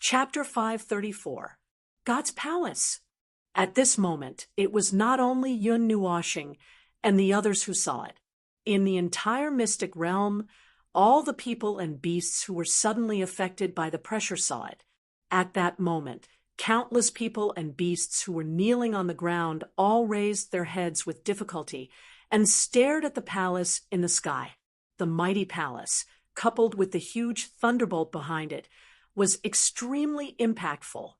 Chapter 534. God's Palace. At this moment, it was not only Yun Nuoshing and the others who saw it. In the entire mystic realm, all the people and beasts who were suddenly affected by the pressure saw it. At that moment, countless people and beasts who were kneeling on the ground all raised their heads with difficulty and stared at the palace in the sky. The mighty palace, coupled with the huge thunderbolt behind it, was extremely impactful.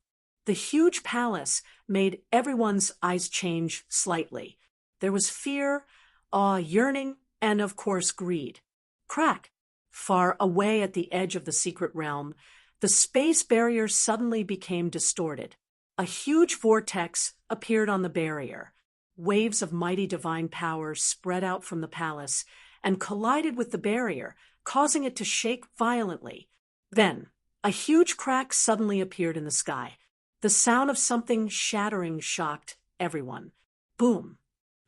The huge palace made everyone's eyes change slightly. There was fear, awe, yearning, and of course greed. Crack! Far away at the edge of the secret realm, the space barrier suddenly became distorted. A huge vortex appeared on the barrier. Waves of mighty divine power spread out from the palace and collided with the barrier, causing it to shake violently. Then, a huge crack suddenly appeared in the sky. The sound of something shattering shocked everyone. Boom!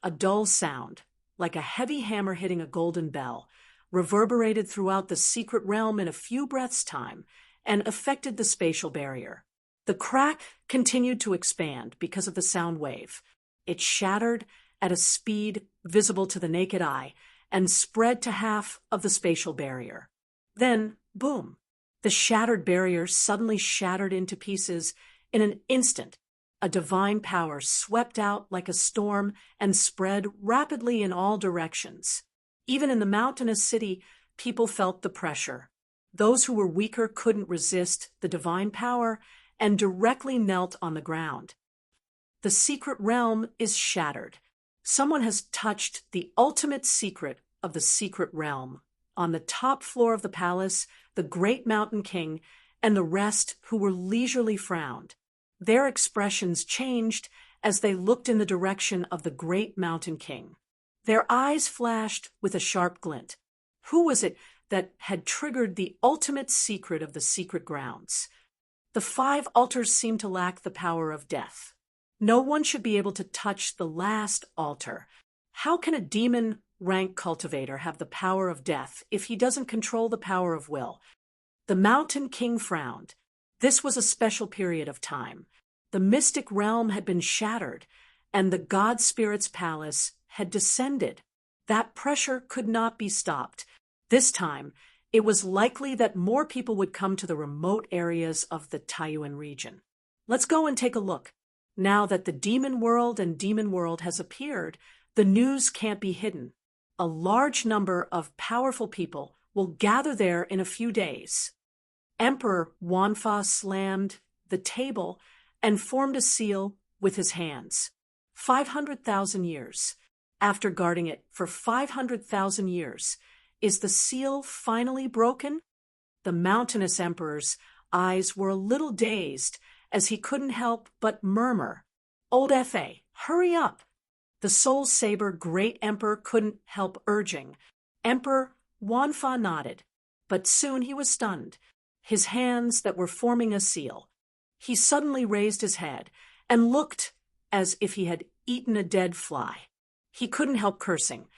A dull sound, like a heavy hammer hitting a golden bell, reverberated throughout the secret realm in a few breaths' time and affected the spatial barrier. The crack continued to expand because of the sound wave. It shattered at a speed visible to the naked eye and spread to half of the spatial barrier. Then, boom! The shattered barrier suddenly shattered into pieces in an instant. A divine power swept out like a storm and spread rapidly in all directions. Even in the mountainous city, people felt the pressure. Those who were weaker couldn't resist the divine power and directly knelt on the ground. The secret realm is shattered. Someone has touched the ultimate secret of the secret realm. On the top floor of the palace, the great mountain king and the rest who were leisurely frowned. Their expressions changed as they looked in the direction of the great mountain king. Their eyes flashed with a sharp glint. Who was it that had triggered the ultimate secret of the secret grounds? The 5 altars seemed to lack the power of death. No one should be able to touch the last altar. How can a demon rank cultivator have the power of death if he doesn't control the power of will? The mountain king frowned. This was a special period of time. The mystic realm had been shattered, and the god spirit's palace had descended. That pressure could not be stopped. This time, it was likely that more people would come to the remote areas of the Taiyuan region. Let's go and take a look. Now that the demon world and demon world has appeared, the news can't be hidden. A large number of powerful people will gather there in a few days. Emperor Wanfa slammed the table and formed a seal with his hands. 500,000 years. After guarding it for 500,000 years, is the seal finally broken? The mountainous emperor's eyes were a little dazed as he couldn't help but murmur, "Old F.A., hurry up!" The Soul Saber great emperor couldn't help urging. Emperor Wanfa nodded, but soon he was stunned. His hands that were forming a seal. He suddenly raised his head and looked as if he had eaten a dead fly. He couldn't help cursing.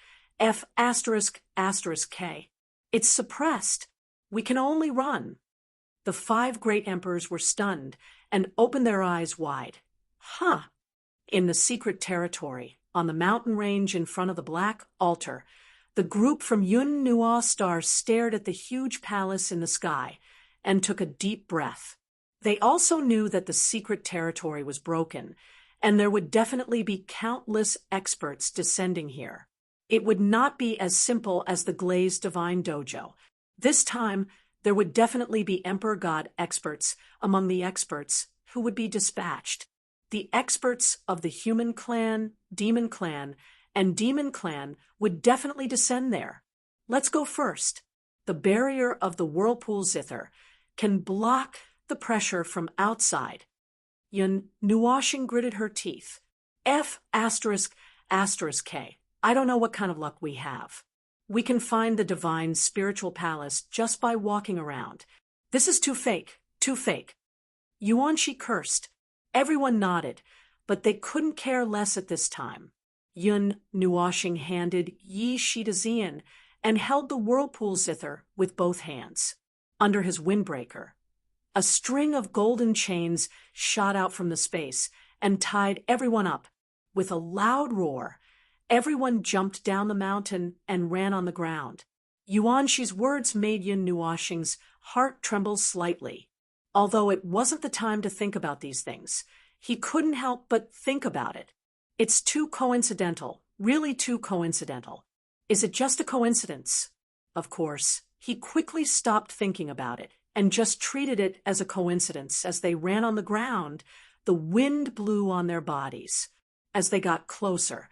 F***K. It's suppressed. We can only run. The 5 great emperors were stunned and opened their eyes wide. Huh! In the secret territory, on the mountain range in front of the black altar, the group from Yun Nuo Star stared at the huge palace in the sky and took a deep breath. They also knew that the secret territory was broken, and there would definitely be countless experts descending here. It would not be as simple as the Glazed Divine Dojo. This time, there would definitely be Emperor God experts among the experts who would be dispatched. The experts of the Human Clan, Demon Clan, and Demon Clan would definitely descend there. Let's go first. The barrier of the Whirlpool Zither can block the pressure from outside. Yun Nuoshing gritted her teeth. F***K. I don't know what kind of luck we have. We can find the divine spiritual palace just by walking around. This is too fake, too fake. Yuanshi cursed. Everyone nodded, but they couldn't care less at this time. Yun Nuoshing handed Yi Shidazian and held the Whirlpool Zither with both hands. Under his windbreaker, A string of golden chains shot out from the space and tied everyone up. With a loud roar, everyone jumped down the mountain and ran on the ground. Yuanshi's words made Yun Nuoxing's heart tremble slightly. Although it wasn't the time to think about these things, he couldn't help but think about it. It's too coincidental, really too coincidental. Is it just a coincidence? Of course, he quickly stopped thinking about it and just treated it as a coincidence. As they ran on the ground, the wind blew on their bodies. As they got closer,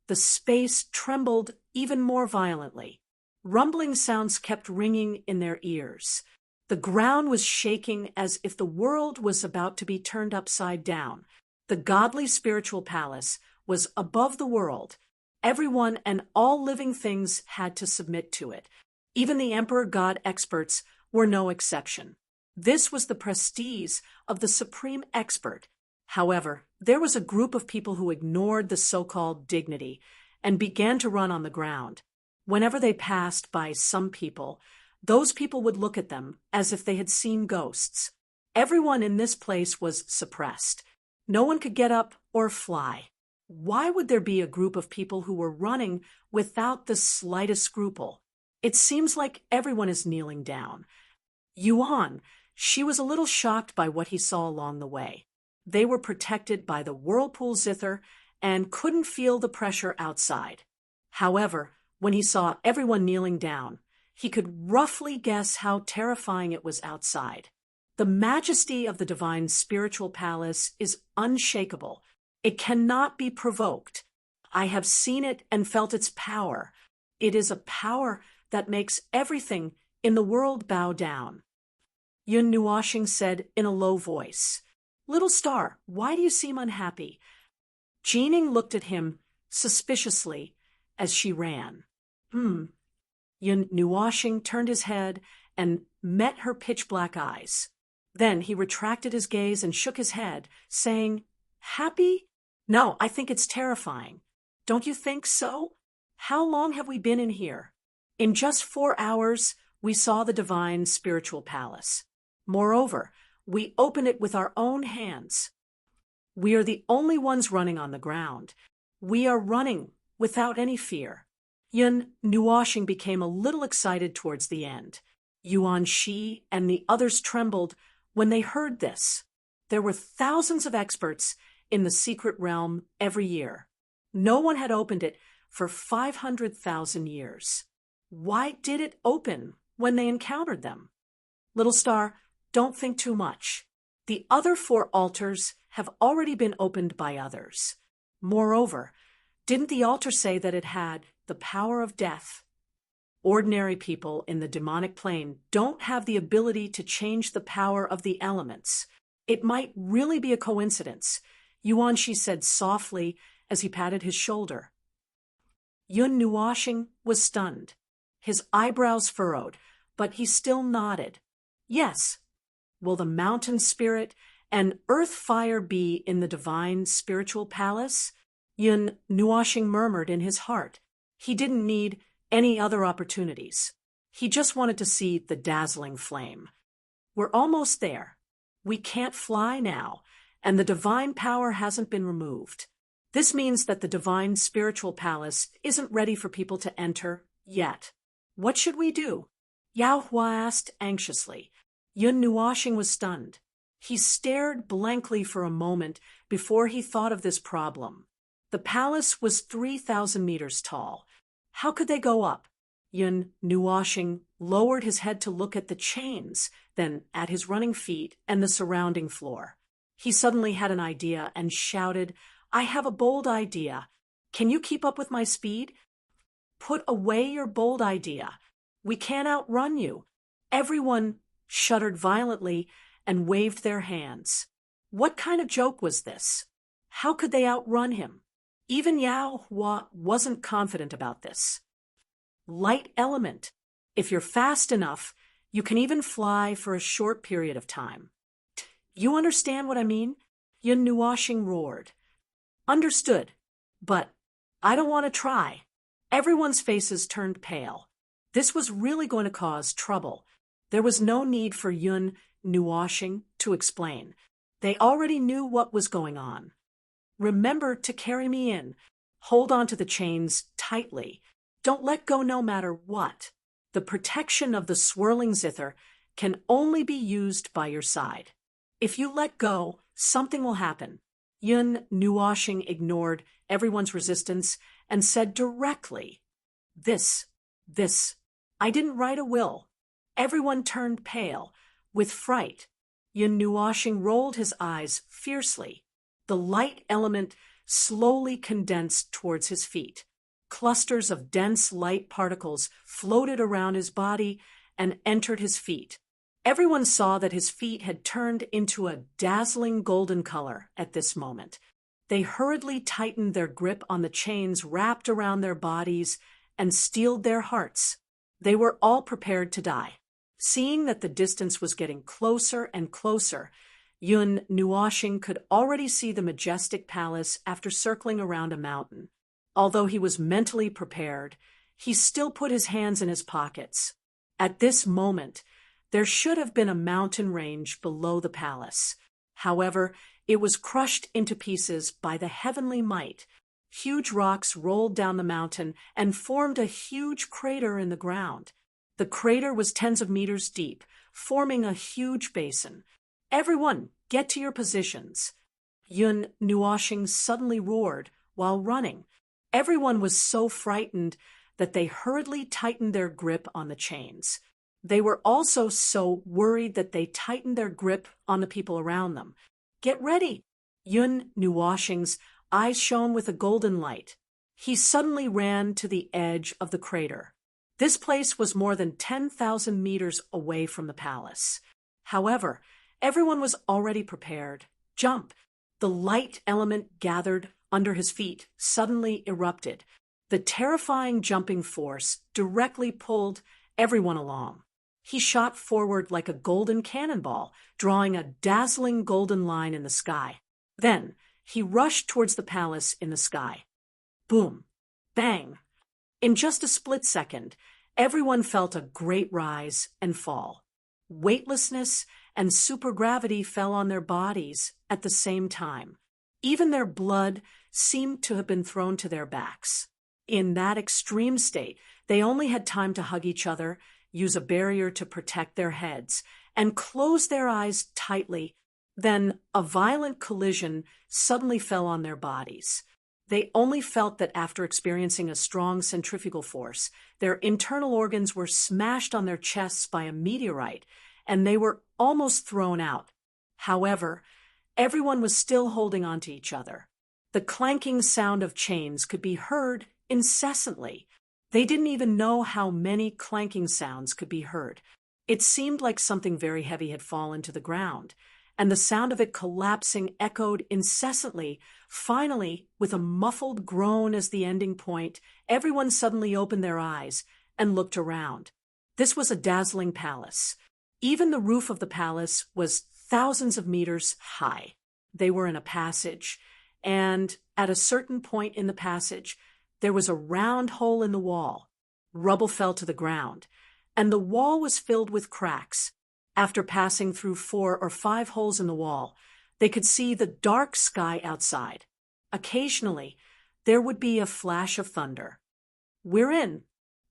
the space trembled even more violently. Rumbling sounds kept ringing in their ears. The ground was shaking as if the world was about to be turned upside down. The godly spiritual palace was above the world. Everyone and all living things had to submit to it. Even the emperor god experts were no exception. This was the prestige of the supreme expert. However, there was a group of people who ignored the so-called dignity and began to run on the ground. Whenever they passed by some people, those people would look at them as if they had seen ghosts. Everyone in this place was suppressed. No one could get up or fly. Why would there be a group of people who were running without the slightest scruple? It seems like everyone is kneeling down. Yuan, she was a little shocked by what he saw along the way. They were protected by the whirlpool zither and couldn't feel the pressure outside. However, when he saw everyone kneeling down, he could roughly guess how terrifying it was outside. The majesty of the divine spiritual palace is unshakable. It cannot be provoked. I have seen it and felt its power. It is a power that makes everything in the world bow down. Yun Nuoxing said in a low voice, "Little star, why do you seem unhappy?" Jining looked at him suspiciously as she ran. Yun Nuoxing turned his head and met her pitch-black eyes. Then he retracted his gaze and shook his head, saying, "Happy? No, I think it's terrifying. Don't you think so? How long have we been in here? In just 4 hours, we saw the divine spiritual palace. Moreover, we opened it with our own hands. We are the only ones running on the ground. We are running without any fear." Yun Nuoxing became a little excited towards the end. Yuan Shi and the others trembled when they heard this. There were thousands of experts in the secret realm every year. No one had opened it for 500,000 years. Why did it open when they encountered them? Little star, don't think too much. The other 4 altars have already been opened by others. Moreover, didn't the altar say that it had the power of death? Ordinary people in the demonic plane don't have the ability to change the power of the elements. It might really be a coincidence, Yuan Shi said softly as he patted his shoulder. Yun Nuoxing was stunned. His eyebrows furrowed, but he still nodded. Yes. Will the mountain spirit and earth fire be in the divine spiritual palace? Yun Nuoxing murmured in his heart. He didn't need any other opportunities. He just wanted to see the dazzling flame. We're almost there. We can't fly now, and the divine power hasn't been removed. This means that the divine spiritual palace isn't ready for people to enter yet. What should we do? Yao Hua asked anxiously. Yun Nuoxing was stunned. He stared blankly for a moment before he thought of this problem. The palace was 3,000 meters tall. How could they go up? Yun Nuoxing lowered his head to look at the chains, then at his running feet and the surrounding floor. He suddenly had an idea and shouted, "I have a bold idea. Can you keep up with my speed?" "Put away your bold idea. We can't outrun you." Everyone shuddered violently and waved their hands. What kind of joke was this? How could they outrun him? Even Yao Hua wasn't confident about this. Light element. If you're fast enough, you can even fly for a short period of time. You understand what I mean? Yun Nuoxing roared. Understood. But I don't want to try. Everyone's faces turned pale. This was really going to cause trouble. There was no need for Yun Nuashing to explain. They already knew what was going on. Remember to carry me in. Hold on to the chains tightly. Don't let go no matter what. The protection of the swirling zither can only be used by your side. If you let go, something will happen. Yun Nuashing ignored everyone's resistance and said directly, This. I didn't write a will. Everyone turned pale, with fright. Yun Nuashing rolled his eyes fiercely. The light element slowly condensed towards his feet. Clusters of dense light particles floated around his body and entered his feet. Everyone saw that his feet had turned into a dazzling golden color at this moment. They hurriedly tightened their grip on the chains wrapped around their bodies and steeled their hearts. They were all prepared to die. Seeing that the distance was getting closer and closer, Yun Nuashing could already see the majestic palace after circling around a mountain. Although he was mentally prepared, he still put his hands in his pockets. At this moment, there should have been a mountain range below the palace. However, it was crushed into pieces by the heavenly might. Huge rocks rolled down the mountain and formed a huge crater in the ground. The crater was tens of meters deep, forming a huge basin. Everyone, get to your positions. Yun Nuashing suddenly roared while running. Everyone was so frightened that they hurriedly tightened their grip on the chains. They were also so worried that they tightened their grip on the people around them. Get ready! Yun Nuashing's eyes shone with a golden light. He suddenly ran to the edge of the crater. This place was more than 10,000 meters away from the palace. However, everyone was already prepared. Jump! The light element gathered under his feet suddenly erupted. The terrifying jumping force directly pulled everyone along. He shot forward like a golden cannonball, drawing a dazzling golden line in the sky. Then, he rushed towards the palace in the sky. Boom! Bang! In just a split second, everyone felt a great rise and fall. Weightlessness and supergravity fell on their bodies at the same time. Even their blood seemed to have been thrown to their backs. In that extreme state, they only had time to hug each other, use a barrier to protect their heads, and close their eyes tightly. Then a violent collision suddenly fell on their bodies. They only felt that after experiencing a strong centrifugal force, their internal organs were smashed on their chests by a meteorite, and they were almost thrown out. However, everyone was still holding on to each other. The clanking sound of chains could be heard incessantly. They didn't even know how many clanking sounds could be heard. It seemed like something very heavy had fallen to the ground, and the sound of it collapsing echoed incessantly. Finally, with a muffled groan as the ending point, everyone suddenly opened their eyes and looked around. This was a dazzling palace. Even the roof of the palace was thousands of meters high. They were in a passage, and at a certain point in the passage, there was a round hole in the wall. Rubble fell to the ground, and the wall was filled with cracks. After passing through 4 or 5 holes in the wall, they could see the dark sky outside. Occasionally, there would be a flash of thunder. We're in.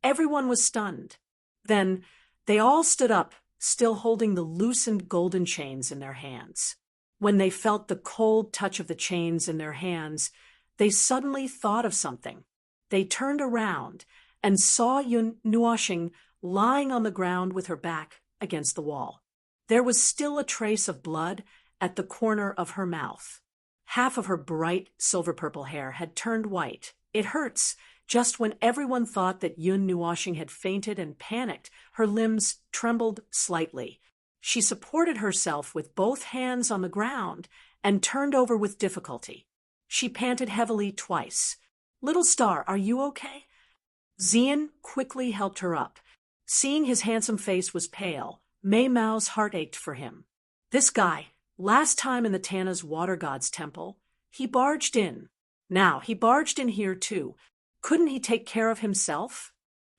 Everyone was stunned. Then they all stood up, still holding the loosened golden chains in their hands. When they felt the cold touch of the chains in their hands, they suddenly thought of something. They turned around and saw Yun Nuashing lying on the ground with her back against the wall. There was still a trace of blood at the corner of her mouth. Half of her bright silver-purple hair had turned white. It hurts. Just when everyone thought that Yun Nuashing had fainted and panicked, her limbs trembled slightly. She supported herself with both hands on the ground and turned over with difficulty. She panted heavily twice. "Little star, are you okay?" Xian quickly helped her up. Seeing his handsome face was pale, Mei Mao's heart ached for him. This guy, last time in the Tana's water god's temple, he barged in. Now he barged in here too. Couldn't he take care of himself?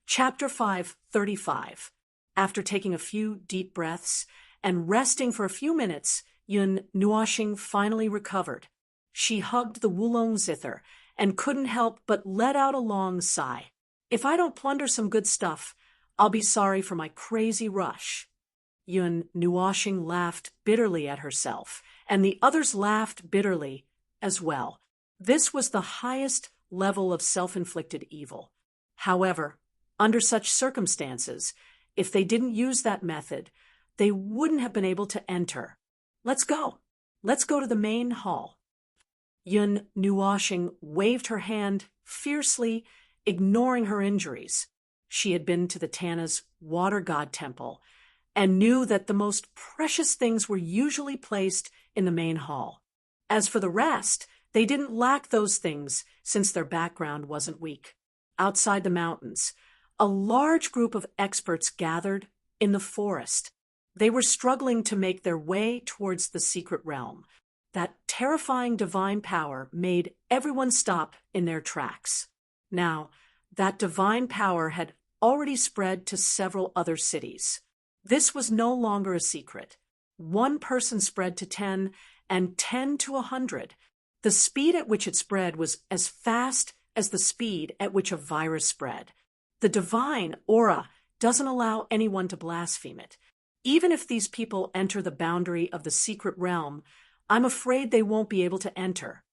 Chapter 5:35. After taking a few deep breaths and resting for a few minutes, Yun Nuoxing finally recovered. She hugged the Wulong Zither and couldn't help but let out a long sigh. If I don't plunder some good stuff, I'll be sorry for my crazy rush. Yun Nuoxing laughed bitterly at herself, and the others laughed bitterly as well. This was the highest level of self-inflicted evil. However, under such circumstances, if they didn't use that method, they wouldn't have been able to enter. Let's go. Let's go to the main hall. Yun Nuoxing waved her hand fiercely, ignoring her injuries. She had been to the Tana's water god temple and knew that the most precious things were usually placed in the main hall. As for the rest, they didn't lack those things since their background wasn't weak. Outside the mountains, a large group of experts gathered in the forest. They were struggling to make their way towards the secret realm. That terrifying divine power made everyone stop in their tracks. Now, that divine power had already spread to several other cities. This was no longer a secret. One person spread to 10, and 10 to 100. The speed at which it spread was as fast as the speed at which a virus spread. The divine aura doesn't allow anyone to blaspheme it. Even if these people enter the boundary of the secret realm, I'm afraid they won't be able to enter.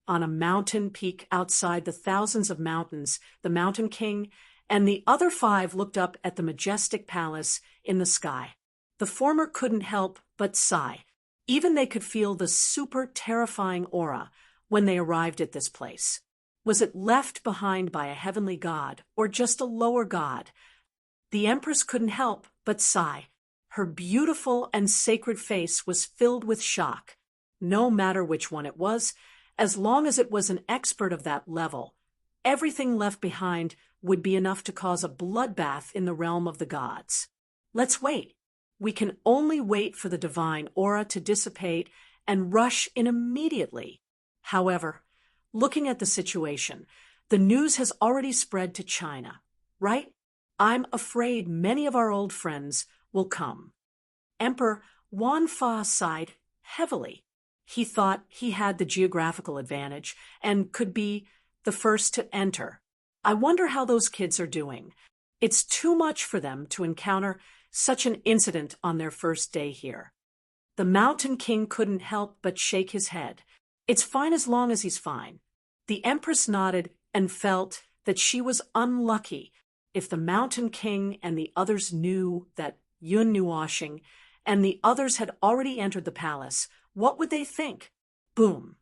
On a mountain peak outside the thousands of mountains, the Mountain King and the other 5 looked up at the majestic palace in the sky. The former couldn't help but sigh. Even they could feel the super terrifying aura when they arrived at this place. Was it left behind by a heavenly god or just a lower god? The Empress couldn't help but sigh. Her beautiful and sacred face was filled with shock. No matter which one it was, as long as it was an expert of that level, everything left behind would be enough to cause a bloodbath in the realm of the gods. Let's wait. We can only wait for the divine aura to dissipate and rush in immediately. However, looking at the situation, the news has already spread to China, right? I'm afraid many of our old friends will come. Emperor Wanfa sighed heavily. He thought he had the geographical advantage and could be the first to enter. I wonder how those kids are doing. It's too much for them to encounter such an incident on their first day here. The Mountain King couldn't help but shake his head. It's fine as long as he's fine. The Empress nodded and felt that she was unlucky. If the Mountain King and the others knew that Yun Nuoxing and the others had already entered the palace, what would they think? Boom!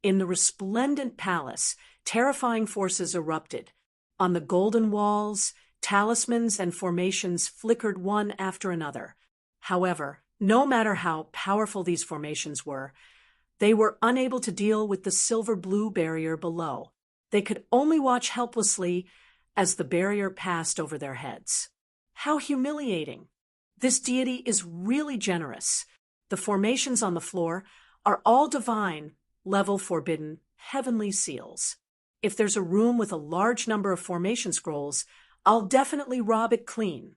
In the resplendent palace, terrifying forces erupted. On the golden walls, talismans and formations flickered one after another. However, no matter how powerful these formations were, they were unable to deal with the silver-blue barrier below. They could only watch helplessly as the barrier passed over their heads. How humiliating! This deity is really generous. The formations on the floor are all divine, level forbidden, heavenly seals. If there's a room with a large number of formation scrolls, I'll definitely rob it clean.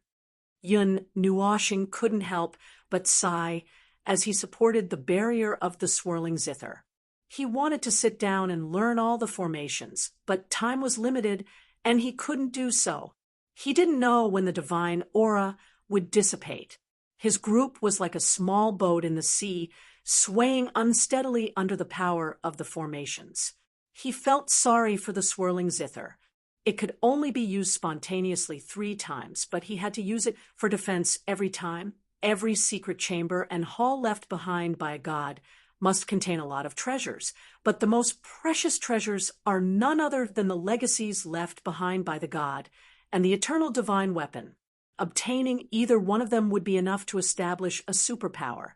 Yun Nuoxing couldn't help but sigh as he supported the barrier of the swirling zither. He wanted to sit down and learn all the formations, but time was limited and he couldn't do so. He didn't know when the divine aura would dissipate. His group was like a small boat in the sea, swaying unsteadily under the power of the formations. He felt sorry for the swirling zither. It could only be used spontaneously 3 times, but he had to use it for defense every time. Every secret chamber and hall left behind by a god must contain a lot of treasures, but the most precious treasures are none other than the legacies left behind by the god and the eternal divine weapon. Obtaining either one of them would be enough to establish a superpower.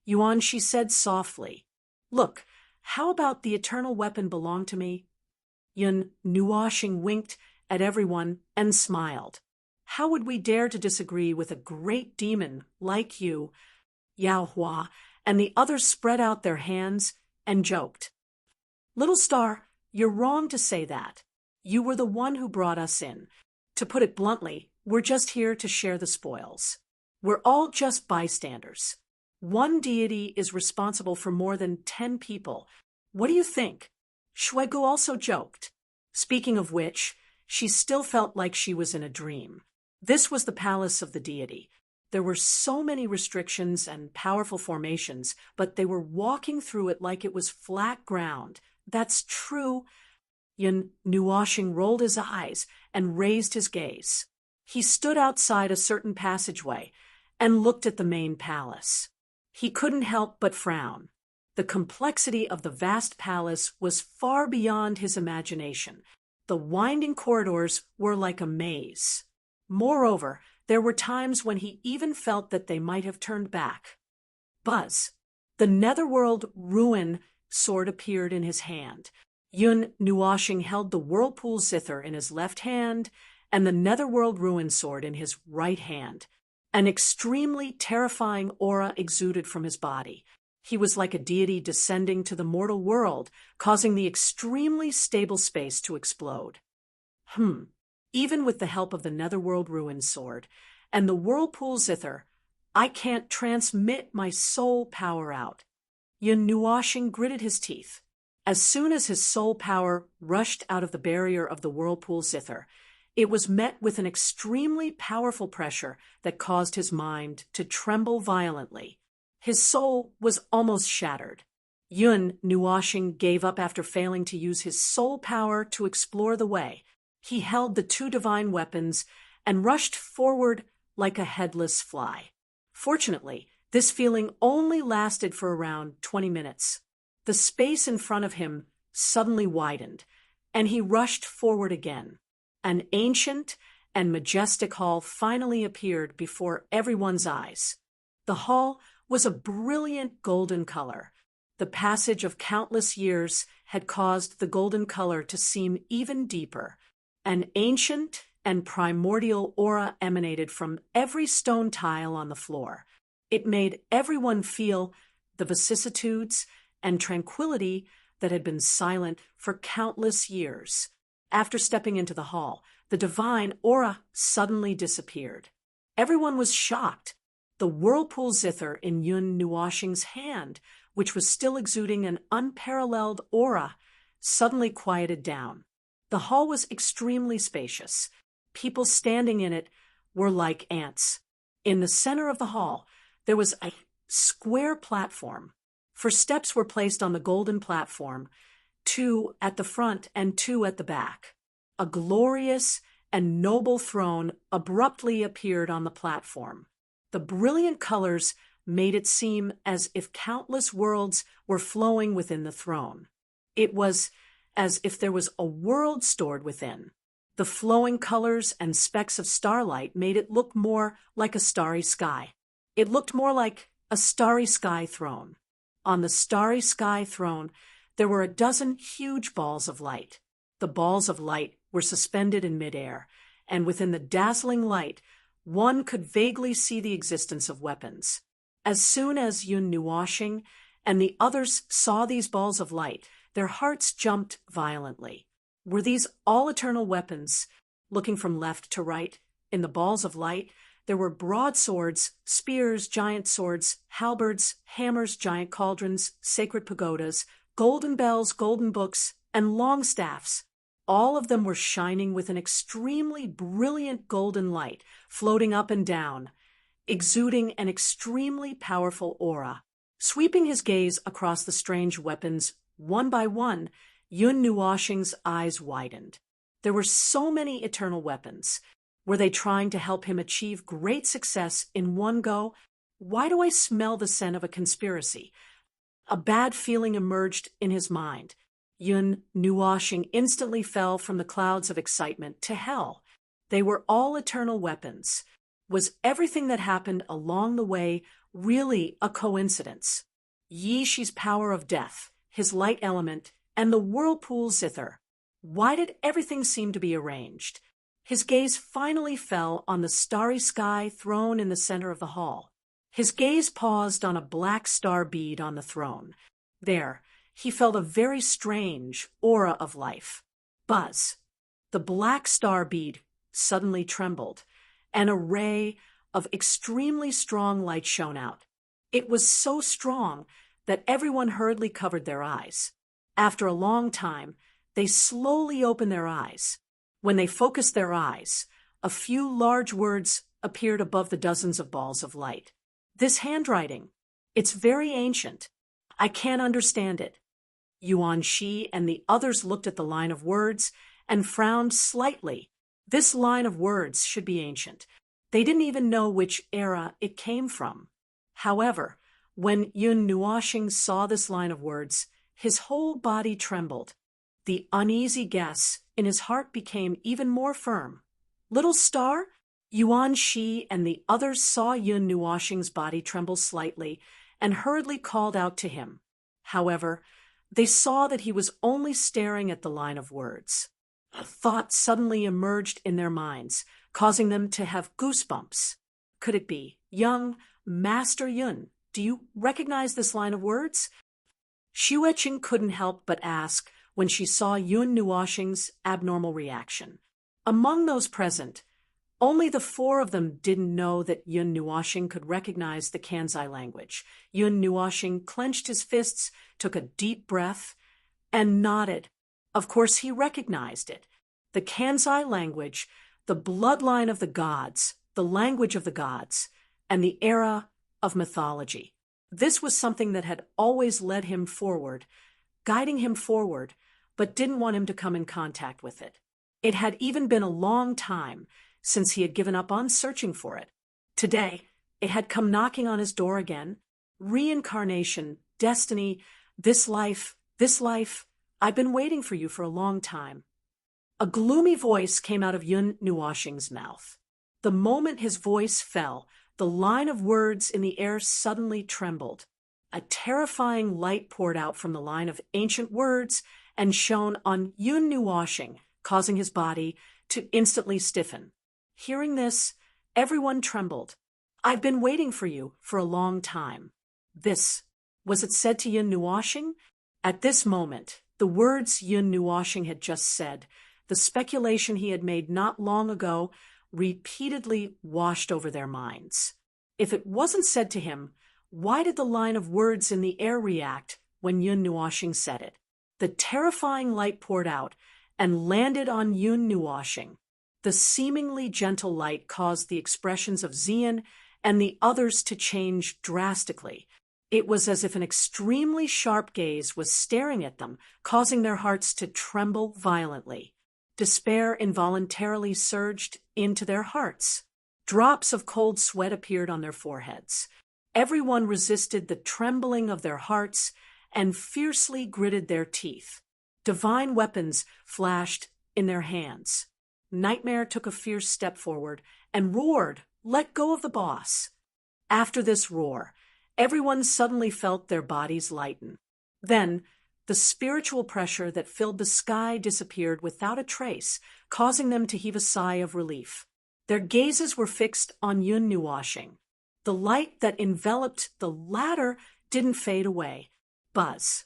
Yuanshi said softly, "Look, how about the eternal weapon belong to me?" Yun Nuoxing winked at everyone and smiled. How would we dare to disagree with a great demon like you? Yao Hua and the others spread out their hands and joked. Little Star, you're wrong to say that. You were the one who brought us in. To put it bluntly, we're just here to share the spoils. We're all just bystanders. One deity is responsible for more than 10 people. What do you think? Shuegu also joked. Speaking of which, she still felt like she was in a dream. This was the palace of the deity. There were so many restrictions and powerful formations, but they were walking through it like it was flat ground. That's true. Yun Nuoshing rolled his eyes and raised his gaze. He stood outside a certain passageway and looked at the main palace. He couldn't help but frown. The complexity of the vast palace was far beyond his imagination. The winding corridors were like a maze. Moreover, there were times when he even felt that they might have turned back. Buzz! The netherworld ruin sword appeared in his hand. Yun Nuoshing held the whirlpool zither in his left hand and the netherworld ruin sword in his right hand. An extremely terrifying aura exuded from his body. He was like a deity descending to the mortal world, causing the extremely stable space to explode. Even with the help of the netherworld ruin sword and the whirlpool zither, I can't transmit my soul power out. Yun Nuoshing gritted his teeth. As soon as his soul power rushed out of the barrier of the whirlpool zither, it was met with an extremely powerful pressure that caused his mind to tremble violently. His soul was almost shattered. Yun Nuoshing gave up after failing to use his soul power to explore the way. He held the two divine weapons and rushed forward like a headless fly. Fortunately, this feeling only lasted for around 20 minutes. The space in front of him suddenly widened, and he rushed forward again. An ancient and majestic hall finally appeared before everyone's eyes. The hall was a brilliant golden color. The passage of countless years had caused the golden color to seem even deeper. An ancient and primordial aura emanated from every stone tile on the floor. It made everyone feel the vicissitudes and tranquility that had been silent for countless years. After stepping into the hall, the divine aura suddenly disappeared. Everyone was shocked. The whirlpool zither in Yun Nuoshing's hand, which was still exuding an unparalleled aura, suddenly quieted down. The hall was extremely spacious. People standing in it were like ants. In the center of the hall, there was a square platform. For steps were placed on the golden platform, 2 at the front and 2 at the back. A glorious and noble throne abruptly appeared on the platform. The brilliant colors made it seem as if countless worlds were flowing within the throne. It was as if there was a world stored within. The flowing colors and specks of starlight made it look more like a starry sky. It looked more like a starry sky throne. On the starry sky throne, there were a dozen huge balls of light. The balls of light were suspended in midair, and within the dazzling light, one could vaguely see the existence of weapons. As soon as Yun Nuoshing and the others saw these balls of light, their hearts jumped violently. Were these all-eternal weapons? Looking from left to right, in the balls of light, there were broadswords, spears, giant swords, halberds, hammers, giant cauldrons, sacred pagodas, golden bells, golden books, and long staffs. All of them were shining with an extremely brilliant golden light, floating up and down, exuding an extremely powerful aura. Sweeping his gaze across the strange weapons, one by one, Yun Nuoshing's eyes widened. There were so many eternal weapons. Were they trying to help him achieve great success in one go? Why do I smell the scent of a conspiracy? A bad feeling emerged in his mind. Yun Nuoshing instantly fell from the clouds of excitement to hell. They were all eternal weapons. Was everything that happened along the way really a coincidence? Yi Shi's power of death, his light element, and the whirlpool zither. Why did everything seem to be arranged? His gaze finally fell on the starry sky throne in the center of the hall. His gaze paused on a black star bead on the throne. There, he felt a very strange aura of life. Buzz! The black star bead suddenly trembled, and a ray of extremely strong light shone out. It was so strong that everyone hurriedly covered their eyes. After a long time, they slowly opened their eyes. When they focused their eyes, a few large words appeared above the dozens of balls of light. This handwriting, it's very ancient. I can't understand it. Yuan Shi and the others looked at the line of words and frowned slightly. This line of words should be ancient. They didn't even know which era it came from. However, when Yun Nuoxing saw this line of words, his whole body trembled. The uneasy guess in his heart became even more firm. Little star? Yuan Shi and the others saw Yun Nuoxing's body tremble slightly and hurriedly called out to him. However, they saw that he was only staring at the line of words. A thought suddenly emerged in their minds, causing them to have goosebumps. Could it be, young Master Yun, do you recognize this line of words? Xueqing couldn't help but ask when she saw Yun Nuoxing's abnormal reaction. Among those present, only the four of them didn't know that Yun Nuoxing could recognize the Kanzai language. Yun Nuoxing clenched his fists, took a deep breath, and nodded. Of course, he recognized it. The Kanzai language, the bloodline of the gods, the language of the gods, and the era of mythology. This was something that had always led him forward, guiding him forward, but didn't want him to come in contact with it. It had even been a long time since he had given up on searching for it. Today, it had come knocking on his door again. Reincarnation, destiny, this life, I've been waiting for you for a long time. A gloomy voice came out of Yun Nuoxing's mouth. The moment his voice fell, the line of words in the air suddenly trembled. A terrifying light poured out from the line of ancient words and shone on Yun Nuoxing, causing his body to instantly stiffen. Hearing this, everyone trembled. I've been waiting for you for a long time. This, was it said to Yun Nuoxing? At this moment, the words Yun Nuoxing had just said, the speculation he had made not long ago, repeatedly washed over their minds. If it wasn't said to him, why did the line of words in the air react when Yun Nuoxing said it? The terrifying light poured out and landed on Yun Nuoxing. The seemingly gentle light caused the expressions of Xian and the others to change drastically. It was as if an extremely sharp gaze was staring at them, causing their hearts to tremble violently. Despair involuntarily surged into their hearts. Drops of cold sweat appeared on their foreheads. Everyone resisted the trembling of their hearts and fiercely gritted their teeth. Divine weapons flashed in their hands. Nightmare took a fierce step forward and roared, "Let go of the boss." After this roar, everyone suddenly felt their bodies lighten. Then, the spiritual pressure that filled the sky disappeared without a trace, causing them to heave a sigh of relief. Their gazes were fixed on Yun Nuoxing. The light that enveloped the latter didn't fade away. Buzz.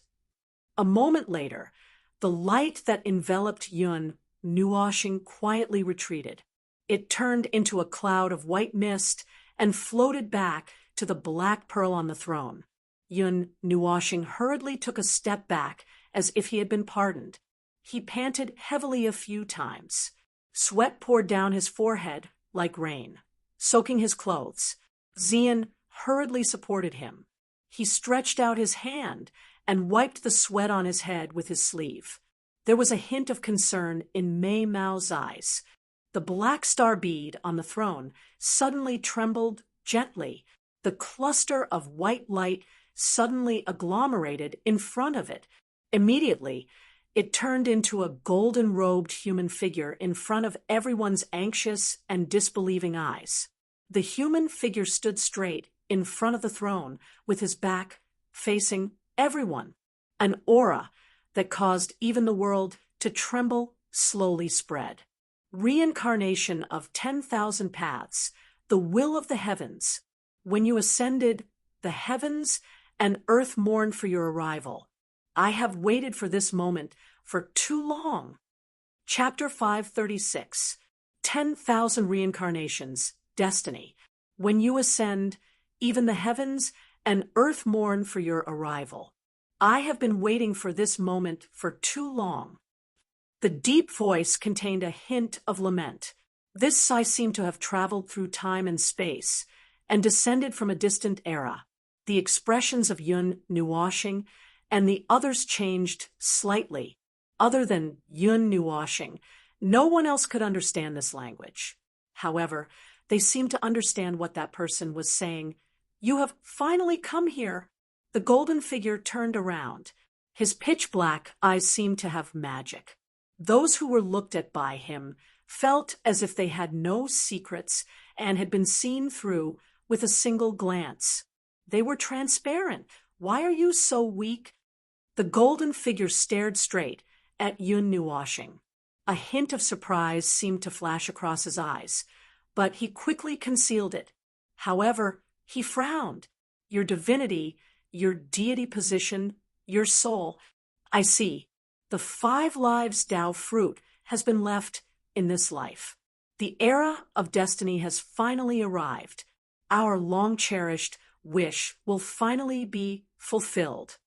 A moment later, the light that enveloped Yun Nuoxing quietly retreated. It turned into a cloud of white mist and floated back to the black pearl on the throne. Yun Nuoxing hurriedly took a step back as if he had been pardoned. He panted heavily a few times. Sweat poured down his forehead like rain, soaking his clothes. Xian hurriedly supported him. He stretched out his hand and wiped the sweat on his head with his sleeve. There was a hint of concern in Mei Mao's eyes. The black star bead on the throne suddenly trembled gently. The cluster of white light suddenly agglomerated in front of it. Immediately, it turned into a golden-robed human figure in front of everyone's anxious and disbelieving eyes. The human figure stood straight in front of the throne with his back facing everyone. An aura that caused even the world to tremble slowly spread. Reincarnation of 10,000 paths, the will of the heavens. When you ascended, the heavens and earth mourned for your arrival. I have waited for this moment for too long. Chapter 536, 10,000 Reincarnations, Destiny. When you ascend, even the heavens and earth mourn for your arrival. I have been waiting for this moment for too long." The deep voice contained a hint of lament. This sigh seemed to have traveled through time and space and descended from a distant era. The expressions of Yun Nuoshing and the others changed slightly. Other than Yun Nuoshing, no one else could understand this language. However, they seemed to understand what that person was saying. "You have finally come here." The golden figure turned around. His pitch-black eyes seemed to have magic. Those who were looked at by him felt as if they had no secrets and had been seen through with a single glance. They were transparent. "Why are you so weak?" The golden figure stared straight at Yun Nuoshing. A hint of surprise seemed to flash across his eyes, but he quickly concealed it. However, he frowned. "Your divinity, your deity position, your soul. I see. The 5 lives Tao fruit has been left in this life. The era of destiny has finally arrived. Our long-cherished wish will finally be fulfilled."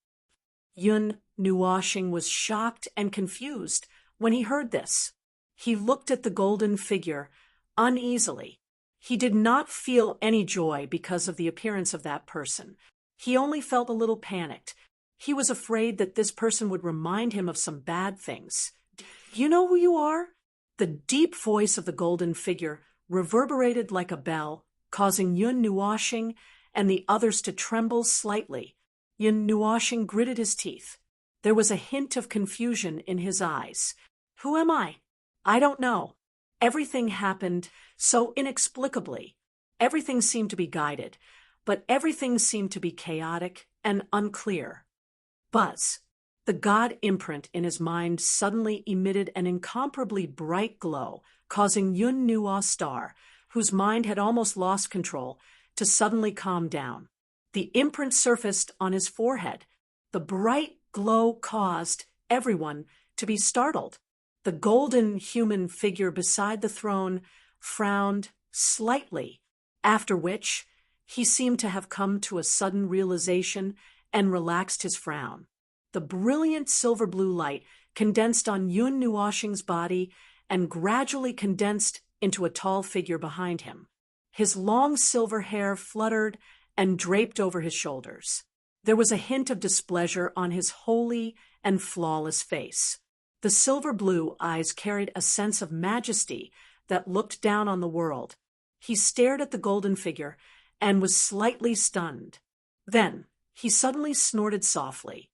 Yun Nuoshing was shocked and confused when he heard this. He looked at the golden figure uneasily. He did not feel any joy because of the appearance of that person. He only felt a little panicked. He was afraid that this person would remind him of some bad things. "Do you know who you are?" The deep voice of the golden figure reverberated like a bell, causing Yun Nuoshing and the others to tremble slightly. Yun Nuoshing gritted his teeth. There was a hint of confusion in his eyes. "Who am I? I don't know. Everything happened so inexplicably. Everything seemed to be guided, but everything seemed to be chaotic and unclear." Buzz. The god imprint in his mind suddenly emitted an incomparably bright glow, causing Yun Nuo Star, whose mind had almost lost control, to suddenly calm down. The imprint surfaced on his forehead. The bright glow caused everyone to be startled. The golden human figure beside the throne frowned slightly, after which he seemed to have come to a sudden realization and relaxed his frown. The brilliant silver blue light condensed on Yun Nuoshing's body and gradually condensed into a tall figure behind him. His long silver hair fluttered and draped over his shoulders. There was a hint of displeasure on his holy and flawless face. The silver blue eyes carried a sense of majesty that looked down on the world. He stared at the golden figure and was slightly stunned. Then he suddenly snorted softly.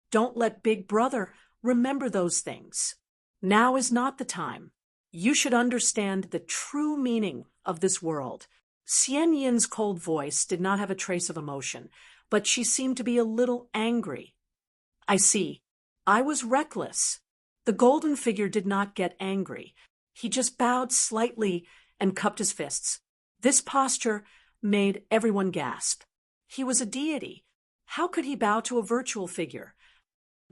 "Don't let Big Brother remember those things. Now is not the time. You should understand the true meaning of this world." Xian Yin's cold voice did not have a trace of emotion, but she seemed to be a little angry. "I see. I was reckless." The golden figure did not get angry. He just bowed slightly and cupped his fists. This posture made everyone gasp. He was a deity. How could he bow to a virtual figure?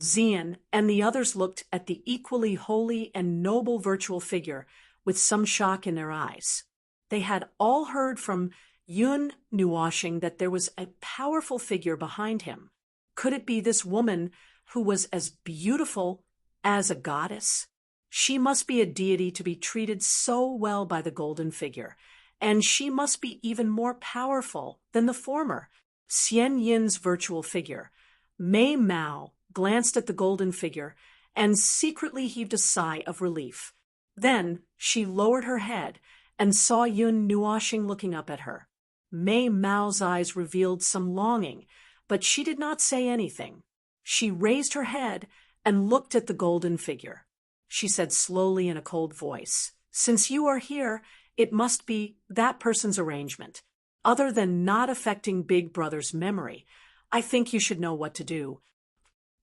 Xian and the others looked at the equally holy and noble virtual figure with some shock in their eyes. They had all heard from Yun Nuoshing that there was a powerful figure behind him. Could it be this woman who was as beautiful as a goddess? She must be a deity to be treated so well by the golden figure, and she must be even more powerful than the former. Xian Yin's virtual figure, Mei Mao, glanced at the golden figure and secretly heaved a sigh of relief. Then she lowered her head and saw Yun Nuoshing looking up at her. Mei Mao's eyes revealed some longing, but she did not say anything. She raised her head and looked at the golden figure. She said slowly in a cold voice, "Since you are here, it must be that person's arrangement. Other than not affecting Big Brother's memory, I think you should know what to do."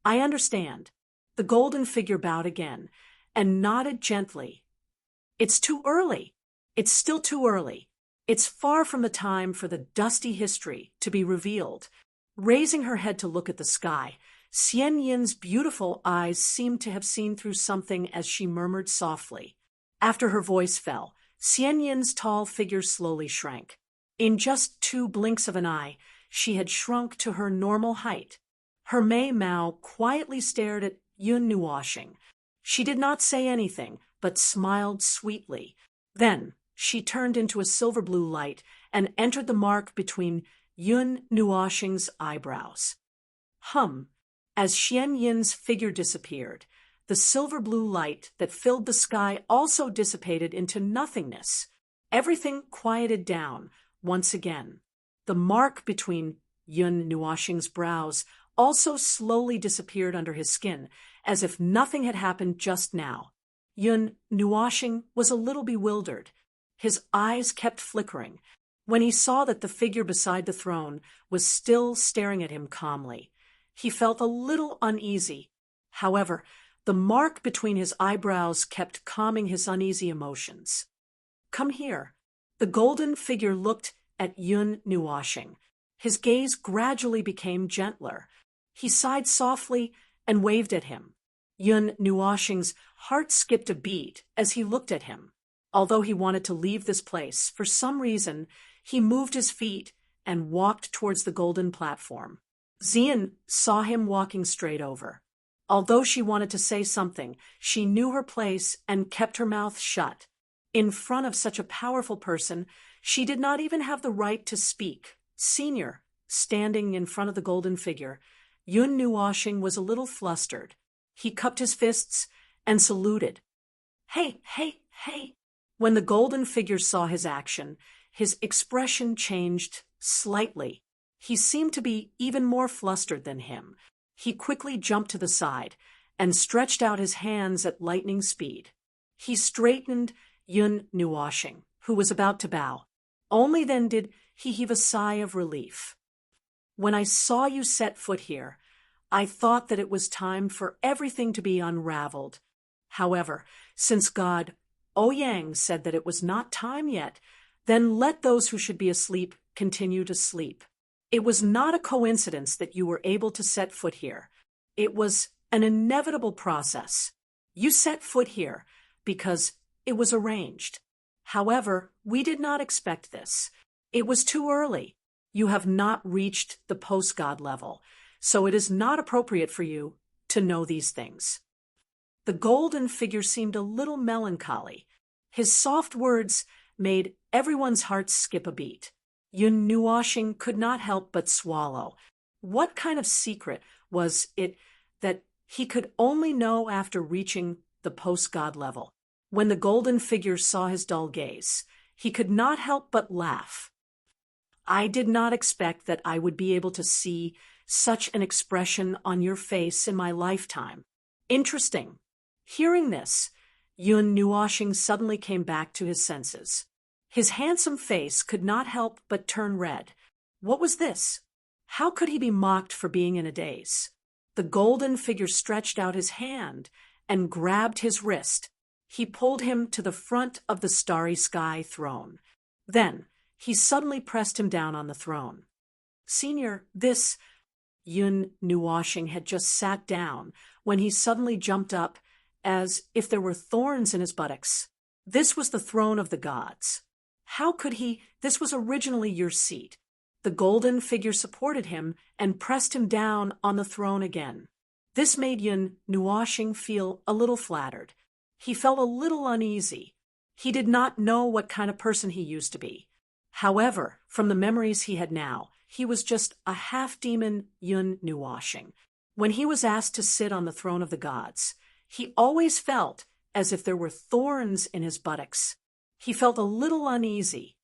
"I understand." The golden figure bowed again and nodded gently. "It's too early. It's still too early. It's far from the time for the dusty history to be revealed." Raising her head to look at the sky, Xian Yin's beautiful eyes seemed to have seen through something as she murmured softly. After her voice fell, Xian Yin's tall figure slowly shrank. In just 2 blinks of an eye, she had shrunk to her normal height. Her Mei Mao quietly stared at Yun Nuoshing. She did not say anything, but smiled sweetly. Then she turned into a silver blue light and entered the mark between Yun Nuoshing's eyebrows. As Xian Yin's figure disappeared, the silver blue light that filled the sky also dissipated into nothingness. Everything quieted down once again. The mark between Yun Nuoshing's brows also slowly disappeared under his skin, as if nothing had happened just now. Yun Nuoshing was a little bewildered. His eyes kept flickering when he saw that the figure beside the throne was still staring at him calmly. He felt a little uneasy. However, the mark between his eyebrows kept calming his uneasy emotions. "Come here." The golden figure looked at Yun Nuoshing. His gaze gradually became gentler. He sighed softly and waved at him. Yun Nuoshing's heart skipped a beat as he looked at him. Although he wanted to leave this place, for some reason, he moved his feet and walked towards the golden platform. Xian saw him walking straight over. Although she wanted to say something, she knew her place and kept her mouth shut. In front of such a powerful person, she did not even have the right to speak. Senior, standing in front of the golden figure, Yun Nuoshing was a little flustered. He cupped his fists and saluted. "Hey, hey, hey." When the golden figure saw his action, his expression changed slightly. He seemed to be even more flustered than him. He quickly jumped to the side and stretched out his hands at lightning speed. He straightened Yun Nuoshing, who was about to bow. Only then did he heave a sigh of relief. "When I saw you set foot here, I thought that it was time for everything to be unraveled. However, since God Ouyang said that it was not time yet, then let those who should be asleep continue to sleep. It was not a coincidence that you were able to set foot here. It was an inevitable process. You set foot here because it was arranged. However, we did not expect this. It was too early. You have not reached the post-God level, so it is not appropriate for you to know these things." The golden figure seemed a little melancholy. His soft words made everyone's hearts skip a beat. Yun Nuoshing could not help but swallow. What kind of secret was it that he could only know after reaching the post-God level? When the golden figure saw his dull gaze, he could not help but laugh. "I did not expect that I would be able to see such an expression on your face in my lifetime. Interesting." Hearing this, Yun Nuoshing suddenly came back to his senses. His handsome face could not help but turn red. What was this? How could he be mocked for being in a daze? The golden figure stretched out his hand and grabbed his wrist. He pulled him to the front of the starry sky throne. Then he suddenly pressed him down on the throne. "Senior, this..." Yun Nuoshing had just sat down when he suddenly jumped up as if there were thorns in his buttocks. "This was the throne of the gods. How could he? This was originally your seat." The golden figure supported him and pressed him down on the throne again. This made Yun Nuoshing feel a little flattered. He felt a little uneasy. He did not know what kind of person he used to be. However, from the memories he had now, he was just a half-demon Yun Nuoshing. When he was asked to sit on the throne of the gods, he always felt as if there were thorns in his buttocks. He felt a little uneasy.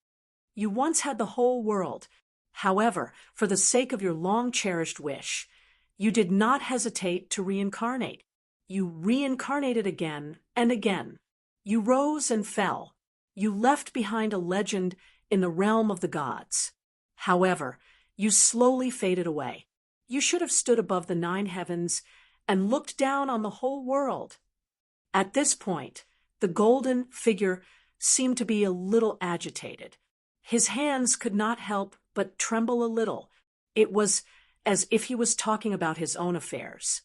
"You once had the whole world. However, for the sake of your long-cherished wish, you did not hesitate to reincarnate. You reincarnated again and again. You rose and fell. You left behind a legend in the realm of the gods. However, you slowly faded away. You should have stood above the 9 heavens and looked down on the whole world." At this point, the golden figure seemed to be a little agitated. His hands could not help but tremble a little. It was as if he was talking about his own affairs.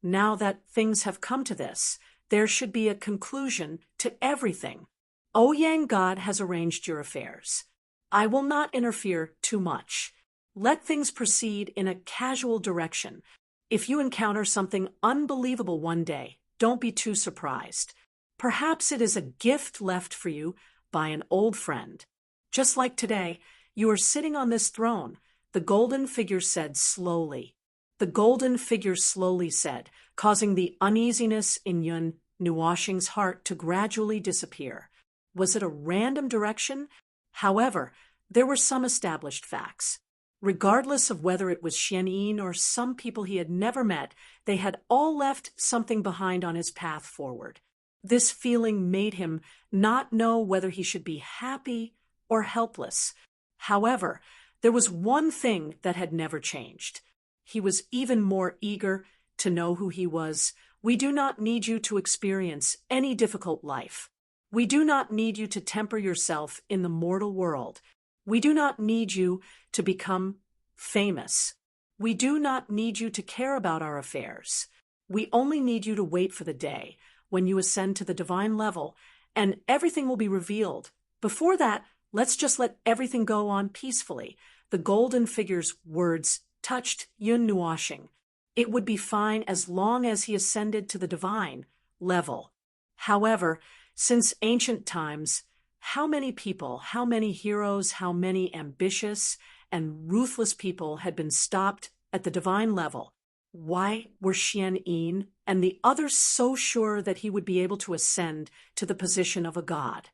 Now that things have come to this, there should be a conclusion to everything. Ouyang God has arranged your affairs. I will not interfere too much. Let things proceed in a casual direction. If you encounter something unbelievable one day, don't be too surprised. Perhaps it is a gift left for you by an old friend. Just like today, you are sitting on this throne, the golden figure said slowly. The golden figure slowly said, causing the uneasiness in Yun Nuoshing's heart to gradually disappear. Was it a random direction? However, there were some established facts. Regardless of whether it was Xianyin or some people he had never met, they had all left something behind on his path forward. This feeling made him not know whether he should be happy or helpless. However, there was one thing that had never changed. He was even more eager to know who he was. We do not need you to experience any difficult life. We do not need you to temper yourself in the mortal world. We do not need you to become famous. We do not need you to care about our affairs. We only need you to wait for the day when you ascend to the divine level, and everything will be revealed. Before that, let's just let everything go on peacefully. The golden figure's words touched Yun Nuoshing. It would be fine as long as he ascended to the divine level. However, since ancient times, how many people, how many heroes, how many ambitious and ruthless people had been stopped at the divine level? Why were Xianyin and the others so sure that he would be able to ascend to the position of a god?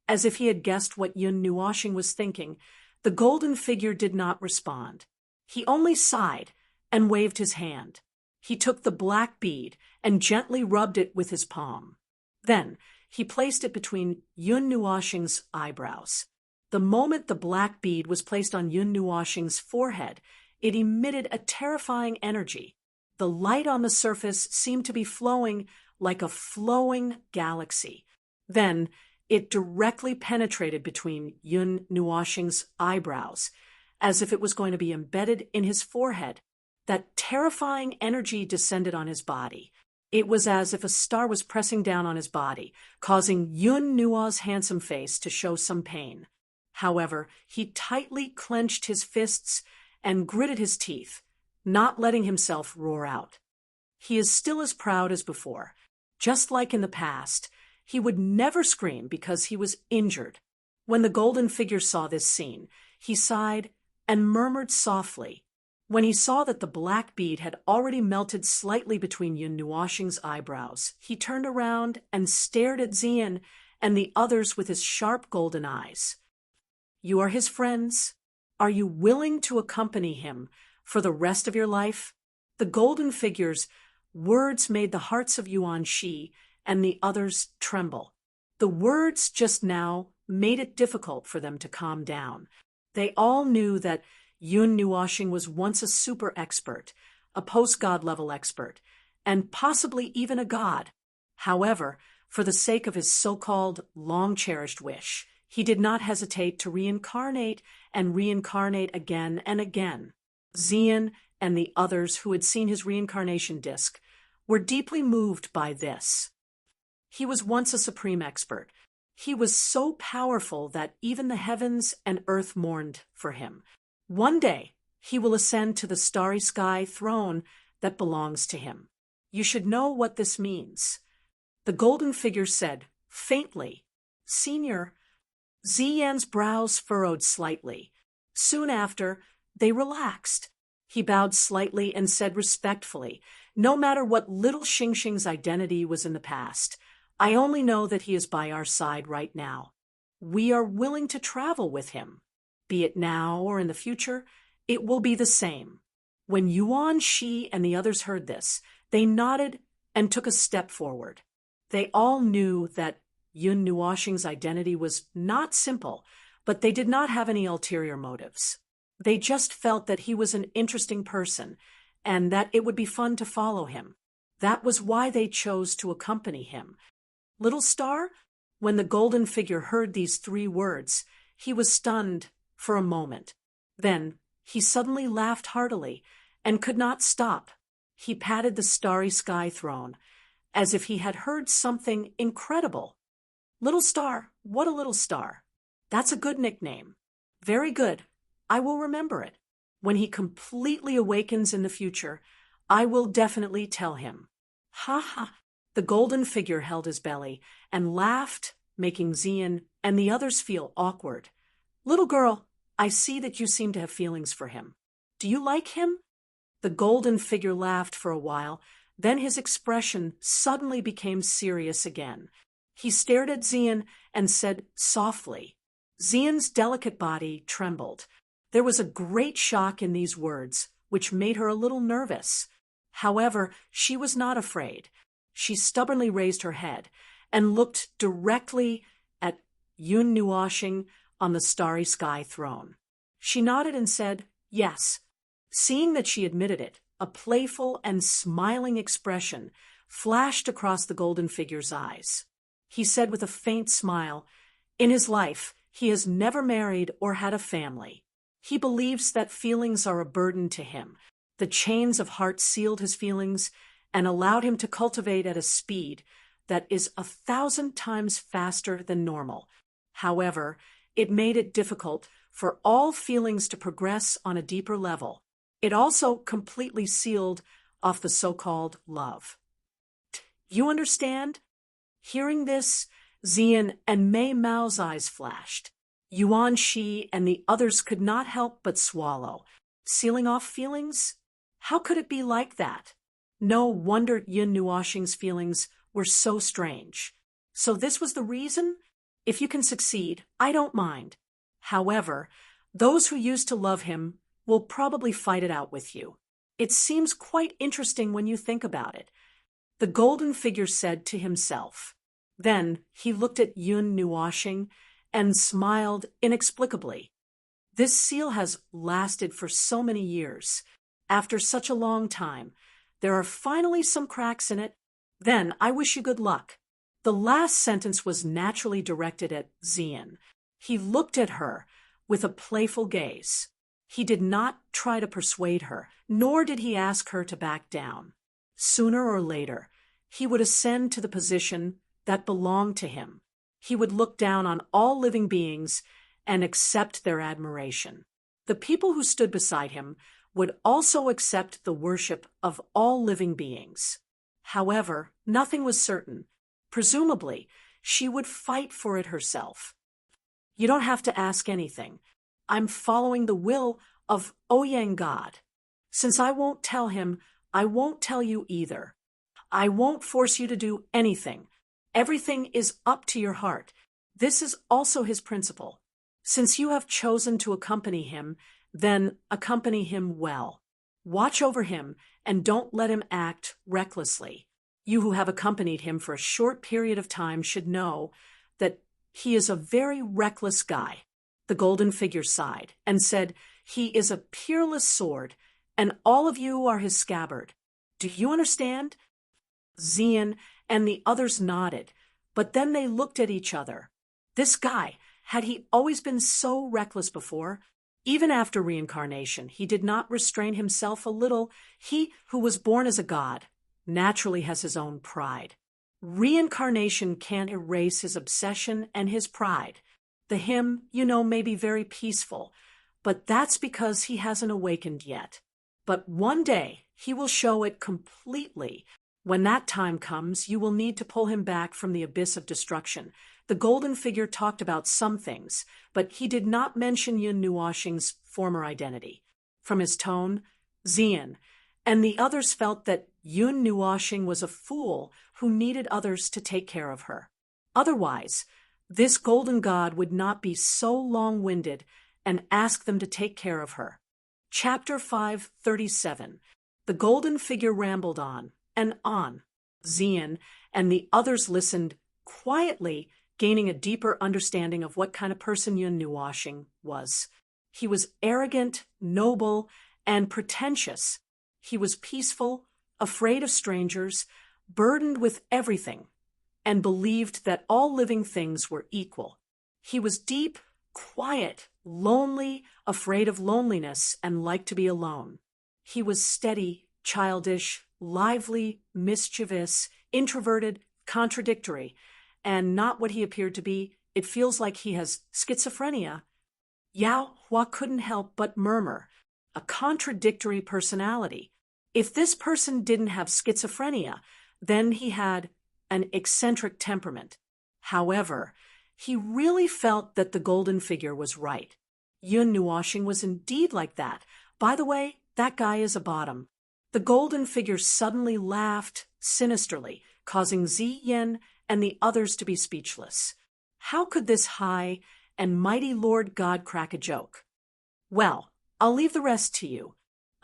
As if he had guessed what Yun Nuoshing was thinking, the golden figure did not respond. He only sighed and waved his hand. He took the black bead and gently rubbed it with his palm. Then he placed it between Yun Nuoshing's eyebrows. The moment the black bead was placed on Yun Nuoshing's forehead, it emitted a terrifying energy. The light on the surface seemed to be flowing like a flowing galaxy. Then it directly penetrated between Yun Nuoshing's eyebrows, as if it was going to be embedded in his forehead. That terrifying energy descended on his body. It was as if a star was pressing down on his body, causing Yun Nuo's handsome face to show some pain. However, he tightly clenched his fists and gritted his teeth, not letting himself roar out. He is still as proud as before. Just like in the past, he would never scream because he was injured. When the golden figure saw this scene, he sighed and murmured softly. When he saw that the black bead had already melted slightly between Yun Nuoshing's eyebrows, he turned around and stared at Xian and the others with his sharp golden eyes. You are his friends. Are you willing to accompany him for the rest of your life? The golden figure's words made the hearts of Yuan Shi and the others tremble. The words just now made it difficult for them to calm down. They all knew that Yun Nuoshing was once a super expert, a post-god level expert, and possibly even a god. However, for the sake of his so-called long-cherished wish, he did not hesitate to reincarnate and reincarnate again and again. Xian and the others who had seen his reincarnation disc were deeply moved by this. He was once a supreme expert. He was so powerful that even the heavens and earth mourned for him. One day, he will ascend to the starry sky throne that belongs to him. You should know what this means. The golden figure said, faintly, Senior. Xian's brows furrowed slightly. Soon after, they relaxed. He bowed slightly and said respectfully, no matter what little Xingxing's identity was in the past, I only know that he is by our side right now. We are willing to travel with him. Be it now or in the future, it will be the same. When Yuan Shi and the others heard this, they nodded and took a step forward. They all knew that Yun Nuoshing's identity was not simple, but they did not have any ulterior motives. They just felt that he was an interesting person and that it would be fun to follow him. That was why they chose to accompany him. Little Star, when the golden figure heard these 3 words, he was stunned for a moment. Then he suddenly laughed heartily and could not stop. He patted the starry sky throne as if he had heard something incredible. Little Star, what a little star. That's a good nickname. Very good. I will remember it. When he completely awakens in the future, I will definitely tell him. Ha ha! The golden figure held his belly and laughed, making Zian and the others feel awkward. Little girl, I see that you seem to have feelings for him. Do you like him? The golden figure laughed for a while, then his expression suddenly became serious again. He stared at Zian and said softly. Zian's delicate body trembled. There was a great shock in these words, which made her a little nervous. However, she was not afraid. She stubbornly raised her head and looked directly at Yun Nuoshing on the starry sky throne. She nodded and said, yes. Seeing that she admitted it, a playful and smiling expression flashed across the golden figure's eyes. He said with a faint smile, in his life, he has never married or had a family. He believes that feelings are a burden to him. The chains of heart sealed his feelings and allowed him to cultivate at a speed that is 1,000 times faster than normal. However, it made it difficult for all feelings to progress on a deeper level. It also completely sealed off the so-called love. You understand? Hearing this, Zian and Mei Mao's eyes flashed. Yuan Shi and the others could not help but swallow. Sealing off feelings? How could it be like that? No wonder Yun Nuoshing's feelings were so strange. So this was the reason? If you can succeed, I don't mind. However, those who used to love him will probably fight it out with you. It seems quite interesting when you think about it. The golden figure said to himself. Then he looked at Yun Nuoshing and smiled inexplicably. This seal has lasted for so many years. After such a long time, there are finally some cracks in it. Then I wish you good luck. The last sentence was naturally directed at Zian. He looked at her with a playful gaze. He did not try to persuade her, nor did he ask her to back down. Sooner or later, he would ascend to the position that belonged to him. He would look down on all living beings and accept their admiration. The people who stood beside him would also accept the worship of all living beings. However, nothing was certain. Presumably, she would fight for it herself. You don't have to ask anything. I'm following the will of Ouyang God. Since I won't tell him, I won't tell you either. I won't force you to do anything. Everything is up to your heart. This is also his principle. Since you have chosen to accompany him, then accompany him well. Watch over him and don't let him act recklessly. You who have accompanied him for a short period of time should know that he is a very reckless guy. The golden figure sighed and said, he is a peerless sword, and all of you are his scabbard. Do you understand? Zian and the others nodded, but then they looked at each other. This guy, had he always been so reckless before? Even after reincarnation, he did not restrain himself a little. He who was born as a god naturally has his own pride. Reincarnation can't erase his obsession and his pride. The him, may be very peaceful, but that's because he hasn't awakened yet. But one day, he will show it completely. When that time comes, you will need to pull him back from the abyss of destruction. The golden figure talked about some things, but he did not mention Yun Nuoshing's former identity. From his tone, Zian and the others felt that Yun Nuoshing was a fool who needed others to take care of her. Otherwise, this golden god would not be so long-winded and ask them to take care of her. Chapter 537. The golden figure rambled on and on. Zian and the others listened quietly, gaining a deeper understanding of what kind of person Yun Nuoshing was. He was arrogant, noble, and pretentious. He was peaceful, afraid of strangers, burdened with everything, and believed that all living things were equal. He was deep, quiet, lonely, afraid of loneliness, and liked to be alone. He was steady, childish, lively, mischievous, introverted, contradictory, and not what he appeared to be. It feels like he has schizophrenia. Yao Hua couldn't help but murmur. a contradictory personality. If this person didn't have schizophrenia, then he had an eccentric temperament. However, he really felt that the golden figure was right. Yun Nuoshing was indeed like that. By the way, that guy is a bottom. The golden figure suddenly laughed sinisterly, causing Ziyin and the others to be speechless. How could this high and mighty Lord God crack a joke? Well, I'll leave the rest to you.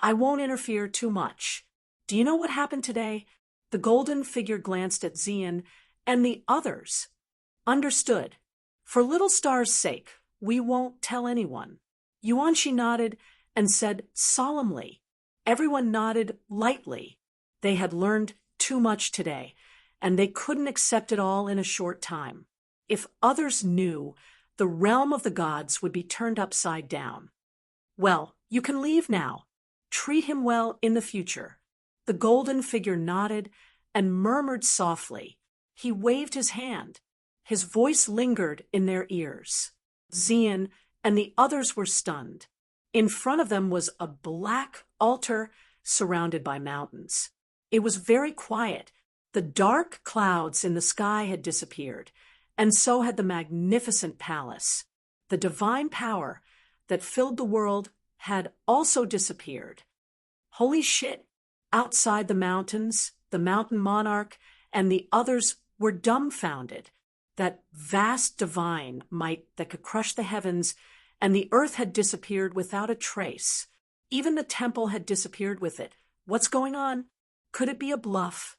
I won't interfere too much. Do you know what happened today? The golden figure glanced at Ziyin and the others. Understood. For little Star's sake, we won't tell anyone. Yuanshi nodded and said solemnly. Everyone nodded lightly. They had learned too much today, and they couldn't accept it all in a short time. If others knew, the realm of the gods would be turned upside down. Well, you can leave now. Treat him well in the future. The golden figure nodded and murmured softly. He waved his hand. His voice lingered in their ears. Ziyin and the others were stunned. In front of them was a black altar surrounded by mountains. It was very quiet. The dark clouds in the sky had disappeared, and so had the magnificent palace. The divine power that filled the world had also disappeared. Holy shit! Outside the mountains, the mountain monarch and the others were dumbfounded. That vast divine might that could crush the heavens, and the earth had disappeared without a trace. Even the temple had disappeared with it. What's going on? Could it be a bluff?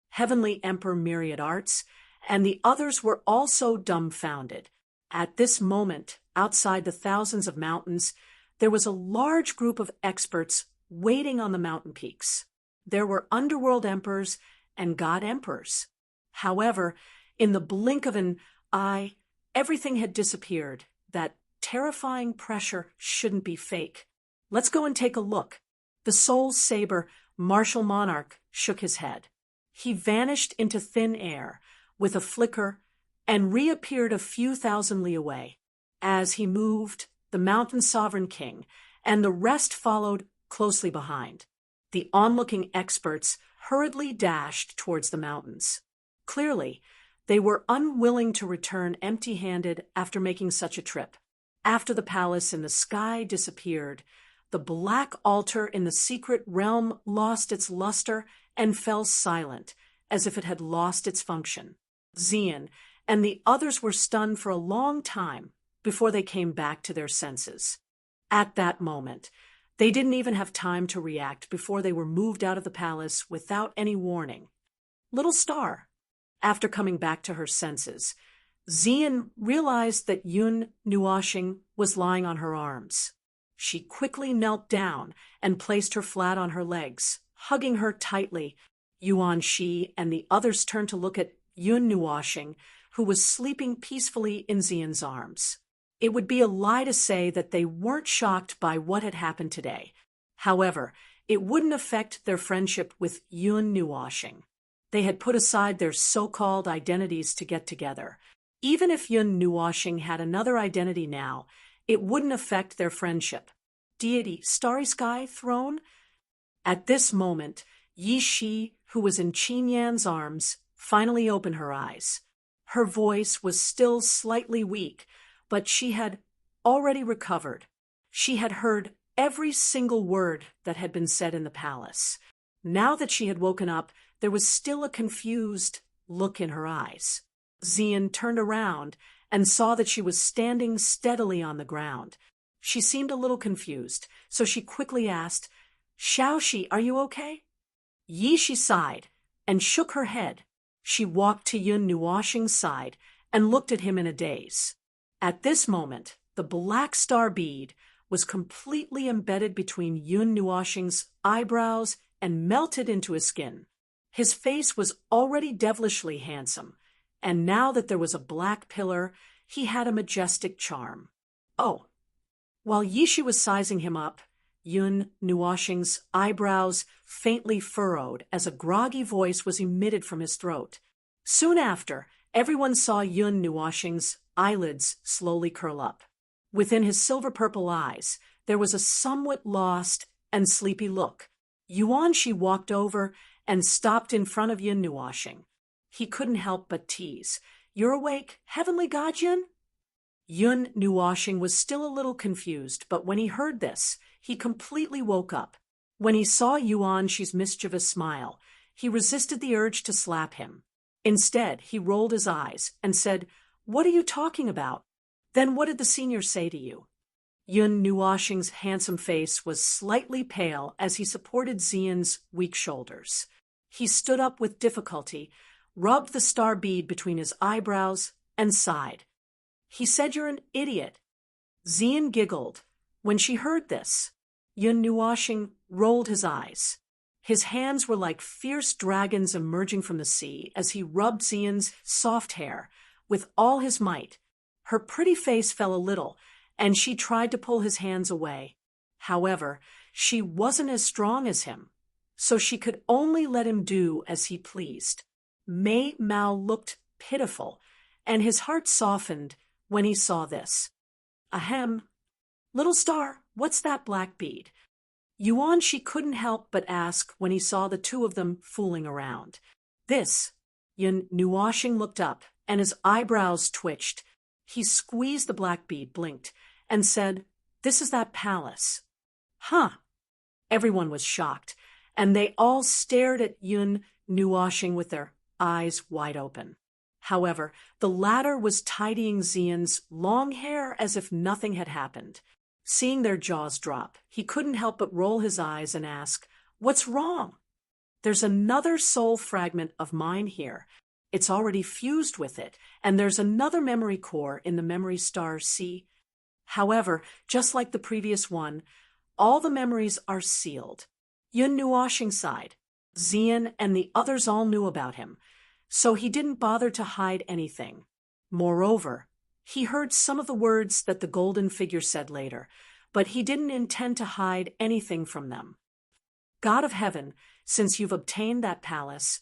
Heavenly Emperor Myriad Arts and the others were also dumbfounded. At this moment, outside the thousands of mountains, there was a large group of experts waiting on the mountain peaks. There were underworld emperors and god emperors. However, in the blink of an eye, everything had disappeared. That terrifying pressure shouldn't be fake. Let's go and take a look. The Soul Saber martial monarch shook his head. He vanished into thin air with a flicker and reappeared a few thousand li away. As he moved, the mountain sovereign king and the rest followed closely behind. The onlooking experts hurriedly dashed towards the mountains. Clearly, they were unwilling to return empty-handed after making such a trip. After the palace in the sky disappeared, the black altar in the secret realm lost its luster and fell silent, as if it had lost its function. Ziyin and the others were stunned for a long time before they came back to their senses. At that moment, they didn't even have time to react before they were moved out of the palace without any warning. Little Star, after coming back to her senses, Ziyin realized that Yun Nuoshing was lying on her arms. She quickly knelt down and placed her flat on her legs, hugging her tightly. Yuan Shi and the others turned to look at Yun Nuoshing, who was sleeping peacefully in Ziyin's arms. It would be a lie to say that they weren't shocked by what had happened today. However, it wouldn't affect their friendship with Yun Nuoshing. They had put aside their so-called identities to get together. Even if Yun Nuoshing had another identity now, it wouldn't affect their friendship. Deity, Starry Sky, Throne? At this moment, Yi Shi, who was in Qin Yan's arms, finally opened her eyes. Her voice was still slightly weak, but she had already recovered. She had heard every single word that had been said in the palace. Now that she had woken up, there was still a confused look in her eyes. Ziyin turned around and saw that she was standing steadily on the ground. She seemed a little confused, so she quickly asked, "Xiaoxi, are you okay?" Yi Shi sighed and shook her head. She walked to Yun Nuoshing's side and looked at him in a daze. At this moment, the black star bead was completely embedded between Yun Nuoshing's eyebrows and melted into his skin. His face was already devilishly handsome, and now that there was a black pillar, he had a majestic charm. Oh! While Yi Shi was sizing him up, Yun Nuoshing's eyebrows faintly furrowed as a groggy voice was emitted from his throat. Soon after, everyone saw Yun Nuoshing's eyelids slowly curl up. Within his silver-purple eyes, there was a somewhat lost and sleepy look. Yuanshi walked over and stopped in front of Yun Nuoshing. He couldn't help but tease. "You're awake, heavenly god Yun?" Yun Nuoshing was still a little confused, but when he heard this, he completely woke up. When he saw Yuanshi's mischievous smile, he resisted the urge to slap him. Instead, he rolled his eyes and said, "What are you talking about? Then what did the senior say to you?" Yun Nuoshing's handsome face was slightly pale as he supported Xian's weak shoulders. He stood up with difficulty, rubbed the star bead between his eyebrows, and sighed. "He said you're an idiot." Xian giggled. When she heard this, Yun Nuoshing rolled his eyes. His hands were like fierce dragons emerging from the sea as he rubbed Xian's soft hair with all his might. Her pretty face fell a little, and she tried to pull his hands away. However, she wasn't as strong as him, so she could only let him do as he pleased. Mei Mao looked pitiful, and his heart softened when he saw this. "Ahem. Little star, what's that black bead?" Yuanshi couldn't help but ask when he saw the two of them fooling around. "This." Yun Nuoshing looked up, and his eyebrows twitched. He squeezed the black bead, blinked, and said, "This is that palace." "Huh." Everyone was shocked, and they all stared at Yun Nuoshing with their eyes wide open. However, the latter was tidying Xian's long hair as if nothing had happened. Seeing their jaws drop, he couldn't help but roll his eyes and ask, "What's wrong?" "There's another soul fragment of mine here. It's already fused with it, and there's another memory core in the memory star, see? However, just like the previous one, all the memories are sealed." Yun Nuoshing sighed. Xian and the others all knew about him, so he didn't bother to hide anything. Moreover, he heard some of the words that the golden figure said later, but he didn't intend to hide anything from them. "God of heaven, since you've obtained that palace,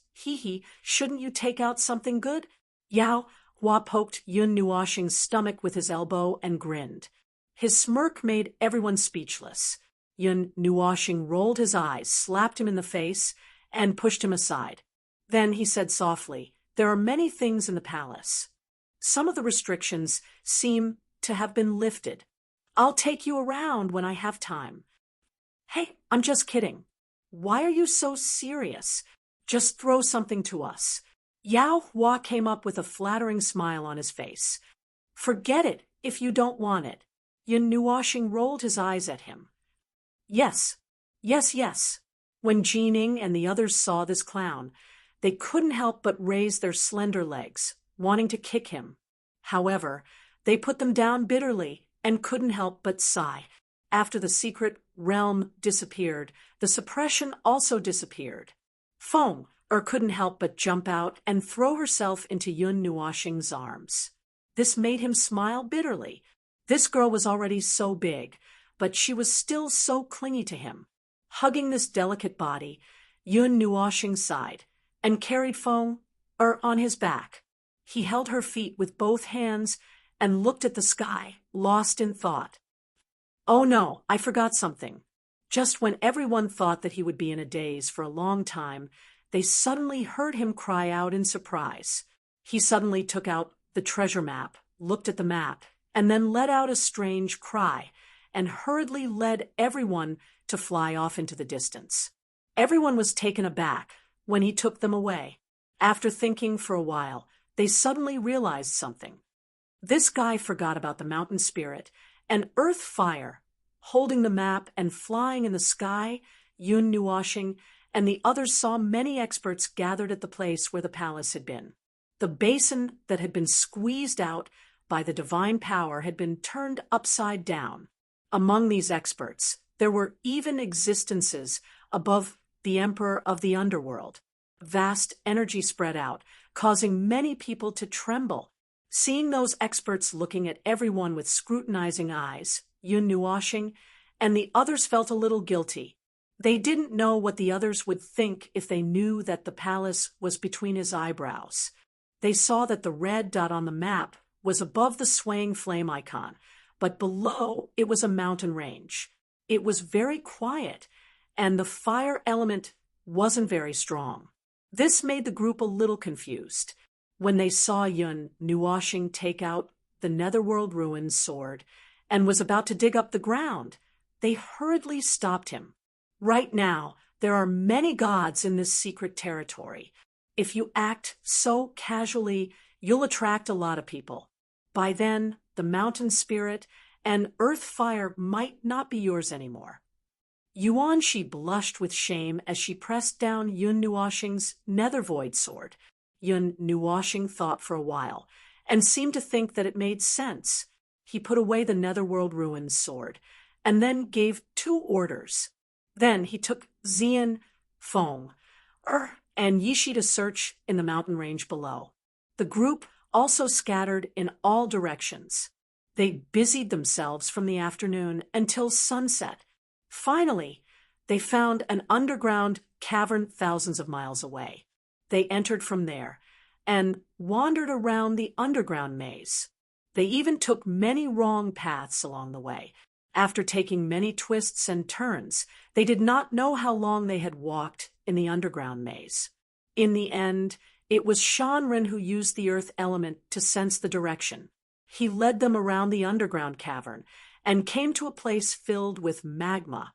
shouldn't you take out something good?" Yao Hua poked Yun Nuoshing's stomach with his elbow and grinned. His smirk made everyone speechless. Yun Nuoshing rolled his eyes, slapped him in the face, and pushed him aside. Then he said softly, "There are many things in the palace. Some of the restrictions seem to have been lifted. I'll take you around when I have time." "Hey, I'm just kidding. Why are you so serious? Just throw something to us." Yao Hua came up with a flattering smile on his face. "Forget it if you don't want it." Yun Nuoshing rolled his eyes at him. Yes. When Jining and the others saw this clown, they couldn't help but raise their slender legs, wanting to kick him. However, they put them down bitterly and couldn't help but sigh. After the secret realm disappeared, the suppression also disappeared. Feng couldn't help but jump out and throw herself into Yun Nuoshing's arms. This made him smile bitterly. This girl was already so big, but she was still so clingy to him. Hugging this delicate body, Yun Nuoshing sighed and carried Feng on his back. He held her feet with both hands and looked at the sky, lost in thought. "Oh no, I forgot something." Just when everyone thought that he would be in a daze for a long time, they suddenly heard him cry out in surprise. He suddenly took out the treasure map, looked at the map, and then let out a strange cry, and hurriedly led everyone to fly off into the distance. Everyone was taken aback when he took them away. After thinking for a while, they suddenly realized something. This guy forgot about the mountain spirit and earth fire. Holding the map and flying in the sky, Yun Nuoshing and the others saw many experts gathered at the place where the palace had been. The basin that had been squeezed out by the divine power had been turned upside down. Among these experts, there were even existences above the emperor of the underworld. Vast energy spread out, causing many people to tremble. Seeing those experts looking at everyone with scrutinizing eyes, Yun Nuoshing and the others felt a little guilty. They didn't know what the others would think if they knew that the palace was between his eyebrows. They saw that the red dot on the map was above the swaying flame icon, but below it was a mountain range. It was very quiet, and the fire element wasn't very strong. This made the group a little confused. When they saw Yun Nuoshing take out the Netherworld Ruins sword and was about to dig up the ground, they hurriedly stopped him. Right now, there are many gods in this secret territory. If you act so casually, you'll attract a lot of people. By then, the mountain spirit and earth fire might not be yours anymore. Yuanshi blushed with shame as she pressed down Yun Nuoshing's nether void sword. Yun Nuoshing thought for a while, and seemed to think that it made sense. He put away the Netherworld Ruins sword, and then gave 2 orders. Then he took Xian, Feng, and Yishi to search in the mountain range below. The group also scattered in all directions. They busied themselves from the afternoon until sunset. Finally, they found an underground cavern thousands of miles away. They entered from there and wandered around the underground maze. They even took many wrong paths along the way. After taking many twists and turns, they did not know how long they had walked in the underground maze. In the end, it was Shanren who used the earth element to sense the direction. He led them around the underground cavern and came to a place filled with magma.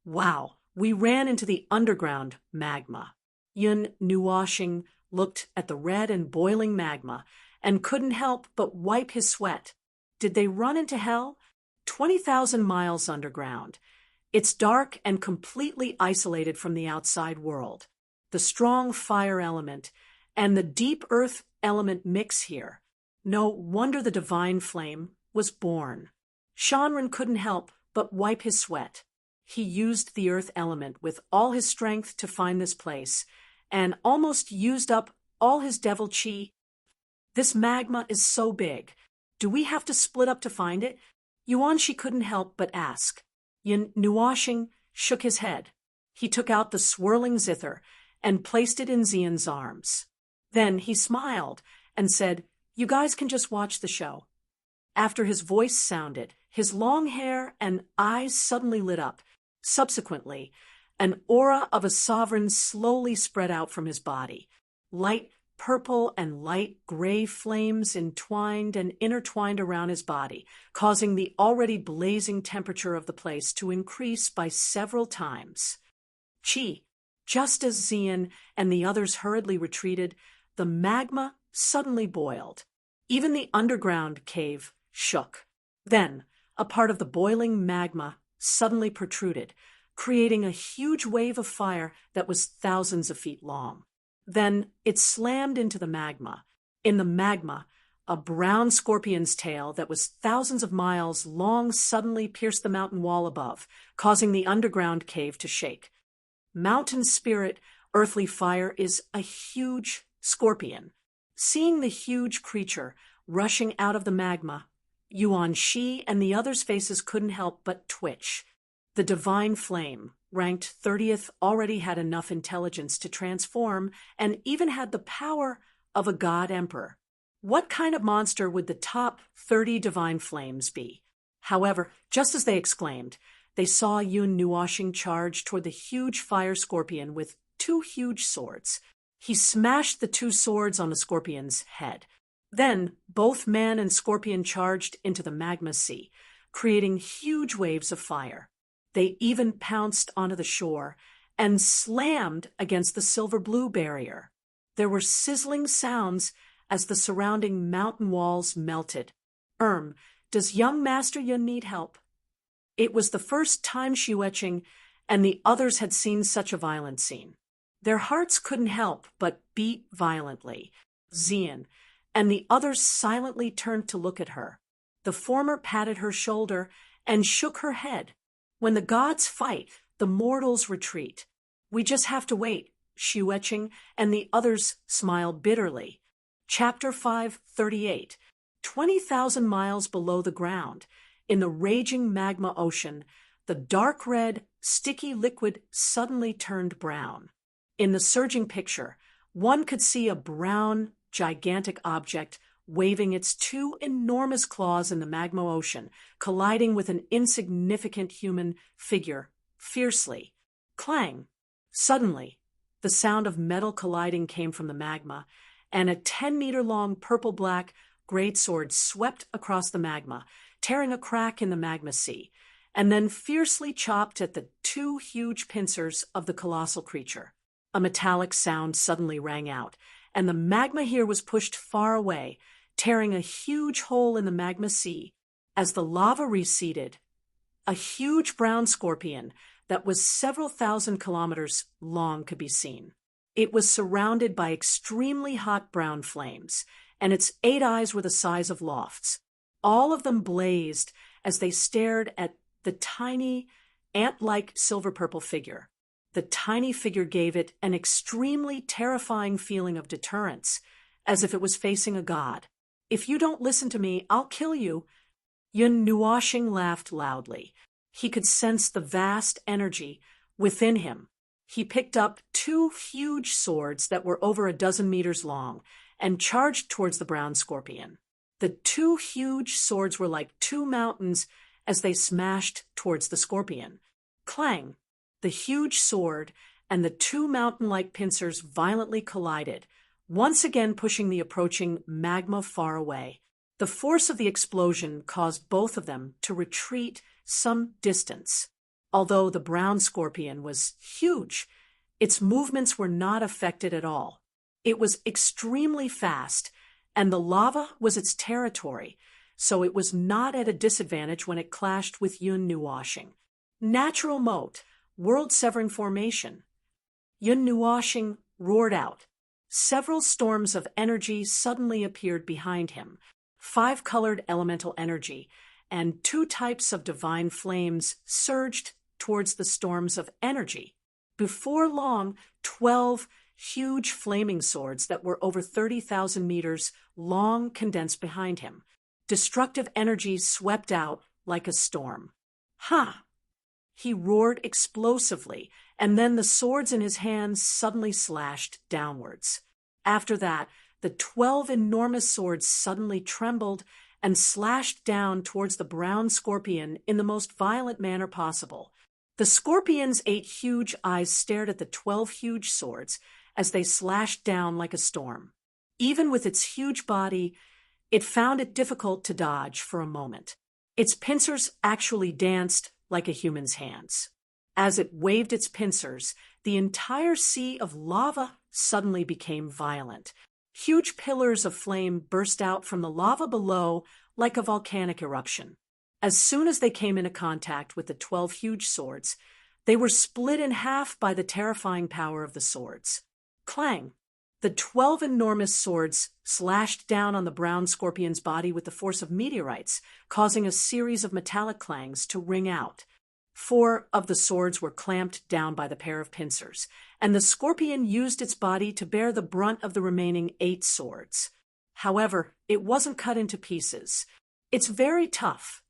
Wow, we ran into the underground magma. Yun Nuoshing looked at the red and boiling magma and couldn't help but wipe his sweat. Did they run into hell? 20,000 miles underground. It's dark and completely isolated from the outside world. The strong fire element and the deep earth element mix here. No wonder the divine flame was born. Shanren couldn't help but wipe his sweat. He used the earth element with all his strength to find this place, and almost used up all his devil chi. This magma is so big. Do we have to split up to find it? Yuanshi couldn't help but ask. Yun Nuoshing shook his head. He took out the swirling zither and placed it in Xian's arms. Then he smiled and said, "You guys can just watch the show." After his voice sounded, his long hair and eyes suddenly lit up. Subsequently, an aura of a sovereign slowly spread out from his body. Light purple and light gray flames entwined and intertwined around his body, causing the already blazing temperature of the place to increase by several times. Just as Xian and the others hurriedly retreated, the magma suddenly boiled. Even the underground cave shook. Then, a part of the boiling magma suddenly protruded, creating a huge wave of fire that was thousands of feet long. Then it slammed into the magma. In the magma, a brown scorpion's tail that was thousands of miles long suddenly pierced the mountain wall above, causing the underground cave to shake. Mountain spirit, earthly fire is a huge scorpion. Seeing the huge creature rushing out of the magma, Yuanshi and the others' faces couldn't help but twitch. The divine flame, ranked 30th, already had enough intelligence to transform and even had the power of a god emperor. What kind of monster would the top 30 divine flames be? However, just as they exclaimed, they saw Yun Nuoshing charge toward the huge fire scorpion with 2 huge swords. He smashed the 2 swords on the scorpion's head. Then both man and scorpion charged into the magma sea, creating huge waves of fire. They even pounced onto the shore and slammed against the silver-blue barrier. There were sizzling sounds as the surrounding mountain walls melted. Does young Master Yun need help? It was the first time Xueqing and the others had seen such a violent scene. Their hearts couldn't help but beat violently. Xian and the others silently turned to look at her. The former patted her shoulder and shook her head. When the gods fight, the mortals retreat. We just have to wait, Xueqing and the others smiled bitterly. Chapter 538. 20,000 miles below the ground, in the raging magma ocean, the dark red, sticky liquid suddenly turned brown. In the surging picture, one could see a brown, gigantic object waving its two enormous claws in the magma ocean, colliding with an insignificant human figure fiercely. Clang! Suddenly, the sound of metal colliding came from the magma, and a 10-meter-long purple-black greatsword swept across the magma, tearing a crack in the magma sea, and then fiercely chopped at the two huge pincers of the colossal creature. A metallic sound suddenly rang out, and the magma here was pushed far away, tearing a huge hole in the magma sea. As the lava receded, a huge brown scorpion that was several thousand kilometers long could be seen. It was surrounded by extremely hot brown flames, and its 8 eyes were the size of lofts. All of them blazed as they stared at the tiny, ant-like silver-purple figure. The tiny figure gave it an extremely terrifying feeling of deterrence, as if it was facing a god. "If you don't listen to me, I'll kill you." Yun Nuoshing laughed loudly. He could sense the vast energy within him. He picked up 2 huge swords that were over a dozen meters long and charged towards the brown scorpion. The 2 huge swords were like 2 mountains as they smashed towards the scorpion. Clang! The huge sword and the 2 mountain-like pincers violently collided, once again pushing the approaching magma far away. The force of the explosion caused both of them to retreat some distance. Although the brown scorpion was huge, its movements were not affected at all. It was extremely fast, and the lava was its territory, so it was not at a disadvantage when it clashed with Yun Nuoshing. Natural moat, world-severing formation. Yun Nuoshing roared out. Several storms of energy suddenly appeared behind him, 5-colored elemental energy, and 2 types of divine flames surged towards the storms of energy. Before long, 12 huge flaming swords that were over 30,000 meters long condensed behind him. Destructive energy swept out like a storm. "Ha!" He roared explosively, and then the swords in his hands suddenly slashed downwards. After that, the 12 enormous swords suddenly trembled and slashed down towards the brown scorpion in the most violent manner possible. The scorpion's 8 huge eyes stared at the 12 huge swords as they slashed down like a storm. Even with its huge body, it found it difficult to dodge for a moment. Its pincers actually danced like a human's hands. As it waved its pincers, the entire sea of lava suddenly became violent. Huge pillars of flame burst out from the lava below like a volcanic eruption. As soon as they came into contact with the 12 huge swords, they were split in half by the terrifying power of the swords. Clang! The 12 enormous swords slashed down on the brown scorpion's body with the force of meteorites, causing a series of metallic clangs to ring out. 4 of the swords were clamped down by the pair of pincers, and the scorpion used its body to bear the brunt of the remaining 8 swords. However, it wasn't cut into pieces. "It's very tough."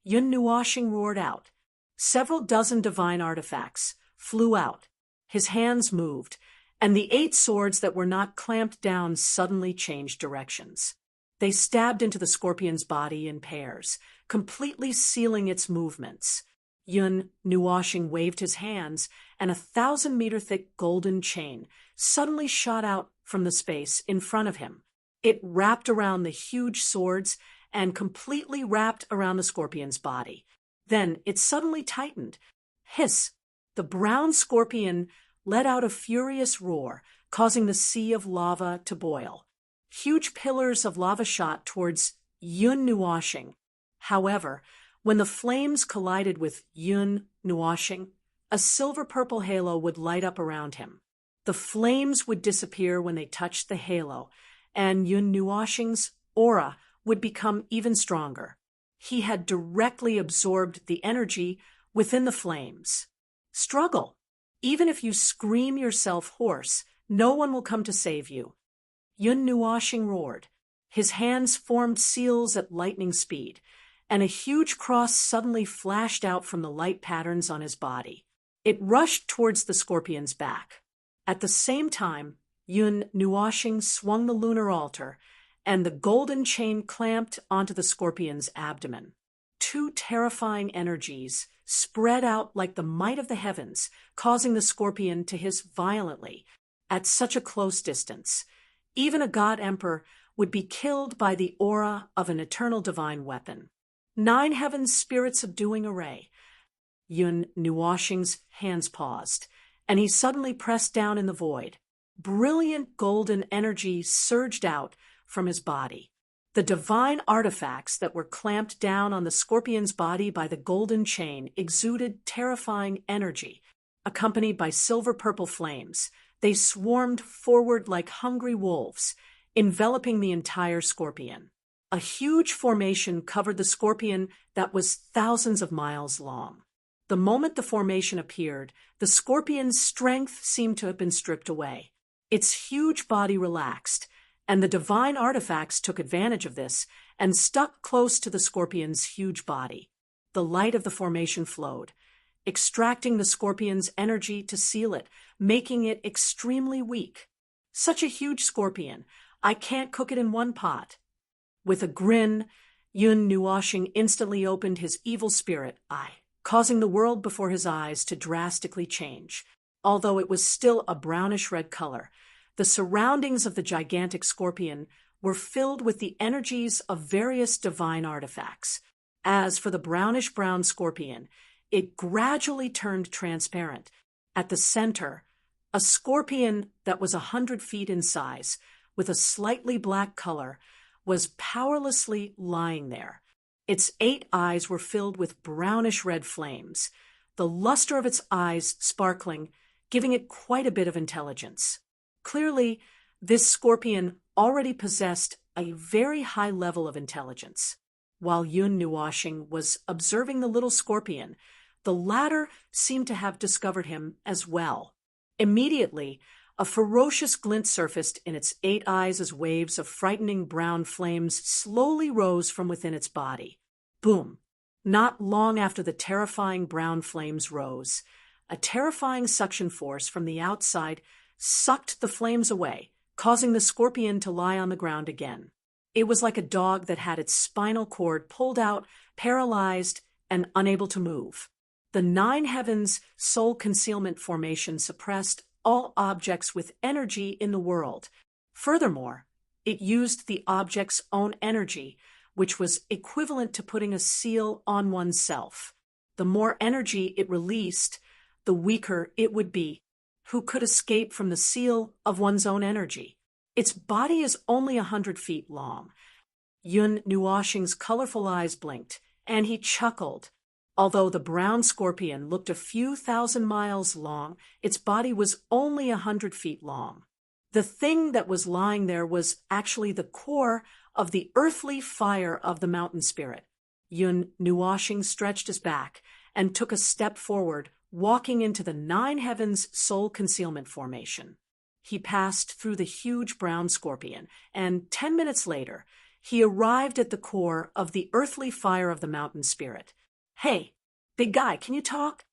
Yun Nuoshing roared out. Several dozen divine artifacts flew out. His hands moved, and the 8 swords that were not clamped down suddenly changed directions. They stabbed into the scorpion's body in pairs, completely sealing its movements. Yun Nuoshing waved his hands, and a 1,000-meter-thick golden chain suddenly shot out from the space in front of him. It wrapped around the huge swords and completely wrapped around the scorpion's body. Then it suddenly tightened. Hiss! The brown scorpion let out a furious roar, causing the sea of lava to boil. Huge pillars of lava shot towards Yun Nuoshing. However, when the flames collided with Yun Nuoshing, a silver-purple halo would light up around him. The flames would disappear when they touched the halo, and Yun Nuoshing's aura would become even stronger. He had directly absorbed the energy within the flames. Struggle. Even if you scream yourself hoarse, no one will come to save you. Yun Nuoshing roared. His hands formed seals at lightning speed, and a huge cross suddenly flashed out from the light patterns on his body. It rushed towards the scorpion's back. At the same time, Yun Nuoshing swung the lunar altar, and the golden chain clamped onto the scorpion's abdomen. Two terrifying energies spread out like the might of the heavens, causing the scorpion to hiss violently at such a close distance. Even a god emperor would be killed by the aura of an eternal divine weapon. 9 heavens' spirit-subduing array. Yun Nuoxing's hands paused, and he suddenly pressed down in the void. Brilliant golden energy surged out from his body. The divine artifacts that were clamped down on the scorpion's body by the golden chain exuded terrifying energy, accompanied by silver-purple flames. They swarmed forward like hungry wolves, enveloping the entire scorpion. A huge formation covered the scorpion that was thousands of miles long. The moment the formation appeared, the scorpion's strength seemed to have been stripped away. Its huge body relaxed, and the divine artifacts took advantage of this and stuck close to the scorpion's huge body. The light of the formation flowed, extracting the scorpion's energy to seal it, making it extremely weak. Such a huge scorpion, I can't cook it in one pot. With a grin, Yun Nuoxing instantly opened his evil spirit eye, causing the world before his eyes to drastically change. Although it was still a brownish-red color, the surroundings of the gigantic scorpion were filled with the energies of various divine artifacts. As for the brownish-brown scorpion, it gradually turned transparent. At the center, a scorpion that was 100 feet in size, with a slightly black color, was powerlessly lying there. Its 8 eyes were filled with brownish-red flames, the luster of its eyes sparkling, giving it quite a bit of intelligence. Clearly, this scorpion already possessed a very high level of intelligence. While Yun Nuoxing was observing the little scorpion, the latter seemed to have discovered him as well. Immediately, a ferocious glint surfaced in its 8 eyes as waves of frightening brown flames slowly rose from within its body. Boom! Not long after the terrifying brown flames rose, a terrifying suction force from the outside sucked the flames away, causing the scorpion to lie on the ground again. It was like a dog that had its spinal cord pulled out, paralyzed, and unable to move. The 9 heavens soul concealment formation suppressed all objects with energy in the world. Furthermore, it used the object's own energy, which was equivalent to putting a seal on oneself. The more energy it released, the weaker it would be. Who could escape from the seal of one's own energy? Its body is only 100 feet long. Yun Nuoxing's colorful eyes blinked, and he chuckled. Although the brown scorpion looked a few thousand miles long, its body was only 100 feet long. The thing that was lying there was actually the core of the earthly fire of the mountain spirit. Yun Nuoxing stretched his back and took a step forward, walking into the 9 heavens soul concealment formation. He passed through the huge brown scorpion, and 10 minutes later, he arrived at the core of the earthly fire of the mountain spirit. Hey, big guy, can you talk?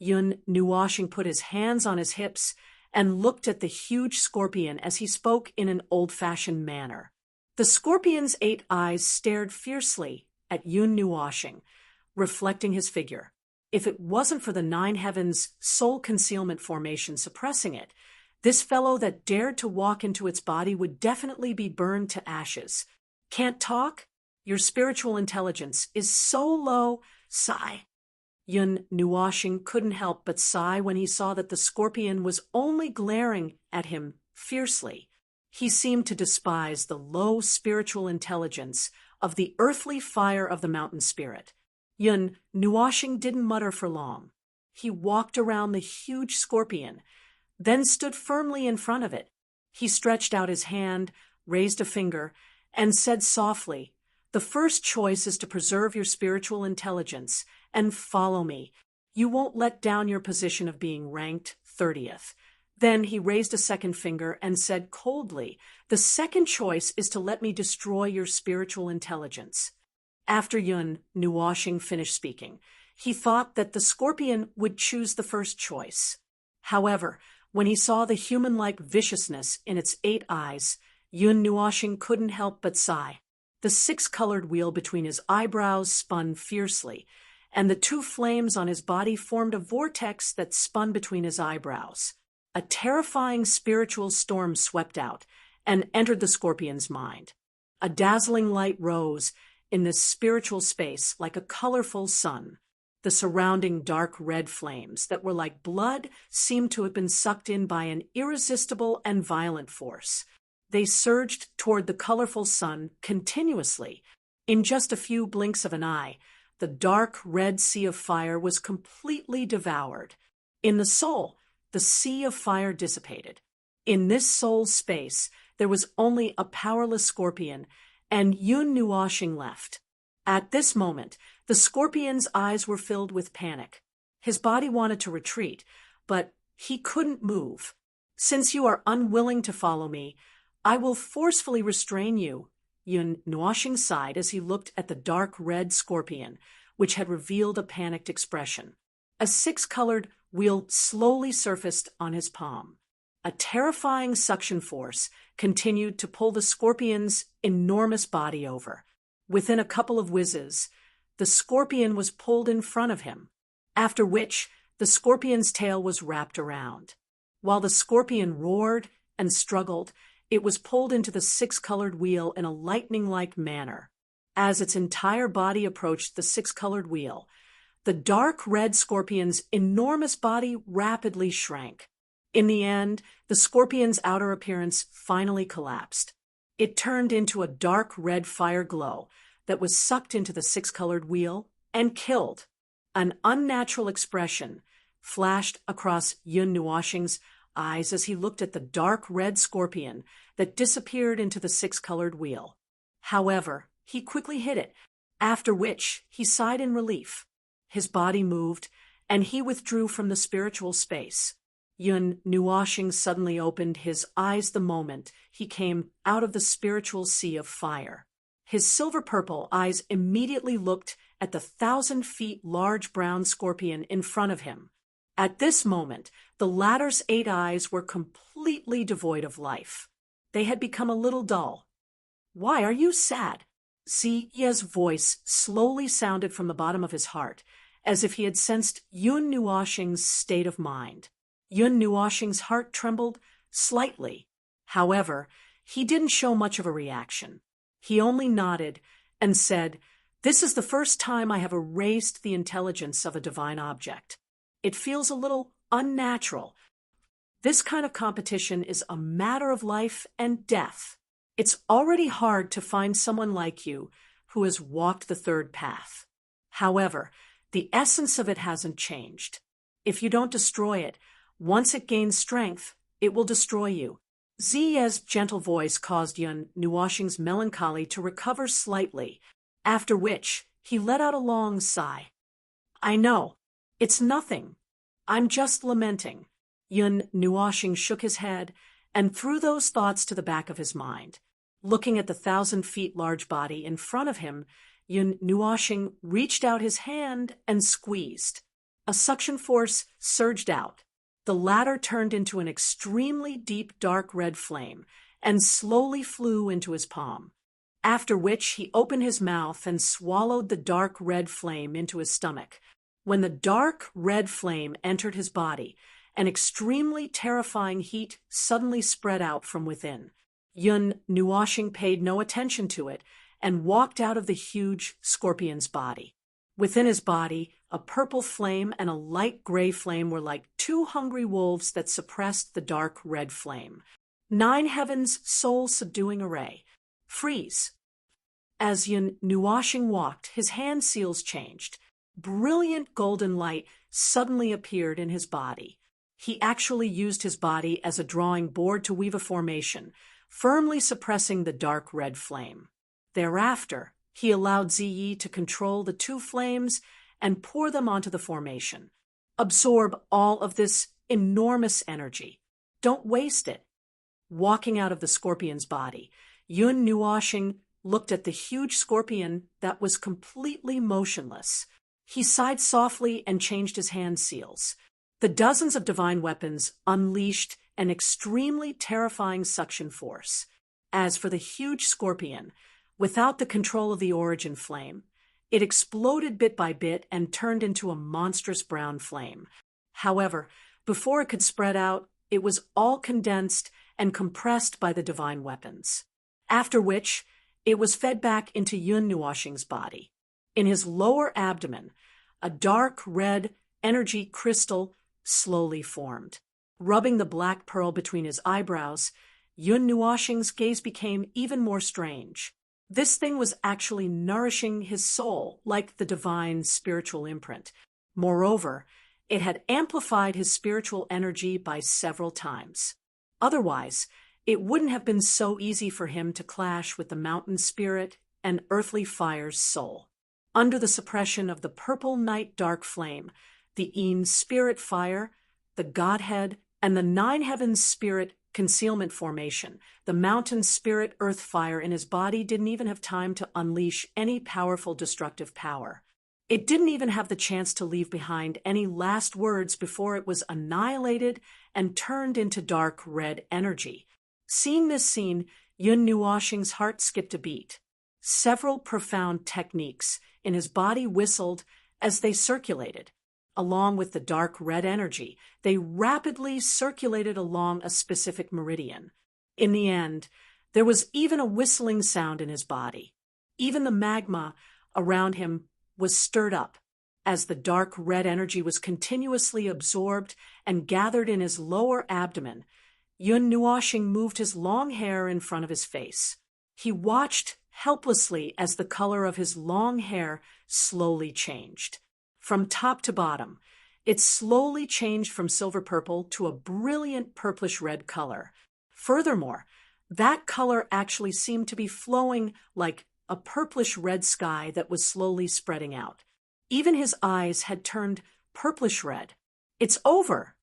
Yun Nuoxing put his hands on his hips and looked at the huge scorpion as he spoke in an old-fashioned manner. The scorpion's 8 eyes stared fiercely at Yun Nuoxing, reflecting his figure. If it wasn't for the 9 heavens soul concealment formation suppressing it, this fellow that dared to walk into its body would definitely be burned to ashes. Can't talk? Your spiritual intelligence is so low. Sigh. Yun Nuoxing couldn't help but sigh when he saw that the scorpion was only glaring at him fiercely. He seemed to despise the low spiritual intelligence of the earthly fire of the mountain spirit. Yun Nuoxing didn't mutter for long. He walked around the huge scorpion, then stood firmly in front of it. He stretched out his hand, raised a finger, and said softly, "The first choice is to preserve your spiritual intelligence and follow me. You won't let down your position of being ranked 30th. Then he raised a second finger and said coldly, "The second choice is to let me destroy your spiritual intelligence." After Yun Nuoxing finished speaking, he thought that the scorpion would choose the first choice. However, when he saw the human-like viciousness in its 8 eyes, Yun Nuoxing couldn't help but sigh. The six-colored wheel between his eyebrows spun fiercely, and the two flames on his body formed a vortex that spun between his eyebrows. A terrifying spiritual storm swept out and entered the scorpion's mind. A dazzling light rose in this spiritual space like a colorful sun. The surrounding dark red flames that were like blood seemed to have been sucked in by an irresistible and violent force. They surged toward the colorful sun continuously. In just a few blinks of an eye, the dark red sea of fire was completely devoured. In the soul, the sea of fire dissipated. In this soul space, there was only a powerless scorpion, and Yun Nuoxing left. At this moment, the scorpion's eyes were filled with panic. His body wanted to retreat, but he couldn't move. "Since you are unwilling to follow me, I will forcefully restrain you," Yun Nuoxing sighed as he looked at the dark red scorpion, which had revealed a panicked expression. A six-colored wheel slowly surfaced on his palm. A terrifying suction force continued to pull the scorpion's enormous body over. Within a couple of whizzes, the scorpion was pulled in front of him, after which the scorpion's tail was wrapped around. While the scorpion roared and struggled, it was pulled into the six-colored wheel in a lightning-like manner. As its entire body approached the six-colored wheel, the dark red scorpion's enormous body rapidly shrank. In the end, the scorpion's outer appearance finally collapsed. It turned into a dark red fire glow that was sucked into the six-colored wheel and killed. An unnatural expression flashed across Yun Nuoxing's eyes as he looked at the dark red scorpion that disappeared into the six-colored wheel. However, he quickly hid it, after which he sighed in relief. His body moved, and he withdrew from the spiritual space. Yun Nuoxing suddenly opened his eyes the moment he came out of the spiritual sea of fire. His silver-purple eyes immediately looked at the 1,000-feet large brown scorpion in front of him. At this moment, the latter's 8 eyes were completely devoid of life. They had become a little dull. "Why are you sad?" Ziya's voice slowly sounded from the bottom of his heart, as if he had sensed Yun Nuoxing's state of mind. Yun Nuoxing's heart trembled slightly. However, he didn't show much of a reaction. He only nodded and said, "This is the first time I have erased the intelligence of a divine object. It feels a little unnatural. This kind of competition is a matter of life and death. It's already hard to find someone like you who has walked the third path. However, the essence of it hasn't changed. If you don't destroy it, once it gains strength, it will destroy you." Ziya's gentle voice caused Yun Nuoxing's melancholy to recover slightly, after which he let out a long sigh. "I know. It's nothing. I'm just lamenting." Yun Nuoxing shook his head and threw those thoughts to the back of his mind. Looking at the 1,000-feet large body in front of him, Yun Nuoxing reached out his hand and squeezed. A suction force surged out. The latter turned into an extremely deep dark red flame and slowly flew into his palm, after which he opened his mouth and swallowed the dark red flame into his stomach. When the dark red flame entered his body, an extremely terrifying heat suddenly spread out from within. Yun Nuoxing paid no attention to it and walked out of the huge scorpion's body. Within his body, a purple flame and a light gray flame were like 2 hungry wolves that suppressed the dark red flame. 9 heavens' soul-subduing array. Freeze. As Yun Nuoxing walked, his hand seals changed. Brilliant golden light suddenly appeared in his body. He actually used his body as a drawing board to weave a formation, firmly suppressing the dark red flame. Thereafter, he allowed Ziyi to control the 2 flames and pour them onto the formation. Absorb all of this enormous energy. Don't waste it. Walking out of the scorpion's body, Yun Nuoxing looked at the huge scorpion that was completely motionless. He sighed softly and changed his hand seals. The dozens of divine weapons unleashed an extremely terrifying suction force. As for the huge scorpion, without the control of the origin flame, it exploded bit by bit and turned into a monstrous brown flame. However, before it could spread out, it was all condensed and compressed by the divine weapons. After which, it was fed back into Yun Nuoxing's body. In his lower abdomen, a dark red energy crystal slowly formed. Rubbing the black pearl between his eyebrows, Yun Nuoxing's gaze became even more strange. This thing was actually nourishing his soul like the divine spiritual imprint. Moreover, it had amplified his spiritual energy by several times. Otherwise, it wouldn't have been so easy for him to clash with the mountain spirit and earthly fire's soul. Under the suppression of the purple night dark flame, the Een spirit fire, the Godhead, and the nine heavens spirit concealment formation, the mountain spirit earth fire in his body didn't even have time to unleash any powerful destructive power. It didn't even have the chance to leave behind any last words before it was annihilated and turned into dark red energy. Seeing this scene, Yun Nuoxing's heart skipped a beat. Several profound techniques in his body whistled as they circulated. Along with the dark red energy, they rapidly circulated along a specific meridian. In the end, there was even a whistling sound in his body. Even the magma around him was stirred up as the dark red energy was continuously absorbed and gathered in his lower abdomen. Yun Nuoxing moved his long hair in front of his face. He watched helplessly as the color of his long hair slowly changed. From top to bottom, it slowly changed from silver purple to a brilliant purplish-red color. Furthermore, that color actually seemed to be flowing like a purplish-red sky that was slowly spreading out. Even his eyes had turned purplish-red. "It's over.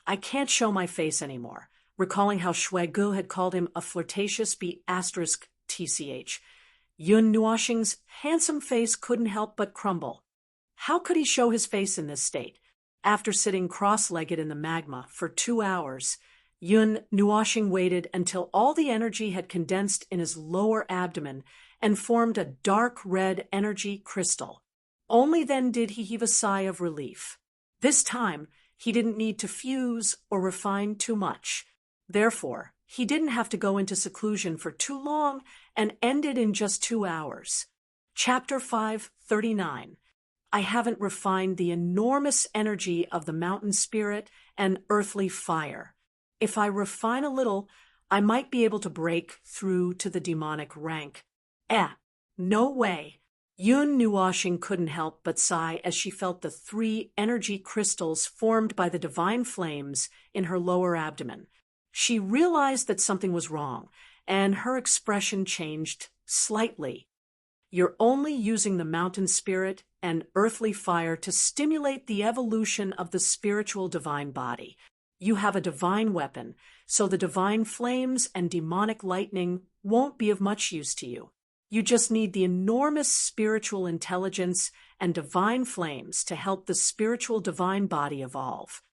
I can't show my face anymore," recalling how Shui Gu had called him a flirtatious B*TCH. Yun Nuoxing's handsome face couldn't help but crumble. How could he show his face in this state? After sitting cross-legged in the magma for 2 hours, Yun Nuoxing waited until all the energy had condensed in his lower abdomen and formed a dark red energy crystal. Only then did he heave a sigh of relief. This time, he didn't need to fuse or refine too much. Therefore, he didn't have to go into seclusion for too long and ended in just 2 hours. Chapter 539. I haven't refined the enormous energy of the mountain spirit and earthly fire. If I refine a little, I might be able to break through to the demonic rank. No way. Yun Nuoxing couldn't help but sigh as she felt the 3 energy crystals formed by the divine flames in her lower abdomen. She realized that something was wrong, and her expression changed slightly. You're only using the mountain spirit and earthly fire to stimulate the evolution of the spiritual divine body. You have a divine weapon, so the divine flames and demonic lightning won't be of much use to you. You just need the enormous spiritual intelligence and divine flames to help the spiritual divine body evolve.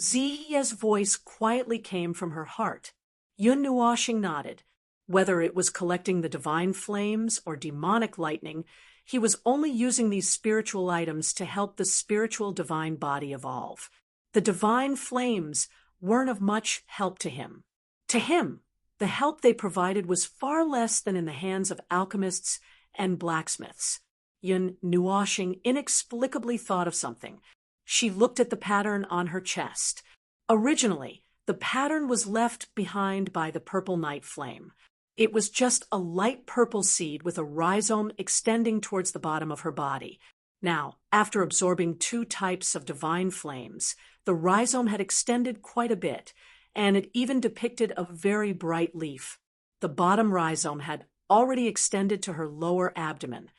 Ziya's voice quietly came from her heart. Yun Nuoxing nodded. Whether it was collecting the divine flames or demonic lightning, he was only using these spiritual items to help the spiritual divine body evolve. The divine flames weren't of much help to him. To him, the help they provided was far less than in the hands of alchemists and blacksmiths. Yun Nuoxing inexplicably thought of something. She looked at the pattern on her chest. Originally, the pattern was left behind by the purple night flame. It was just a light purple seed with a rhizome extending towards the bottom of her body. Now, after absorbing 2 types of divine flames, the rhizome had extended quite a bit, and it even depicted a very bright leaf. The bottom rhizome had already extended to her lower abdomen,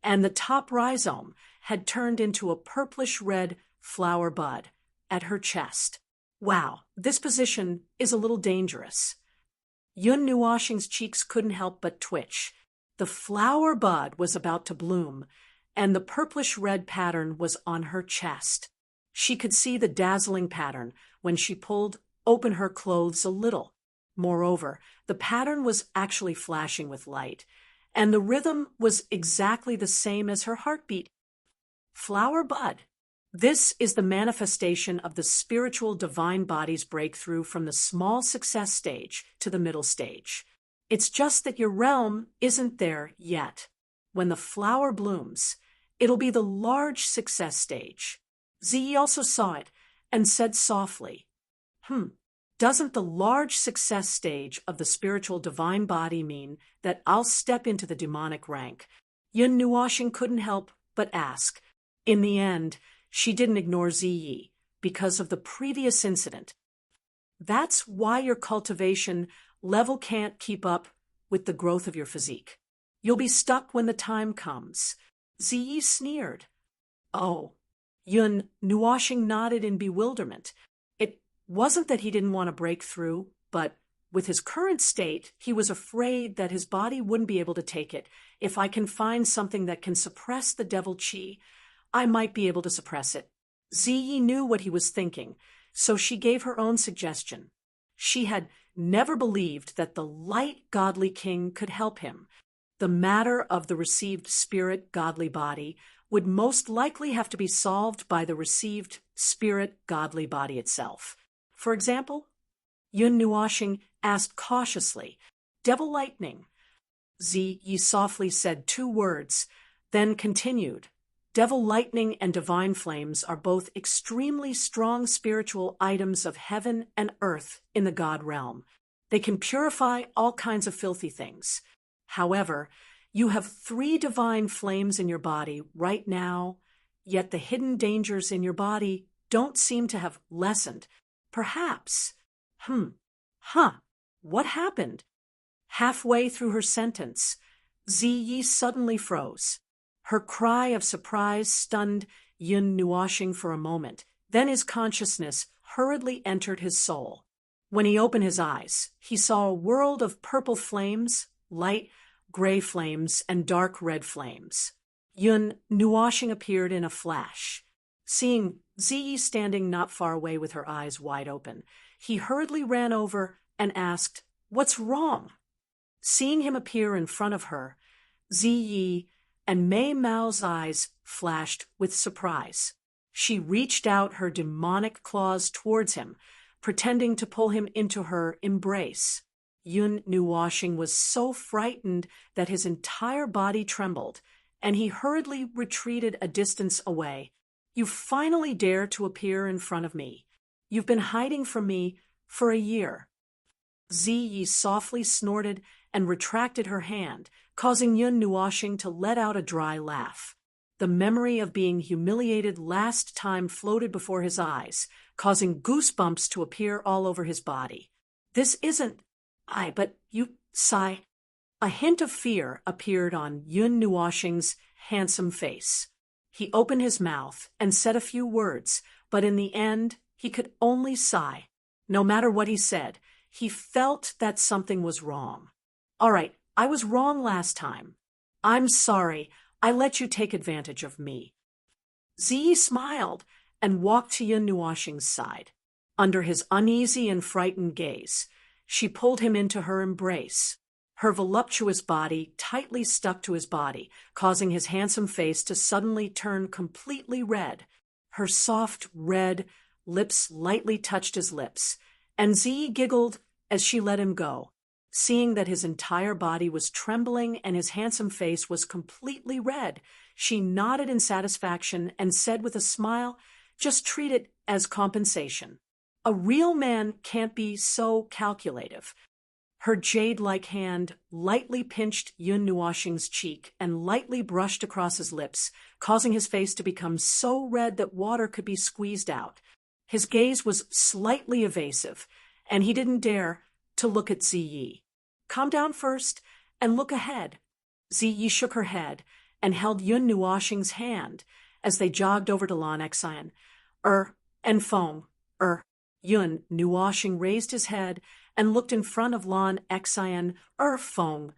and the top rhizome had turned into a purplish-red flower bud at her chest. Wow, this position is a little dangerous. Yun Nuoxing's cheeks couldn't help but twitch. The flower bud was about to bloom, and the purplish-red pattern was on her chest. She could see the dazzling pattern when she pulled open her clothes a little. Moreover, the pattern was actually flashing with light, and the rhythm was exactly the same as her heartbeat. Flower bud. This is the manifestation of the spiritual divine body's breakthrough from the small success stage to the middle stage. It's just that your realm isn't there yet. When the flower blooms, it'll be the large success stage. Ze also saw it and said softly, doesn't the large success stage of the spiritual divine body mean that I'll step into the demonic rank? Yun Nuoshing couldn't help but ask. In the end, she didn't ignore Ziyi because of the previous incident. That's why your cultivation level can't keep up with the growth of your physique. You'll be stuck when the time comes. Ziyi sneered. Oh. Yun Nuoshing nodded in bewilderment. It wasn't that he didn't want to break through, but with his current state, he was afraid that his body wouldn't be able to take it. If I can find something that can suppress the devil chi, I might be able to suppress it. Ziyi knew what he was thinking, so she gave her own suggestion. She had never believed that the light godly king could help him. The matter of the received spirit godly body would most likely have to be solved by the received spirit godly body itself. For example, Yun Nuoshing asked cautiously, "Devil lightning." Ziyi softly said 2 words, then continued, "Devil lightning and divine flames are both extremely strong spiritual items of heaven and earth in the God realm. They can purify all kinds of filthy things. However, you have 3 divine flames in your body right now, yet the hidden dangers in your body don't seem to have lessened. Perhaps, what happened?" Halfway through her sentence, Ziyi suddenly froze. Her cry of surprise stunned Yun Nuoshing for a moment. Then his consciousness hurriedly entered his soul. When he opened his eyes, he saw a world of purple flames, light gray flames, and dark red flames. Yun Nuoshing appeared in a flash. Seeing Ziyi standing not far away with her eyes wide open, he hurriedly ran over and asked, "What's wrong?" Seeing him appear in front of her, Ziyi and Mei Mao's eyes flashed with surprise. She reached out her demonic claws towards him, pretending to pull him into her embrace. Yun Nuoshing was so frightened that his entire body trembled, and he hurriedly retreated a distance away. "You finally dare to appear in front of me. You've been hiding from me for a year." Ziyi softly snorted and retracted her hand, causing Yun Nuoshing to let out a dry laugh. The memory of being humiliated last time floated before his eyes, causing goosebumps to appear all over his body. "This isn't but you sigh." A hint of fear appeared on Yun Nuoshing's handsome face. He opened his mouth and said a few words, but in the end, he could only sigh. No matter what he said, he felt that something was wrong. "All right, I was wrong last time. I'm sorry. I let you take advantage of me." Ziyi smiled and walked to Yun Nuoshing's side. Under his uneasy and frightened gaze, she pulled him into her embrace. Her voluptuous body tightly stuck to his body, causing his handsome face to suddenly turn completely red. Her soft, red lips lightly touched his lips, and Ziyi giggled as she let him go. Seeing that his entire body was trembling and his handsome face was completely red, she nodded in satisfaction and said with a smile, "Just treat it as compensation. A real man can't be so calculative." Her jade-like hand lightly pinched Yun Nuoshing's cheek and lightly brushed across his lips, causing his face to become so red that water could be squeezed out. His gaze was slightly evasive, and he didn't dare to look at Ziyi. "Calm down first and look ahead." Ziyi shook her head and held Yun Nuoshing's hand as they jogged over to Lan Xian. And Feng, Yun Nuoshing raised his head and looked in front of Lan Xian, Feng,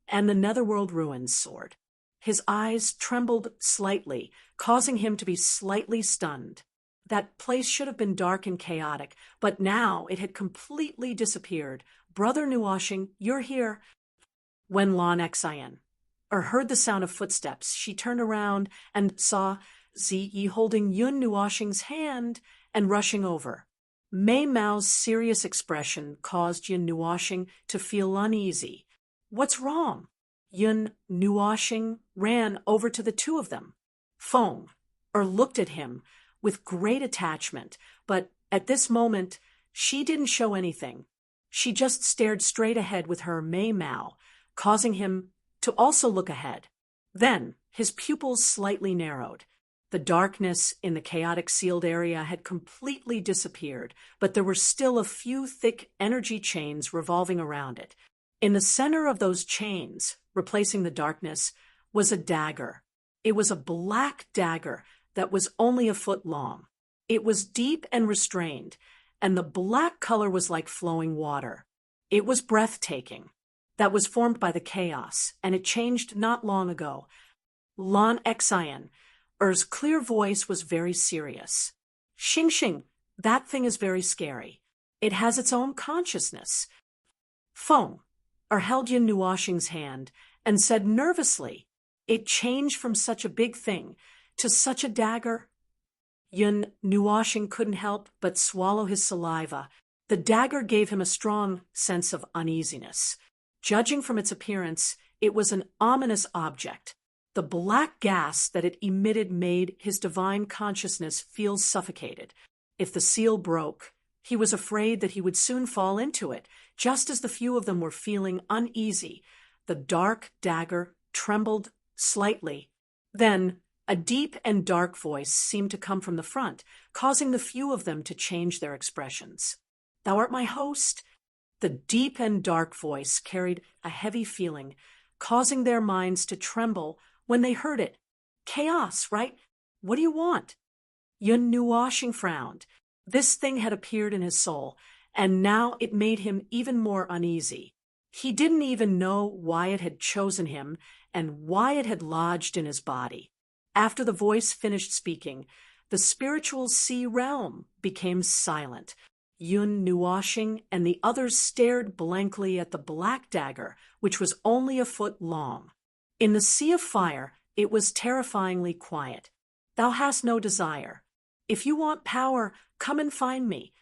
and the Netherworld Ruins sword. His eyes trembled slightly, causing him to be slightly stunned. That place should have been dark and chaotic, but now it had completely disappeared. Brother Nuashing, you're here. When Lan Xian heard the sound of footsteps, she turned around and saw Ziyi holding Yun Nuashing's hand and rushing over. Mei Mao's serious expression caused Yun Nuashing to feel uneasy. What's wrong? Yun Nuashing ran over to the two of them. Feng looked at him with great attachment, but at this moment she didn't show anything. She just stared straight ahead with her Mei Mao, causing him to also look ahead. Then his pupils slightly narrowed. The darkness in the chaotic sealed area had completely disappeared, but there were still a few thick energy chains revolving around it. In the center of those chains, replacing the darkness, was a dagger. It was a black dagger that was only a foot long. It was deep and restrained, and the black color was like flowing water. It was breathtaking. That was formed by the chaos, and it changed not long ago. Lan Xian clear voice was very serious. Xing, that thing is very scary. It has its own consciousness. Feng held Yun Nuashing's hand and said nervously, it changed from such a big thing to such a dagger. Yun Nuashing couldn't help but swallow his saliva. The dagger gave him a strong sense of uneasiness. Judging from its appearance, it was an ominous object. The black gas that it emitted made his divine consciousness feel suffocated. If the seal broke, he was afraid that he would soon fall into it. Just as the few of them were feeling uneasy, the dark dagger trembled slightly. Then a deep and dark voice seemed to come from the front, causing the few of them to change their expressions. Thou art my host. The deep and dark voice carried a heavy feeling, causing their minds to tremble when they heard it. Chaos, right? What do you want? Yun Nuashing frowned. This thing had appeared in his soul, and now it made him even more uneasy. He didn't even know why it had chosen him and why it had lodged in his body. After the voice finished speaking, the spiritual sea realm became silent. Yun Nuashing and the others stared blankly at the black dagger, which was only a foot long. In the sea of fire, it was terrifyingly quiet. Thou hast no desire. If you want power, come and find me.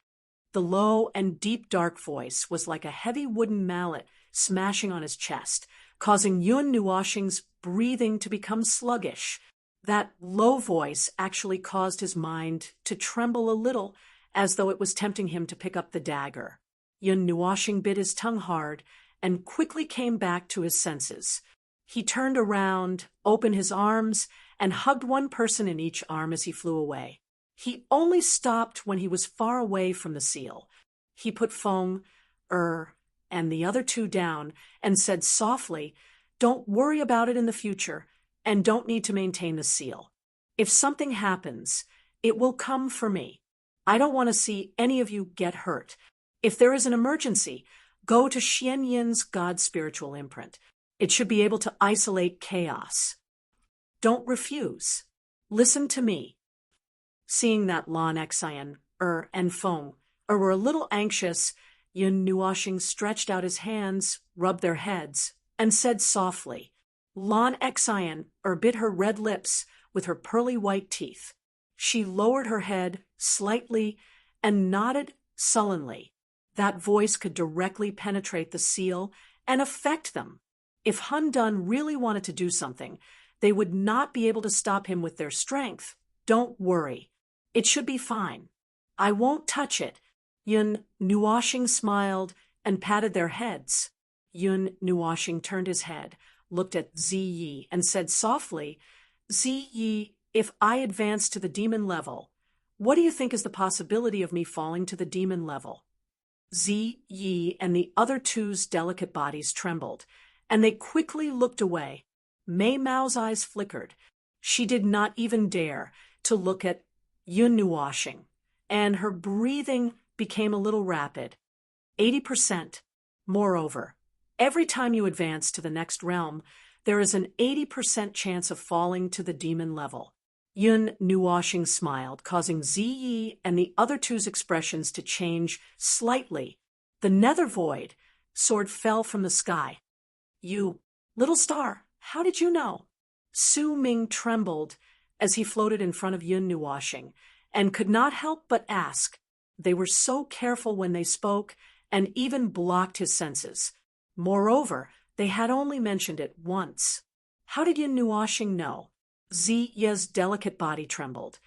The low and deep dark voice was like a heavy wooden mallet smashing on his chest, causing Yun Nuashing's breathing to become sluggish. That low voice actually caused his mind to tremble a little, as though it was tempting him to pick up the dagger. Yun Nuashing bit his tongue hard and quickly came back to his senses. He turned around, opened his arms, and hugged one person in each arm as he flew away. He only stopped when he was far away from the seal. He put Feng, and the other two down and said softly, don't worry about it in the future, and don't need to maintain the seal. If something happens, it will come for me. I don't want to see any of you get hurt. If there is an emergency, go to Xian Yin's God spiritual imprint. It should be able to isolate chaos. Don't refuse. Listen to me. Seeing that Lan Xian, and Feng, were a little anxious, Yun Nuashing stretched out his hands, rubbed their heads, and said softly. Lan Xian, bit her red lips with her pearly white teeth. She lowered her head slightly and nodded sullenly. That voice could directly penetrate the seal and affect them. If Hun Dun really wanted to do something, they would not be able to stop him with their strength. Don't worry. It should be fine. I won't touch it. Yun Nuashing smiled and patted their heads. Yun Nuashing turned his head, looked at Ziyi, and said softly, Ziyi, if I advance to the demon level, what do you think is the possibility of me falling to the demon level? Ziyi and the other two's delicate bodies trembled, and they quickly looked away. Mei Mao's eyes flickered. She did not even dare to look at Yun Nuashing, and her breathing became a little rapid. 80%. Moreover, every time you advance to the next realm, there is an 80% chance of falling to the demon level. Yun Nuoshing smiled, causing Ziyi and the other two's expressions to change slightly. The nether void sword fell from the sky. You, little star, how did you know? Su Ming trembled as he floated in front of Yun Nuoshing, and could not help but ask. They were so careful when they spoke, and even blocked his senses. Moreover, they had only mentioned it once. How did Yun Nuoshing know? Ziya's delicate body trembled,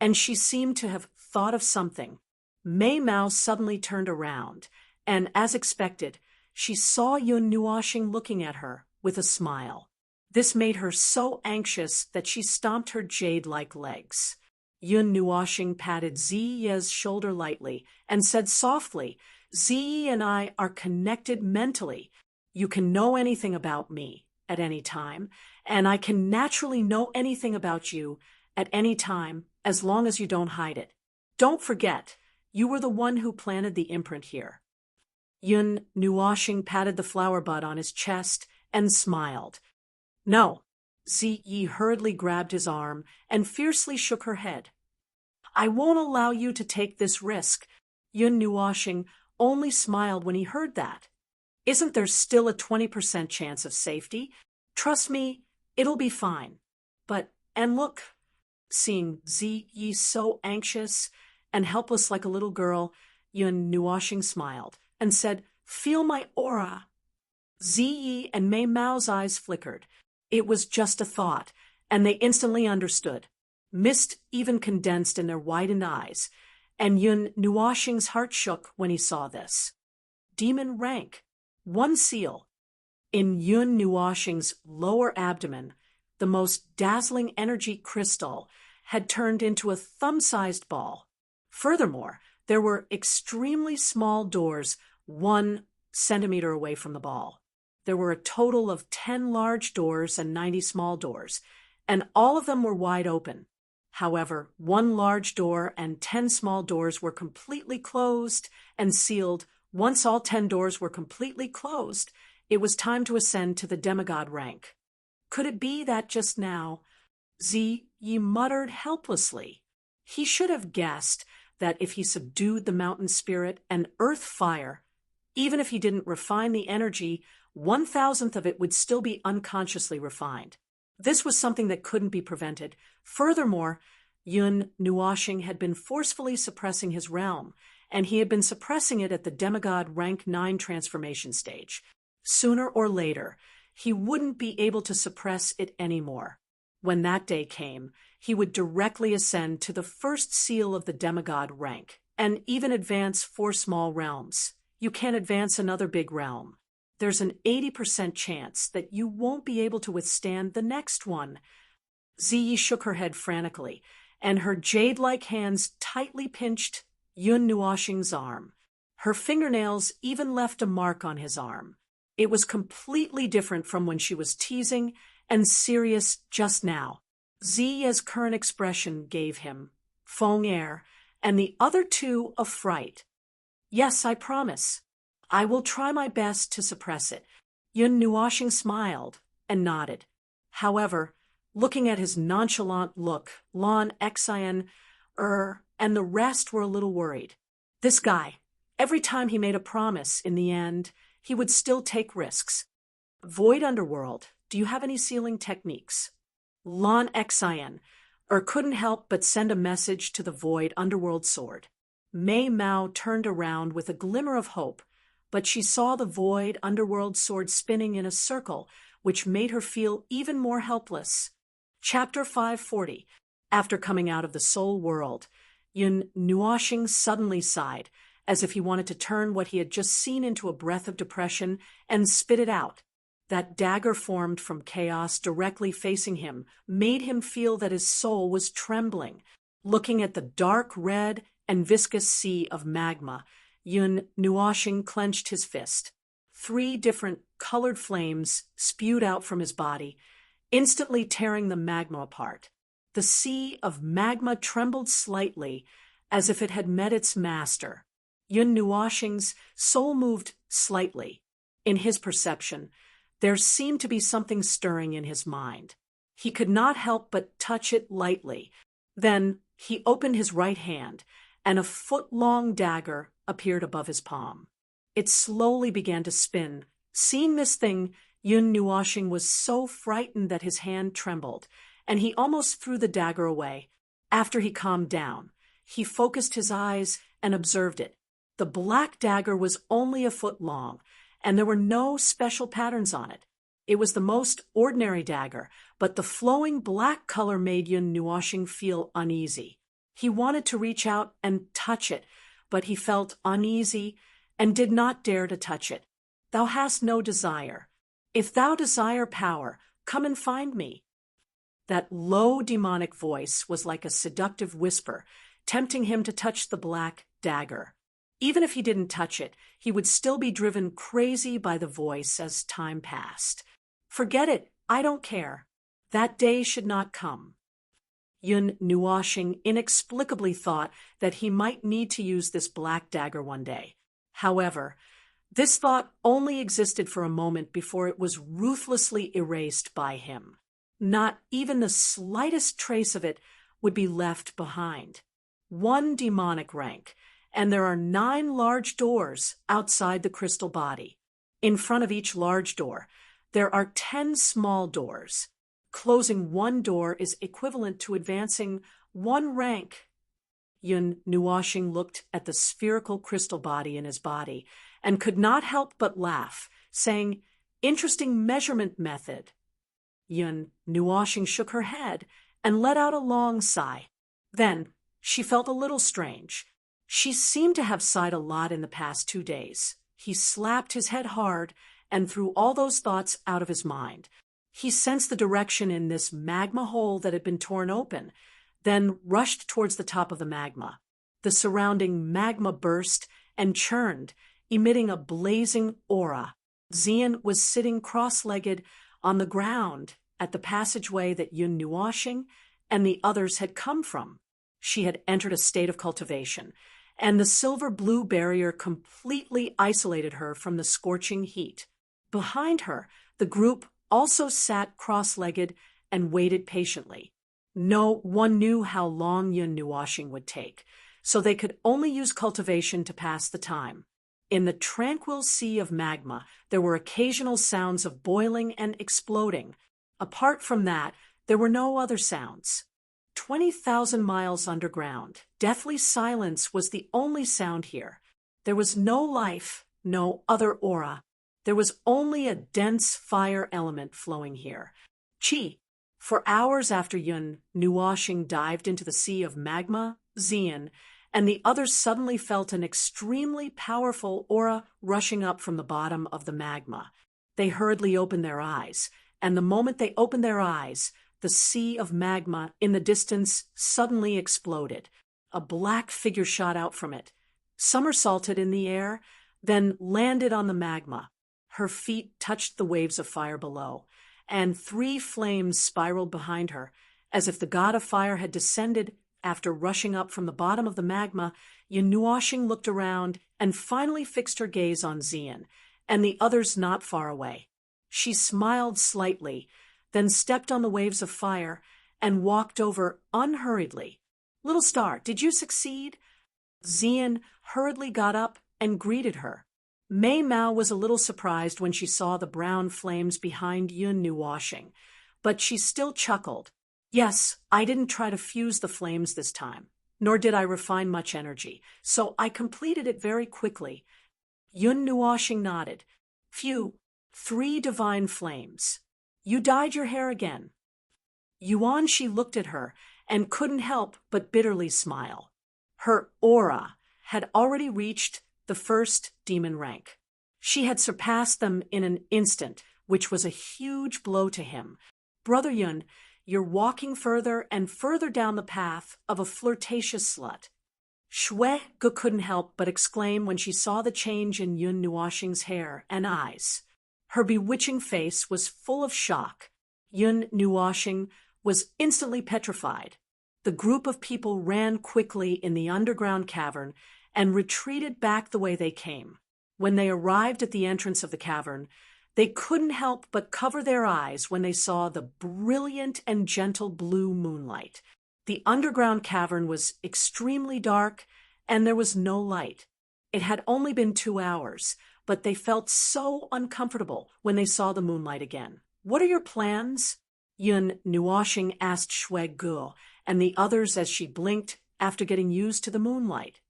and she seemed to have thought of something. Mei Mao suddenly turned around, and, as expected, she saw Yun Nuoshing looking at her with a smile. This made her so anxious that she stomped her jade-like legs. Yun Nuoshing patted Ziya's shoulder lightly and said softly, "Ziyi and I are connected mentally. You can know anything about me at any time, and I can naturally know anything about you at any time as long as you don't hide it. Don't forget, you were the one who planted the imprint here." Yun Nuoshing patted the flower bud on his chest and smiled. "No." Ziyi hurriedly grabbed his arm and fiercely shook her head. "I won't allow you to take this risk." Yun Nuoshing only smiled when he heard that. "Isn't there still a 20% chance of safety? Trust me, it'll be fine." And look," seeing Ziyi so anxious and helpless like a little girl, Yun Nuoshing smiled and said, "Feel my aura." Ziyi and Mei Mao's eyes flickered. It was just a thought, and they instantly understood. Mist even condensed in their widened eyes, and Yun Nuoshing's heart shook when he saw this. Demon rank. 1 seal. In Yun Nuoshing's lower abdomen, the most dazzling energy crystal had turned into a thumb-sized ball. Furthermore, there were extremely small doors 1 centimeter away from the ball. There were a total of 10 large doors and 90 small doors, and all of them were wide open. However, 1 large door and 10 small doors were completely closed and sealed. Once all 10 doors were completely closed, it was time to ascend to the demigod rank. Could it be that just now? Ziyi muttered helplessly. He should have guessed that if he subdued the mountain spirit and earth fire, even if he didn't refine the energy, 1,000th of it would still be unconsciously refined. This was something that couldn't be prevented. Furthermore, Yun Nuoshing had been forcefully suppressing his realm, and he had been suppressing it at the demigod rank 9 transformation stage. Sooner or later, he wouldn't be able to suppress it anymore. When that day came, he would directly ascend to the first seal of the demigod rank, and even advance 4 small realms. You can't advance another big realm. There's an 80% chance that you won't be able to withstand the next one. Ziyi shook her head frantically, and her jade-like hands tightly pinched Yun Nuoshing's arm. Her fingernails even left a mark on his arm. It was completely different from when she was teasing and serious just now. Ziya's current expression gave him Feng air, and the other 2 a fright. "Yes, I promise. I will try my best to suppress it." Yun Nuoshing smiled and nodded. However, looking at his nonchalant look, Lon Xian, and the rest were a little worried. This guy, every time he made a promise, in the end, he would still take risks. "Void Underworld, do you have any sealing techniques?" Lon Xian, couldn't help but send a message to the Void Underworld sword. Mei Mao turned around with a glimmer of hope, but she saw the Void Underworld sword spinning in a circle, which made her feel even more helpless. Chapter 540. After coming out of the soul world, Yun Nuoshing suddenly sighed, as if he wanted to turn what he had just seen into a breath of depression and spit it out. That dagger formed from chaos directly facing him made him feel that his soul was trembling. Looking at the dark red and viscous sea of magma, Yun Nuoshing clenched his fist. 3 different colored flames spewed out from his body, instantly tearing the magma apart. The sea of magma trembled slightly, as if it had met its master. Yun Nuoshing's soul moved slightly. In his perception, there seemed to be something stirring in his mind. He could not help but touch it lightly. Then he opened his right hand, and a foot-long dagger appeared above his palm. It slowly began to spin. Seeing this thing, Yun Nuoxing was so frightened that his hand trembled, and he almost threw the dagger away. After he calmed down, he focused his eyes and observed it. The black dagger was only a foot long, and there were no special patterns on it. It was the most ordinary dagger, but the flowing black color made Yun Nuoxing feel uneasy. He wanted to reach out and touch it, but he felt uneasy and did not dare to touch it. Thou hast no desire. If thou desire power, come and find me. That low demonic voice was like a seductive whisper, tempting him to touch the black dagger. Even if he didn't touch it, he would still be driven crazy by the voice as time passed. Forget it, I don't care. That day should not come. Yun Nuoxing inexplicably thought that he might need to use this black dagger one day. However, this thought only existed for a moment before it was ruthlessly erased by him. Not even the slightest trace of it would be left behind. One demonic rank, and there are 9 large doors outside the crystal body. In front of each large door, there are 10 small doors. Closing one door is equivalent to advancing 1 rank. Yun Nuoxing looked at the spherical crystal body in his body and could not help but laugh, saying, "Interesting measurement method." Yun Nuoxing shook her head and let out a long sigh. Then she felt a little strange. She seemed to have sighed a lot in the past 2 days. He slapped his head hard and threw all those thoughts out of his mind. He sensed the direction in this magma hole that had been torn open, then rushed towards the top of the magma. The surrounding magma burst and churned, emitting a blazing aura. Xian was sitting cross-legged on the ground at the passageway that Yun Nuoxing and the others had come from. She had entered a state of cultivation, and the silver-blue barrier completely isolated her from the scorching heat. Behind her, the group also sat cross-legged and waited patiently. No one knew how long Yun Nuoxing would take, so they could only use cultivation to pass the time. In the tranquil sea of magma, there were occasional sounds of boiling and exploding. Apart from that, there were no other sounds. 20,000 miles underground, deathly silence was the only sound here. There was no life, no other aura. There was only a dense fire element flowing here. Qi. For hours after Yun Nuoxing dived into the sea of magma, Xian and the others suddenly felt an extremely powerful aura rushing up from the bottom of the magma. They hurriedly opened their eyes, and the moment they opened their eyes, the sea of magma in the distance suddenly exploded. A black figure shot out from it, somersaulted in the air, then landed on the magma. Her feet touched the waves of fire below, and 3 flames spiraled behind her, as if the god of fire had descended. After rushing up from the bottom of the magma, Yun Nuoxing looked around and finally fixed her gaze on Xian and the others not far away. She smiled slightly, then stepped on the waves of fire and walked over unhurriedly. "Little star, did you succeed?" Xian hurriedly got up and greeted her. Mei Mao was a little surprised when she saw the brown flames behind Yun Nuoxing, but she still chuckled. "Yes, I didn't try to fuse the flames this time, nor did I refine much energy, so I completed it very quickly." Yun Nuoxing nodded. "Phew, 3 divine flames. You dyed your hair again." Yuanxi looked at her and couldn't help but bitterly smile. Her aura had already reached the 1st demon rank. She had surpassed them in an instant, which was a huge blow to him. "Brother Yun, you're walking further and further down the path of a flirtatious slut." Shui Ge couldn't help but exclaim when she saw the change in Yun Nuoxing's hair and eyes. Her bewitching face was full of shock. Yun Nuoxing was instantly petrified. The group of people ran quickly in the underground cavern and retreated back the way they came. When they arrived at the entrance of the cavern, They couldn't help but cover their eyes when they saw the brilliant and gentle blue moonlight. The underground cavern was extremely dark, and there was no light. It had only been 2 hours, but they felt so uncomfortable when they saw the moonlight again. "What are your plans?" Yun Nuoshing asked Shui Ge and the others as she blinked after getting used to the moonlight.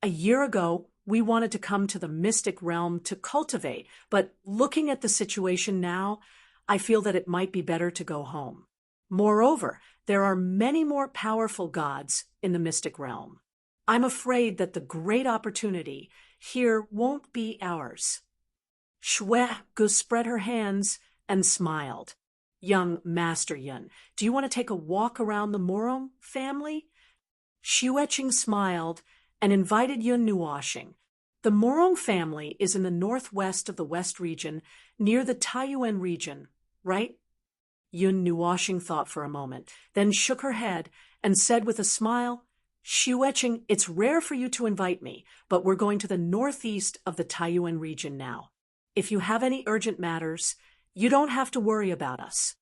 "A year ago, we wanted to come to the mystic realm to cultivate, but looking at the situation now, I feel that it might be better to go home. Moreover, there are many more powerful gods in the mystic realm. I'm afraid that the great opportunity here won't be ours." Shui Ge spread her hands and smiled. "Young Master Yun, do you want to take a walk around the Morong family?" Xueqing smiled and invited Yun Nuoshing. "The Morong family is in the northwest of the West region, near the Taiyuan region, right?" Yun Nuoshing thought for a moment, then shook her head and said with a smile, "Xueqing, it's rare for you to invite me, but we're going to the northeast of the Taiyuan region now. If you have any urgent matters, you don't have to worry about us."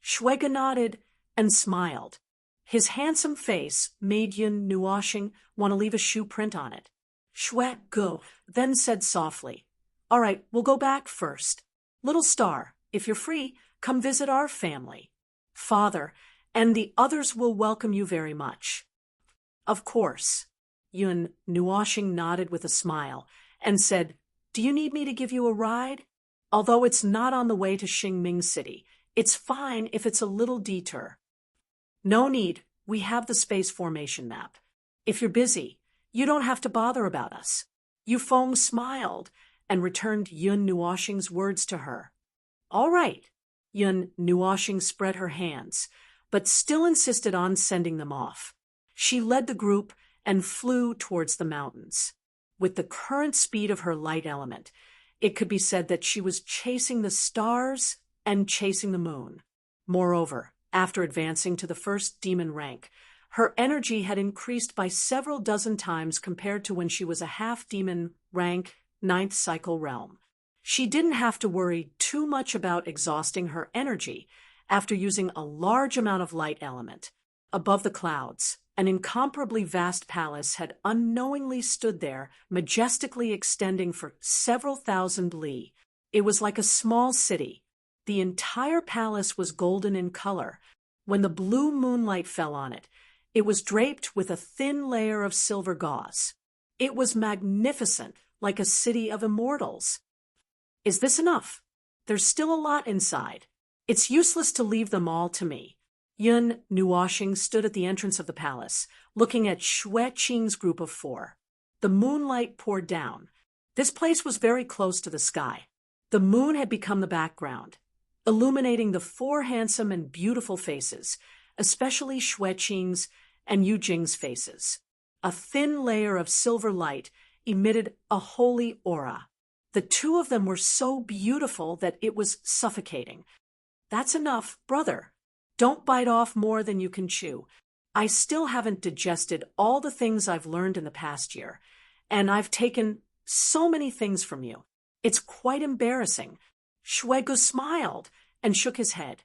Shui Ge nodded and smiled. His handsome face made Yun Nuoshing want to leave a shoe print on it. Shui Ge then said softly, "All right, we'll go back first. Little star, if you're free, come visit our family. Father and the others will welcome you very much." "Of course." Yun Nuoshing nodded with a smile and said, "Do you need me to give you a ride? Although it's not on the way to Xingming City, it's fine if it's a little detour." "No need. We have the space formation map. If you're busy, you don't have to bother about us." Yufeng smiled and returned Yun Nuoshing's words to her. "All right." Yun Nuoshing spread her hands, but still insisted on sending them off. She led the group and flew towards the mountains. With the current speed of her light element, it could be said that she was chasing the stars and chasing the moon. Moreover, after advancing to the first demon rank, her energy had increased by several dozen times compared to when she was a half-demon rank 9th cycle realm. She didn't have to worry too much about exhausting her energy after using a large amount of light element. Above the clouds, an incomparably vast palace had unknowingly stood there, majestically extending for several thousand li. It was like a small city. The entire palace was golden in color. When the blue moonlight fell on it, it was draped with a thin layer of silver gauze. It was magnificent, like a city of immortals. "Is this enough? There's still a lot inside. It's useless to leave them all to me." Yun Nuoshing stood at the entrance of the palace, looking at Xueqing's group of 4. The moonlight poured down. This place was very close to the sky. The moon had become the background, illuminating the 4 handsome and beautiful faces, especially Xueqing's and Yu Jing's faces. A thin layer of silver light emitted a holy aura. The 2 of them were so beautiful that it was suffocating. "That's enough, brother. Don't bite off more than you can chew. I still haven't digested all the things I've learned in the past year, and I've taken so many things from you. It's quite embarrassing." Shui Ge smiled and shook his head.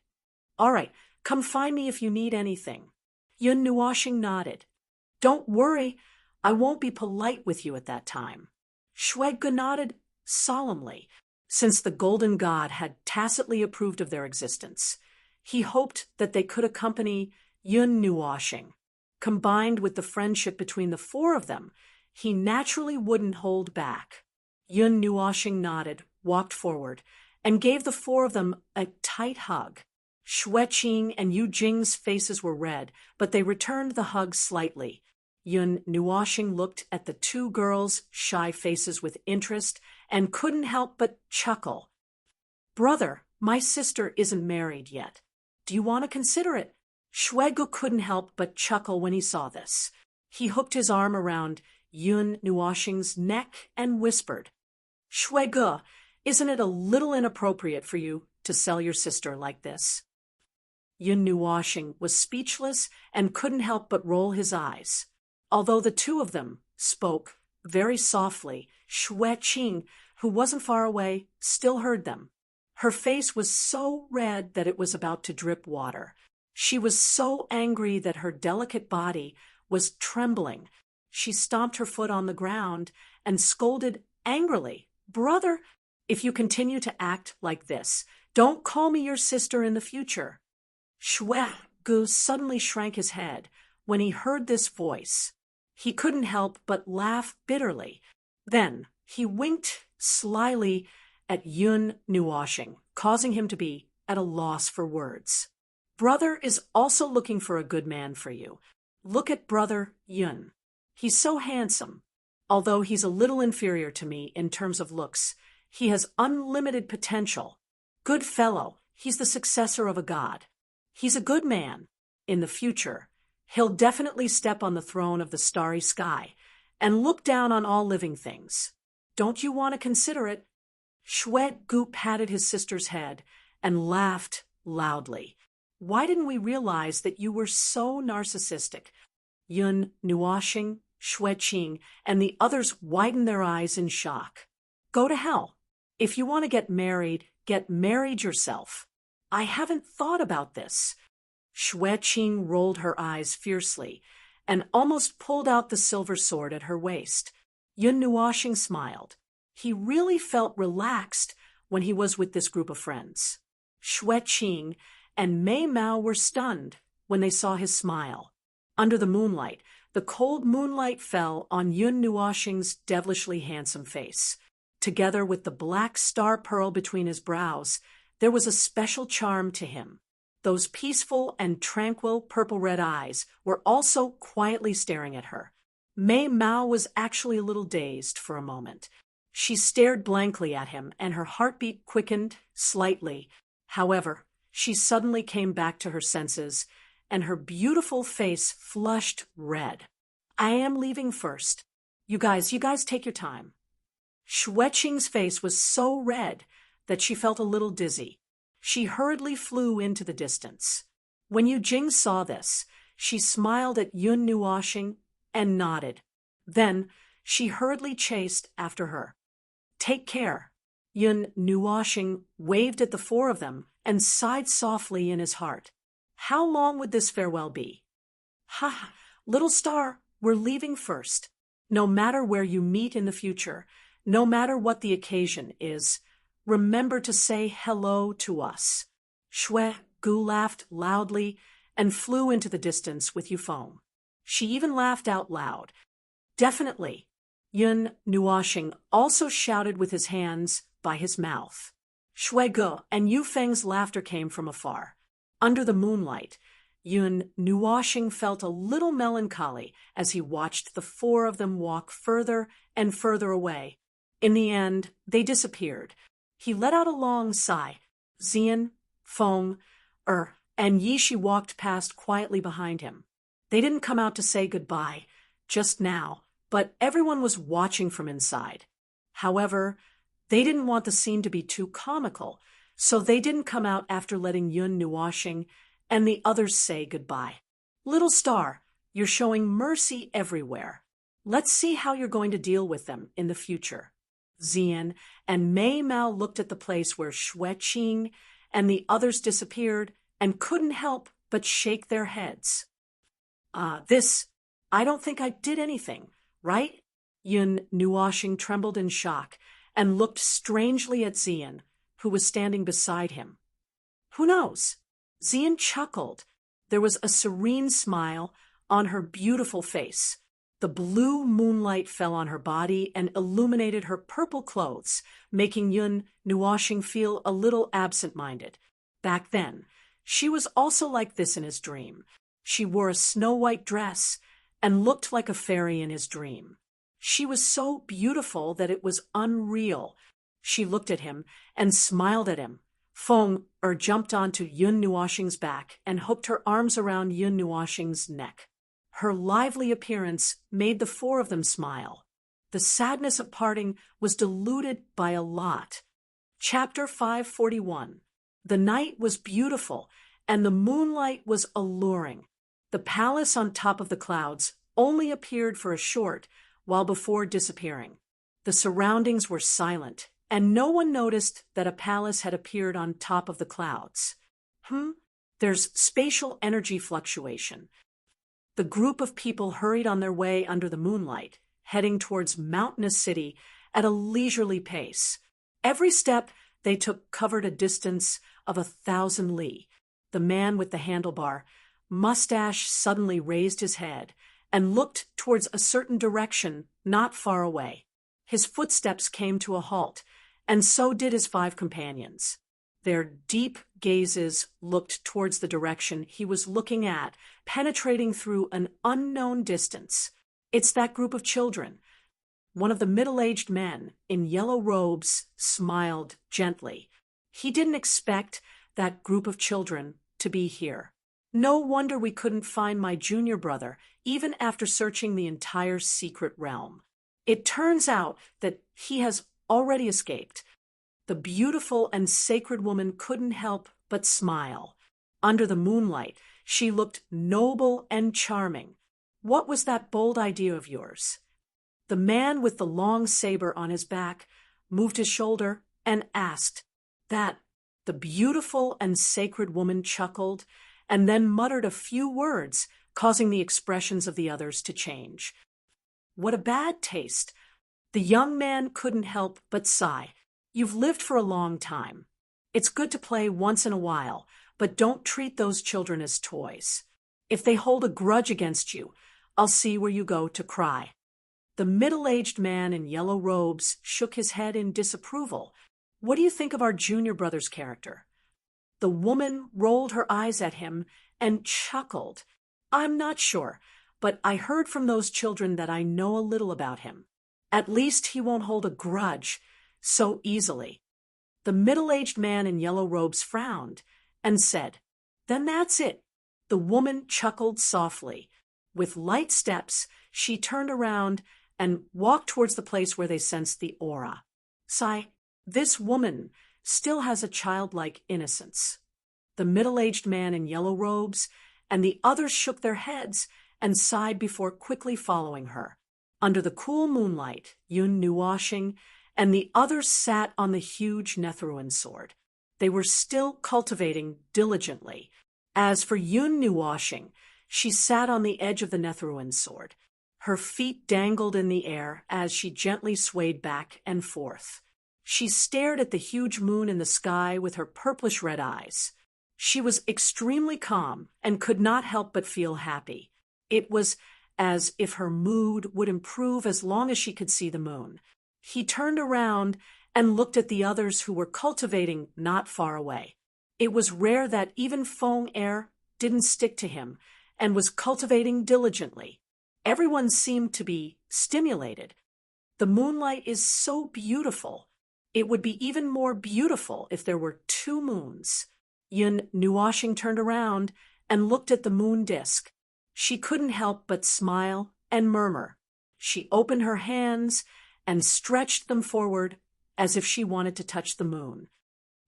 "All right, come find me if you need anything." Yun Nuoshing nodded. "Don't worry, I won't be polite with you at that time." Shui Ge nodded solemnly, since the Golden God had tacitly approved of their existence. He hoped that they could accompany Yun Nuoshing. Combined with the friendship between the 4 of them, he naturally wouldn't hold back. Yun Nuoshing nodded, walked forward, and gave the 4 of them a tight hug. Xueqing and Yu Jing's faces were red, but they returned the hug slightly. Yun Nuoshing looked at the 2 girls' shy faces with interest and couldn't help but chuckle. "Brother, my sister isn't married yet. Do you want to consider it?" Shui Ge couldn't help but chuckle when he saw this. He hooked his arm around Yun Nuoshing's neck and whispered, "Shui Ge, isn't it a little inappropriate for you to sell your sister like this?" Yun Nuoshing was speechless and couldn't help but roll his eyes. Although the 2 of them spoke very softly, Xueqing, who wasn't far away, still heard them. Her face was so red that it was about to drip water. She was so angry that her delicate body was trembling. She stomped her foot on the ground and scolded angrily, "Brother, if you continue to act like this, don't call me your sister in the future." Shwe-gu suddenly shrank his head when he heard this voice. He couldn't help but laugh bitterly. Then he winked slyly at Yun Nuoshing, causing him to be at a loss for words. "Brother is also looking for a good man for you. Look at Brother Yun. He's so handsome. Although he's a little inferior to me in terms of looks, he has unlimited potential. Good fellow, he's the successor of a god. He's a good man. In the future, he'll definitely step on the throne of the starry sky and look down on all living things. Don't you want to consider it?" Shwe-gu patted his sister's head and laughed loudly. "Why didn't we realize that you were so narcissistic?" Yun Nuoshing, Shwe-ching, and the others widened their eyes in shock. "Go to hell. If you want to get married yourself. I haven't thought about this." Shwe-ching rolled her eyes fiercely and almost pulled out the silver sword at her waist. Yun Nuoshing smiled. He really felt relaxed when he was with this group of friends. Shwe-ching and Mei Mao were stunned when they saw his smile. Under the moonlight, the cold moonlight fell on Yun Nuoshing's devilishly handsome face. Together with the black star pearl between his brows, there was a special charm to him. Those peaceful and tranquil purple-red eyes were also quietly staring at her. Mei Mao was actually a little dazed for a moment. She stared blankly at him, and her heartbeat quickened slightly. However, she suddenly came back to her senses, and her beautiful face flushed red. "I am leaving first. You guys take your time." Shwe-ching's face was so red that she felt a little dizzy. She hurriedly flew into the distance. When Yu Jing saw this, she smiled at Yun Nuoshing and nodded. Then she hurriedly chased after her. "Take care." Yun Nuoshing waved at the four of them and sighed softly in his heart. How long would this farewell be? "Ha, little star, we're leaving first. No matter where you meet in the future, no matter what the occasion is, remember to say hello to us." Shwe-gu laughed loudly and flew into the distance with Yufeng. She even laughed out loud. "Definitely." Yun Nuoshing also shouted with his hands by his mouth. Shwe-gu and Yufeng's laughter came from afar. Under the moonlight, Yun Nuoshing felt a little melancholy as he watched the four of them walk further and further away. In the end, they disappeared. He let out a long sigh. Xian, Feng, and Yishi walked past quietly behind him. They didn't come out to say goodbye just now, but everyone was watching from inside. However, they didn't want the scene to be too comical, so they didn't come out after letting Yun Nuoshing and the others say goodbye. "Little star, you're showing mercy everywhere. Let's see how you're going to deal with them in the future." Xian and Mei Mao looked at the place where Shwe-ching and the others disappeared and couldn't help but shake their heads. I don't think I did anything, right?" Yun Nuoshing trembled in shock and looked strangely at Xian, who was standing beside him. "Who knows?" Xian chuckled. There was a serene smile on her beautiful face. The blue moonlight fell on her body and illuminated her purple clothes, making Yun Nuoshing feel a little absent-minded. Back then, she was also like this in his dream. She wore a snow-white dress and looked like a fairy in his dream. She was so beautiful that it was unreal. She looked at him and smiled at him. Feng jumped onto Yun Nuoshing's back and hooked her arms around Yun Nuoshing's neck. Her lively appearance made the four of them smile. The sadness of parting was diluted by a lot. Chapter 541. The night was beautiful, and the moonlight was alluring. The palace on top of the clouds only appeared for a short while before disappearing. The surroundings were silent, and no one noticed that a palace had appeared on top of the clouds. There's spatial energy fluctuation. The group of people hurried on their way under the moonlight, heading towards mountainous city at a leisurely pace. Every step they took covered a distance of 1,000 li. The man with the handlebar, mustache, suddenly raised his head and looked towards a certain direction not far away. His footsteps came to a halt, and so did his 5 companions. Their deep gazes looked towards the direction he was looking at, penetrating through an unknown distance. It's that group of children. One of the middle-aged men in yellow robes smiled gently. He didn't expect that group of children to be here. No wonder we couldn't find my junior brother, even after searching the entire secret realm. It turns out that he has already escaped. The beautiful and sacred woman couldn't help but smile. Under the moonlight, she looked noble and charming. What was that bold idea of yours? The man with the long saber on his back moved his shoulder and asked. That the beautiful and sacred woman chuckled and then muttered a few words, causing the expressions of the others to change. What a bad taste! The young man couldn't help but sigh. You've lived for a long time. It's good to play once in a while, but don't treat those children as toys. If they hold a grudge against you, I'll see where you go to cry. The middle-aged man in yellow robes shook his head in disapproval. What do you think of our junior brother's character? The woman rolled her eyes at him and chuckled. I'm not sure, but I heard from those children that I know a little about him. At least he won't hold a grudge so easily. The middle-aged man in yellow robes frowned and said, Then that's it. The woman chuckled softly. With light steps, she turned around and walked towards the place where they sensed the aura. Sigh, this woman still has a childlike innocence. The middle-aged man in yellow robes and the others shook their heads and sighed before quickly following her. Under the cool moonlight, Yun Nuoshing and the others sat on the huge Netheruan sword. They were still cultivating diligently. As for Yun Nuoshing, she sat on the edge of the Netheruan sword. Her feet dangled in the air as she gently swayed back and forth. She stared at the huge moon in the sky with her purplish-red eyes. She was extremely calm and could not help but feel happy. It was as if her mood would improve as long as she could see the moon. He turned around and looked at the others who were cultivating not far away. It was rare that even Feng Er didn't stick to him and was cultivating diligently. Everyone seemed to be stimulated. The moonlight is so beautiful. It would be even more beautiful if there were 2 moons. Yun Nuoshing turned around and looked at the moon disk. She couldn't help but smile and murmur. She opened her hands and stretched them forward as if she wanted to touch the moon.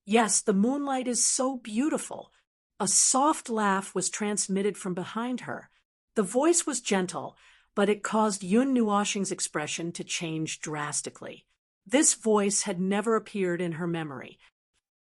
Yes, the moonlight is so beautiful. A soft laugh was transmitted from behind her. The voice was gentle, but it caused Yun Nuoshing's expression to change drastically. This voice had never appeared in her memory.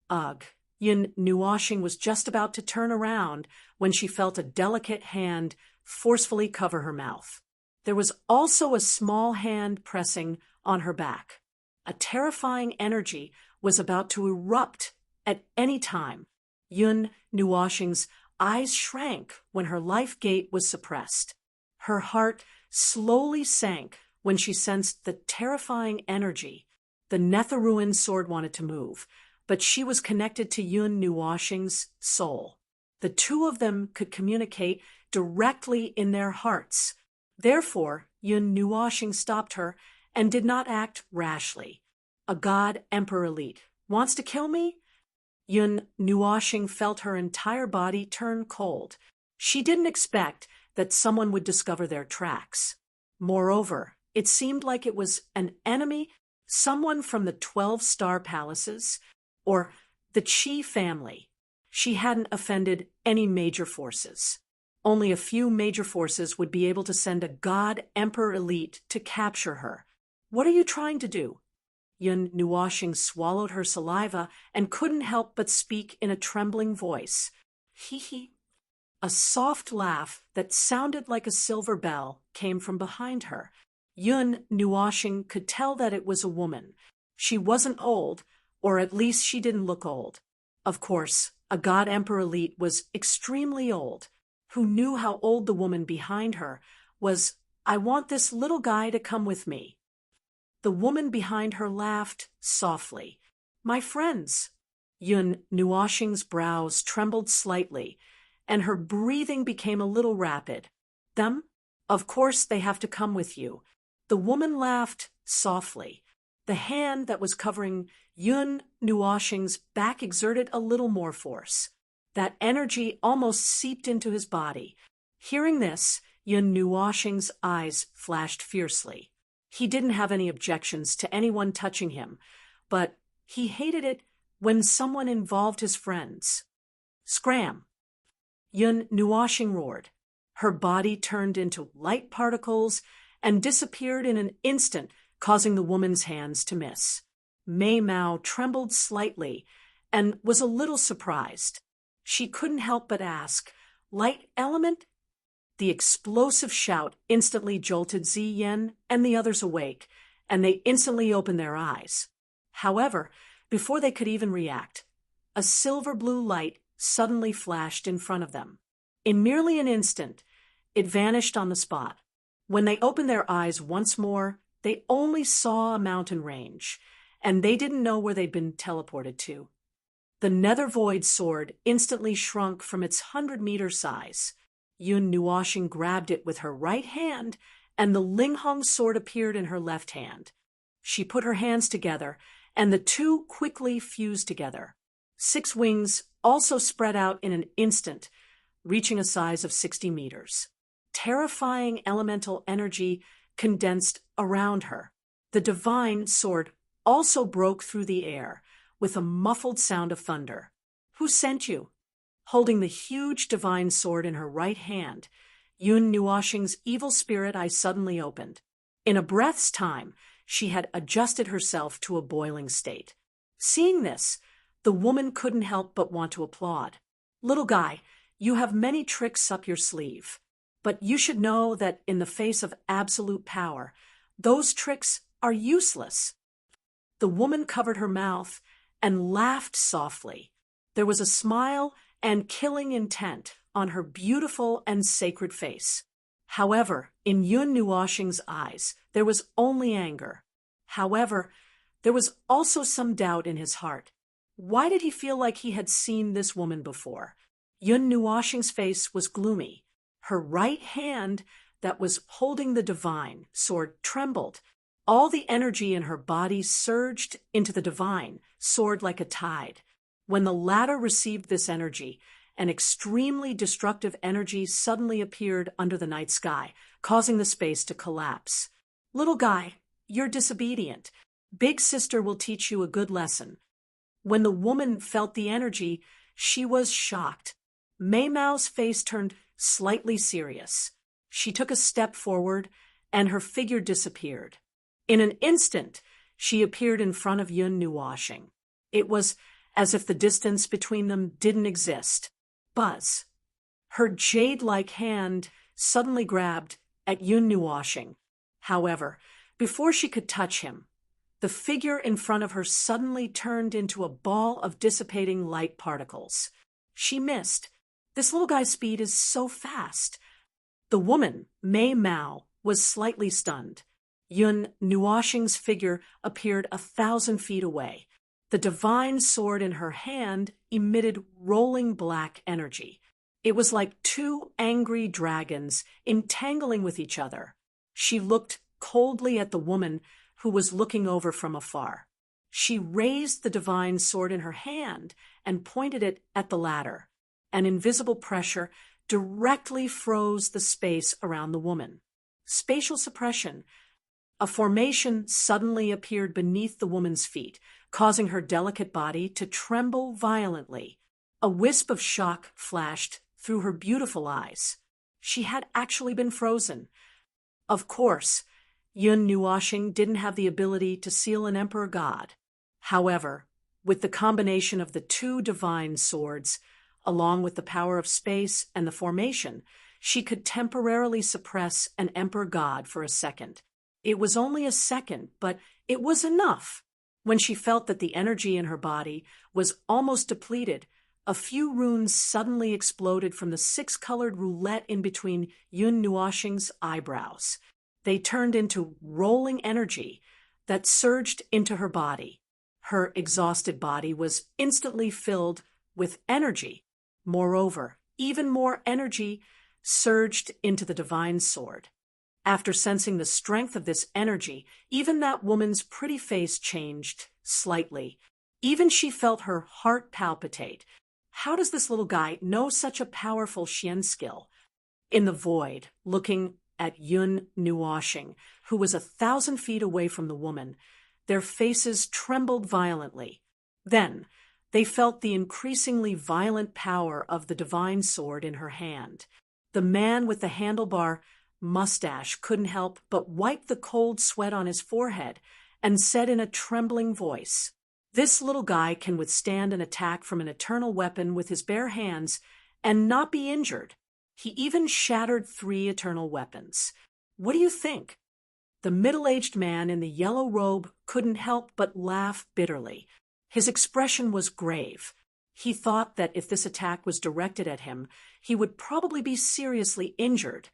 Ugh. Yun Nuoshing was just about to turn around when she felt a delicate hand forcefully cover her mouth. There was also a small hand pressing on her back. A terrifying energy was about to erupt at any time. Yun Nuoshing's eyes shrank when her life gate was suppressed. Her heart slowly sank when she sensed the terrifying energy. The Netheruan sword wanted to move, but she was connected to Yun Nuoshing's soul. The 2 of them could communicate directly in their hearts. Therefore, Yun Nuoshing stopped her and did not act rashly. A god emperor elite wants to kill me? Yun Nuoshing felt her entire body turn cold. She didn't expect that someone would discover their tracks. Moreover, it seemed like it was an enemy, someone from the 12-star palaces, or the Qi family. She hadn't offended any major forces. Only a few major forces would be able to send a god emperor elite to capture her. What are you trying to do? Yun Nuoshing swallowed her saliva and couldn't help but speak in a trembling voice. He. A soft laugh that sounded like a silver bell came from behind her. Yun Nuoshing could tell that it was a woman. She wasn't old, or at least she didn't look old. Of course, a God Emperor elite was extremely old. Who knew how old the woman behind her was? I want this little guy to come with me. The woman behind her laughed softly. My friends. Yun Nuoshing's brows trembled slightly, and her breathing became a little rapid. Them? Of course they have to come with you. The woman laughed softly. The hand that was covering Yun Nuoshing's back exerted a little more force. That energy almost seeped into his body. Hearing this, Yun Nuoshing's eyes flashed fiercely. He didn't have any objections to anyone touching him, but he hated it when someone involved his friends. Scram! Yun Nuoshing roared. Her body turned into light particles and disappeared in an instant, causing the woman's hands to miss. Mei Mao trembled slightly and was a little surprised. She couldn't help but ask, Light element? The explosive shout instantly jolted Ziyin and the others awake, and they instantly opened their eyes. However, before they could even react, a silver-blue light suddenly flashed in front of them. In merely an instant, it vanished on the spot. When they opened their eyes once more, they only saw a mountain range, and they didn't know where they'd been teleported to. The Nether Void sword instantly shrunk from its 100-meter size. Yun Nuoshing grabbed it with her right hand, and the Linghong sword appeared in her left hand. She put her hands together, and the two quickly fused together. 6 wings also spread out in an instant, reaching a size of 60 meters. Terrifying elemental energy condensed around her. The divine sword also broke through the air with a muffled sound of thunder. Who sent you? Holding the huge divine sword in her right hand, Yun Nuoshing's evil spirit eye suddenly opened. In a breath's time, she had adjusted herself to a boiling state. Seeing this, the woman couldn't help but want to applaud. Little guy, you have many tricks up your sleeve, but you should know that in the face of absolute power, those tricks are useless. The woman covered her mouth and laughed softly. There was a smile and killing intent on her beautiful and sacred face. However, in Yun Nuoshing's eyes, there was only anger. However, there was also some doubt in his heart. Why did he feel like he had seen this woman before? Yun Nuoshing's face was gloomy. Her right hand that was holding the divine sword trembled. All the energy in her body surged into the divine sword like a tide. When the latter received this energy, an extremely destructive energy suddenly appeared under the night sky, causing the space to collapse. Little guy, you're disobedient. Big sister will teach you a good lesson. When the woman felt the energy, she was shocked. Mei Mao's face turned slightly serious. She took a step forward, and her figure disappeared. In an instant, she appeared in front of Yun Nuoshing. It was as if the distance between them didn't exist. Buzz. Her jade-like hand suddenly grabbed at Yun Nuoshing. However, before she could touch him, the figure in front of her suddenly turned into a ball of dissipating light particles. She missed. This little guy's speed is so fast. The woman, Mei Mao, was slightly stunned. Yun Nuoshing's figure appeared 1,000 feet away. The divine sword in her hand emitted rolling black energy. It was like 2 angry dragons entangling with each other. She looked coldly at the woman who was looking over from afar. She raised the divine sword in her hand and pointed it at the latter. An invisible pressure directly froze the space around the woman. Spatial suppression. A formation suddenly appeared beneath the woman's feet, causing her delicate body to tremble violently. A wisp of shock flashed through her beautiful eyes. She had actually been frozen. Of course, Yun Nuoshing didn't have the ability to seal an emperor god. However, with the combination of the two divine swords, along with the power of space and the formation, she could temporarily suppress an emperor god for a second. It was only a second, but it was enough. When she felt that the energy in her body was almost depleted, a few runes suddenly exploded from the six-colored roulette in between Yun Nuoshing's eyebrows. They turned into rolling energy that surged into her body. Her exhausted body was instantly filled with energy. Moreover, even more energy surged into the divine sword. After sensing the strength of this energy, even that woman's pretty face changed slightly. Even she felt her heart palpitate. How does this little guy know such a powerful Xian skill? In the void, looking at Yun Nuoshing, who was 1,000 feet away from the woman, their faces trembled violently. Then, they felt the increasingly violent power of the divine sword in her hand. The man with the handlebar mustache couldn't help but wipe the cold sweat on his forehead and said in a trembling voice, "This little guy can withstand an attack from an eternal weapon with his bare hands and not be injured. He even shattered 3 eternal weapons. What do you think?" The middle-aged man in the yellow robe couldn't help but laugh bitterly. His expression was grave. He thought that if this attack was directed at him, he would probably be seriously injured.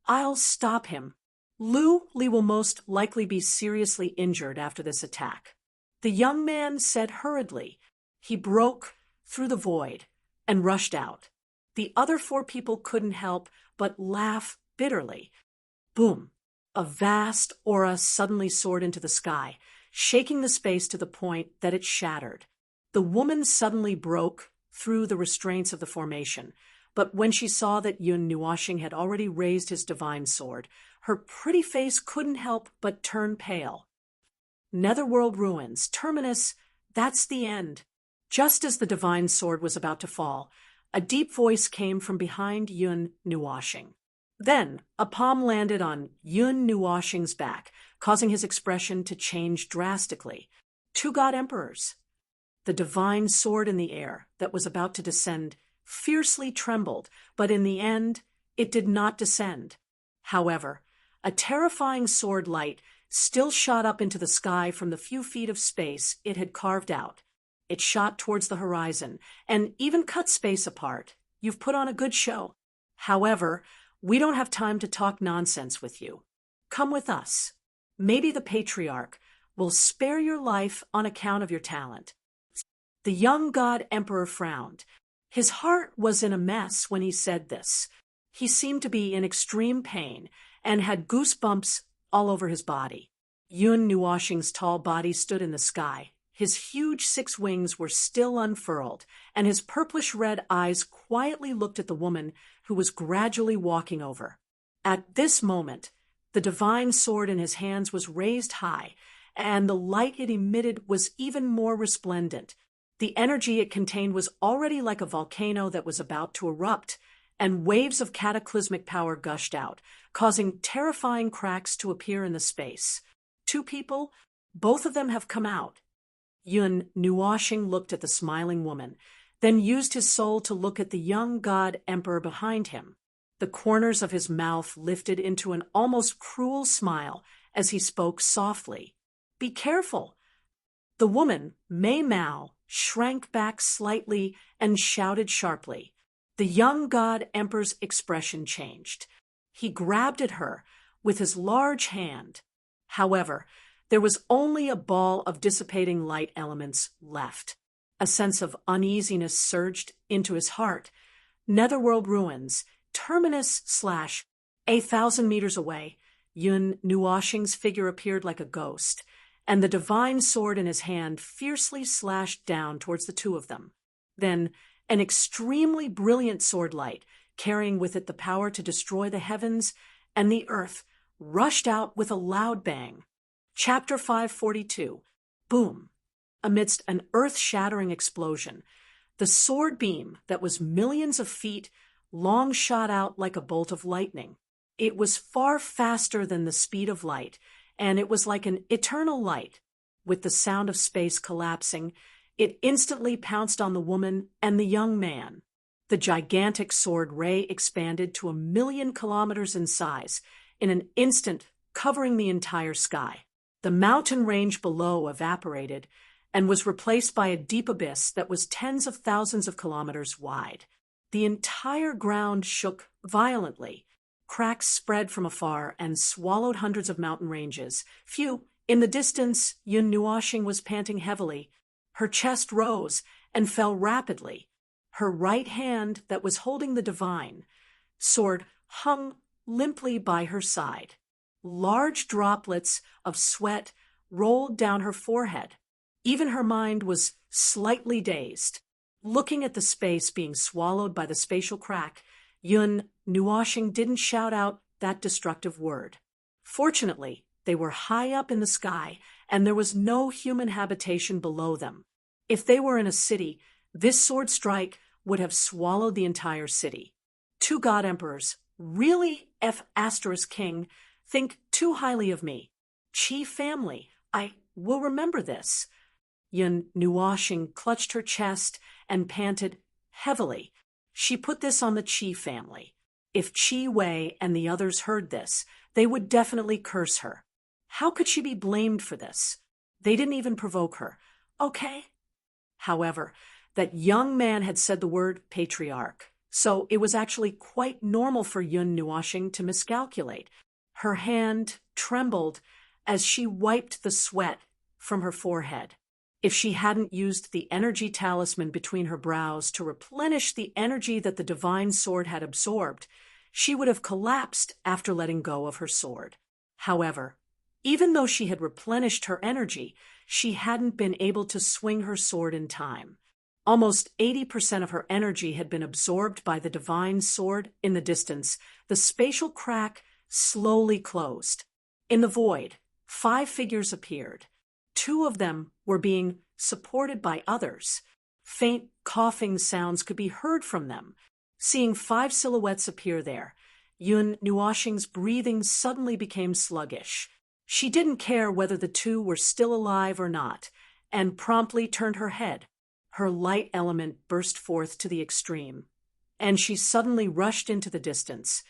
"I'll stop him. Li will most likely be seriously injured after this attack," the young man said hurriedly. He broke through the void and rushed out. The other 4 people couldn't help but laugh bitterly. Boom! A vast aura suddenly soared into the sky, shaking the space to the point that it shattered. The woman suddenly broke through the restraints of the formation, but when she saw that Yun Nuoshing had already raised his divine sword, her pretty face couldn't help but turn pale. Netherworld ruins, terminus, that's the end. Just as the divine sword was about to fall, a deep voice came from behind Yun Nuoshing. Then, a palm landed on Yun Nuoshing's back, causing his expression to change drastically. 2 god emperors. The divine sword in the air that was about to descend fiercely trembled, but in the end, it did not descend. However, a terrifying sword light still shot up into the sky from the few feet of space it had carved out. It shot towards the horizon, and even cut space apart. You've put on a good show. However, we don't have time to talk nonsense with you. Come with us. Maybe the patriarch will spare your life on account of your talent. The young god emperor frowned. His heart was in a mess when he said this. He seemed to be in extreme pain and had goosebumps all over his body. Yun Nuoshing's tall body stood in the sky. His huge 6 wings were still unfurled, and his purplish-red eyes quietly looked at the woman who was gradually walking over. At this moment, the divine sword in his hands was raised high, and the light it emitted was even more resplendent. The energy it contained was already like a volcano that was about to erupt, and waves of cataclysmic power gushed out, causing terrifying cracks to appear in the space. 2 people, both of them have come out. Yun Nuoshing looked at the smiling woman, then used his soul to look at the young god emperor behind him. The corners of his mouth lifted into an almost cruel smile as he spoke softly. "Be careful." The woman, Mei Mao, shrank back slightly and shouted sharply. The young god emperor's expression changed. He grabbed at her with his large hand. However, there was only a ball of dissipating light elements left. A sense of uneasiness surged into his heart. Netherworld ruins, terminus / 1,000 meters away, Yun Nuoshing's figure appeared like a ghost, and the divine sword in his hand fiercely slashed down towards the 2 of them. Then, an extremely brilliant sword light, carrying with it the power to destroy the heavens and the earth, rushed out with a loud bang. Chapter 542. Boom. Amidst an earth-shattering explosion, the sword beam that was millions of feet long shot out like a bolt of lightning. It was far faster than the speed of light, and it was like an eternal light. With the sound of space collapsing, it instantly pounced on the woman and the young man. The gigantic sword ray expanded to 1,000,000 kilometers in size, in an instant covering the entire sky. The mountain range below evaporated and was replaced by a deep abyss that was tens of thousands of kilometers wide. The entire ground shook violently. Cracks spread from afar and swallowed hundreds of mountain ranges. Phew! In the distance, Yun Nuoxing was panting heavily. Her chest rose and fell rapidly. Her right hand that was holding the divine sword hung limply by her side. Large droplets of sweat rolled down her forehead. Even her mind was slightly dazed. Looking at the space being swallowed by the spatial crack, Yun Nuoxing didn't shout out that destructive word. Fortunately, they were high up in the sky, and there was no human habitation below them. If they were in a city, this sword strike would have swallowed the entire city. Two god emperors, really King, think too highly of me. Qi family, I will remember this. Yun Nuoxing clutched her chest and panted heavily. She put this on the Qi family. If Qi Wei and the others heard this, they would definitely curse her. How could she be blamed for this? They didn't even provoke her. Okay. However, that young man had said the word patriarch, so it was actually quite normal for Yun Nuoxing to miscalculate. Her hand trembled as she wiped the sweat from her forehead. If she hadn't used the energy talisman between her brows to replenish the energy that the divine sword had absorbed, she would have collapsed after letting go of her sword. However, even though she had replenished her energy, she hadn't been able to swing her sword in time. Almost 80% of her energy had been absorbed by the divine sword. In the distance, the spatial crack slowly closed. In the void, 5 figures appeared. 2 of them were being supported by others. Faint coughing sounds could be heard from them. Seeing 5 silhouettes appear there, Yun Nuoxing's breathing suddenly became sluggish. She didn't care whether the 2 were still alive or not, and promptly turned her head. Her light element burst forth to the extreme, and she suddenly rushed into the distance,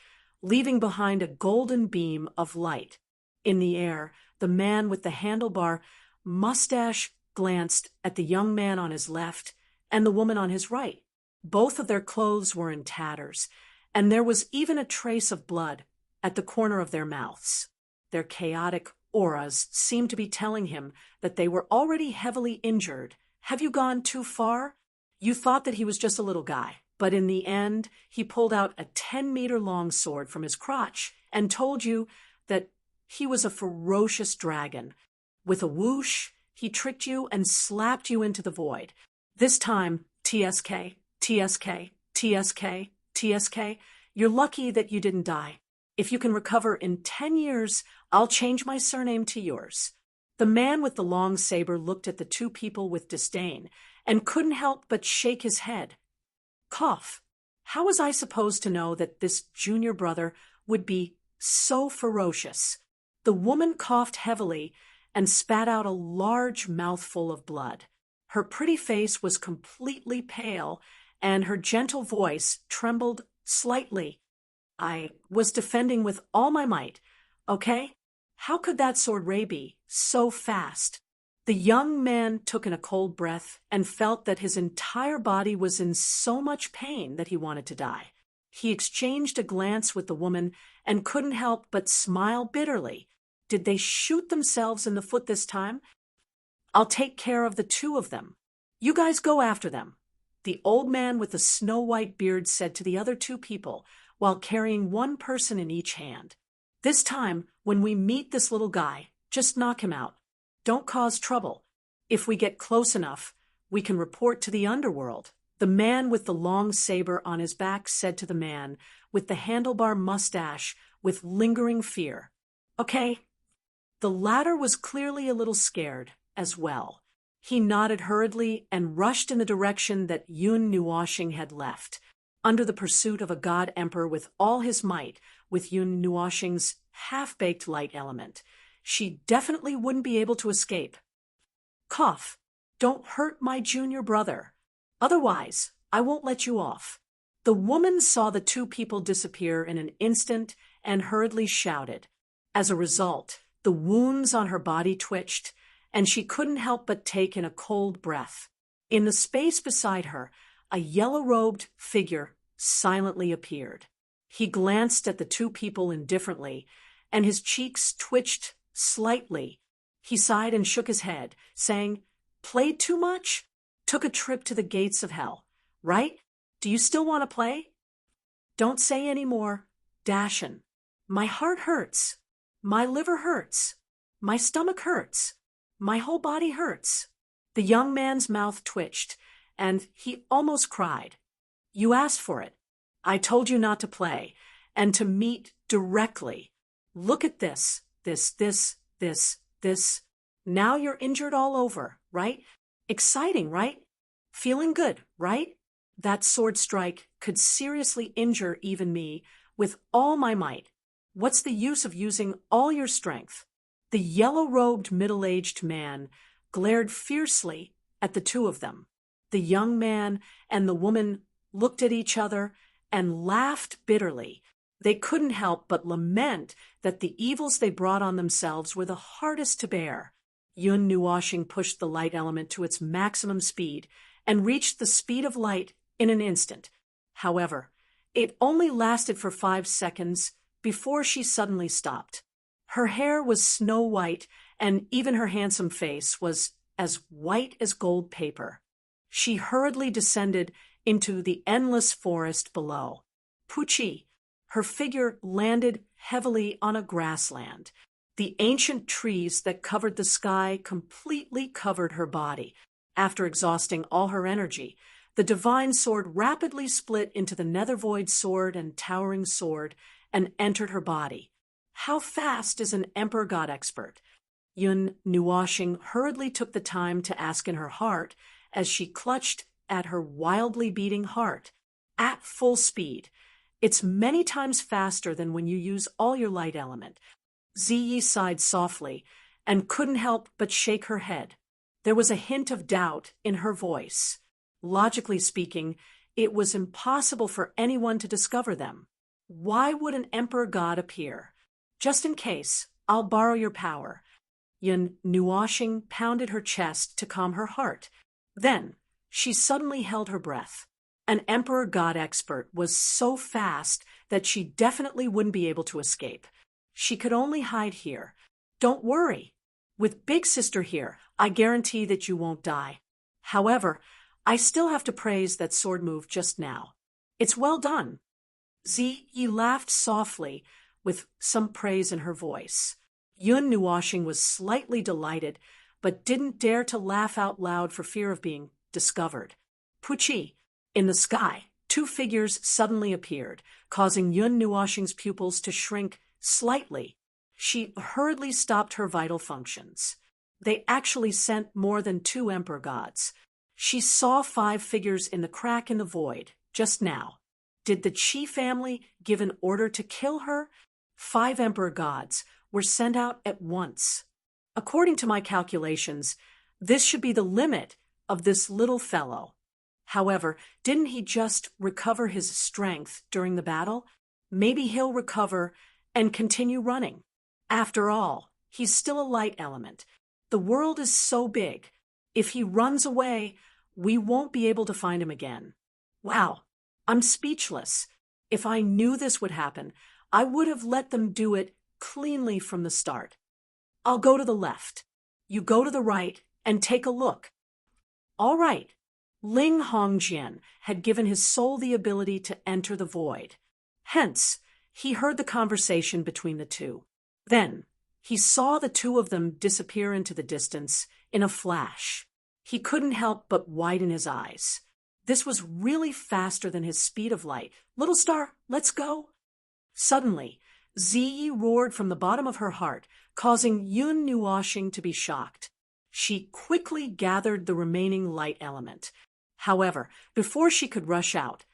leaving behind a golden beam of light. In the air, the man with the handlebar mustache glanced at the young man on his left and the woman on his right. Both of their clothes were in tatters, and there was even a trace of blood at the corner of their mouths. Their chaotic auras seemed to be telling him that they were already heavily injured. Have you gone too far? You thought that he was just a little guy, but in the end, he pulled out a 10-meter-long sword from his crotch and told you that he was a ferocious dragon. With a whoosh, he tricked you and slapped you into the void. This time, TSK, TSK, TSK, TSK, you're lucky that you didn't die. If you can recover in 10 years, I'll change my surname to yours. The man with the long saber looked at the 2 people with disdain and couldn't help but shake his head. Cough. How was I supposed to know that this junior brother would be so ferocious? The woman coughed heavily and spat out a large mouthful of blood. Her pretty face was completely pale, and her gentle voice trembled slightly. I was defending with all my might, okay? How could that sword ray be so fast? The young man took in a cold breath and felt that his entire body was in so much pain that he wanted to die. He exchanged a glance with the woman and couldn't help but smile bitterly. Did they shoot themselves in the foot this time? I'll take care of the 2 of them. You guys go after them. The old man with the snow-white beard said to the other 2 people, while carrying 1 person in each hand. This time, when we meet this little guy, just knock him out. Don't cause trouble. If we get close enough, we can report to the underworld. The man with the long saber on his back said to the man with the handlebar mustache with lingering fear. Okay. The latter was clearly a little scared as well. He nodded hurriedly and rushed in the direction that Yun Nuoxing had left. under the pursuit of a god emperor with all his might, with Yun Nuoxing's half-baked light element. She definitely wouldn't be able to escape. Cough. Don't hurt my junior brother. Otherwise, I won't let you off. The woman saw the two people disappear in an instant and hurriedly shouted. As a result, the wounds on her body twitched, and she couldn't help but take in a cold breath. In the space beside her, a yellow-robed figure silently appeared. He glanced at the two people indifferently, and his cheeks twitched slightly. He sighed and shook his head, saying, "Played too much? Took a trip to the gates of hell, right? Do you still want to play?" "Don't say any more, Dashin. My heart hurts. My liver hurts. My stomach hurts. My whole body hurts." The young man's mouth twitched, and he almost cried. "You asked for it. I told you not to play, and to meet directly. Look at this. Now you're injured all over, right? Exciting, right? Feeling good, right? That sword strike could seriously injure even me with all my might. What's the use of using all your strength?" The yellow-robed middle-aged man glared fiercely at the two of them. The young man and the woman looked at each other and laughed bitterly. They couldn't help but lament that the evils they brought on themselves were the hardest to bear. Yun Nuoxing pushed the light element to its maximum speed and reached the speed of light in an instant. However, it only lasted for 5 seconds before she suddenly stopped. Her hair was snow white, and even her handsome face was as white as gold paper. She hurriedly descended into the endless forest below. Pucci, her figure landed heavily on a grassland. The ancient trees that covered the sky completely covered her body. After exhausting all her energy, the divine sword rapidly split into the Nethervoid sword and towering sword and entered her body. How fast is an Emperor God expert? Yun Nuoxing hurriedly took the time to ask in her heart as she clutched at her wildly beating heart. At full speed. It's many times faster than when you use all your light element. Ziyi sighed softly and couldn't help but shake her head. There was a hint of doubt in her voice. Logically speaking, it was impossible for anyone to discover them. Why would an Emperor God appear? Just in case, I'll borrow your power. Yun Nuoxing pounded her chest to calm her heart. Then, she suddenly held her breath. An Emperor God expert was so fast that she definitely wouldn't be able to escape. She could only hide here. Don't worry. With Big Sister here, I guarantee that you won't die. However, I still have to praise that sword move just now. It's well done. Ziyi laughed softly, with some praise in her voice. Yun Nuoxing was slightly delighted, but didn't dare to laugh out loud for fear of being discovered. Pucci, in the sky, two figures suddenly appeared, causing Yun Nuoxing's pupils to shrink slightly. She hurriedly stopped her vital functions. They actually sent more than 2 Emperor Gods. She saw 5 figures in the crack in the void, just now. Did the Qi family give an order to kill her? 5 Emperor Gods were sent out at once. According to my calculations, this should be the limit of this little fellow. However, didn't he just recover his strength during the battle? Maybe he'll recover and continue running. After all, he's still a light element. The world is so big. If he runs away, we won't be able to find him again. Wow, I'm speechless. If I knew this would happen, I would have let them do it cleanly from the start. I'll go to the left. You go to the right and take a look. All right. Ling Hongjian had given his soul the ability to enter the void. Hence, he heard the conversation between the two. Then, he saw the two of them disappear into the distance in a flash. He couldn't help but widen his eyes. This was really faster than his speed of light. Little star, let's go. Suddenly, Ziyi roared from the bottom of her heart, causing Yun Nuoxing to be shocked. She quickly gathered the remaining light element. However, before she could rush out,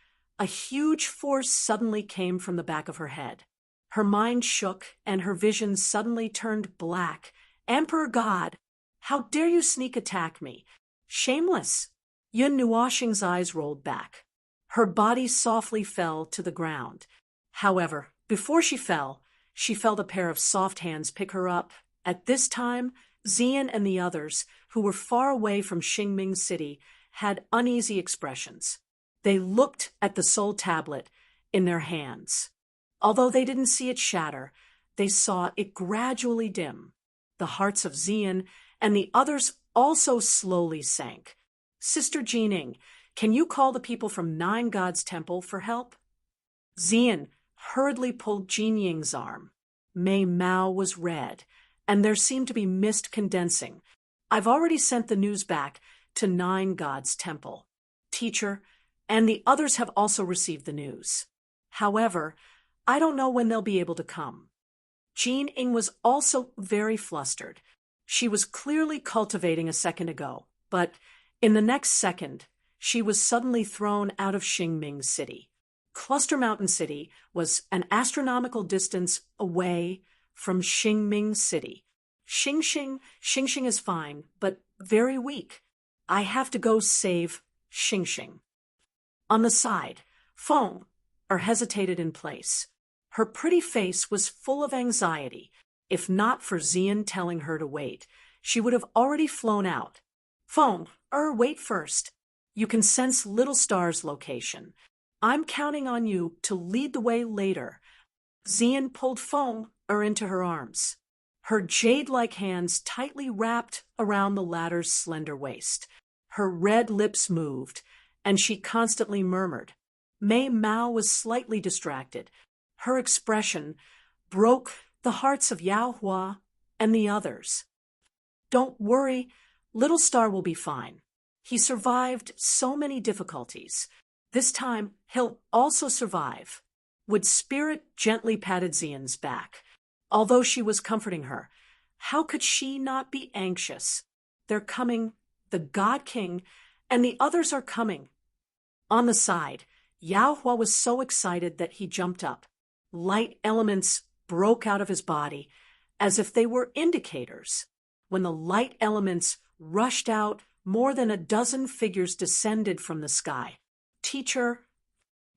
a huge force suddenly came from the back of her head. Her mind shook, and her vision suddenly turned black. Emperor God, how dare you sneak attack me? Shameless! Yun Nuoxing's eyes rolled back. Her body softly fell to the ground. However, before she fell, she felt a pair of soft hands pick her up. At this time, Xian and the others, who were far away from Xingming City, had uneasy expressions. They looked at the soul tablet in their hands. Although they didn't see it shatter, they saw it gradually dim. The hearts of Xian and the others also slowly sank. Sister Jining, can you call the people from Nine Gods Temple for help? Xian hurriedly pulled Jin Ying's arm. Mei Mao was red, and there seemed to be mist condensing. I've already sent the news back to Nine Gods Temple. Teacher, and the others have also received the news. However, I don't know when they'll be able to come. Jin Ying was also very flustered. She was clearly cultivating a second ago, but in the next second, she was suddenly thrown out of Xingming City. Cluster Mountain City was an astronomical distance away from Xingming City. Xingxing is fine, but very weak. I have to go save Xingxing. On the side, Feng hesitated in place. Her pretty face was full of anxiety. If not for Xian telling her to wait, she would have already flown out. Feng, wait first. You can sense Little Star's location. I'm counting on you to lead the way later. Xian pulled Feng into her arms. Her jade-like hands tightly wrapped around the latter's slender waist. Her red lips moved, and she constantly murmured. Mei Mao was slightly distracted. Her expression broke the hearts of Yao Hua and the others. Don't worry, Little Star will be fine. He survived so many difficulties. This time, he'll also survive. Wood Spirit gently patted Xian's back. Although she was comforting her, how could she not be anxious? They're coming, the God King, and the others are coming. On the side, Yao Hua was so excited that he jumped up. Light elements broke out of his body, as if they were indicators. When the light elements rushed out, more than a dozen figures descended from the sky. Teacher,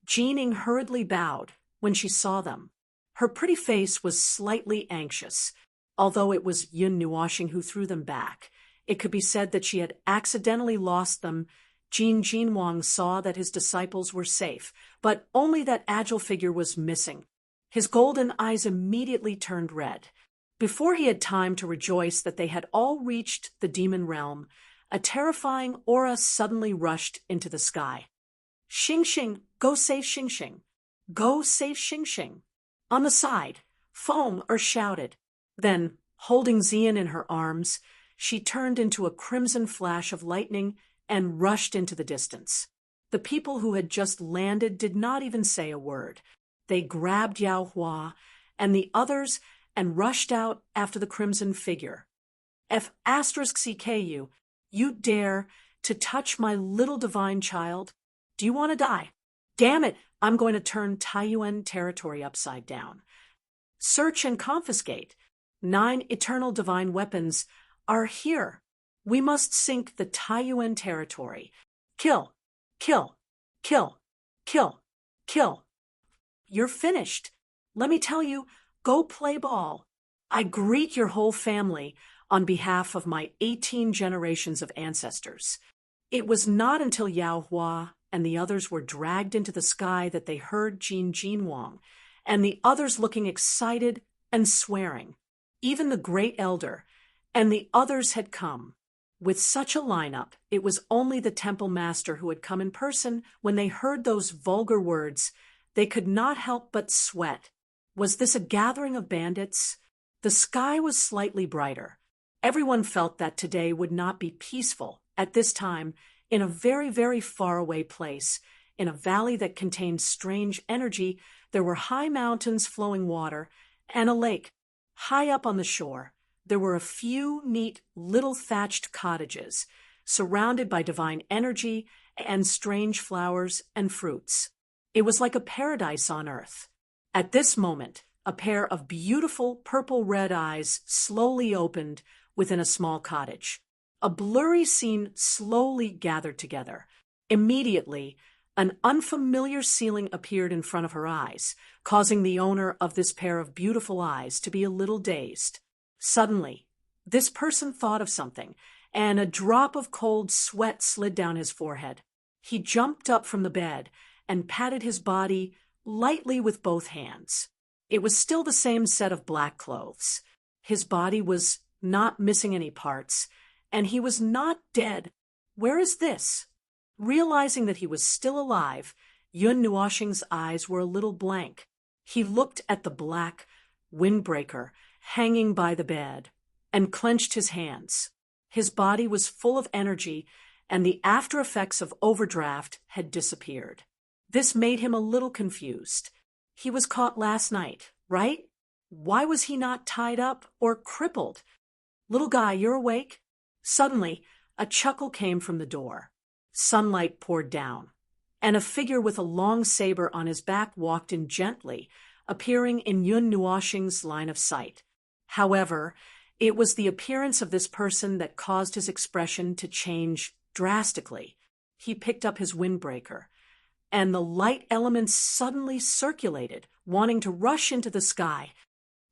Jining hurriedly bowed when she saw them. Her pretty face was slightly anxious. Although it was Yun Nuoxing who threw them back, it could be said that she had accidentally lost them. Jin Jinwang saw that his disciples were safe, but only that agile figure was missing. His golden eyes immediately turned red. Before he had time to rejoice that they had all reached the demon realm, a terrifying aura suddenly rushed into the sky. Xingxing, go save Xingxing. Go save Xingxing. On the side, Feng shouted. Then, holding Xian in her arms, she turned into a crimson flash of lightning and rushed into the distance. The people who had just landed did not even say a word. They grabbed Yao Hua and the others and rushed out after the crimson figure. F*CKU, you dare to touch my little divine child? Do you want to die? Damn it, I'm going to turn Taiyuan territory upside down. Search and confiscate. 9 eternal divine weapons are here. We must sink the Taiyuan territory. Kill, kill, kill, kill, kill. You're finished. Let me tell you, go play ball. I greet your whole family on behalf of my 18 generations of ancestors. It was not until Yao Hua and the others were dragged into the sky that they heard Jin Jinwang and the others looking excited and swearing. Even the great elder and the others had come. With such a lineup, it was only the temple master who had come in person. When they heard those vulgar words, they could not help but sweat. Was this a gathering of bandits? The sky was slightly brighter. Everyone felt that today would not be peaceful. At this time, in a very, very far away place, in a valley that contained strange energy, there were high mountains flowing water and a lake. High up on the shore, there were a few neat little thatched cottages, surrounded by divine energy and strange flowers and fruits. It was like a paradise on earth. At this moment, a pair of beautiful purple-red eyes slowly opened within a small cottage. A blurry scene slowly gathered together. Immediately, an unfamiliar ceiling appeared in front of her eyes, causing the owner of this pair of beautiful eyes to be a little dazed. Suddenly, this person thought of something, and a drop of cold sweat slid down his forehead. He jumped up from the bed and patted his body lightly with both hands. It was still the same set of black clothes. His body was not missing any parts, and he was not dead. Where is this? Realizing that he was still alive, Yun Nuoxing's eyes were a little blank. He looked at the black windbreaker hanging by the bed and clenched his hands. His body was full of energy, and the after effects of overdraft had disappeared. This made him a little confused. He was caught last night, right? Why was he not tied up or crippled? Little guy, you're awake? Suddenly, a chuckle came from the door. Sunlight poured down, and a figure with a long saber on his back walked in gently, appearing in Yun Nuoxing's line of sight. However, it was the appearance of this person that caused his expression to change drastically. He picked up his windbreaker, and the light elements suddenly circulated, wanting to rush into the sky.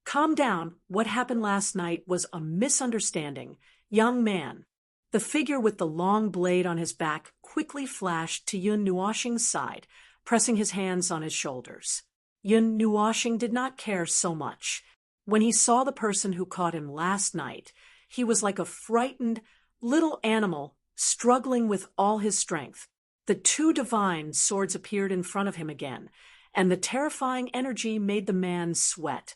Calm down. What happened last night was a misunderstanding. Young man. The figure with the long blade on his back quickly flashed to Yun Nuoxing's side, pressing his hands on his shoulders. Yun Nuoxing did not care so much. When he saw the person who caught him last night, he was like a frightened little animal struggling with all his strength. The two divine swords appeared in front of him again, and the terrifying energy made the man sweat.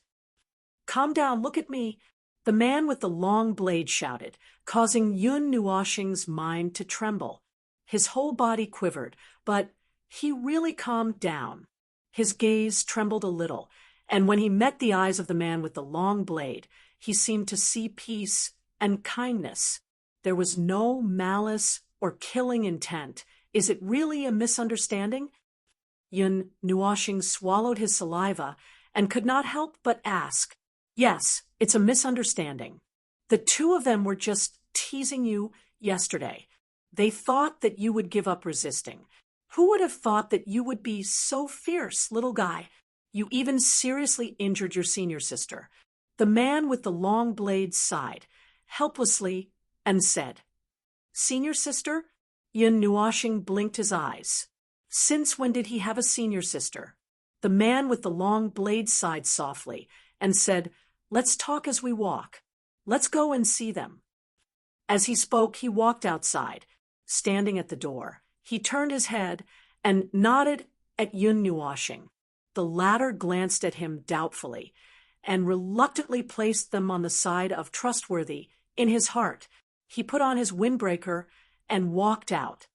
Calm down, look at me. The man with the long blade shouted, causing Yun Nuoxing's mind to tremble. His whole body quivered, but he really calmed down. His gaze trembled a little, and when he met the eyes of the man with the long blade, he seemed to see peace and kindness. There was no malice or killing intent. Is it really a misunderstanding? Yun Nuoxing swallowed his saliva and could not help but ask, Yes, it's a misunderstanding. The two of them were just teasing you yesterday. They thought that you would give up resisting. Who would have thought that you would be so fierce, little guy? You even seriously injured your senior sister. The man with the long blade sighed, helplessly, and said, Senior sister? Yun Nuoxing blinked his eyes. Since when did he have a senior sister? The man with the long blade sighed softly and said, Let's talk as we walk. Let's go and see them. As he spoke, he walked outside, standing at the door. He turned his head and nodded at Yun Nuoxing. The latter glanced at him doubtfully and reluctantly placed them on the side of trustworthy in his heart. He put on his windbreaker and walked out.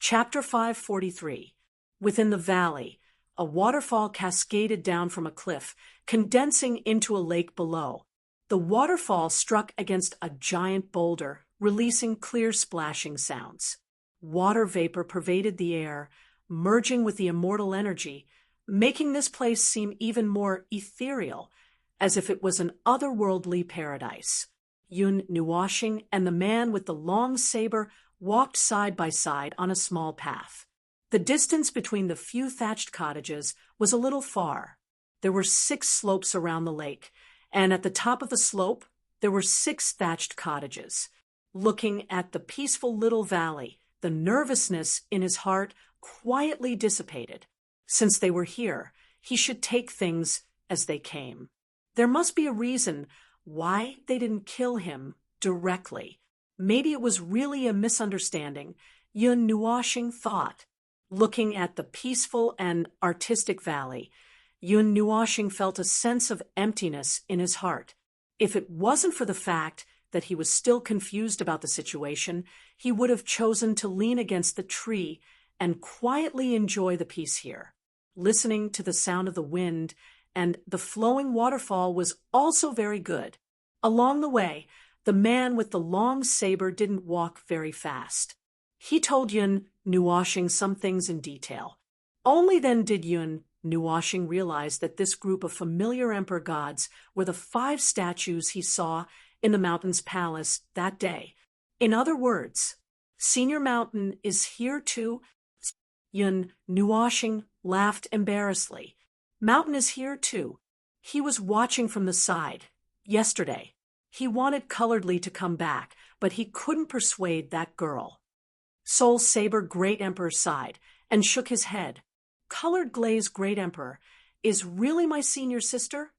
Chapter 543. Within the valley, a waterfall cascaded down from a cliff, condensing into a lake below. The waterfall struck against a giant boulder, releasing clear splashing sounds. Water vapor pervaded the air, merging with the immortal energy, making this place seem even more ethereal, as if it was an otherworldly paradise. Yun Nuoxing and the man with the long saber walked side by side on a small path. The distance between the few thatched cottages was a little far. There were 6 slopes around the lake, and at the top of the slope there were 6 thatched cottages. Looking at the peaceful little valley, the nervousness in his heart quietly dissipated. Since they were here, he should take things as they came. There must be a reason why they didn't kill him directly. Maybe it was really a misunderstanding, Yun Nuoxing thought. Looking at the peaceful and artistic valley, Yun Nuoxing felt a sense of emptiness in his heart. If it wasn't for the fact that he was still confused about the situation, he would have chosen to lean against the tree and quietly enjoy the peace here. Listening to the sound of the wind and the flowing waterfall was also very good. Along the way, the man with the long saber didn't walk very fast. He told Yun Nuoxing some things in detail. Only then did Yun Nuoshing realize that this group of familiar emperor gods were the 5 statues he saw in the mountain's palace that day. In other words, Senior Mountain is here too. Yun Nuoshing laughed embarrassedly. Mountain is here too. He was watching from the side. Yesterday. He wanted Colored Lee to come back, but he couldn't persuade that girl. Soul Saber Great Emperor sighed and shook his head. Colored Glaze Great Emperor is really my senior sister?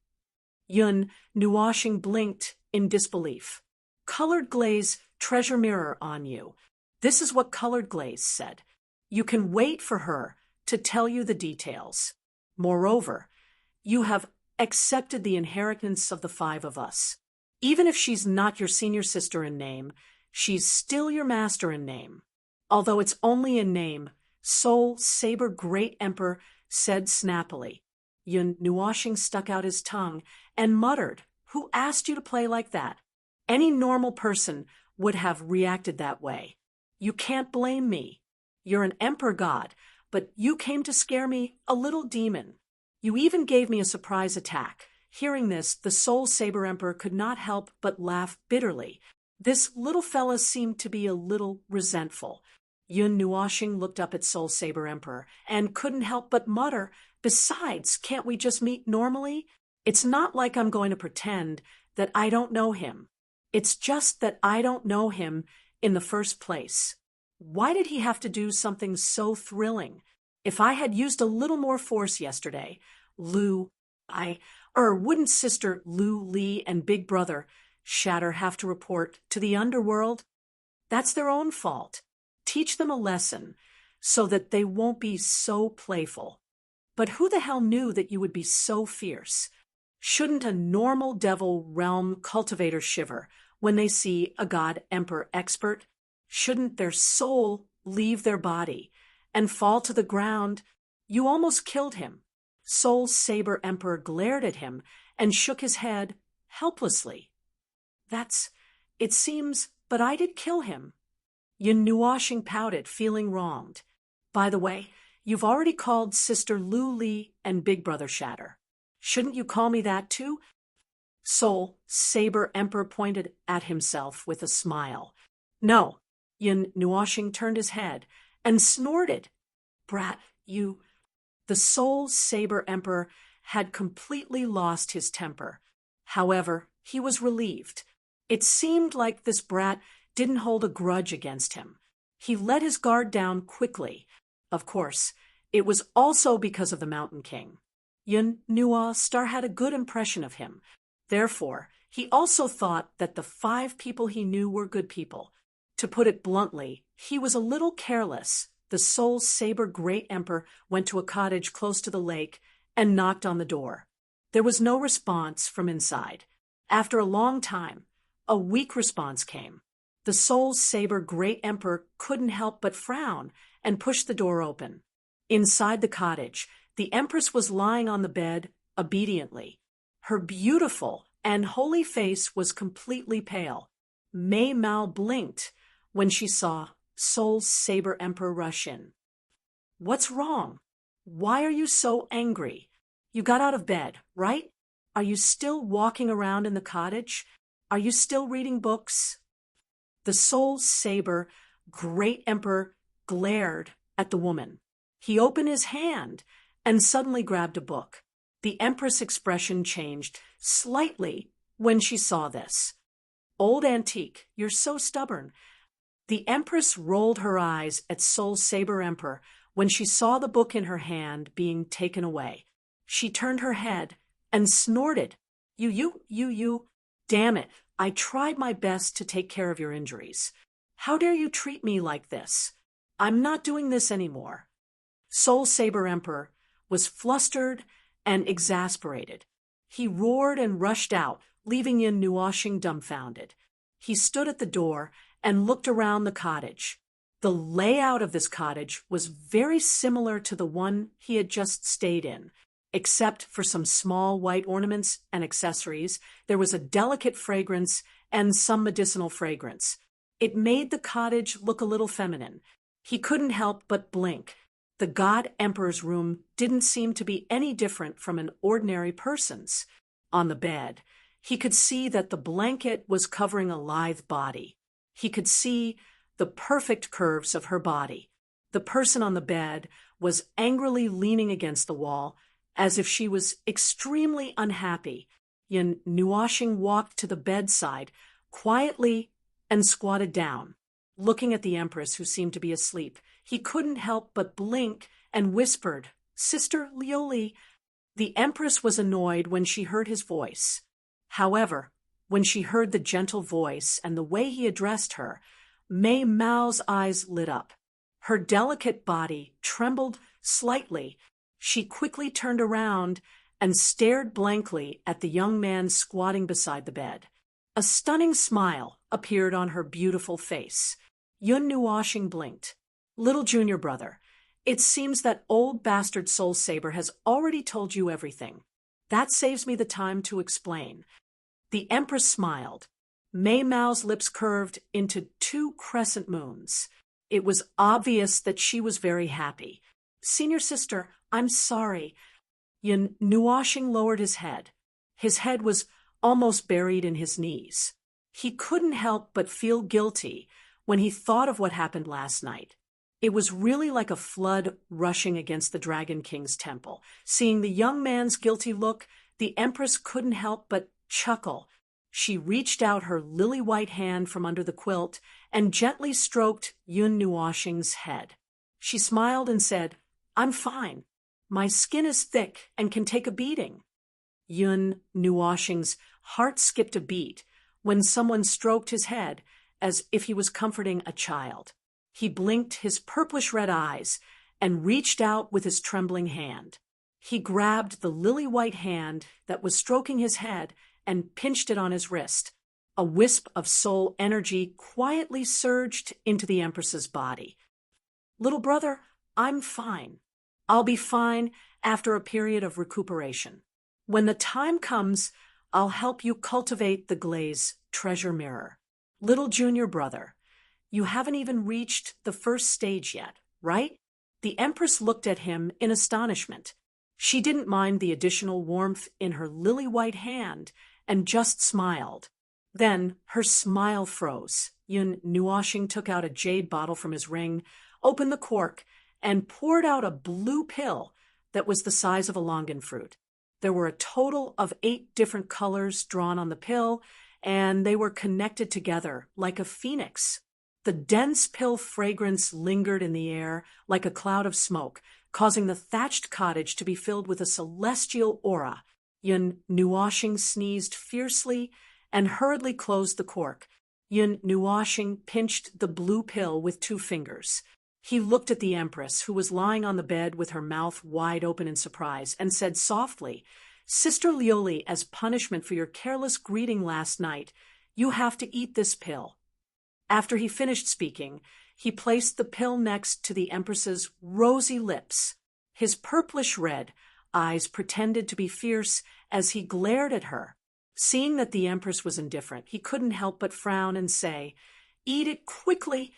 Yun Nuoshing blinked in disbelief. Colored Glaze treasure mirror on you. This is what Colored Glaze said. You can wait for her to tell you the details. Moreover, you have accepted the inheritance of the 5 of us. Even if she's not your senior sister in name, she's still your master in name. Although it's only in name, Soul Saber Great Emperor said snappily. Yun Nuoshing stuck out his tongue and muttered, Who asked you to play like that? Any normal person would have reacted that way. You can't blame me. You're an emperor god, but you came to scare me, a little demon. You even gave me a surprise attack. Hearing this, the Soul Saber Emperor could not help but laugh bitterly. This little fella seemed to be a little resentful. Yun Nuoshing looked up at Soul Saber Emperor and couldn't help but mutter, Besides, can't we just meet normally? It's not like I'm going to pretend that I don't know him. It's just that I don't know him in the first place. Why did he have to do something so thrilling? If I had used a little more force yesterday, wouldn't Sister Lu Lee and Big Brother Shatter have to report to the underworld? That's their own fault. Teach them a lesson so that they won't be so playful. But who the hell knew that you would be so fierce? Shouldn't a normal devil realm cultivator shiver when they see a god emperor expert? Shouldn't their soul leave their body and fall to the ground? You almost killed him. Soul Saber Emperor glared at him and shook his head helplessly. It seems, but I did kill him. Yun Nuoshing pouted, feeling wronged. By the way, you've already called Sister Lu Lee and Big Brother Shatter. Shouldn't you call me that too? Soul Saber Emperor pointed at himself with a smile. No. Yun Nuoshing turned his head and snorted. Brat, you... The Soul Saber Emperor had completely lost his temper. However, he was relieved. It seemed like this brat didn't hold a grudge against him. He let his guard down quickly. Of course, it was also because of the Mountain King. Yun Nuoshing had a good impression of him. Therefore, he also thought that the 5 people he knew were good people. To put it bluntly, he was a little careless. The Soul Saber Great Emperor went to a cottage close to the lake and knocked on the door. There was no response from inside. After a long time, a weak response came. The Soul Saber Great Emperor couldn't help but frown and push the door open. Inside the cottage, the Empress was lying on the bed obediently. Her beautiful and holy face was completely pale. Mei Mao blinked when she saw Soul Saber Emperor rush in. What's wrong? Why are you so angry? You got out of bed, right? Are you still walking around in the cottage? Are you still reading books? The Soul Saber Great Emperor glared at the woman. He opened his hand and suddenly grabbed a book. The Empress' expression changed slightly when she saw this. Old antique, you're so stubborn. The Empress rolled her eyes at Soul Saber Emperor when she saw the book in her hand being taken away. She turned her head and snorted. You. Damn it, I tried my best to take care of your injuries. How dare you treat me like this? I'm not doing this anymore. Soul Saber Emperor was flustered and exasperated. He roared and rushed out, leaving Yun Nuoshing dumbfounded. He stood at the door and looked around the cottage. The layout of this cottage was very similar to the one he had just stayed in. Except for some small white ornaments and accessories, there was a delicate fragrance and some medicinal fragrance. It made the cottage look a little feminine. He couldn't help but blink. The God Emperor's room didn't seem to be any different from an ordinary person's. On the bed, he could see that the blanket was covering a lithe body. He could see the perfect curves of her body. The person on the bed was angrily leaning against the wall, as if she was extremely unhappy. Yun Nuoshing walked to the bedside quietly and squatted down, looking at the Empress, who seemed to be asleep. He couldn't help but blink and whispered, "Sister Lioli." The Empress was annoyed when she heard his voice. However, when she heard the gentle voice and the way he addressed her, Mei Mao's eyes lit up. Her delicate body trembled slightly. She quickly turned around and stared blankly at the young man squatting beside the bed. A stunning smile appeared on her beautiful face. Yun Nuoshing blinked. "Little junior brother, it seems that old bastard Soul Saber has already told you everything. That saves me the time to explain." The Empress smiled. Mei Mao's lips curved into 2 crescent moons. It was obvious that she was very happy. "Senior sister, I'm sorry." Yun Nuoshing lowered his head. His head was almost buried in his knees. He couldn't help but feel guilty when he thought of what happened last night. It was really like a flood rushing against the Dragon King's temple. Seeing the young man's guilty look, the Empress couldn't help but chuckle. She reached out her lily-white hand from under the quilt and gently stroked Yun Nuoshing's head. She smiled and said, "I'm fine. My skin is thick and can take a beating." Yun Nuoshing's heart skipped a beat when someone stroked his head as if he was comforting a child. He blinked his purplish-red eyes and reached out with his trembling hand. He grabbed the lily-white hand that was stroking his head and pinched it on his wrist. A wisp of soul energy quietly surged into the Empress's body. "Little brother, I'm fine. I'll be fine after a period of recuperation. When the time comes, I'll help you cultivate the Glaze treasure mirror. Little junior brother, you haven't even reached the first stage yet, right?" The Empress looked at him in astonishment. She didn't mind the additional warmth in her lily-white hand and just smiled. Then her smile froze. Yun Nuoshing took out a jade bottle from his ring, opened the cork, and poured out a blue pill that was the size of a longan fruit. There were a total of 8 different colors drawn on the pill, and they were connected together like a phoenix. The dense pill fragrance lingered in the air like a cloud of smoke, causing the thatched cottage to be filled with a celestial aura. Yun Nuoshing sneezed fiercely and hurriedly closed the cork. Yun Nuoshing pinched the blue pill with 2 fingers. He looked at the Empress, who was lying on the bed with her mouth wide open in surprise, and said softly, "Sister Lioli, as punishment for your careless greeting last night, you have to eat this pill." After he finished speaking, he placed the pill next to the Empress's rosy lips. His purplish-red eyes pretended to be fierce as he glared at her. Seeing that the Empress was indifferent, he couldn't help but frown and say, "Eat it quickly."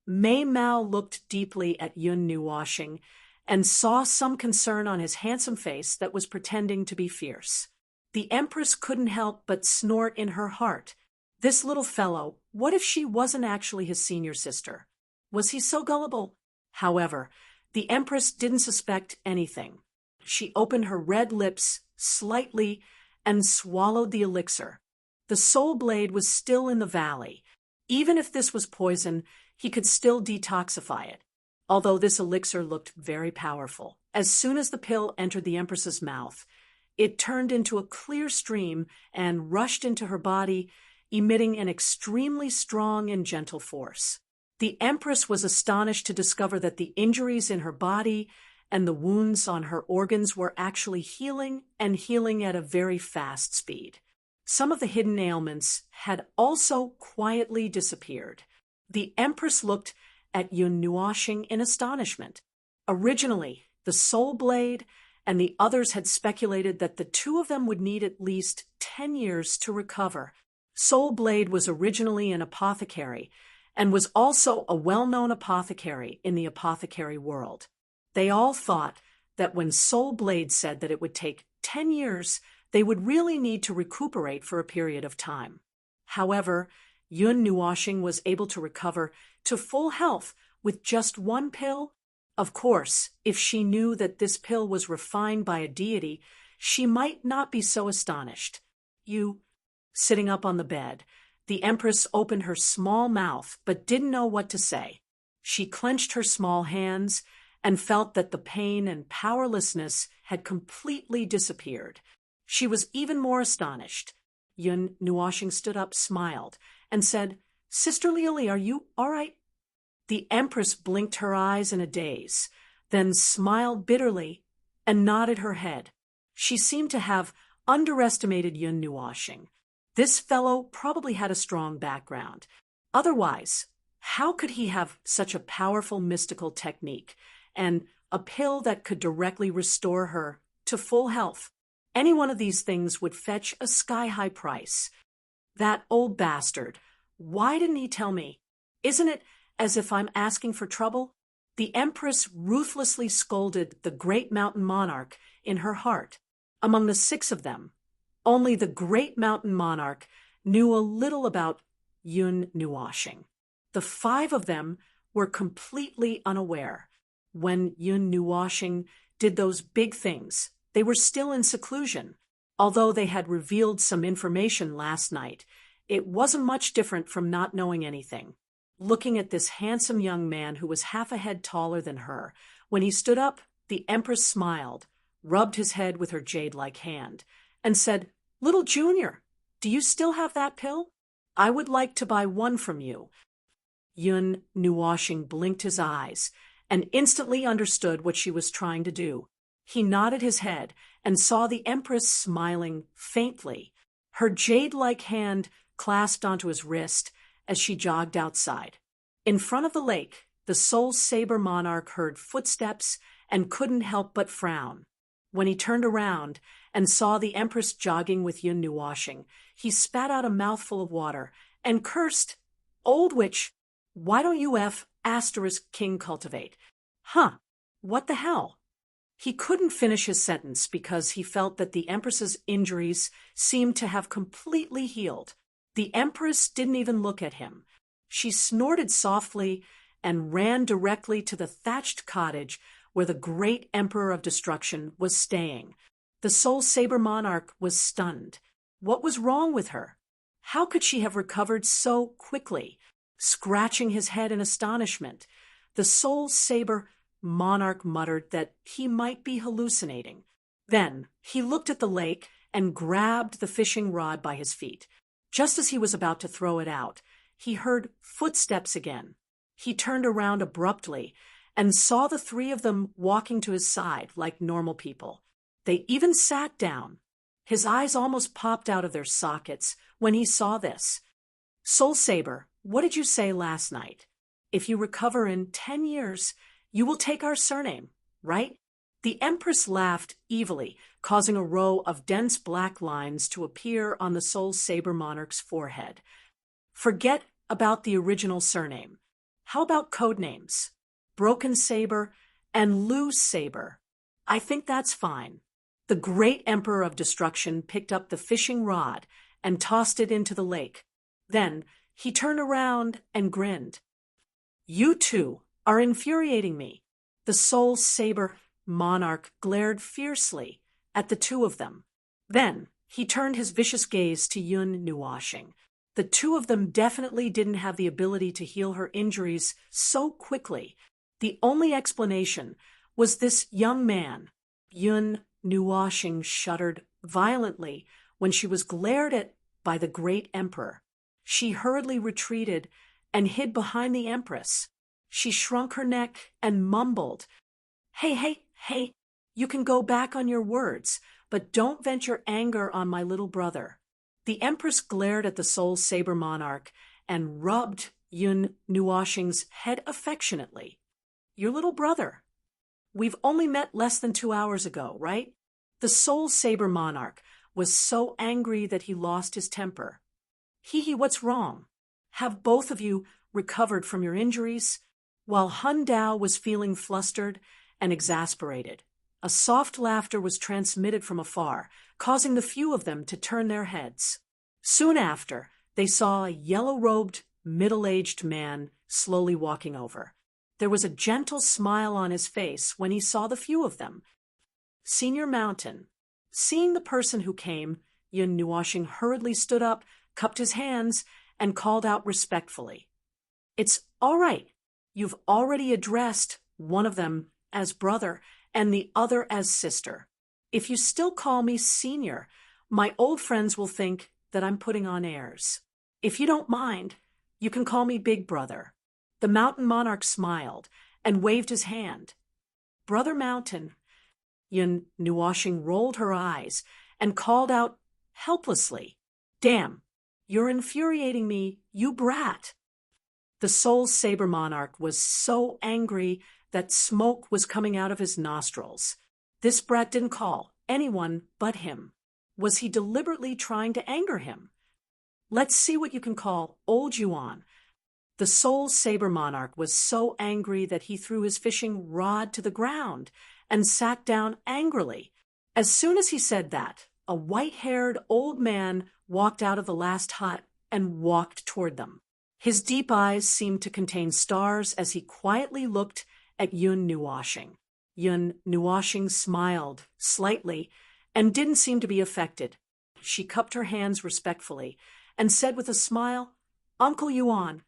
Mei Mao looked deeply at Yun Nuoshing and saw some concern on his handsome face that was pretending to be fierce. The Empress couldn't help but snort in her heart. This little fellow, what if she wasn't actually his senior sister? Was he so gullible? However, the Empress didn't suspect anything. She opened her red lips slightly and swallowed the elixir. The soul blade was still in the valley. Even if this was poison, he could still detoxify it. Although this elixir looked very powerful, as soon as the pill entered the Empress's mouth, it turned into a clear stream and rushed into her body, emitting an extremely strong and gentle force. The Empress was astonished to discover that the injuries in her body and the wounds on her organs were actually healing, and healing at a very fast speed. Some of the hidden ailments had also quietly disappeared. The Empress looked at Yun Nuoshing in astonishment. Originally, the Soul Blade and the others had speculated that the 2 of them would need at least 10 years to recover. Soul Blade was originally an apothecary and was also a well-known apothecary in the apothecary world. They all thought that when Soul Blade said that it would take 10 years, they would really need to recuperate for a period of time. However, Yun Nuoshing was able to recover to full health with just one pill. Of course, if she knew that this pill was refined by a deity, she might not be so astonished. Sitting up on the bed, the Empress opened her small mouth but didn't know what to say. She clenched her small hands and felt that the pain and powerlessness had completely disappeared. She was even more astonished. Yun Nuoshing stood up, smiled, and said, "Sister Liuli, are you all right?" The Empress blinked her eyes in a daze, then smiled bitterly and nodded her head. She seemed to have underestimated Yun Nuoshing. This fellow probably had a strong background. Otherwise, how could he have such a powerful mystical technique and a pill that could directly restore her to full health? Any one of these things would fetch a sky-high price. That old bastard. Why didn't he tell me? Isn't it as if I'm asking for trouble? The Empress ruthlessly scolded the great mountain monarch in her heart. Among the 6 of them, only the great mountain monarch knew a little about Yun Nuoshing. The 5 of them were completely unaware. When Yun Nuoshing did those big things, they were still in seclusion. Although they had revealed some information last night, it wasn't much different from not knowing anything. Looking at this handsome young man who was half a head taller than her, when he stood up, the Empress smiled, rubbed his head with her jade-like hand, and said, "Little Junior, do you still have that pill? I would like to buy one from you." Yun Nuoshing blinked his eyes and instantly understood what she was trying to do. He nodded his head and saw the Empress smiling faintly, her jade-like hand clasped onto his wrist as she jogged outside. In front of the lake, the Soul Saber monarch heard footsteps and couldn't help but frown. When he turned around and saw the Empress jogging with Yun Nuoshing, he spat out a mouthful of water and cursed, "Old witch, why don't you *king cultivate? Huh, what the hell?" He couldn't finish his sentence because he felt that the Empress's injuries seemed to have completely healed. The Empress didn't even look at him. She snorted softly and ran directly to the thatched cottage where the great Emperor of Destruction was staying. The Soul Saber monarch was stunned. What was wrong with her? How could she have recovered so quickly? Scratching his head in astonishment, the Soul Saber monarch muttered that he might be hallucinating. Then he looked at the lake and grabbed the fishing rod by his feet. Just as he was about to throw it out, he heard footsteps again. He turned around abruptly and saw the 3 of them walking to his side like normal people. They even sat down. His eyes almost popped out of their sockets when he saw this. "Soul Saber, what did you say last night? If you recover in 10 years, you will take our surname, right?" The Empress laughed evilly, causing a row of dense black lines to appear on the Soul Saber monarch's forehead. "Forget about the original surname. How about code names? Broken Saber and Loose Saber. I think that's fine." The great Emperor of Destruction picked up the fishing rod and tossed it into the lake. Then he turned around and grinned. "You 2 are infuriating me." The Soul Saber monarch glared fiercely at the 2 of them. Then he turned his vicious gaze to Yun Nuoshing. The 2 of them definitely didn't have the ability to heal her injuries so quickly. The only explanation was this young man. Yun Nuoshing shuddered violently when she was glared at by the great Emperor. She hurriedly retreated and hid behind the Empress. She shrunk her neck and mumbled, Hey, you can go back on your words, but don't vent your anger on my little brother." The Empress glared at the Soul Saber monarch and rubbed Yun Nuoshing's head affectionately. "Your little brother. We've only met less than 2 hours ago, right?" The Soul Saber monarch was so angry that he lost his temper. What's wrong? Have both of you recovered from your injuries?" While Hun Dao was feeling flustered and exasperated. A soft laughter was transmitted from afar, causing the few of them to turn their heads. Soon after, they saw a yellow-robed, middle-aged man slowly walking over. There was a gentle smile on his face when he saw the few of them. Senior Mountain. Seeing the person who came, Yun Nuoshing hurriedly stood up, cupped his hands, and called out respectfully. "It's all right. You've already addressed one of them as brother and the other as sister. If you still call me senior, my old friends will think that I'm putting on airs. If you don't mind, you can call me Big Brother." The mountain monarch smiled and waved his hand. "Brother Mountain." Yun Nuoshing rolled her eyes and called out helplessly, "Damn, you're infuriating me, you brat." The Soul Saber Monarch was so angry that smoke was coming out of his nostrils. This brat didn't call anyone but him. Was he deliberately trying to anger him? "Let's see what you can call Old Yuan." The Soul Saber Monarch was so angry that he threw his fishing rod to the ground and sat down angrily. As soon as he said that, a white-haired old man walked out of the last hut and walked toward them. His deep eyes seemed to contain stars as he quietly looked at Yun Nuoshing. Yun Nuoshing smiled slightly and didn't seem to be affected. She cupped her hands respectfully and said with a smile, "Uncle Yuan."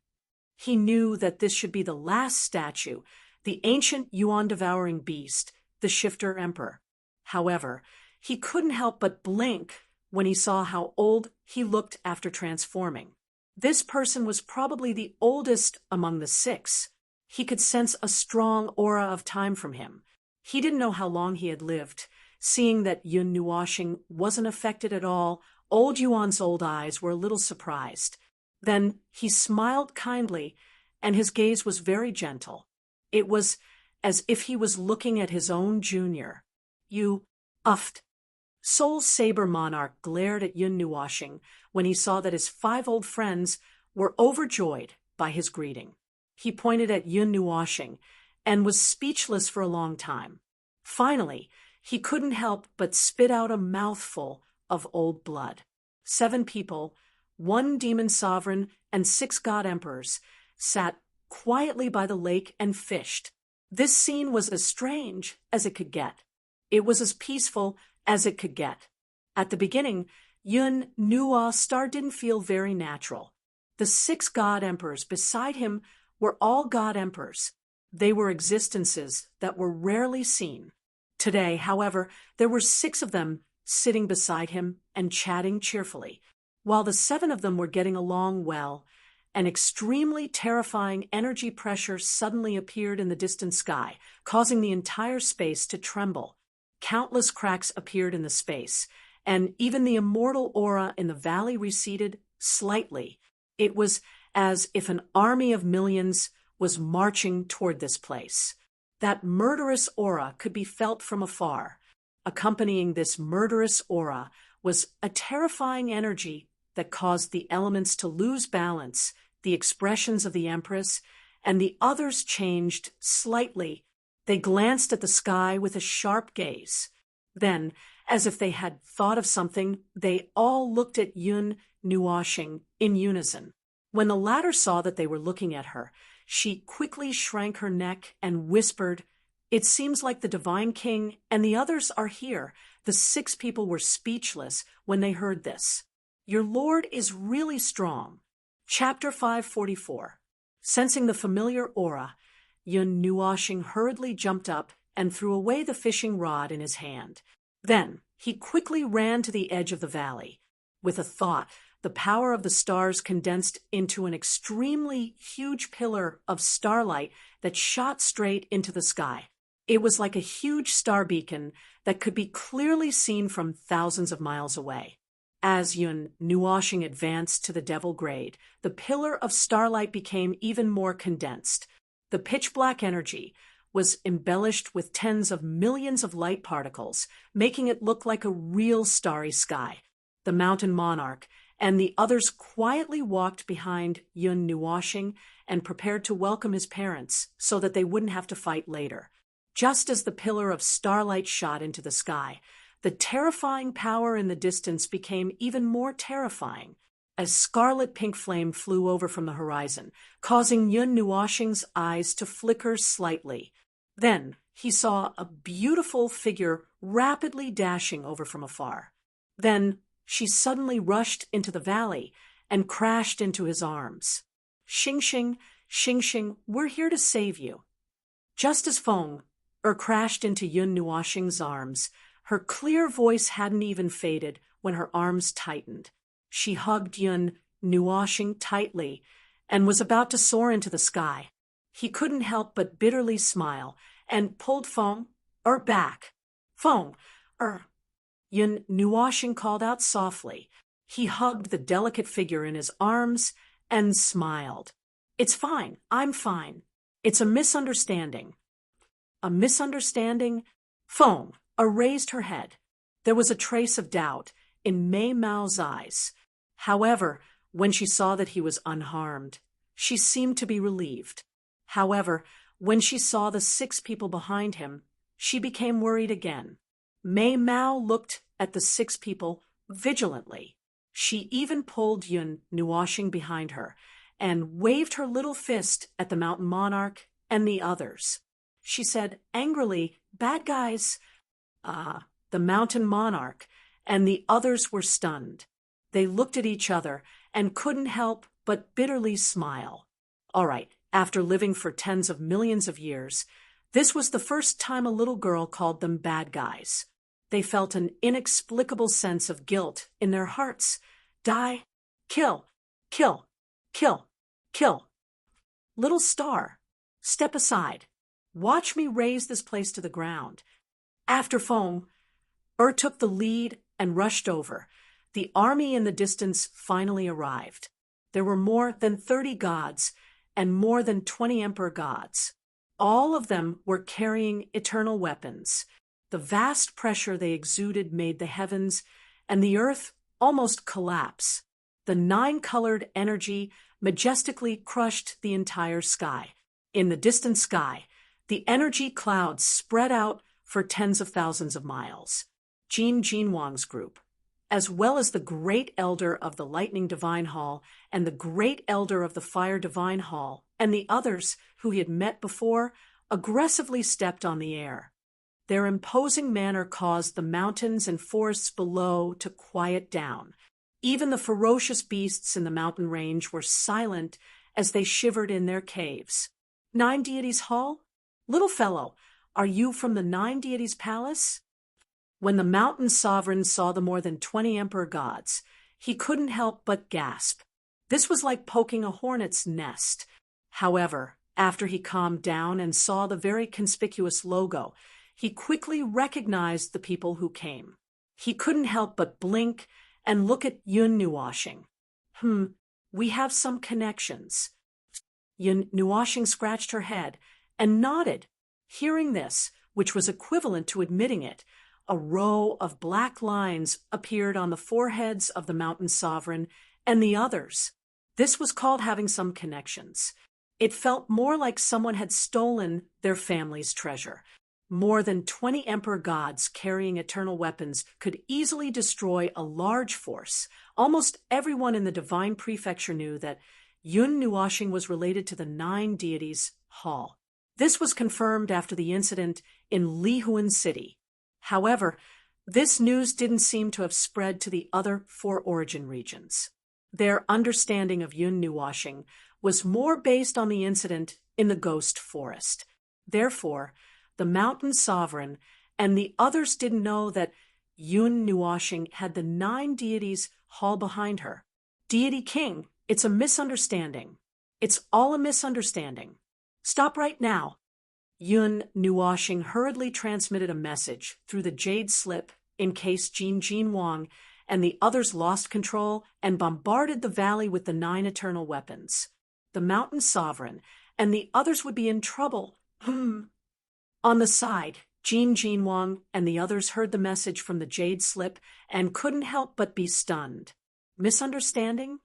He knew that this should be the last statue, the ancient Yuan-devouring beast, the Shifter Emperor. However, he couldn't help but blink when he saw how old he looked after transforming. This person was probably the oldest among the six. He could sense a strong aura of time from him. He didn't know how long he had lived. Seeing that Yun Nuoshing wasn't affected at all, old Yuan's old eyes were a little surprised. Then he smiled kindly, and his gaze was very gentle. It was as if he was looking at his own junior. "You uffed." Soul Saber Monarch glared at Yun Nuoshing when he saw that his 5 old friends were overjoyed by his greeting. He pointed at Yun Nuoshing and was speechless for a long time. Finally, he couldn't help but spit out a mouthful of old blood. 7 people, 1 demon sovereign and 6 god emperors, sat quietly by the lake and fished. This scene was as strange as it could get. It was as peaceful as it could get. At the beginning, Yun Nuo Star didn't feel very natural. The 6 god emperors beside him were all god emperors. They were existences that were rarely seen. Today, however, there were 6 of them sitting beside him and chatting cheerfully. While the 7 of them were getting along well, an extremely terrifying energy pressure suddenly appeared in the distant sky, causing the entire space to tremble. Countless cracks appeared in the space, and even the immortal aura in the valley receded slightly. It was as if an army of millions was marching toward this place. That murderous aura could be felt from afar. Accompanying this murderous aura was a terrifying energy that caused the elements to lose balance. The expressions of the Empress and the others changed slightly. They glanced at the sky with a sharp gaze. Then, as if they had thought of something, they all looked at Yun Nuoshing in unison. When the latter saw that they were looking at her, she quickly shrank her neck and whispered, "It seems like the Divine King and the others are here." The 6 people were speechless when they heard this. "Your lord is really strong." Chapter 544. Sensing the familiar aura, Yun Nuoshing hurriedly jumped up and threw away the fishing rod in his hand. Then he quickly ran to the edge of the valley. With a thought, the power of the stars condensed into an extremely huge pillar of starlight that shot straight into the sky. It was like a huge star beacon that could be clearly seen from thousands of miles away. As Yun Nuoshing advanced to the Devil Grade, the pillar of starlight became even more condensed. The pitch-black energy was embellished with tens of millions of light particles, making it look like a real starry sky. The mountain monarch and the others quietly walked behind Yun Nuoshing and prepared to welcome his parents so that they wouldn't have to fight later. Just as the pillar of starlight shot into the sky, the terrifying power in the distance became even more terrifying as scarlet-pink flame flew over from the horizon, causing Yun Nuoxing's eyes to flicker slightly. Then he saw a beautiful figure rapidly dashing over from afar. Then she suddenly rushed into the valley and crashed into his arms. Xing Xing, we're here to save you. Just as Feng crashed into Yun Nuoxing's arms, her clear voice hadn't even faded when her arms tightened. She hugged Yun Nuoxing tightly and was about to soar into the sky. He couldn't help but bitterly smile and pulled Feng back. Feng Yun Nuoxing called out softly. He hugged the delicate figure in his arms and smiled. It's fine. I'm fine. It's a misunderstanding. A misunderstanding? Feng raised her head. There was a trace of doubt in Mei Mao's eyes. However, when she saw that he was unharmed, she seemed to be relieved. However, when she saw the 6 people behind him, she became worried again. Mei Mao looked at the 6 people vigilantly. She even pulled Yun Nuoxing behind her and waved her little fist at the mountain monarch and the others. She said angrily, "Bad guys." The mountain monarch and the others were stunned. They looked at each other and couldn't help but bitterly smile. All right, after living for tens of millions of years, this was the first time a little girl called them bad guys. They felt an inexplicable sense of guilt in their hearts. Die, kill, kill, kill, kill. Little star, step aside. Watch me raze this place to the ground. After Feng took the lead and rushed over, the army in the distance finally arrived. There were more than 30 gods and more than 20 emperor gods. All of them were carrying eternal weapons. The vast pressure they exuded made the heavens and the earth almost collapse. The 9-colored energy majestically crushed the entire sky. In the distant sky, the energy clouds spread out for tens of thousands of miles. Jin Wang's group, as well as the Great Elder of the Lightning Divine Hall and the Great Elder of the Fire Divine Hall, and the others who he had met before, aggressively stepped on the air. Their imposing manner caused the mountains and forests below to quiet down. Even the ferocious beasts in the mountain range were silent as they shivered in their caves. 9 Deities Hall? Little fellow, are you from the 9 Deities Palace? When the mountain sovereign saw the more than 20 emperor gods, he couldn't help but gasp. This was like poking a hornet's nest. However, after he calmed down and saw the very conspicuous logo, he quickly recognized the people who came. He couldn't help but blink and look at Yun Nuoxing. We have some connections. Yun Nuoxing scratched her head and nodded. Hearing this, which was equivalent to admitting it, a row of black lines appeared on the foreheads of the mountain sovereign and the others. This was called having some connections. It felt more like someone had stolen their family's treasure. More than 20 emperor gods carrying eternal weapons could easily destroy a large force. Almost everyone in the divine prefecture knew that Yun Nuoxing was related to the 9 Deities Hall. This was confirmed after the incident in Lihuan City. However, this news didn't seem to have spread to the other 4 origin regions. Their understanding of Yun Nuoxing was more based on the incident in the Ghost Forest. Therefore, the mountain sovereign and the others didn't know that Yun Nuoxing had the 9 Deities Hall behind her. Deity King, it's a misunderstanding. It's all a misunderstanding. Stop right now. Yun Nuoxing hurriedly transmitted a message through the jade slip in case Jin Wang and the others lost control and bombarded the valley with the 9 eternal weapons. The mountain sovereign and the others would be in trouble. On the side, Jin Wang and the others heard the message from the jade slip and couldn't help but be stunned. Misunderstanding?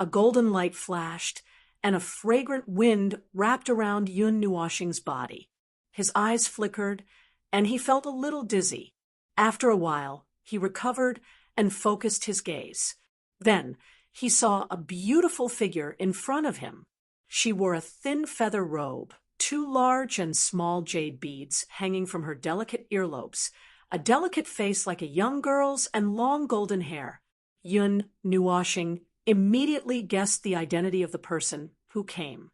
A golden light flashed, and a fragrant wind wrapped around Yun Nuoxing's body. His eyes flickered, and he felt a little dizzy. After a while, he recovered and focused his gaze. Then, he saw a beautiful figure in front of him. She wore a thin feather robe, 2 large and small jade beads hanging from her delicate earlobes, a delicate face like a young girl's, and long golden hair. Yun Nuoshing immediately guessed the identity of the person who came.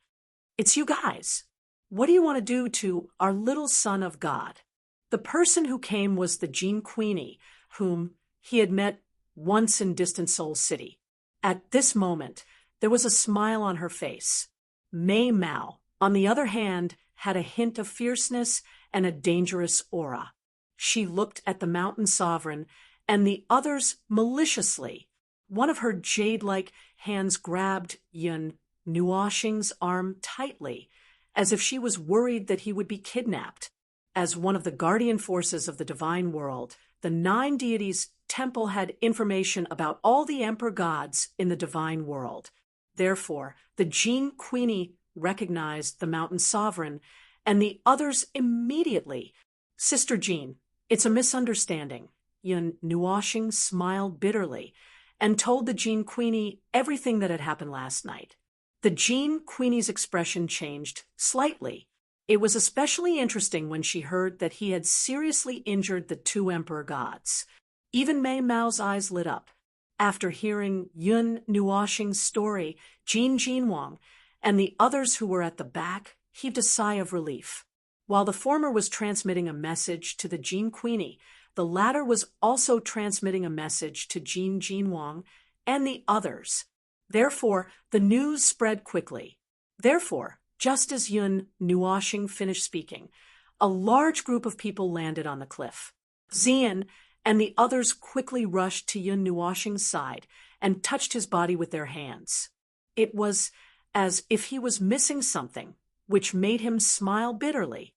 "It's you guys. What do you want to do to our little son of God?" The person who came was the Jean Queenie, whom he had met once in distant Seoul City. At this moment, there was a smile on her face. Mei Mao, on the other hand, had a hint of fierceness and a dangerous aura. She looked at the mountain sovereign and the others maliciously. One of her jade-like hands grabbed Yun Nuoshing's arm tightly, as if she was worried that he would be kidnapped. As one of the guardian forces of the divine world, the 9 deities' temple had information about all the emperor gods in the divine world. Therefore, the Jean Queenie recognized the mountain sovereign, and the others immediately. "Sister Jean, it's a misunderstanding." Yun Nuoshing smiled bitterly and told the Jean Queenie everything that had happened last night. The Jean Queenie's expression changed slightly. It was especially interesting when she heard that he had seriously injured the 2 emperor gods. Even Mei Mao's eyes lit up. After hearing Yun Nuoshing's story, Jean Jinwang and the others who were at the back heaved a sigh of relief. While the former was transmitting a message to the Jean Queenie, the latter was also transmitting a message to Jean Jinwang and the others. Therefore, the news spread quickly. Therefore, just as Yun Nuoshing finished speaking, a large group of people landed on the cliff. Xian and the others quickly rushed to Yun Nuoshing's side and touched his body with their hands. It was as if he was missing something, which made him smile bitterly.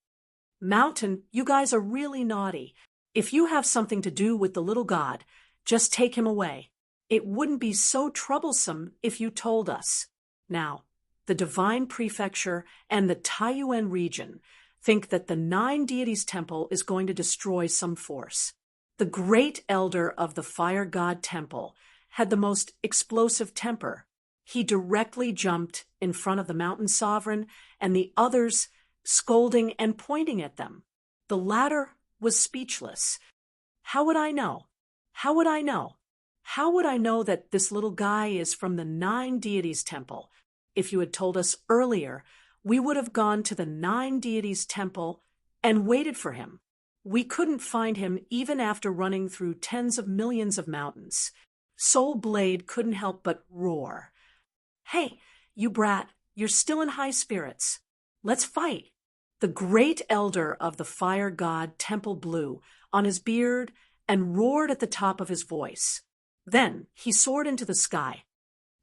"Mountain, you guys are really naughty. If you have something to do with the little god, just take him away. It wouldn't be so troublesome if you told us." Now, the Divine Prefecture and the Taiyuan region think that the 9 deities temple is going to destroy some force. The great elder of the fire god temple had the most explosive temper. He directly jumped in front of the mountain sovereign and the others, scolding and pointing at them. The latter was speechless. "How would I know? How would I know? How would I know that this little guy is from the 9 deities temple? If you had told us earlier, we would have gone to the 9 deities temple and waited for him. We couldn't find him even after running through tens of millions of mountains." Soul Blade couldn't help but roar. "Hey, you brat, you're still in high spirits. Let's fight." The great elder of the fire god temple blew on his beard and roared at the top of his voice. Then he soared into the sky.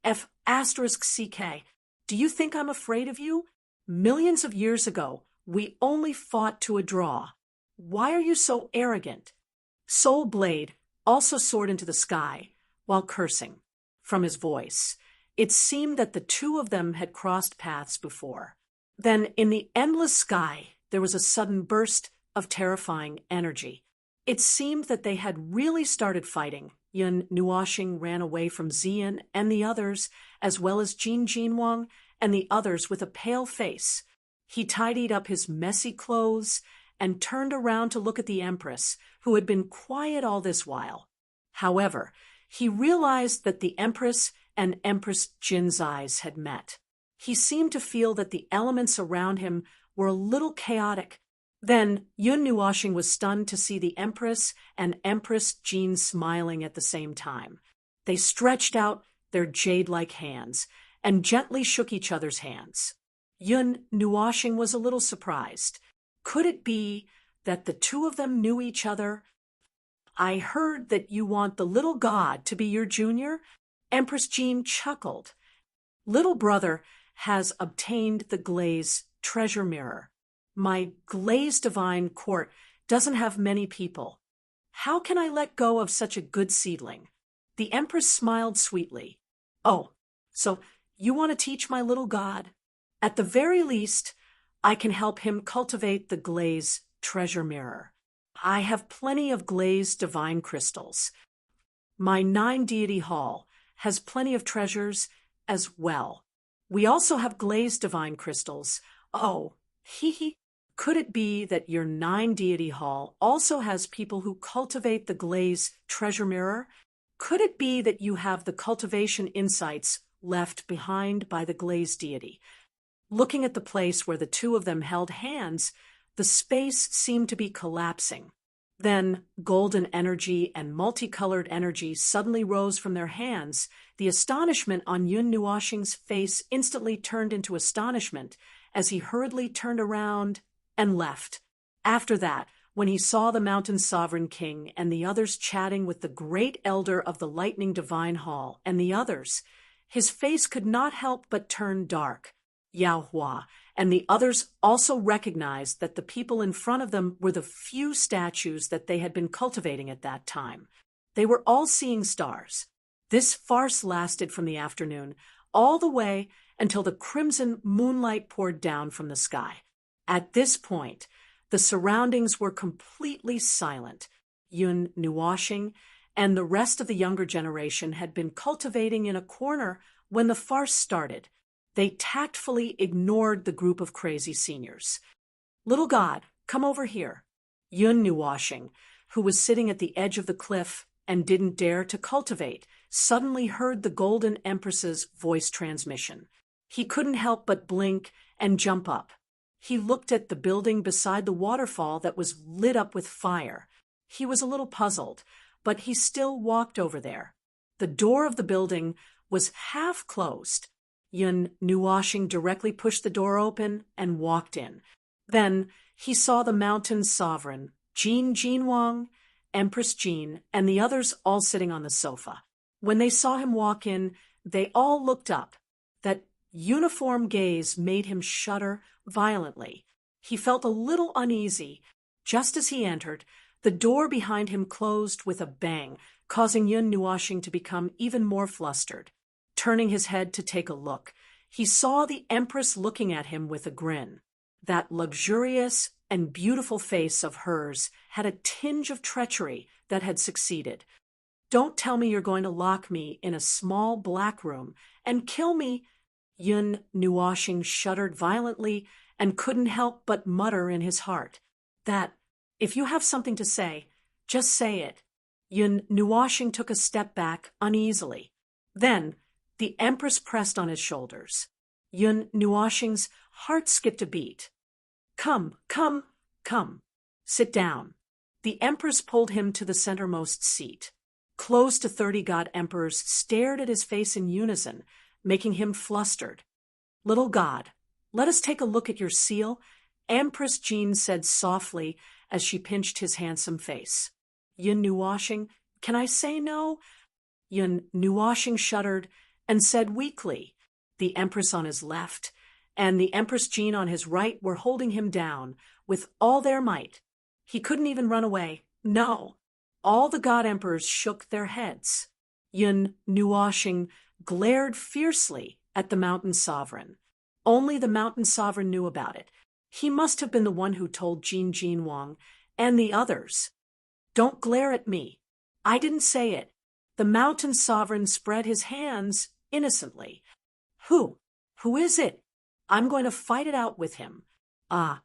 F***CK, do you think I'm afraid of you? Millions of years ago, we only fought to a draw. Why are you so arrogant? Soul Blade also soared into the sky while cursing. From his voice, it seemed that the 2 of them had crossed paths before. Then, in the endless sky, there was a sudden burst of terrifying energy. It seemed that they had really started fighting. Yun Nuoshing ran away from Xian and the others, as well as Jean Jinwang and the others with a pale face. He tidied up his messy clothes and turned around to look at the Empress, who had been quiet all this while. However, he realized that the Empress and Empress Jin's eyes had met. He seemed to feel that the elements around him were a little chaotic. Then Yun Nuoshing was stunned to see the Empress and Empress Jean smiling at the same time. They stretched out their jade-like hands and gently shook each other's hands. Yun Nuoshing was a little surprised. Could it be that the 2 of them knew each other? "I heard that you want the little god to be your junior?" Empress Jean chuckled. "Little brother has obtained the Glaze treasure mirror. My Glaze divine court doesn't have many people. How can I let go of such a good seedling?" The Empress smiled sweetly. "Oh, so you want to teach my little god? At the very least, I can help him cultivate the glaze treasure mirror. I have plenty of glazed divine crystals. My 9-deity hall has plenty of treasures as well. We also have glazed divine crystals. Oh, could it be that your 9-deity hall also has people who cultivate the glaze treasure mirror? Could it be that you have the cultivation insights left behind by the glaze deity? Looking at the place where the two of them held hands, the space seemed to be collapsing. Then golden energy and multicolored energy suddenly rose from their hands. The astonishment on Yun Nuoxing's face instantly turned into astonishment as he hurriedly turned around and left. After that, when he saw the Mountain Sovereign King and the others chatting with the great elder of the Lightning Divine Hall and the others, his face could not help but turn dark. Yao Hua and the others also recognized that the people in front of them were the few statues that they had been cultivating at that time. They were all seeing stars. This farce lasted from the afternoon all the way until the crimson moonlight poured down from the sky. At this point, the surroundings were completely silent. Yun Nuoxing and the rest of the younger generation had been cultivating in a corner when the farce started. They tactfully ignored the group of crazy seniors. Little God, come over here. Yun Nuoxing, who was sitting at the edge of the cliff and didn't dare to cultivate, suddenly heard the Golden Empress's voice transmission. He couldn't help but blink and jump up. He looked at the building beside the waterfall that was lit up with fire. He was a little puzzled, but he still walked over there. The door of the building was half closed. Yun Nuoxing directly pushed the door open and walked in. Then he saw the Mountain Sovereign, Jin Jinwang, Empress Jin, and the others all sitting on the sofa. When they saw him walk in, they all looked up. That uniform gaze made him shudder violently. He felt a little uneasy. Just as he entered, the door behind him closed with a bang, causing Yun Nuoxing to become even more flustered. Turning his head to take a look, he saw the Empress looking at him with a grin. That luxurious and beautiful face of hers had a tinge of treachery that had succeeded. Don't tell me you're going to lock me in a small black room and kill me. Yun Nuoxing shuddered violently and couldn't help but mutter in his heart that, if you have something to say, just say it. Yun Nuoxing took a step back uneasily. Then, the Empress pressed on his shoulders. Yun Nuoxing's heart skipped a beat. Come. Sit down. The Empress pulled him to the centermost seat. Close to 30 God Emperors stared at his face in unison, making him flustered. Little God, let us take a look at your seal, Empress Jin said softly as she pinched his handsome face. Yun Nuoxing, can I say no? Yun Nuoxing shuddered and said weakly. The Empress on his left and the Empress Jin on his right were holding him down with all their might. He couldn't even run away. No. All the God Emperors shook their heads. Yun Nuoxing glared fiercely at the Mountain Sovereign. Only the Mountain Sovereign knew about it. He must have been the one who told Jin Jinwang and the others. Don't glare at me. I didn't say it. The Mountain Sovereign spread his hands innocently. Who is it? I'm going to fight it out with him. Ah.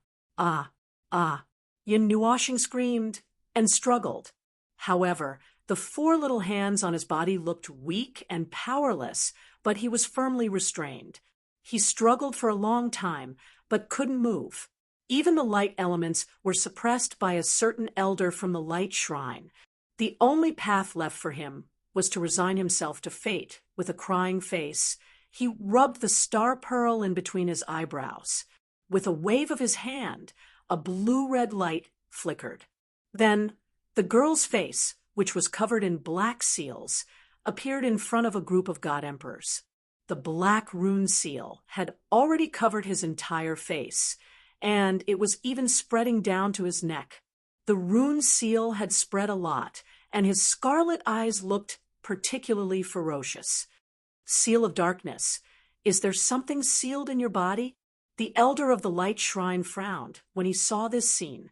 Yun Nuoxing screamed and struggled. However, the 4 little hands on his body looked weak and powerless, but he was firmly restrained. He struggled for a long time, but couldn't move. Even the light elements were suppressed by a certain elder from the light shrine. The only path left for him was to resign himself to fate. With a crying face, he rubbed the star pearl in between his eyebrows. With a wave of his hand, a blue-red light flickered. Then the girl's face, which was covered in black seals, appeared in front of a group of God Emperors. The black rune seal had already covered his entire face, and it was even spreading down to his neck. The rune seal had spread a lot, and his scarlet eyes looked particularly ferocious. Seal of darkness, is there something sealed in your body? The elder of the light shrine frowned when he saw this scene.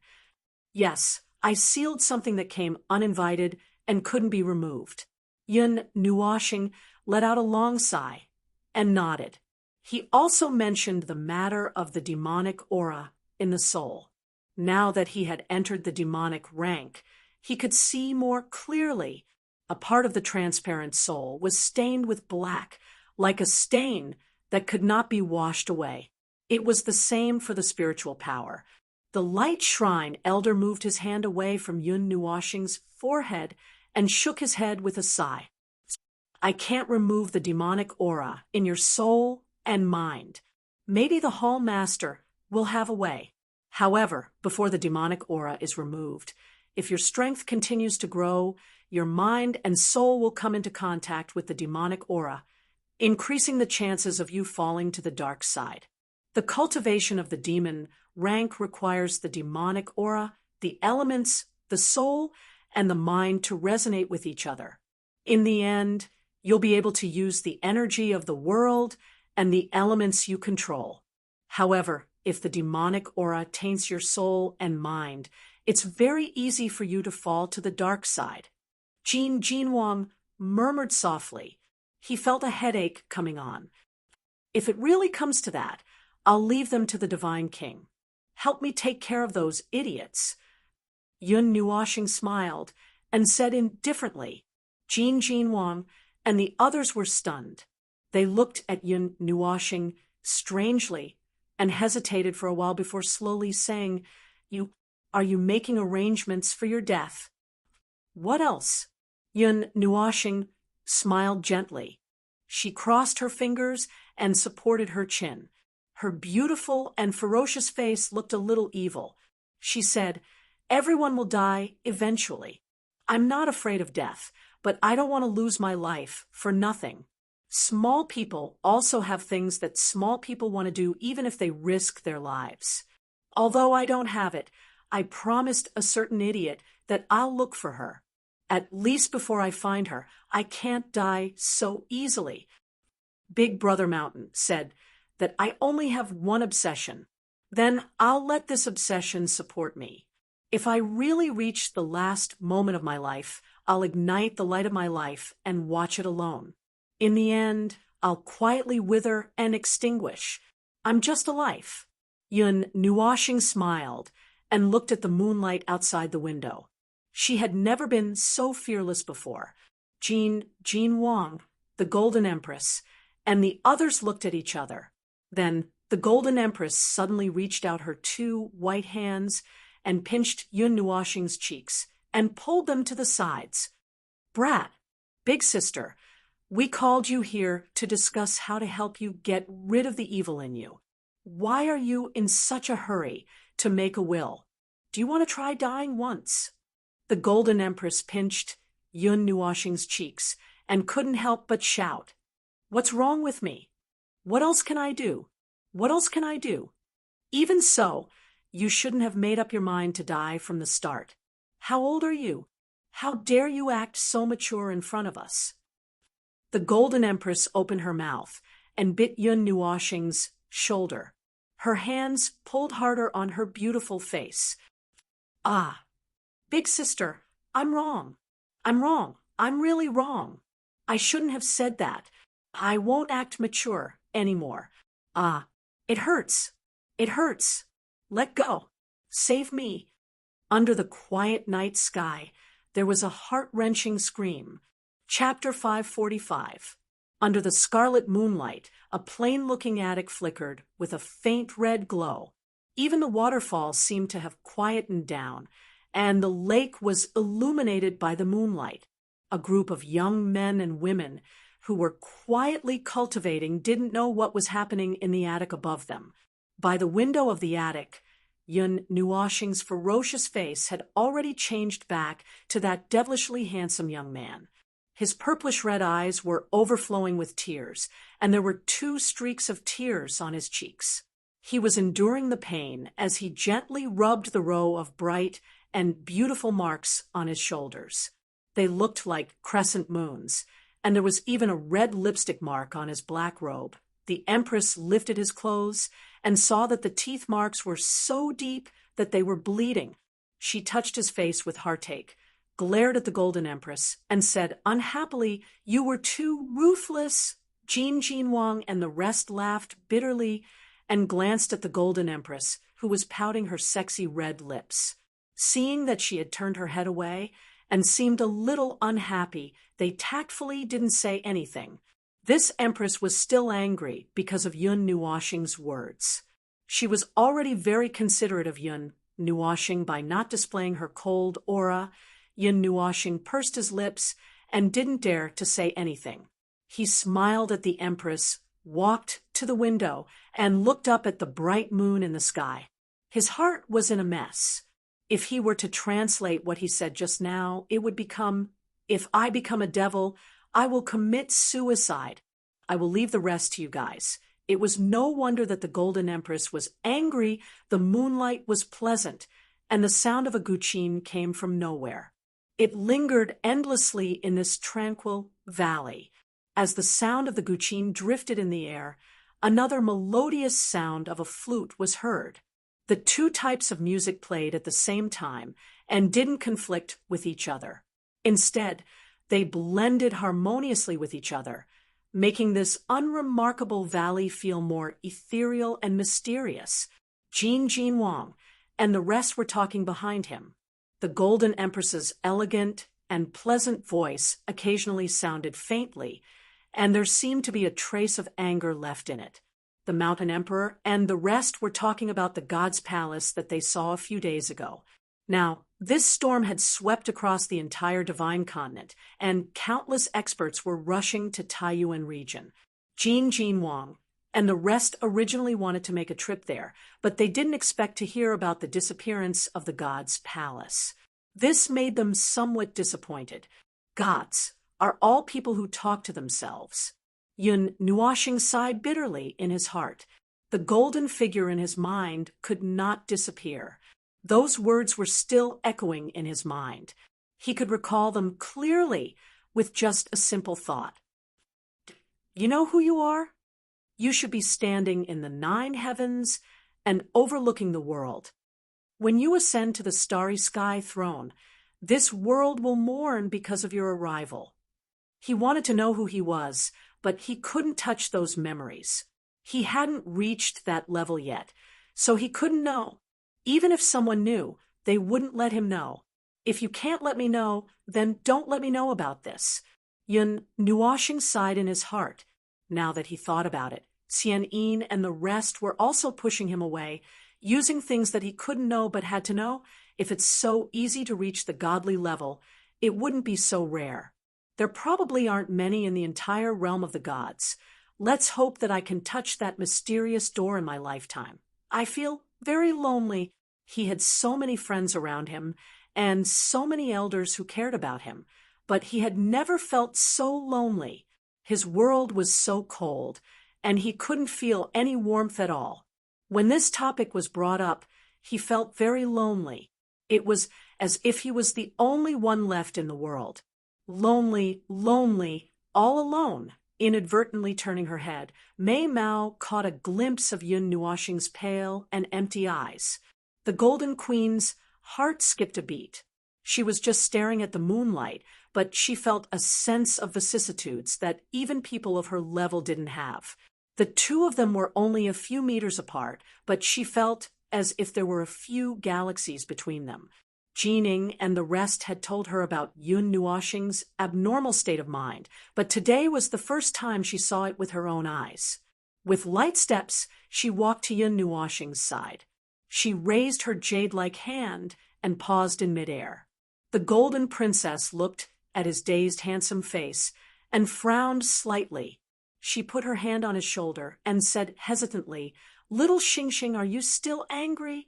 Yes, I sealed something that came uninvited and couldn't be removed. Yun Nuoshing let out a long sigh and nodded. He also mentioned the matter of the demonic aura in the soul. Now that he had entered the demonic rank, he could see more clearly. A part of the transparent soul was stained with black, like a stain that could not be washed away. It was the same for the spiritual power. The light shrine elder moved his hand away from Yun Nuoshing's forehead and shook his head with a sigh. I can't remove the demonic aura in your soul and mind. Maybe the Hall Master will have a way. However, before the demonic aura is removed, if your strength continues to grow, your mind and soul will come into contact with the demonic aura, increasing the chances of you falling to the dark side. The cultivation of the demon rank requires the demonic aura, the elements, the soul, and the mind to resonate with each other. In the end, you'll be able to use the energy of the world and the elements you control. However, if the demonic aura taints your soul and mind, it's very easy for you to fall to the dark side. Jin Jinwang murmured softly. He felt a headache coming on. If it really comes to that, I'll leave them to the Divine King. Help me take care of those idiots. Yun Nuoshing smiled and said indifferently. Jin Jinwang and the others were stunned. They looked at Yun Nuoshing strangely and hesitated for a while before slowly saying, Are you making arrangements for your death? What else? Yun Nuoshing smiled gently. She crossed her fingers and supported her chin. Her beautiful and ferocious face looked a little evil. She said, Everyone will die eventually. I'm not afraid of death, but I don't want to lose my life for nothing. Small people also have things that small people want to do even if they risk their lives. Although I don't have it, I promised a certain idiot that I'll look for her. At least before I find her, I can't die so easily. Big Brother Mountain said that I only have one obsession. Then I'll let this obsession support me. If I really reach the last moment of my life, I'll ignite the light of my life and watch it alone. In the end, I'll quietly wither and extinguish. I'm just a life. Yun Nuoshing smiled and looked at the moonlight outside the window. She had never been so fearless before. Jin Wang, the Golden Empress, and the others looked at each other. Then the Golden Empress suddenly reached out her two white hands and pinched Yun Nuoshing's cheeks and pulled them to the sides. Brat, big sister, we called you here to discuss how to help you get rid of the evil in you. Why are you in such a hurry to make a will? Do you want to try dying once? The Golden Empress pinched Yun Nuoshing's cheeks and couldn't help but shout, What's wrong with me? What else can I do? What else can I do? Even so, you shouldn't have made up your mind to die from the start. How old are you? How dare you act so mature in front of us? The Golden Empress opened her mouth and bit Yun Nuoshing's shoulder. Her hands pulled harder on her beautiful face. Ah, big sister, I'm wrong. I'm wrong. I'm really wrong. I shouldn't have said that. I won't act mature anymore. Ah, it hurts. It hurts. Let go. Save me. Under the quiet night sky, there was a heart-wrenching scream. Chapter 545. Under the scarlet moonlight, a plain-looking attic flickered with a faint red glow. Even the waterfall seemed to have quietened down, and the lake was illuminated by the moonlight. A group of young men and women who were quietly cultivating didn't know what was happening in the attic above them. By the window of the attic, Yun Nuoshing's ferocious face had already changed back to that devilishly handsome young man. His purplish-red eyes were overflowing with tears, and there were 2 streaks of tears on his cheeks. He was enduring the pain as he gently rubbed the row of bright and beautiful marks on his shoulders. They looked like crescent moons, and there was even a red lipstick mark on his black robe, The empress lifted his clothes and saw that the teeth marks were so deep that they were bleeding. She touched his face with heartache, glared at the golden empress, and said unhappily, "You were too ruthless." Jin Wang and the rest laughed bitterly and glanced at the golden empress, who was pouting her sexy red lips. Seeing that she had turned her head away and seemed a little unhappy, they tactfully didn't say anything. This empress was still angry because of Yun Nuoxing's words. She was already very considerate of Yun Nuoxing by not displaying her cold aura. Yun Nuoxing pursed his lips and didn't dare to say anything. He smiled at the empress, walked to the window, and looked up at the bright moon in the sky. His heart was in a mess. If he were to translate what he said just now, it would become, "If I become a devil, I will commit suicide." I will leave the rest to you guys. It was no wonder that the Golden Empress was angry. The moonlight was pleasant, and the sound of a guqin came from nowhere. It lingered endlessly in this tranquil valley. As the sound of the guqin drifted in the air, another melodious sound of a flute was heard. The two types of music played at the same time and didn't conflict with each other. Instead, they blended harmoniously with each other, making this unremarkable valley feel more ethereal and mysterious. Jin Wang and the rest were talking behind him. The Golden Empress's elegant and pleasant voice occasionally sounded faintly, and there seemed to be a trace of anger left in it. The Mountain Emperor and the rest were talking about the god's palace that they saw a few days ago. Now, this storm had swept across the entire divine continent, and countless experts were rushing to Taiyuan region. Jin Wang and the rest originally wanted to make a trip there, but they didn't expect to hear about the disappearance of the god's palace. This made them somewhat disappointed. Gods are all people who talk to themselves. Yun Nuoxing sighed bitterly in his heart. The golden figure in his mind could not disappear. Those words were still echoing in his mind. He could recall them clearly with just a simple thought. You know who you are? You should be standing in the 9 heavens and overlooking the world. When you ascend to the starry sky throne, this world will mourn because of your arrival. He wanted to know who he was, but he couldn't touch those memories. He hadn't reached that level yet, so he couldn't know. Even if someone knew, they wouldn't let him know. If you can't let me know, then don't let me know about this. Yun Nuoxing sighed in his heart. Now that he thought about it, Xian Yin and the rest were also pushing him away, using things that he couldn't know but had to know. If it's so easy to reach the godly level, it wouldn't be so rare. There probably aren't many in the entire realm of the gods. Let's hope that I can touch that mysterious door in my lifetime. I feel very lonely. He had so many friends around him and so many elders who cared about him, but he had never felt so lonely. His world was so cold, and he couldn't feel any warmth at all. When this topic was brought up, he felt very lonely. It was as if he was the only one left in the world. Lonely, lonely, all alone. Inadvertently turning her head, Mei Mao caught a glimpse of Yun Nuoxing's pale and empty eyes. The Golden Queen's heart skipped a beat. She was just staring at the moonlight, but she felt a sense of vicissitudes that even people of her level didn't have. The two of them were only a few meters apart, but she felt as if there were a few galaxies between them. Jining and the rest had told her about Yun Nuoxing's abnormal state of mind, but today was the first time she saw it with her own eyes. With light steps, she walked to Yun Nuoxing's side. She raised her jade-like hand and paused in midair. The golden princess looked at his dazed, handsome face and frowned slightly. She put her hand on his shoulder and said hesitantly, "Little Xingxing, are you still angry?"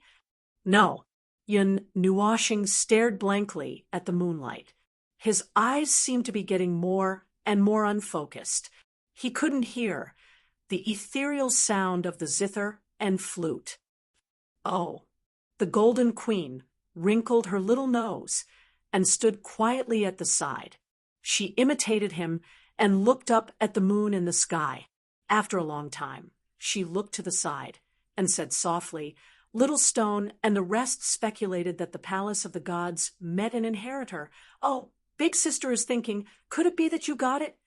"No." Yun Nuoxing stared blankly at the moonlight. His eyes seemed to be getting more and more unfocused. He couldn't hear the ethereal sound of the zither and flute. Oh, the Golden Queen wrinkled her little nose and stood quietly at the side. She imitated him and looked up at the moon in the sky. After a long time, she looked to the side and said softly, "Little stone," and the rest speculated that the palace of the gods met an inheritor. "Oh, big sister is thinking, could it be that you got it?"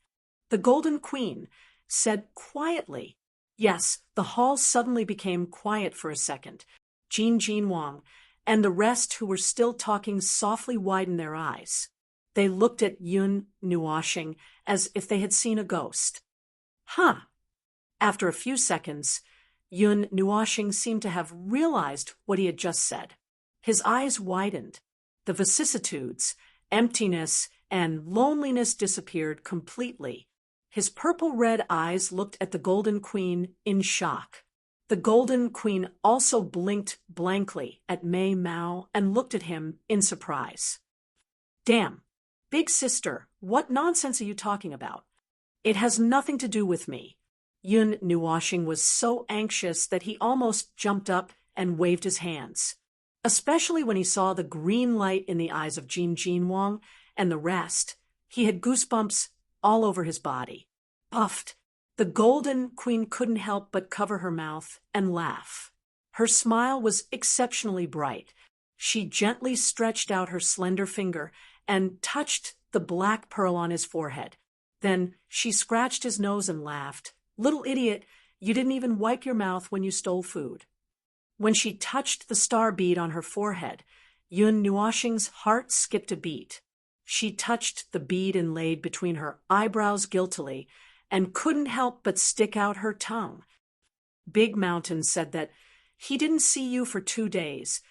The Golden Queen said quietly. Yes, the hall suddenly became quiet for a second. Jin Wang and the rest who were still talking softly widened their eyes. They looked at Yun Nuoshing as if they had seen a ghost. Huh. After a few seconds, Yun Nuoshing seemed to have realized what he had just said. His eyes widened. The vicissitudes, emptiness, and loneliness disappeared completely. His purple-red eyes looked at the Golden Queen in shock. The Golden Queen also blinked blankly at Mei Mao and looked at him in surprise. "Damn, big sister, what nonsense are you talking about? It has nothing to do with me." Yun Nuoshing was so anxious that he almost jumped up and waved his hands, especially when he saw the green light in the eyes of Jin Wang and the rest. He had goosebumps all over his body. Puffed. The Golden Queen couldn't help but cover her mouth and laugh. Her smile was exceptionally bright. She gently stretched out her slender finger and touched the black pearl on his forehead. Then she scratched his nose and laughed. "Little idiot, you didn't even wipe your mouth when you stole food." When she touched the star bead on her forehead, Yun Nuoshing's heart skipped a beat. She touched the bead inlaid between her eyebrows guiltily and couldn't help but stick out her tongue. Big Mountain said that he didn't see you for 2 days,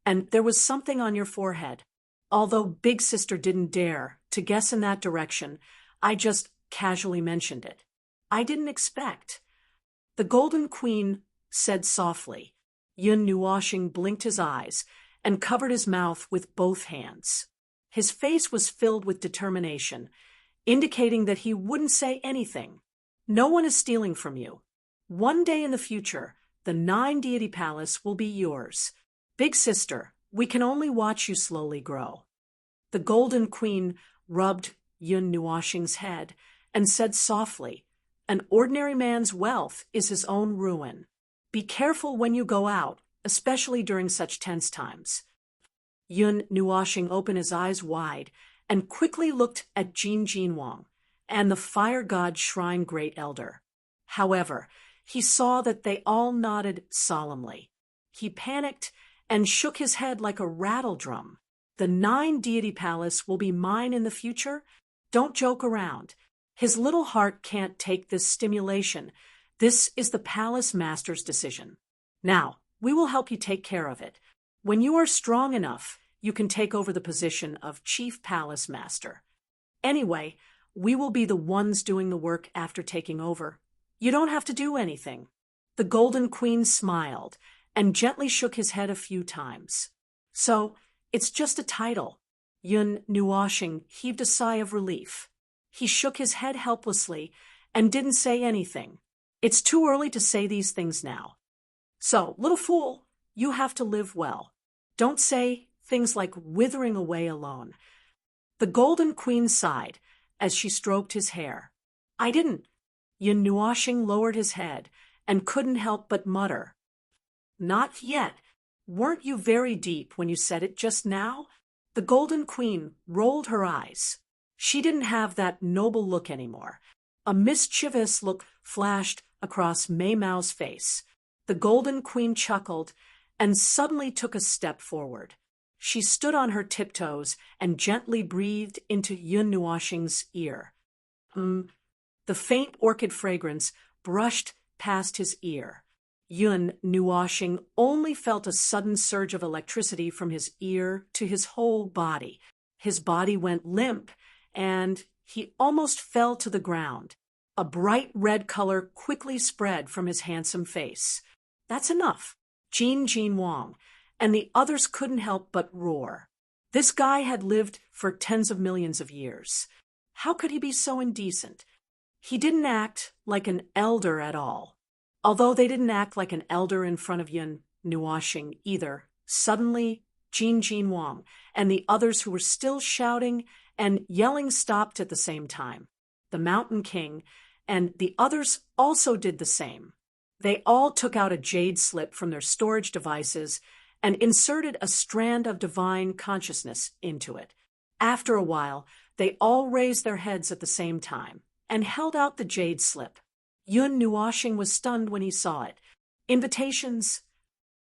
and there was something on your forehead. Although Big Sister didn't dare to guess in that direction, I just casually mentioned it. I didn't expect. The Golden Queen said softly. Yun Nuoshing blinked his eyes and covered his mouth with both hands. His face was filled with determination, indicating that he wouldn't say anything. "No one is stealing from you. One day in the future, the 9-deity palace will be yours. Big sister, we can only watch you slowly grow." The Golden Queen rubbed Yun Nuoshing's head and said softly, "An ordinary man's wealth is his own ruin. Be careful when you go out, especially during such tense times." Yun Nuoshing opened his eyes wide and quickly looked at Jin Wang and the Fire God Shrine Great Elder. However, he saw that they all nodded solemnly. He panicked and shook his head like a rattle drum. "The 9-deity palace will be mine in the future? Don't joke around. His little heart can't take this stimulation. This is the palace master's decision. Now, we will help you take care of it. When you are strong enough, you can take over the position of Chief Palace Master. Anyway, we will be the ones doing the work after taking over. You don't have to do anything." The Golden Queen smiled and gently shook his head a few times. "So, it's just a title." Yun Nuoshing heaved a sigh of relief. He shook his head helplessly and didn't say anything. "It's too early to say these things now. So, little fool, you have to live well. Don't say things like withering away alone." The Golden Queen sighed as she stroked his hair. "I didn't." Yun Nuoshing lowered his head and couldn't help but mutter, "Not yet. Weren't you very deep when you said it just now?" The Golden Queen rolled her eyes. She didn't have that noble look anymore. A mischievous look flashed across Mei Mao's face. The Golden Queen chuckled and suddenly took a step forward. She stood on her tiptoes and gently breathed into Yun Nuoshing's ear. The faint orchid fragrance brushed past his ear. Yun Nuoshing only felt a sudden surge of electricity from his ear to his whole body. His body went limp, and he almost fell to the ground. A bright red color quickly spread from his handsome face. "That's enough." Jin Wang and the others couldn't help but roar. This guy had lived for tens of millions of years. How could he be so indecent? He didn't act like an elder at all. Although they didn't act like an elder in front of Yun Nuoshing either, suddenly Jin Wang and the others who were still shouting and yelling stopped at the same time. The Mountain King and the others also did the same. They all took out a jade slip from their storage devices and inserted a strand of divine consciousness into it. After a while, they all raised their heads at the same time and held out the jade slip. Yun Nuoshing was stunned when he saw it. Invitations.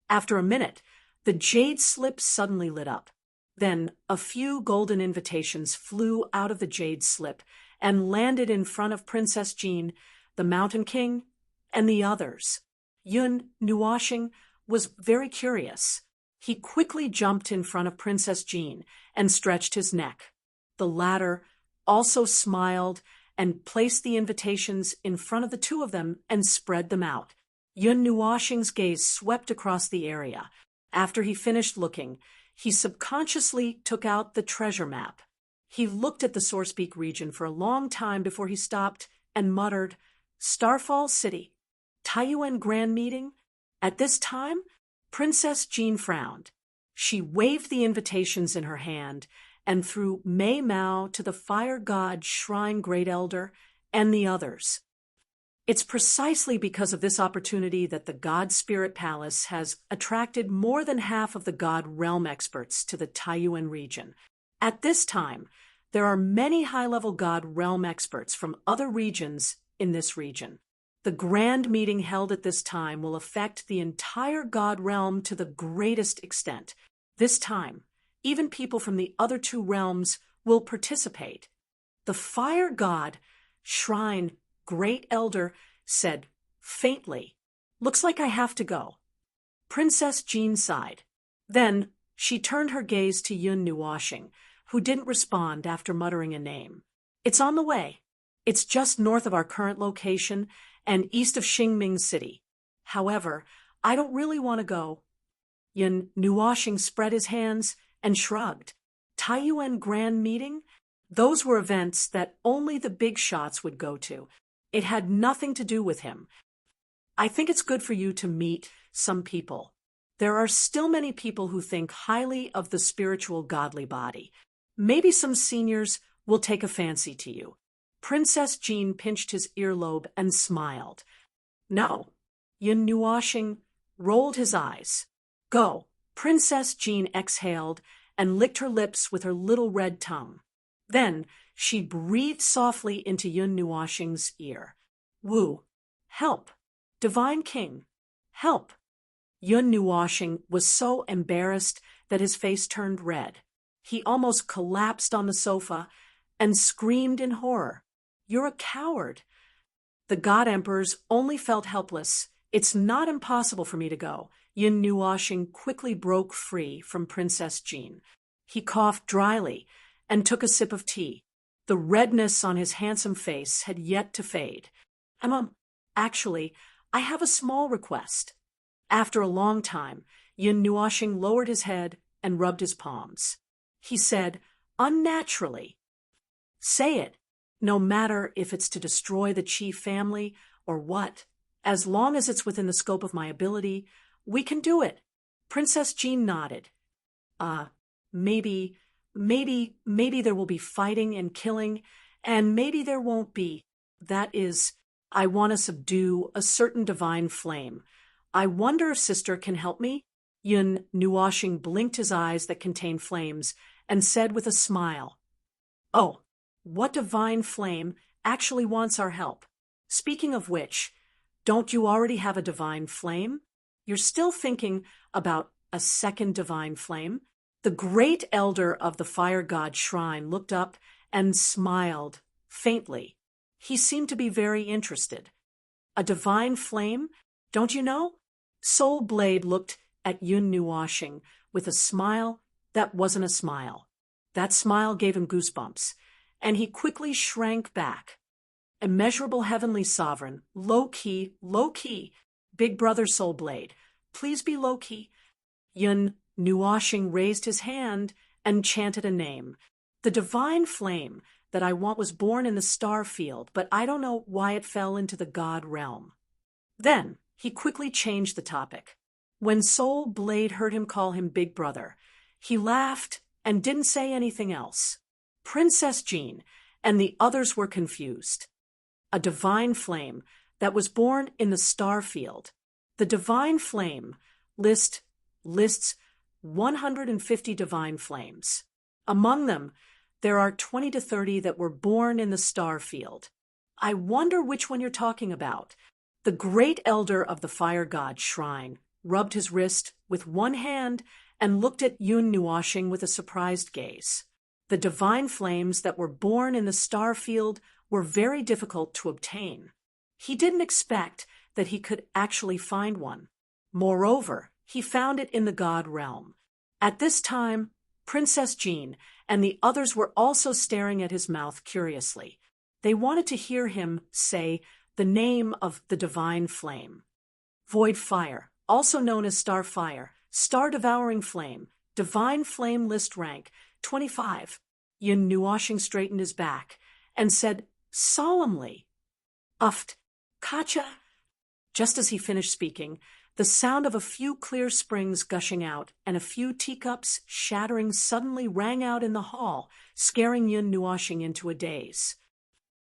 After a minute, the jade slip suddenly lit up. Then a few golden invitations flew out of the jade slip and landed in front of Princess Jean, the Mountain King, and the others. Yun Nuoshing was very curious. He quickly jumped in front of Princess Jean and stretched his neck. The latter also smiled and placed the invitations in front of the two of them and spread them out. Yun Nuoshing's gaze swept across the area. After he finished looking, he subconsciously took out the treasure map. He looked at the Sourcepeak region for a long time before he stopped and muttered, "Starfall City, Taiyuan Grand Meeting?" At this time, Princess Jean frowned. She waved the invitations in her hand and threw Mei Mao to the Fire God Shrine Great Elder and the others. It's precisely because of this opportunity that the God Spirit Palace has attracted more than half of the God Realm experts to the Taiyuan region. At this time, there are many high-level God Realm experts from other regions in this region. The grand meeting held at this time will affect the entire God Realm to the greatest extent. This time, even people from the other two realms will participate. The Fire God Shrine Great Elder said faintly, "Looks like I have to go." Princess Jean sighed. Then she turned her gaze to Yun Nuoshing, who didn't respond after muttering a name. "It's on the way. It's just north of our current location and east of Xingming City. However, I don't really want to go." Yun Nuoshing spread his hands and shrugged. Taiyuan Grand Meeting? Those were events that only the big shots would go to. It had nothing to do with him. "I think it's good for you to meet some people. There are still many people who think highly of the spiritual godly body. Maybe some seniors will take a fancy to you." Princess Jean pinched his earlobe and smiled. "No." Yun Nuoshing rolled his eyes. "Go." Princess Jean exhaled and licked her lips with her little red tongue. Then she breathed softly into Yun Nuoshing's ear. "Wu, help. Divine King, help." Yun Nuoshing was so embarrassed that his face turned red. He almost collapsed on the sofa and screamed in horror. "You're a coward." The God Emperors only felt helpless. "It's not impossible for me to go." Yun Nuoshing quickly broke free from Princess Jean. He coughed dryly and took a sip of tea. The redness on his handsome face had yet to fade. Actually, I have a small request." After a long time, Yun Nuoshing lowered his head and rubbed his palms. He said, unnaturally, "Say it, no matter if it's to destroy the Qi family or what. As long as it's within the scope of my ability, we can do it." Princess Jean nodded. Maybe there will be fighting and killing, and maybe there won't be. That is, I want to subdue a certain divine flame. I wonder if Sister can help me?" Yun Nuoshing blinked his eyes that contained flames and said with a smile, "Oh, what divine flame actually wants our help? Speaking of which, don't you already have a divine flame? You're still thinking about a second divine flame?" The great elder of the Fire God Shrine looked up and smiled faintly. He seemed to be very interested. "A divine flame, don't you know?" Soul Blade looked at Yun Nuoshing with a smile that wasn't a smile. That smile gave him goosebumps, and he quickly shrank back. "Immeasurable heavenly sovereign, low-key, Big Brother Soul Blade, please be low-key." Yun Nuoshing raised his hand and chanted a name. "The divine flame that I want was born in the star field, but I don't know why it fell into the God realm." Then he quickly changed the topic. When Soul Blade heard him call him Big Brother, he laughed and didn't say anything else. Princess Jean and the others were confused. a divine flame that was born in the star field. The divine flame lists 150 divine flames. Among them, there are 20 to 30 that were born in the star field. I wonder which one you're talking about. The great elder of the fire god shrine rubbed his wrist with one hand and looked at Yun Nuoshing with a surprised gaze. The divine flames that were born in the star field were very difficult to obtain. He didn't expect that he could actually find one. Moreover, he found it in the god realm. At this time, Princess Jean and the others were also staring at his mouth curiously. They wanted to hear him say the name of the divine flame. Void fire, also known as star fire, star-devouring flame, divine flame list rank, 25. Yun Nuoshing straightened his back and said solemnly, "Uft, Kacha." Just as he finished speaking, the sound of a few clear springs gushing out and a few teacups shattering suddenly rang out in the hall, scaring Yun Nuoshing into a daze.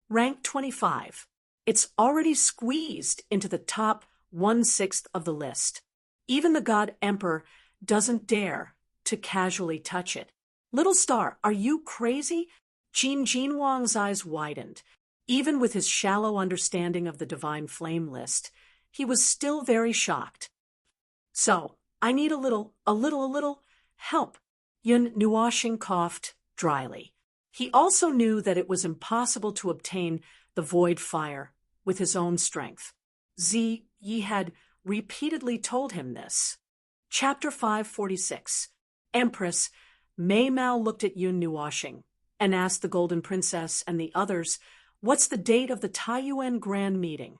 Rank 25. It's already squeezed into the top 1/6 of the list. Even the god emperor doesn't dare to casually touch it. Little star, are you crazy? Jin Jinwang's eyes widened. Even with his shallow understanding of the divine flame list, he was still very shocked. So, I need a little help. Yun Nuoshing coughed dryly. He also knew that it was impossible to obtain the void fire with his own strength. Yi had repeatedly told him this. Chapter 546. Empress Mei Mao looked at Yun Nuoshing and asked the Golden Princess and the others, "What's the date of the Taiyuan Grand Meeting?"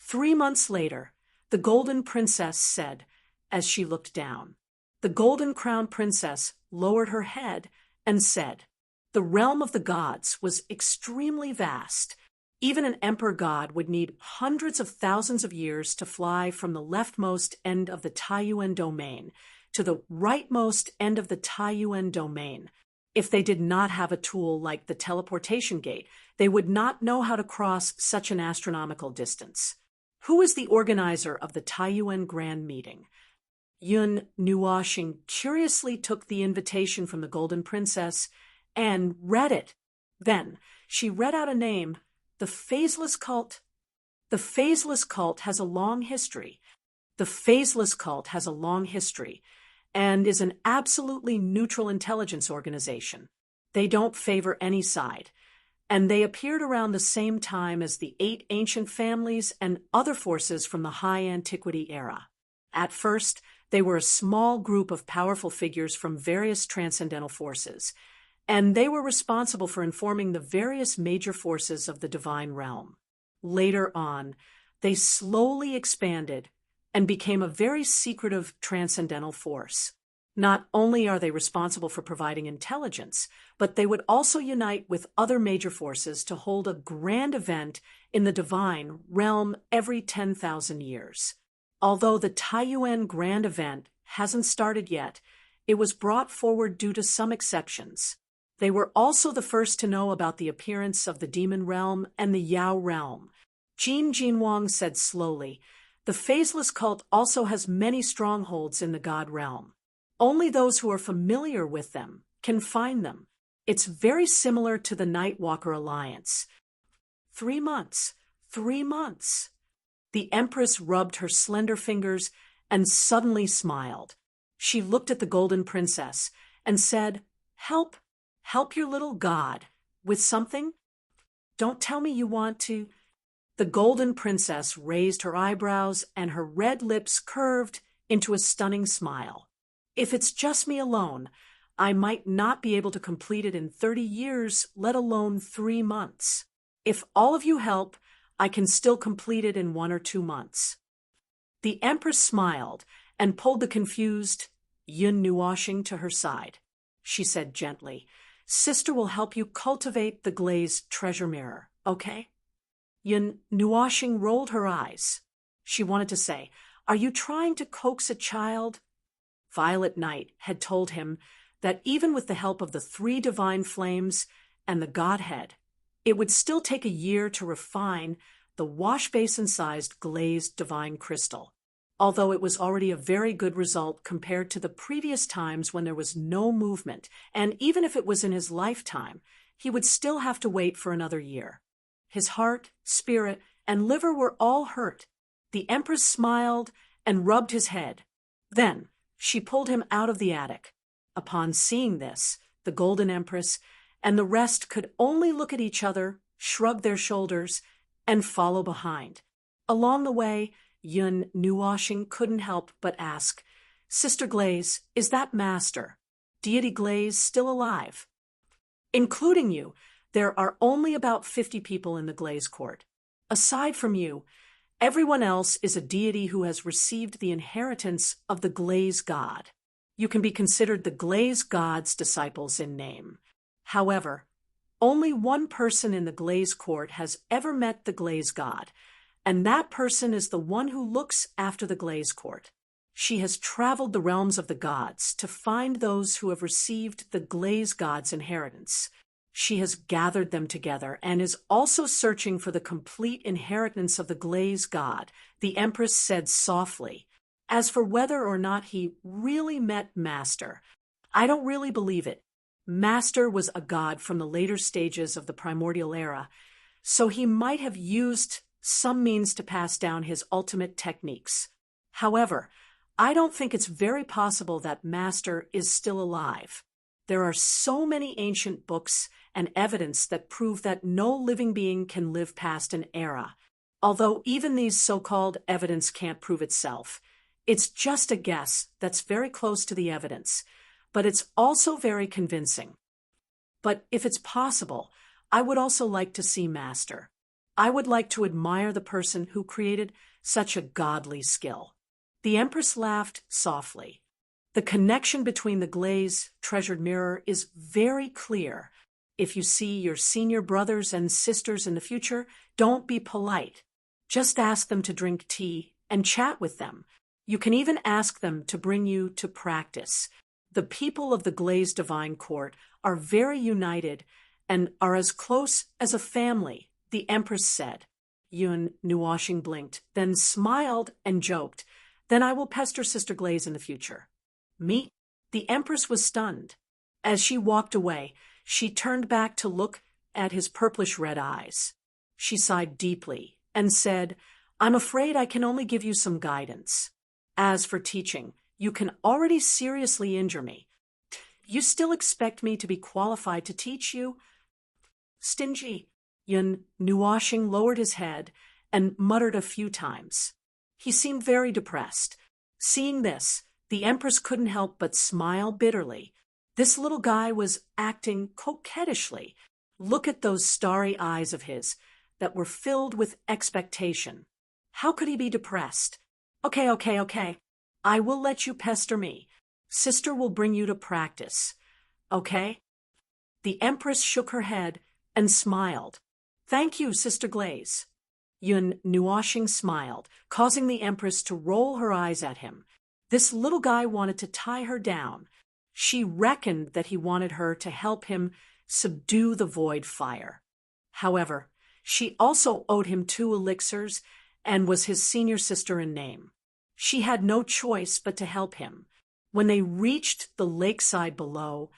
3 months later, the Golden Princess said, as she looked down. The Golden Crown Princess lowered her head and said, "The realm of the gods was extremely vast. Even an emperor god would need hundreds of thousands of years to fly from the leftmost end of the Taiyuan domain to the rightmost end of the Taiyuan domain. If they did not have a tool like the teleportation gate, they would not know how to cross such an astronomical distance." Who is the organizer of the Taiyuan Grand Meeting? Yun Nuoshing curiously took the invitation from the Golden Princess and read it. Then she read out a name, the Phaseless Cult. The Phaseless Cult has a long history. The Phaseless Cult has a long history and is an absolutely neutral intelligence organization. They don't favor any side. And they appeared around the same time as the 8 ancient families and other forces from the High Antiquity era. At first, they were a small group of powerful figures from various transcendental forces, and they were responsible for informing the various major forces of the divine realm. Later on, they slowly expanded and became a very secretive transcendental force. Not only are they responsible for providing intelligence, but they would also unite with other major forces to hold a grand event in the divine realm every 10,000 years. Although the Taiyuan Grand Event hasn't started yet, it was brought forward due to some exceptions. They were also the first to know about the appearance of the demon realm and the Yao realm. Jin Jinwang said slowly, "The Phaseless Cult also has many strongholds in the god realm. Only those who are familiar with them can find them. It's very similar to the Nightwalker Alliance." 3 months. 3 months. The Empress rubbed her slender fingers and suddenly smiled. She looked at the Golden Princess and said, Help your little god. With something? Don't tell me you want to." The Golden Princess raised her eyebrows and her red lips curved into a stunning smile. "If it's just me alone, I might not be able to complete it in 30 years, let alone 3 months. If all of you help, I can still complete it in 1 or 2 months." The Empress smiled and pulled the confused Yun Nuoshing to her side. She said gently, "Sister will help you cultivate the glazed treasure mirror, okay?" Yun Nuoshing rolled her eyes. She wanted to say, "Are you trying to coax a child?" Violet Knight had told him that even with the help of the 3 divine flames and the Godhead, It would still take a year to refine the wash basin-sized glazed divine crystal, although it was already a very good result compared to the previous times when there was no movement, and even if it was in his lifetime, he would still have to wait for another year. His heart, spirit, and liver were all hurt. The Empress smiled and rubbed his head. Then she pulled him out of the attic. Upon seeing this, the Golden Empress and the rest could only look at each other, shrug their shoulders, and follow behind. Along the way, Yun Nuwashing couldn't help but ask, "Sister Glaze, is that Master, Deity Glaze, still alive?" "Including you, there are only about 50 people in the Glaze Court. Aside from you, everyone else is a deity who has received the inheritance of the Glaze God. You can be considered the Glaze God's disciples in name. However, only one person in the Glaze Court has ever met the Glaze God, and that person is the one who looks after the Glaze Court. She has traveled the realms of the gods to find those who have received the Glaze God's inheritance. She has gathered them together and is also searching for the complete inheritance of the Glaze God," the Empress said softly. "As for whether or not he really met Master, I don't really believe it. Master was a god from the later stages of the primordial era, so he might have used some means to pass down his ultimate techniques. However, I don't think it's very possible that Master is still alive. There are so many ancient books and evidence that prove that no living being can live past an era. Although even these so-called evidence can't prove itself. It's just a guess that's very close to the evidence, but it's also very convincing. But if it's possible, I would also like to see Master. I would like to admire the person who created such a godly skill." The Empress laughed softly. "The connection between the Glaze treasured mirror is very clear. If you see your senior brothers and sisters in the future, don't be polite. Just ask them to drink tea and chat with them. You can even ask them to bring you to practice. The people of the Glaze Divine Court are very united and are as close as a family," the Empress said. Yun Nuwashing blinked, then smiled and joked, "Then I will pester Sister Glaze in the future." "Me?" The Empress was stunned. As she walked away, she turned back to look at his purplish-red eyes. She sighed deeply and said, "I'm afraid I can only give you some guidance. As for teaching, you can already seriously injure me. You still expect me to be qualified to teach you?" "Stingy." Yun Nuwashing lowered his head and muttered a few times. He seemed very depressed. Seeing this, the Empress couldn't help but smile bitterly. This little guy was acting coquettishly. Look at those starry eyes of his that were filled with expectation. How could he be depressed? Okay. I will let you pester me. Sister will bring you to practice. Okay?" The Empress shook her head and smiled. "Thank you, Sister Glaze." Yun Nuwashing smiled, causing the Empress to roll her eyes at him. This little guy wanted to tie her down. She reckoned that he wanted her to help him subdue the void fire. However, she also owed him 2 elixirs and was his senior sister in name. She had no choice but to help him. When they reached the lakeside below,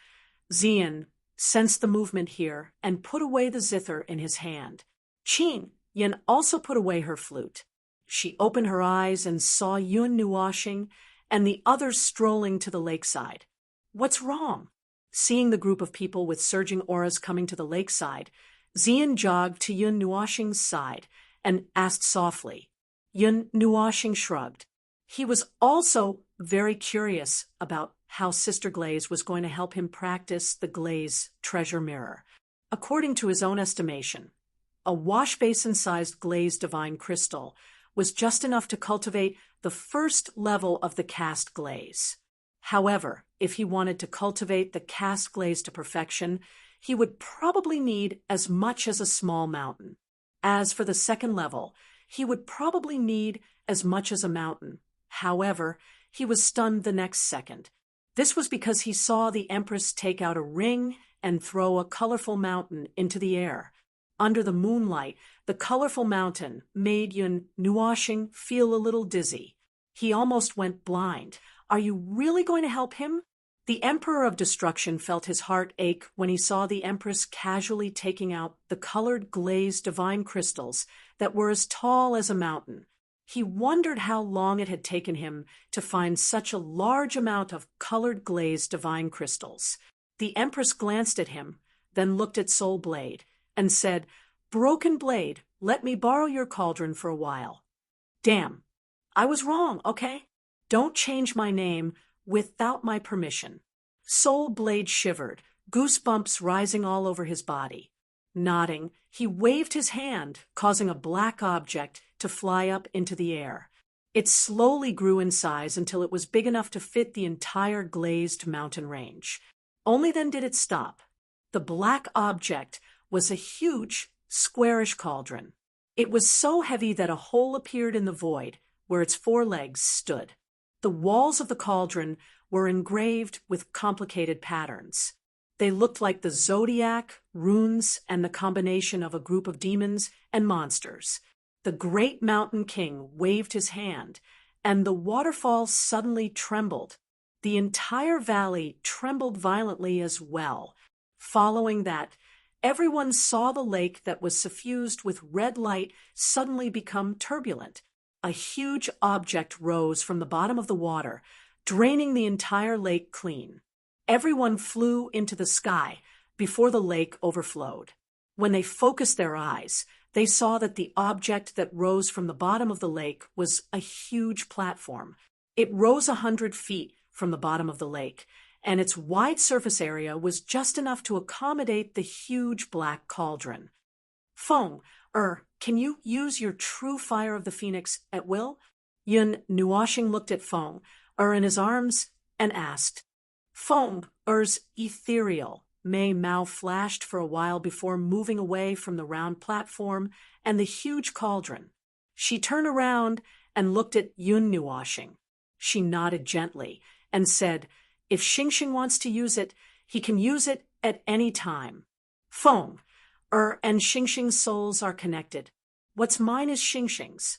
Xian sensed the movement here and put away the zither in his hand. Qin Yin also put away her flute. She opened her eyes and saw Yun Nuwashing and the others strolling to the lakeside. "What's wrong?" Seeing the group of people with surging auras coming to the lakeside, Xian jogged to Yun Nuwashing's side and asked softly. Yun Nuwashing shrugged. He was also very curious about how Sister Glaze was going to help him practice the Glaze treasure mirror. According to his own estimation, a wash basin-sized Glaze divine crystal was just enough to cultivate the first level of the cast glaze. However, if he wanted to cultivate the cast glaze to perfection, he would probably need as much as a small mountain. As for the second level, he would probably need as much as a mountain. However, he was stunned the next second. This was because he saw the Empress take out a ring and throw a colorful mountain into the air. under the moonlight, the colorful mountain made Yun Nuoshing feel a little dizzy. He almost went blind. Are you really going to help him? The Emperor of Destruction felt his heart ache when he saw the Empress casually taking out the colored glazed divine crystals that were as tall as a mountain. He wondered how long it had taken him to find such a large amount of colored glazed divine crystals. The Empress glanced at him, then looked at Soul Blade, and said, "Broken Blade, let me borrow your cauldron for a while." "Damn, I was wrong, okay? Don't change my name without my permission." Soul Blade shivered, goosebumps rising all over his body. Nodding, he waved his hand, causing a black object to fly up into the air. It slowly grew in size until it was big enough to fit the entire glazed mountain range. Only then did it stop. The black object was a huge, squarish cauldron. It was so heavy that a hole appeared in the void where its 4 legs stood. The walls of the cauldron were engraved with complicated patterns. They looked like the zodiac, runes, and the combination of a group of demons and monsters. The great mountain king waved his hand, and the waterfall suddenly trembled. The entire valley trembled violently as well. Following that, everyone saw the lake that was suffused with red light suddenly become turbulent. A huge object rose from the bottom of the water, draining the entire lake clean. Everyone flew into the sky before the lake overflowed. When they focused their eyes, they saw that the object that rose from the bottom of the lake was a huge platform. It rose 100 feet from the bottom of the lake, and its wide surface area was just enough to accommodate the huge black cauldron. "Feng, can you use your true fire of the phoenix at will?" Yun Nuoshing looked at Feng, in his arms, and asked. Feng's ethereal Mei Mao flashed for a while before moving away from the round platform and the huge cauldron. She turned around and looked at Yun Nuoshing. She nodded gently and said, "If Xingxing wants to use it, he can use it at any time. Feng, and Xingxing's souls are connected. What's mine is Xingxing's."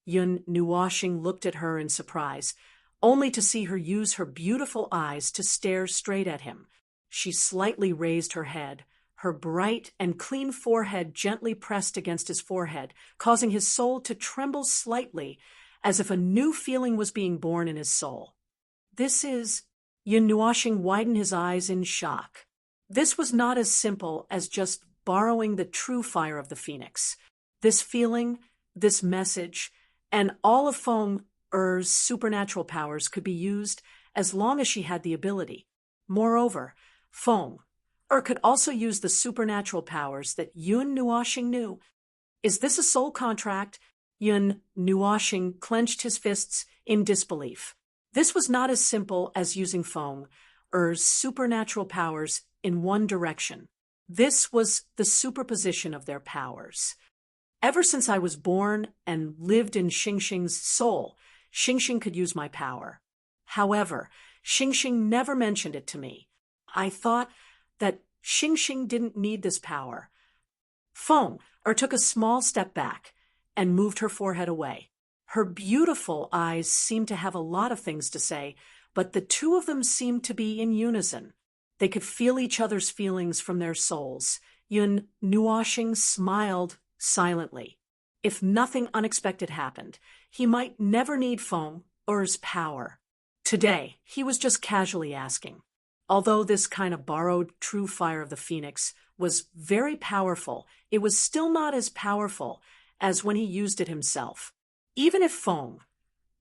Yun Nuoshing looked at her in surprise, only to see her use her beautiful eyes to stare straight at him. She slightly raised her head, her bright and clean forehead gently pressed against his forehead, causing his soul to tremble slightly, as if a new feeling was being born in his soul. "This is—" Yun Nuoshing widened his eyes in shock. This was not as simple as just borrowing the true fire of the phoenix. This feeling, this message, and all of Feng's supernatural powers could be used as long as she had the ability. Moreover, Feng could also use the supernatural powers that Yun Nuoshing knew. "Is this a soul contract?" Yun Nuoshing clenched his fists in disbelief. This was not as simple as using Feng's supernatural powers in one direction. This was the superposition of their powers. "Ever since I was born and lived in Xingxing's soul, Xingxing could use my power. However, Xingxing never mentioned it to me. I thought that Xingxing didn't need this power." Feng took a small step back and moved her forehead away. Her beautiful eyes seemed to have a lot of things to say, but the two of them seemed to be in unison. They could feel each other's feelings from their souls. Yun Nuoshing smiled silently. If nothing unexpected happened, he might never need Feng's power. Today, he was just casually asking. Although this kind of borrowed true fire of the phoenix was very powerful, it was still not as powerful as when he used it himself. Even if Feng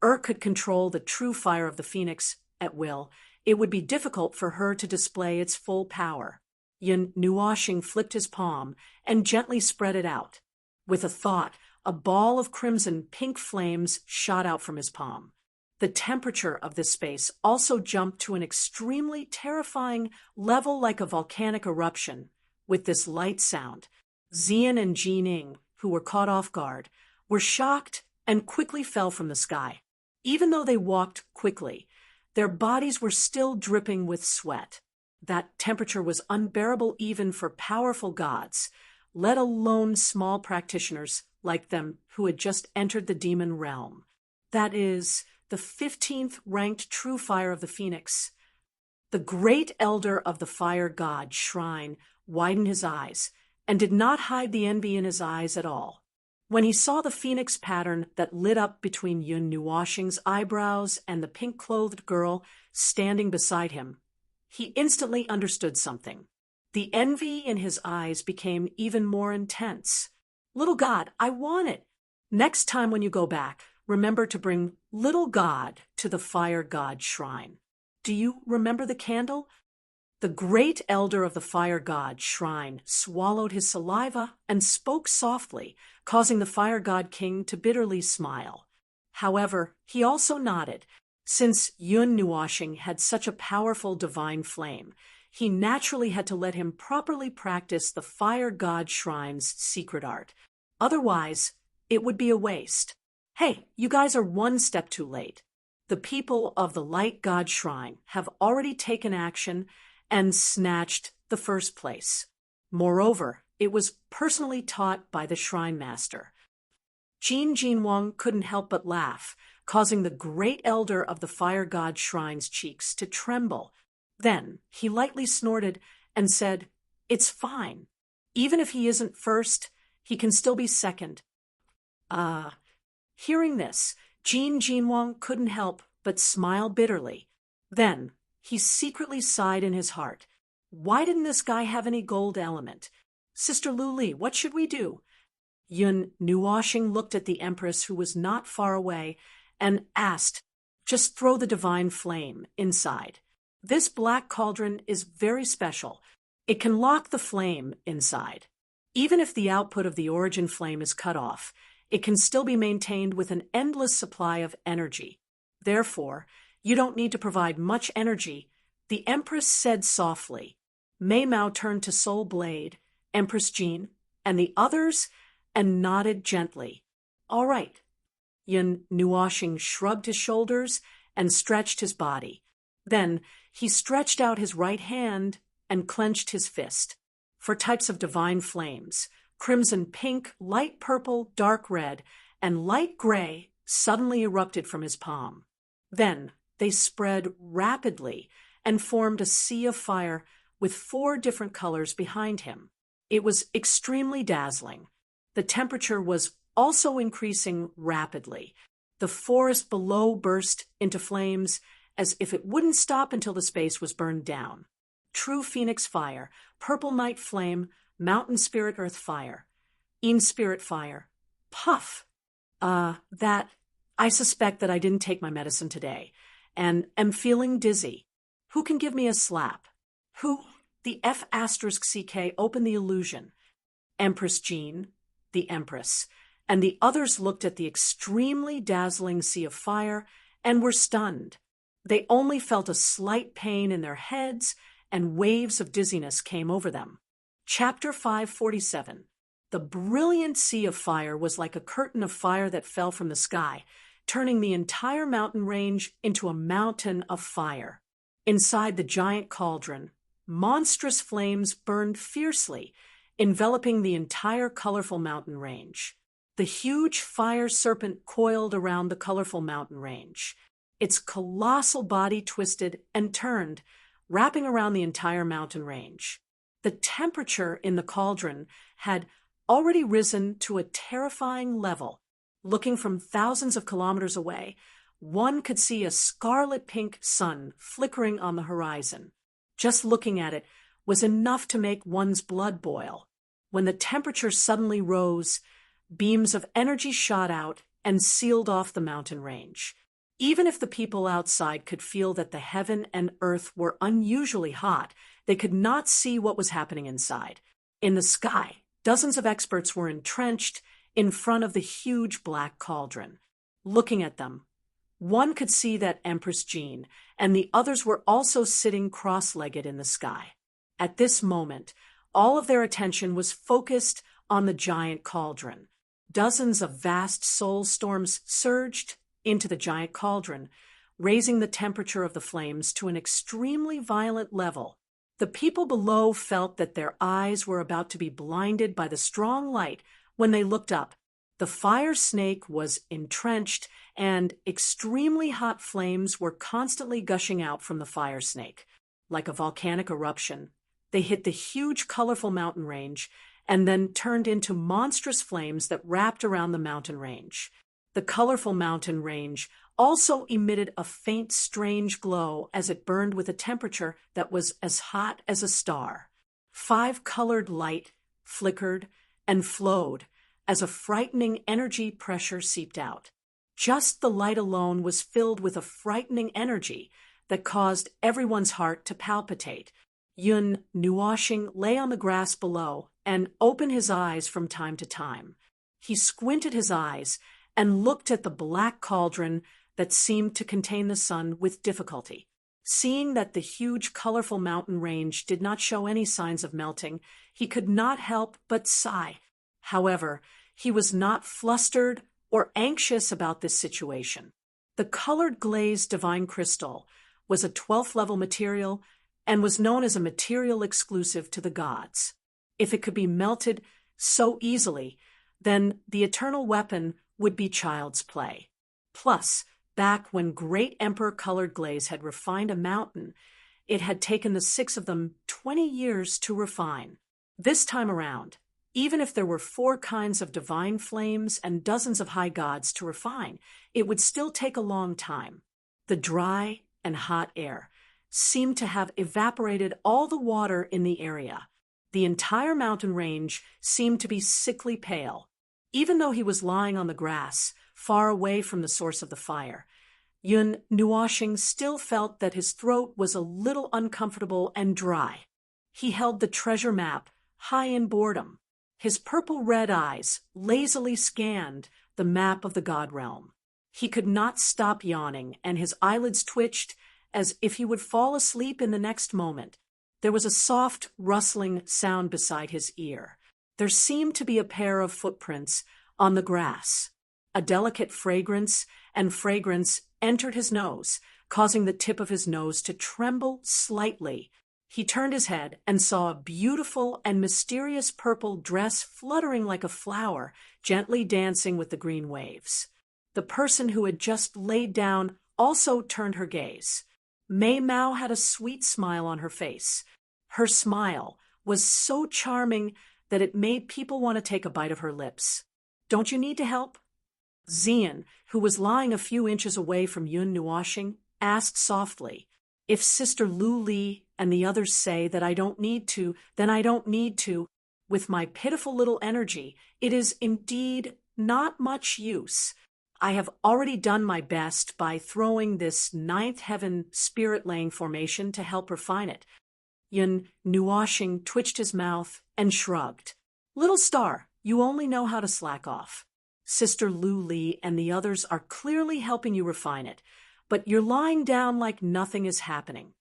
could control the true fire of the phoenix at will, it would be difficult for her to display its full power. Yun Nuoshing flipped his palm and gently spread it out. With a thought, a ball of crimson pink flames shot out from his palm. The temperature of this space also jumped to an extremely terrifying level, like a volcanic eruption. With this light sound, Xian and Jining, who were caught off guard, were shocked and quickly fell from the sky. Even though they walked quickly, their bodies were still dripping with sweat. That temperature was unbearable even for powerful gods. let alone small practitioners like them who had just entered the demon realm. That is, the 15th ranked true fire of the Phoenix. The great elder of the fire god shrine widened his eyes and did not hide the envy in his eyes at all. When he saw the phoenix pattern that lit up between Yun Nuoshing's eyebrows and the pink-clothed girl standing beside him, he instantly understood something. The envy in his eyes became even more intense. Little God, I want it. Next time when you go back, remember to bring little God to the fire god shrine. Do you remember the candle? The great elder of the fire god shrine swallowed his saliva and spoke softly, causing the fire god king to bitterly smile. However, he also nodded. Since Yun Nuoshing had such a powerful divine flame, he naturally had to let him properly practice the fire god shrine's secret art. Otherwise, it would be a waste. Hey, you guys are one step too late. The people of the light god shrine have already taken action and snatched the first place. Moreover, it was personally taught by the shrine master. Jin Jinwang couldn't help but laugh, causing the great elder of the fire god shrine's cheeks to tremble. Then he lightly snorted and said, "It's fine. Even if he isn't first, he can still be second." Hearing this, Jin Jinwang couldn't help but smile bitterly. Then he secretly sighed in his heart. Why didn't this guy have any gold element? Sister Lu Li, what should we do? Yun Nuoshing looked at the Empress, who was not far away, and asked, "Just throw the divine flame inside. This black cauldron is very special. It can lock the flame inside. Even if the output of the origin flame is cut off, it can still be maintained with an endless supply of energy. Therefore, you don't need to provide much energy," the Empress said softly. Mei Mao turned to Soul Blade, Empress Jean, and the others and nodded gently. "All right." Yun Nuoshing shrugged his shoulders and stretched his body. Then he stretched out his right hand and clenched his fist. For types of divine flames, crimson pink, light purple, dark red, and light gray suddenly erupted from his palm. Then they spread rapidly and formed a sea of fire with 4 different colors behind him. It was extremely dazzling. The temperature was also increasing rapidly. The forest below burst into flames as if it wouldn't stop until the space was burned down. True Phoenix Fire, Purple Night Flame, Mountain Spirit Earth Fire, Een Spirit Fire, Puff. I suspect that I didn't take my medicine today, and am feeling dizzy. Who can give me a slap? Who? The F*CK opened the illusion. Empress Jean, the Empress, and the others looked at the extremely dazzling sea of fire and were stunned. They only felt a slight pain in their heads, and waves of dizziness came over them. Chapter 547. The brilliant sea of fire was like a curtain of fire that fell from the sky, turning the entire mountain range into a mountain of fire. Inside the giant cauldron, monstrous flames burned fiercely, enveloping the entire colorful mountain range. The huge fire serpent coiled around the colorful mountain range. Its colossal body twisted and turned, wrapping around the entire mountain range. The temperature in the cauldron had already risen to a terrifying level. Looking from thousands of kilometers away, one could see a scarlet-pink sun flickering on the horizon. Just looking at it was enough to make one's blood boil. When the temperature suddenly rose, beams of energy shot out and sealed off the mountain range. Even if the people outside could feel that the heaven and earth were unusually hot, they could not see what was happening inside. In the sky, dozens of experts were entrenched in front of the huge black cauldron. Looking at them, one could see that Empress Jean and the others were also sitting cross-legged in the sky. At this moment, all of their attention was focused on the giant cauldron. Dozens of vast soul storms surged into the giant cauldron, raising the temperature of the flames to an extremely violent level. The people below felt that their eyes were about to be blinded by the strong light when they looked up. The fire snake was entrenched, and extremely hot flames were constantly gushing out from the fire snake. Like a volcanic eruption, they hit the huge, colorful mountain range and then turned into monstrous flames that wrapped around the mountain range. The colorful mountain range also emitted a faint, strange glow as it burned with a temperature that was as hot as a star. 5-colored light flickered and flowed as a frightening energy pressure seeped out. Just the light alone was filled with a frightening energy that caused everyone's heart to palpitate. Yun Nuoshing lay on the grass below and opened his eyes from time to time. He squinted his eyes and looked at the black cauldron that seemed to contain the sun with difficulty. Seeing that the huge, colorful mountain range did not show any signs of melting, he could not help but sigh. However, he was not flustered or anxious about this situation. The colored glazed divine crystal was a 12th level material and was known as a material exclusive to the gods. If it could be melted so easily, then the eternal weapon would be child's play. Plus, back when Great Emperor Colored Glaze had refined a mountain, it had taken the 6 of them 20 years to refine. This time around, even if there were 4 kinds of divine flames and dozens of high gods to refine, it would still take a long time. The dry and hot air seemed to have evaporated all the water in the area. The entire mountain range seemed to be sickly pale. Even though he was lying on the grass, far away from the source of the fire, Yun Nuoshing still felt that his throat was a little uncomfortable and dry. He held the treasure map high in boredom. His purple-red eyes lazily scanned the map of the god realm. He could not stop yawning, and his eyelids twitched as if he would fall asleep in the next moment. There was a soft, rustling sound beside his ear. There seemed to be a pair of footprints on the grass. A delicate fragrance entered his nose, causing the tip of his nose to tremble slightly. He turned his head and saw a beautiful and mysterious purple dress fluttering like a flower, gently dancing with the green waves. The person who had just laid down also turned her gaze. Mei Mao had a sweet smile on her face. Her smile was so charming that it made people want to take a bite of her lips. "Don't you need to help?" Xian, who was lying a few inches away from Yun Nuoshing, asked softly. "If Sister Lu Li and the others say that I don't need to, then I don't need to. With my pitiful little energy, it is indeed not much use. I have already done my best by throwing this 9th heaven spirit-laying formation to help refine it." Yun Nuoshing twitched his mouth and shrugged. "Little star, you only know how to slack off. Sister Lu Li and the others are clearly helping you refine it, but you're lying down like nothing is happening."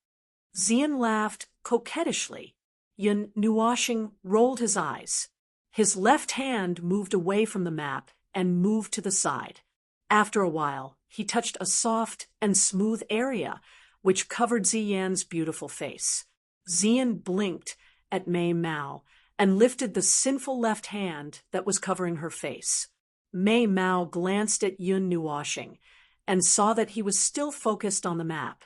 Xian laughed coquettishly. Yun Nuoshing rolled his eyes. His left hand moved away from the map and moved to the side. After a while, he touched a soft and smooth area which covered Xian's beautiful face. Xian blinked at Mei Mao and lifted the sinful left hand that was covering her face. Mei Mao glanced at Yun Nuoshing and saw that he was still focused on the map.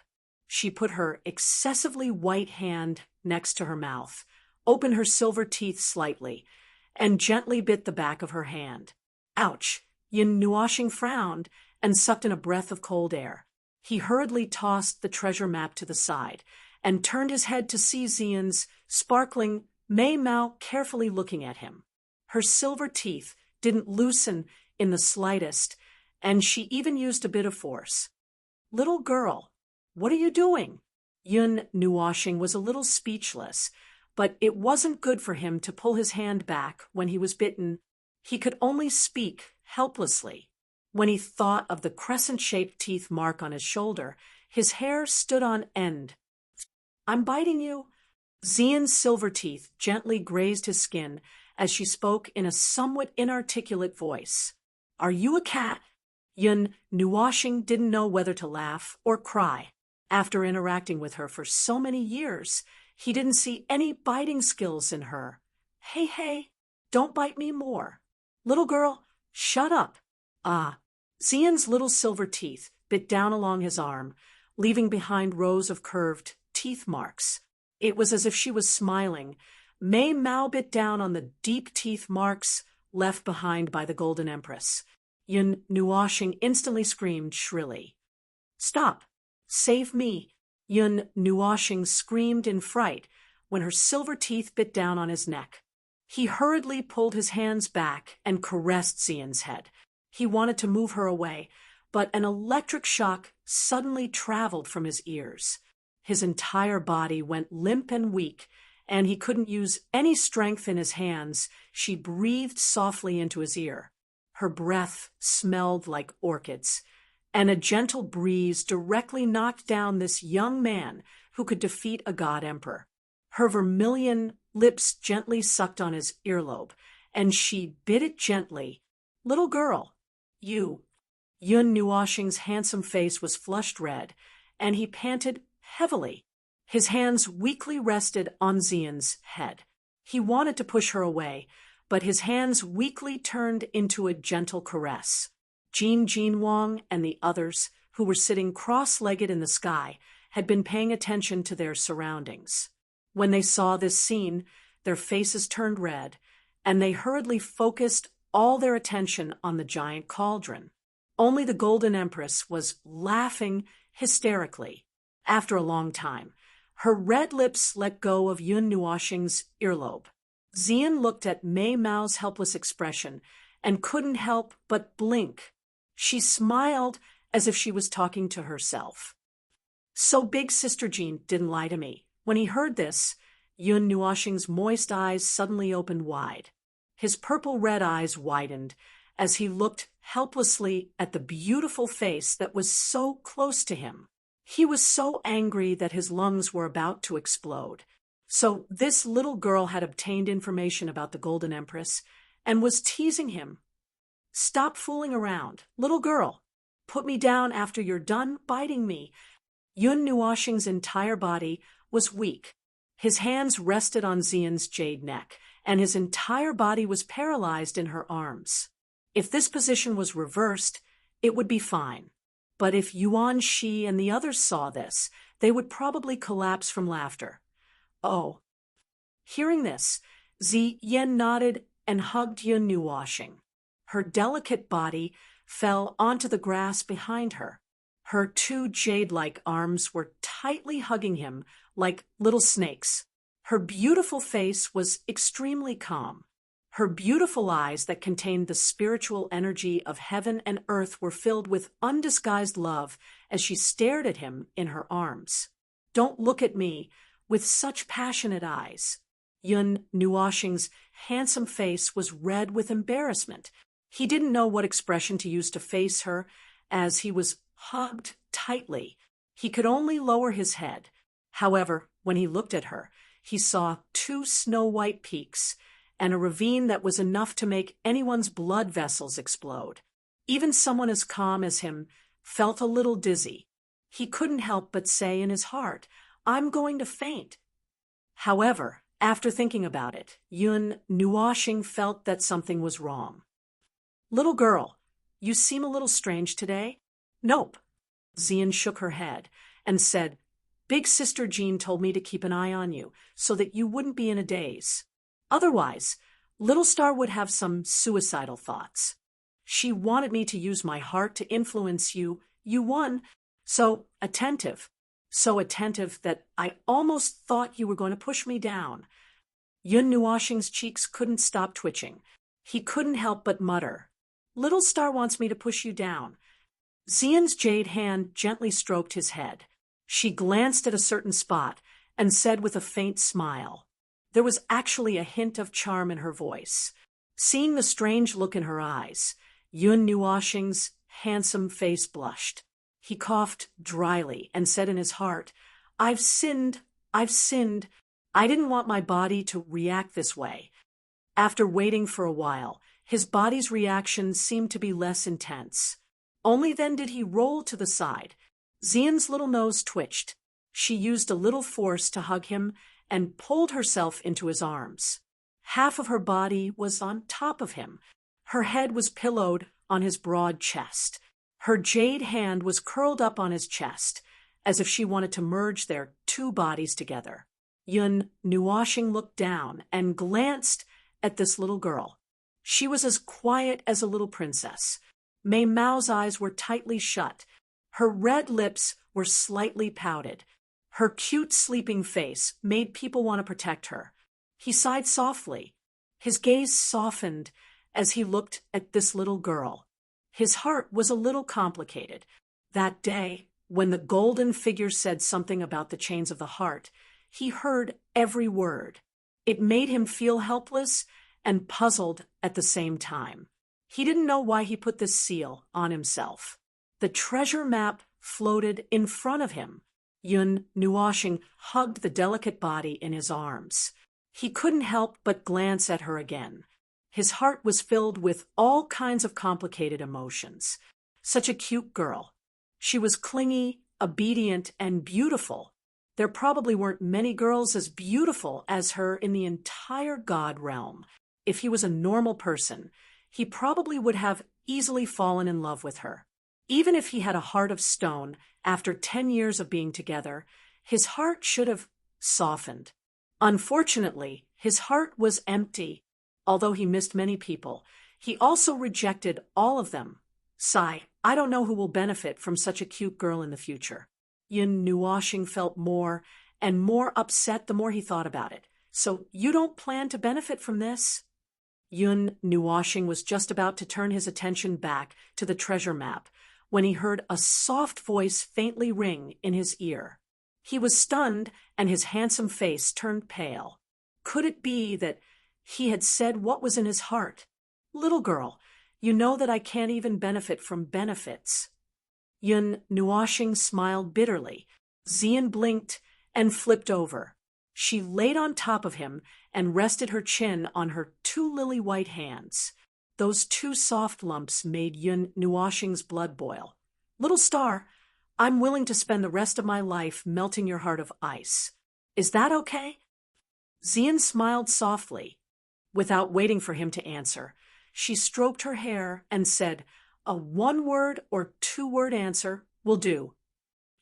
She put her excessively white hand next to her mouth, opened her silver teeth slightly, and gently bit the back of her hand. "Ouch!" Yun Nuoshing frowned and sucked in a breath of cold air. He hurriedly tossed the treasure map to the side and turned his head to see Xian's sparkling Mei Mao carefully looking at him. Her silver teeth didn't loosen in the slightest, and she even used a bit of force. "Little girl, what are you doing?" Yun Nuoshing was a little speechless, but it wasn't good for him to pull his hand back when he was bitten. He could only speak helplessly. When he thought of the crescent-shaped teeth mark on his shoulder, his hair stood on end. "I'm biting you." Xian's silver teeth gently grazed his skin as she spoke in a somewhat inarticulate voice. "Are you a cat?" Yun Nuoshing didn't know whether to laugh or cry. After interacting with her for so many years, He didn't see any biting skills in her. Hey, hey, don't bite me more. Little girl, shut up. Ah. Xian's little silver teeth bit down along his arm, leaving behind rows of curved teeth marks. It was as if she was smiling. Mei Mao bit down on the deep teeth marks left behind by the Golden Empress. Yun Nuoshing instantly screamed shrilly. Stop! Save me! Yun Nuoshing screamed in fright when her silver teeth bit down on his neck. He hurriedly pulled his hands back and caressed Xian's head. He wanted to move her away, but an electric shock suddenly traveled from his ears. His entire body went limp and weak, and he couldn't use any strength in his hands. She breathed softly into his ear. Her breath smelled like orchids, and a gentle breeze directly knocked down this young man who could defeat a god emperor. Her vermilion lips gently sucked on his earlobe, and she bit it gently. Little girl, you. Yun Nuoshing's handsome face was flushed red, and he panted heavily. His hands weakly rested on Xian's head. He wanted to push her away, but his hands weakly turned into a gentle caress. Jin Wang and the others, who were sitting cross-legged in the sky, had been paying attention to their surroundings. When they saw this scene, their faces turned red, and they hurriedly focused all their attention on the giant cauldron. Only the Golden Empress was laughing hysterically. After a long time, her red lips let go of Yun Nuoshing's earlobe. Xian looked at Mei Mao's helpless expression and couldn't help but blink. She smiled as if she was talking to herself. So Big Sister Jean didn't lie to me. When he heard this, Yun Nuoshing's moist eyes suddenly opened wide. His purple-red eyes widened as he looked helplessly at the beautiful face that was so close to him. He was so angry that his lungs were about to explode. So this little girl had obtained information about the Golden Empress and was teasing him. Stop fooling around, little girl. Put me down after you're done biting me. Yun Nuoshing's entire body was weak. His hands rested on Xian's jade neck, and his entire body was paralyzed in her arms. If this position was reversed, it would be fine. But if Yuan Shi and the others saw this, they would probably collapse from laughter. Oh. Hearing this, Xian nodded and hugged Yun Nuoshing. Her delicate body fell onto the grass behind her. Her two jade-like arms were tightly hugging him like little snakes. Her beautiful face was extremely calm. Her beautiful eyes that contained the spiritual energy of heaven and earth were filled with undisguised love as she stared at him in her arms. Don't look at me with such passionate eyes. Yun Nuoshing's handsome face was red with embarrassment. He didn't know what expression to use to face her as he was hugged tightly. He could only lower his head. However, when he looked at her, he saw two snow-white peaks and a ravine that was enough to make anyone's blood vessels explode. Even someone as calm as him felt a little dizzy. He couldn't help but say in his heart, I'm going to faint. However, after thinking about it, Yun Nuoshing felt that something was wrong. Little girl, you seem a little strange today. Nope. Xian shook her head and said, Big Sister Jean told me to keep an eye on you so that you wouldn't be in a daze. Otherwise, Little Star would have some suicidal thoughts. She wanted me to use my heart to influence you. You won. So attentive that I almost thought you were going to push me down. Yun Nuoshing's cheeks couldn't stop twitching. He couldn't help but mutter, Little Star wants me to push you down. Xian's jade hand gently stroked his head. She glanced at a certain spot and said with a faint smile. There was actually a hint of charm in her voice. Seeing the strange look in her eyes, Yun Nuoshing's handsome face blushed. He coughed dryly and said in his heart, I've sinned. I didn't want my body to react this way. After waiting for a while, his body's reaction seemed to be less intense. Only then did he roll to the side. Xian's little nose twitched. She used a little force to hug him and pulled herself into his arms. Half of her body was on top of him. Her head was pillowed on his broad chest. Her jade hand was curled up on his chest, as if she wanted to merge their two bodies together. Yun Nuoshing looked down and glanced at this little girl. She was as quiet as a little princess. Mei Mao's eyes were tightly shut. Her red lips were slightly pouted. Her cute sleeping face made people want to protect her. He sighed softly. His gaze softened as he looked at this little girl. His heart was a little complicated. That day, when the golden figure said something about the chains of the heart, he heard every word. It made him feel helpless and puzzled at the same time. He didn't know why he put this seal on himself. The treasure map floated in front of him. Yun Nuoshing hugged the delicate body in his arms. He couldn't help but glance at her again. His heart was filled with all kinds of complicated emotions. Such a cute girl. She was clingy, obedient, and beautiful. There probably weren't many girls as beautiful as her in the entire God realm. If he was a normal person, he probably would have easily fallen in love with her. Even if he had a heart of stone, after 10 years of being together, his heart should have softened. Unfortunately, his heart was empty. Although he missed many people, he also rejected all of them. Sigh, I don't know who will benefit from such a cute girl in the future. Yun Nuoshing felt more and more upset the more he thought about it. So you don't plan to benefit from this? Yun Nuoshing was just about to turn his attention back to the treasure map when he heard a soft voice faintly ring in his ear. He was stunned and his handsome face turned pale. Could it be that he had said what was in his heart? Little girl, you know that I can't even benefit from benefits. Yun Nuoshing smiled bitterly. Xian blinked and flipped over. She laid on top of him and rested her chin on her two lily-white hands. Those two soft lumps made Yun Nuoshing's blood boil. Little star, I'm willing to spend the rest of my life melting your heart of ice. Is that okay? Xian smiled softly. Without waiting for him to answer, she stroked her hair and said, a one-word or two-word answer will do.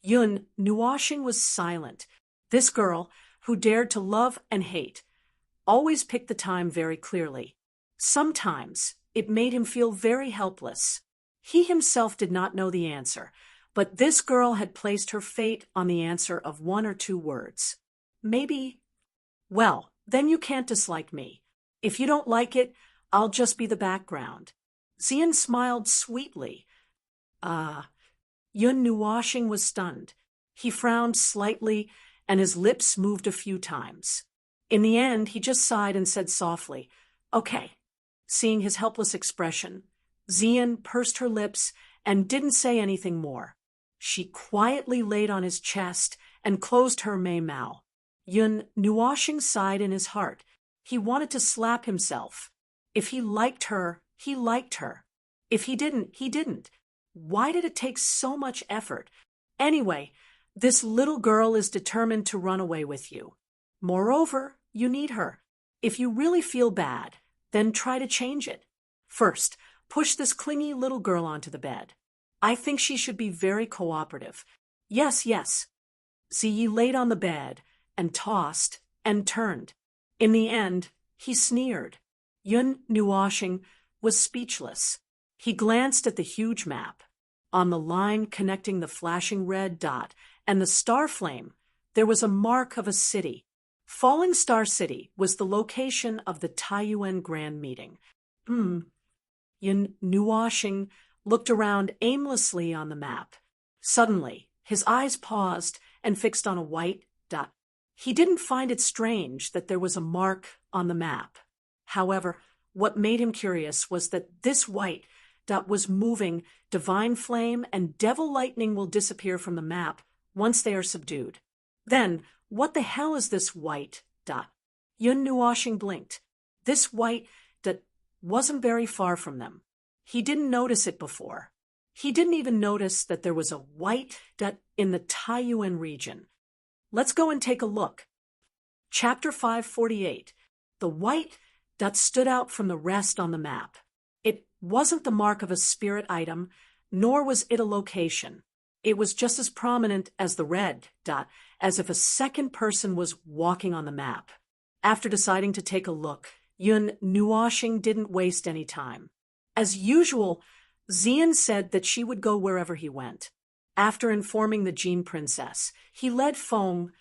Yun Nuoshing was silent. This girl, who dared to love and hate, always picked the time very clearly. Sometimes it made him feel very helpless. He himself did not know the answer, but this girl had placed her fate on the answer of one or two words. Maybe, well, then you can't dislike me. If you don't like it, I'll just be the background. Xian smiled sweetly. Yun Nuoshing was stunned. He frowned slightly, and his lips moved a few times. In the end, he just sighed and said softly, okay. Seeing his helpless expression, Xian pursed her lips and didn't say anything more. She quietly laid on his chest and closed her Mei Mao. Yun Nuoshing sighed in his heart. He wanted to slap himself. If he liked her, he liked her. If he didn't, he didn't. Why did it take so much effort? Anyway, this little girl is determined to run away with you. Moreover, you need her. If you really feel bad, then try to change it. First, push this clingy little girl onto the bed. I think she should be very cooperative. Yes, yes. Ziyi laid on the bed and tossed and turned. In the end, he sneered. Yun Nuoshing was speechless. He glanced at the huge map. On the line connecting the flashing red dot and the star flame, there was a mark of a city. Falling Star City was the location of the Taiyuan Grand Meeting. Yun Nuoshing looked around aimlessly on the map. Suddenly, his eyes paused and fixed on a white dot. He didn't find it strange that there was a mark on the map. However, what made him curious was that this white dot was moving. Divine flame and devil lightning will disappear from the map once they are subdued. Then, what the hell is this white dot? Yun Nuoshing blinked. This white dot wasn't very far from them. He didn't notice it before. He didn't even notice that there was a white dot in the Taiyuan region. Let's go and take a look. Chapter 548. The white dot stood out from the rest on the map. It wasn't the mark of a spirit item, nor was it a location. It was just as prominent as the red dot, as if a second person was walking on the map. After deciding to take a look, Yun Nuoshing didn't waste any time. As usual, Xian said that she would go wherever he went. After informing the Gene Princess, he led Feng,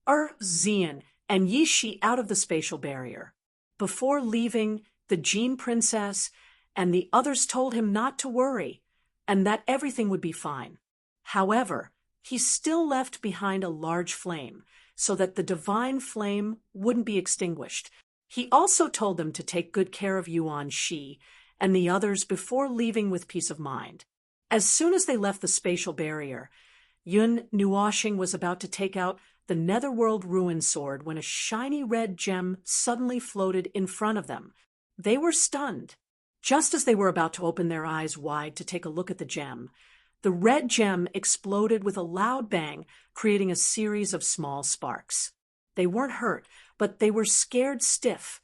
Xian, and Yishi out of the spatial barrier. Before leaving, the Gene Princess and the others told him not to worry, and that everything would be fine. However, he still left behind a large flame, so that the divine flame wouldn't be extinguished. He also told them to take good care of Yuan Shi and the others before leaving with peace of mind. As soon as they left the spatial barrier, Yun Nuoshing was about to take out the Netherworld Ruin Sword when a shiny red gem suddenly floated in front of them. They were stunned. Just as they were about to open their eyes wide to take a look at the gem, the red gem exploded with a loud bang, creating a series of small sparks. They weren't hurt, but they were scared stiff.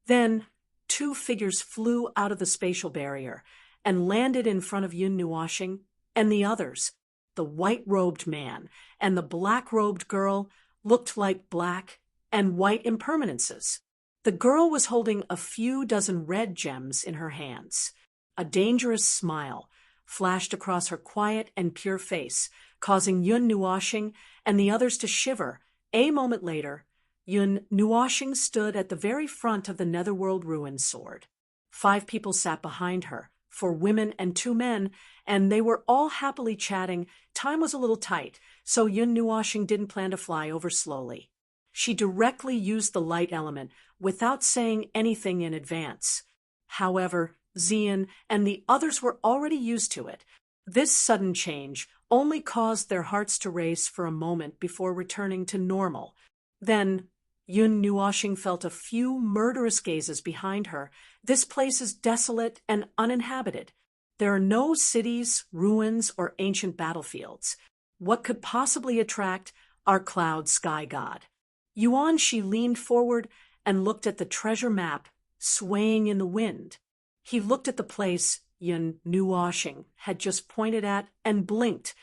Then, two figures flew out of the spatial barrier and landed in front of Yun Nuoshing and the others. The white-robed man and the black-robed girl looked like black and white impermanences. The girl was holding a few dozen red gems in her hands. A dangerous smile flashed across her quiet and pure face, causing Yun Nuoshing and the others to shiver. A moment later, Yun Nuoshing stood at the very front of the Netherworld Ruin Sword. 5 people sat behind her, 4 women and 2 men, and they were all happily chatting. Time was a little tight, so Yun Nuoshing didn't plan to fly over slowly. She directly used the light element without saying anything in advance. However, Xian and the others were already used to it. This sudden change only caused their hearts to race for a moment before returning to normal. Then, Yun Nuoshing felt a few murderous gazes behind her. This place is desolate and uninhabited. There are no cities, ruins, or ancient battlefields. What could possibly attract our cloud sky god? Yuan Shi leaned forward and looked at the treasure map swaying in the wind. He looked at the place Yun Nuoshing had just pointed at and blinked.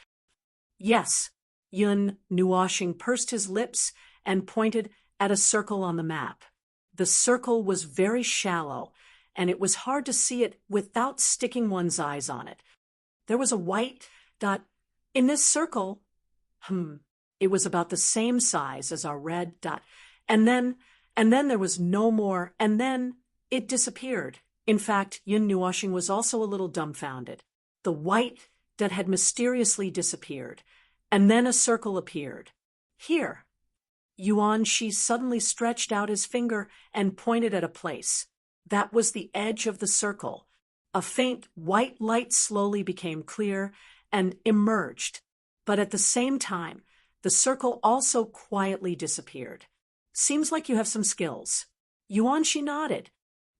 Yes, Yun Nuoshing pursed his lips and pointed at a circle on the map. The circle was very shallow, and it was hard to see it without sticking one's eyes on it. There was a white dot in this circle. It was about the same size as our red dot. And then there was no more, and then it disappeared. In fact, Yun Nuoshing was also a little dumbfounded. The white dot had mysteriously disappeared, and then a circle appeared. Here. Yuan Shi suddenly stretched out his finger and pointed at a place. That was the edge of the circle. A faint white light slowly became clear and emerged, but at the same time, the circle also quietly disappeared. Seems like you have some skills. Yuan Shi nodded.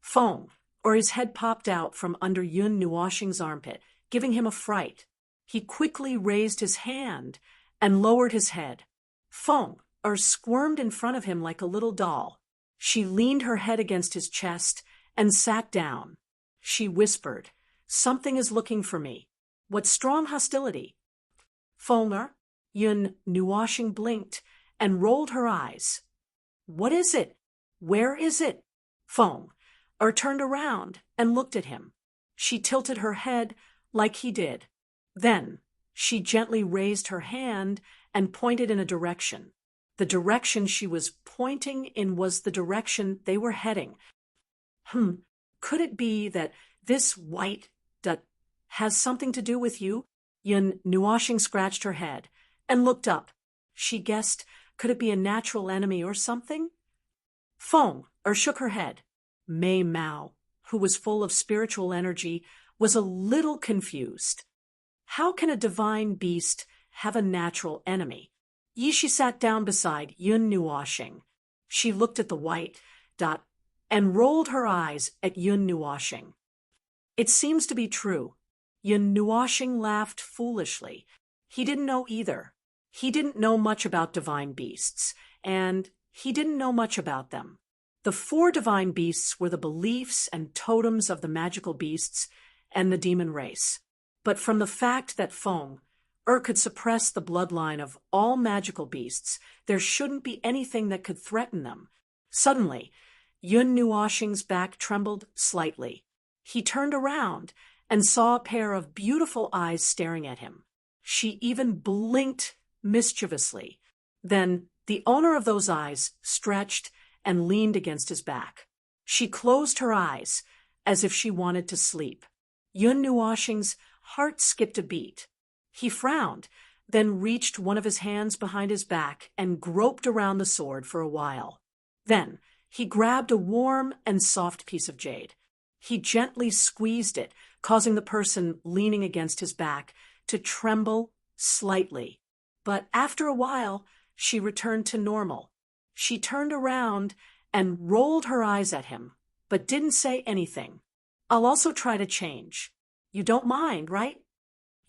Feng, or his head popped out from under Yun Nuoshing's armpit, giving him a fright. He quickly raised his hand and lowered his head. Feng, or squirmed in front of him like a little doll. She leaned her head against his chest and sat down. She whispered, "Something is looking for me. What strong hostility?" Fenger, Yun Nuoshing blinked and rolled her eyes. "What is it? Where is it?" Feng, or turned around and looked at him. She tilted her head like he did. Then she gently raised her hand and pointed in a direction. The direction she was pointing in was the direction they were heading. Could it be that this white dot has something to do with you? Yun Nuoshing scratched her head and looked up. She guessed, could it be a natural enemy or something? Feng, or shook her head. Mei Mao, who was full of spiritual energy, was a little confused. How can a divine beast have a natural enemy? Yishi sat down beside Yun Nuoshing. She looked at the white dot and rolled her eyes at Yun Nuoshing. It seems to be true. Yun Nuoshing laughed foolishly. He didn't know either. He didn't know much about divine beasts, and he didn't know much about them. The four divine beasts were the beliefs and totems of the magical beasts and the demon race. But from the fact that Feng could suppress the bloodline of all magical beasts, there shouldn't be anything that could threaten them. Suddenly, Yun Nuoxing's back trembled slightly. He turned around and saw a pair of beautiful eyes staring at him. She even blinked mischievously. Then the owner of those eyes stretched and leaned against his back. She closed her eyes as if she wanted to sleep. Yun Nuoxing's heart skipped a beat. He frowned, then reached one of his hands behind his back and groped around the sword for a while. Then he grabbed a warm and soft piece of jade. He gently squeezed it, causing the person leaning against his back to tremble slightly. But after a while, she returned to normal. She turned around and rolled her eyes at him, but didn't say anything. "I'll also try to change. You don't mind, right?"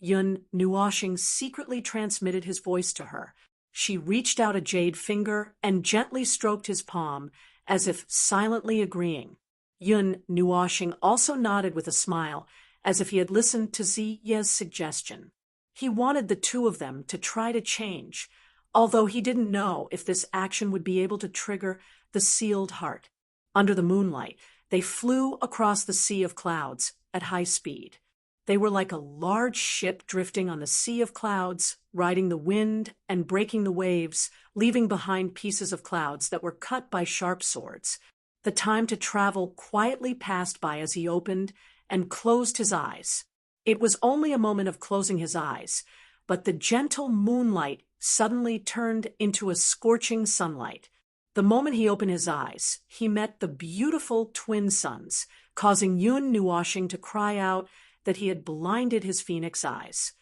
Yun Nuoxing secretly transmitted his voice to her. She reached out a jade finger and gently stroked his palm, as if silently agreeing. Yun Nuoxing also nodded with a smile, as if he had listened to Ziye's suggestion. He wanted the two of them to try to change, although he didn't know if this action would be able to trigger the sealed heart. Under the moonlight, they flew across the sea of clouds at high speed. They were like a large ship drifting on the sea of clouds, riding the wind and breaking the waves, leaving behind pieces of clouds that were cut by sharp swords. The time to travel quietly passed by as he opened and closed his eyes. It was only a moment of closing his eyes, but the gentle moonlight suddenly turned into a scorching sunlight. The moment he opened his eyes, he met the beautiful twin suns, causing Yun Nuoxing to cry out that he had blinded his phoenix eyes.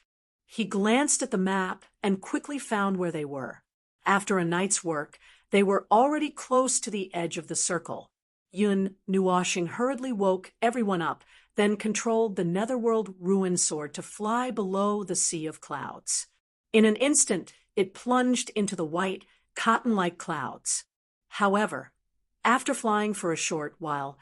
He glanced at the map and quickly found where they were. After a night's work, they were already close to the edge of the circle. Yun Nuoxing hurriedly woke everyone up, then controlled the netherworld ruin sword to fly below the sea of clouds. In an instant, it plunged into the white, cotton-like clouds. However, after flying for a short while,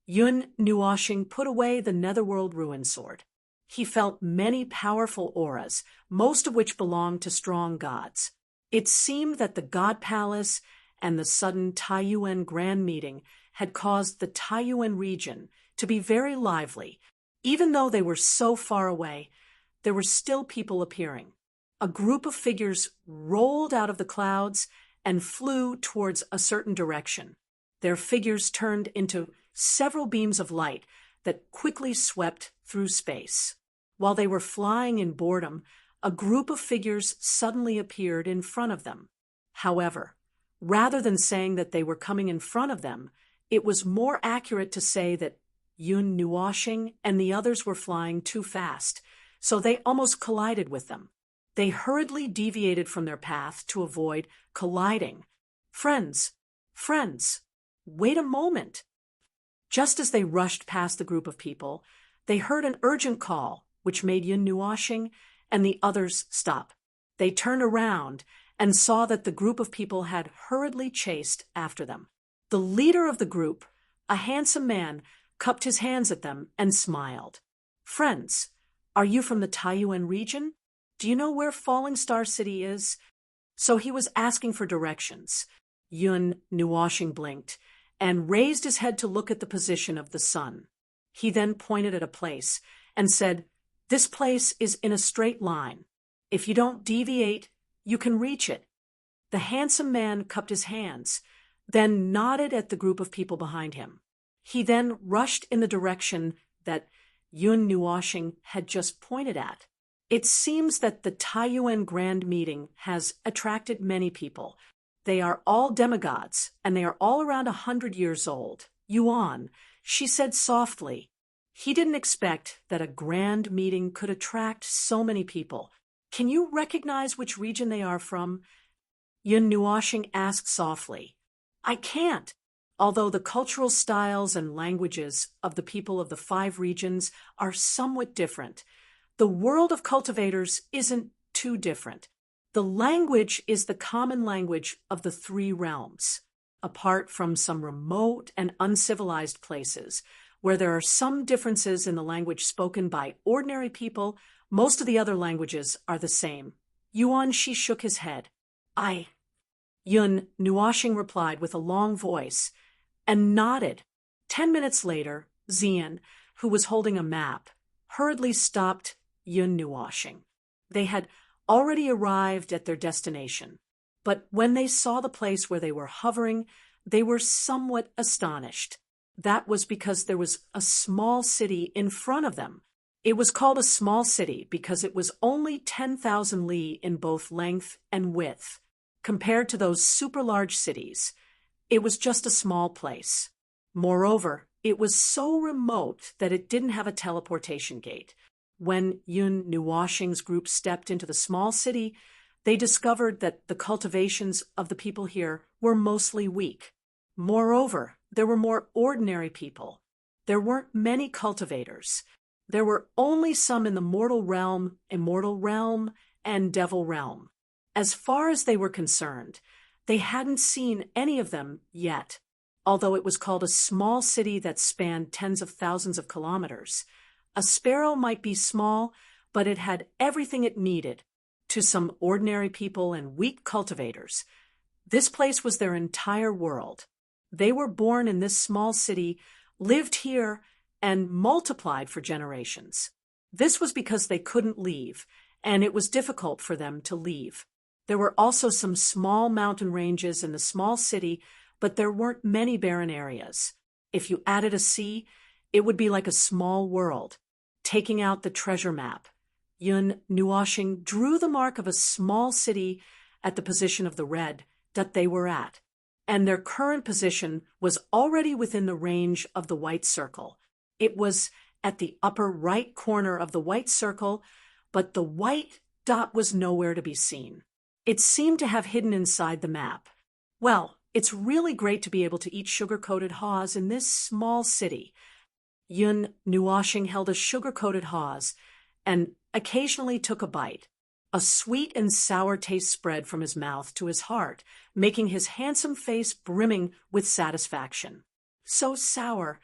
Yun Nuoxing put away the netherworld ruin sword. He felt many powerful auras, most of which belonged to strong gods. It seemed that the God Palace and the sudden Taiyuan Grand Meeting had caused the Taiyuan region to be very lively. Even though they were so far away, there were still people appearing. A group of figures rolled out of the clouds and flew towards a certain direction. Their figures turned into several beams of light that quickly swept through space. While they were flying in boredom, a group of figures suddenly appeared in front of them. However, rather than saying that they were coming in front of them, it was more accurate to say that Yun Nuoxing and the others were flying too fast, so they almost collided with them. They hurriedly deviated from their path to avoid colliding. Friends, wait a moment. Just as they rushed past the group of people, they heard an urgent call, which made Yun Nuoxing and the others stop. They turned around and saw that the group of people had hurriedly chased after them. The leader of the group, a handsome man, cupped his hands at them and smiled. "Friends, are you from the Taiyuan region? Do you know where Falling Star City is?" So he was asking for directions. Yun Nuoxing blinked and raised his head to look at the position of the sun. He then pointed at a place and said, "This place is in a straight line. If you don't deviate, you can reach it." The handsome man cupped his hands, then nodded at the group of people behind him. He then rushed in the direction that Yun Nuoxing had just pointed at. It seems that the Taiyuan Grand Meeting has attracted many people. They are all demigods, and they are all around 100 years old. "Yuan," she said softly. He didn't expect that a grand meeting could attract so many people. "Can you recognize which region they are from?" Yun Nuoxing asked softly. "I can't. Although the cultural styles and languages of the people of the 5 regions are somewhat different, the world of cultivators isn't too different. The language is the common language of the three realms, apart from some remote and uncivilized places where there are some differences in the language spoken by ordinary people. Most of the other languages are the same. Yuan Shi shook his head. Yun Nuoshing replied with a long voice and nodded. 10 minutes later, Xian, who was holding a map, hurriedly stopped Yun Nuoshing. They had already arrived at their destination, but when they saw the place where they were hovering, they were somewhat astonished. That was because there was a small city in front of them. It was called a small city because it was only 10,000 li in both length and width. Compared to those super large cities, it was just a small place. Moreover, it was so remote that it didn't have a teleportation gate. When Yun Nuoshing's group stepped into the small city, they discovered that the cultivations of the people here were mostly weak. Moreover, there were more ordinary people. There weren't many cultivators. There were only some in the mortal realm, immortal realm, and devil realm. As far as they were concerned, they hadn't seen any of them yet. Although it was called a small city that spanned tens of thousands of kilometers, a sparrow might be small, but it had everything it needed. To some ordinary people and weak cultivators, this place was their entire world. They were born in this small city, lived here, and multiplied for generations. This was because they couldn't leave, and it was difficult for them to leave. There were also some small mountain ranges in the small city, but there weren't many barren areas. If you added a sea, it would be like a small world. Taking out the treasure map, Yun Nuoshing drew the mark of a small city at the position of the red that they were at, and their current position was already within the range of the white circle. It was at the upper right corner of the white circle, but the white dot was nowhere to be seen. It seemed to have hidden inside the map. Well, it's really great to be able to eat sugar-coated haws in this small city. Yun Nuoshing held a sugar-coated haws and occasionally took a bite. A sweet and sour taste spread from his mouth to his heart, making his handsome face brimming with satisfaction. So sour.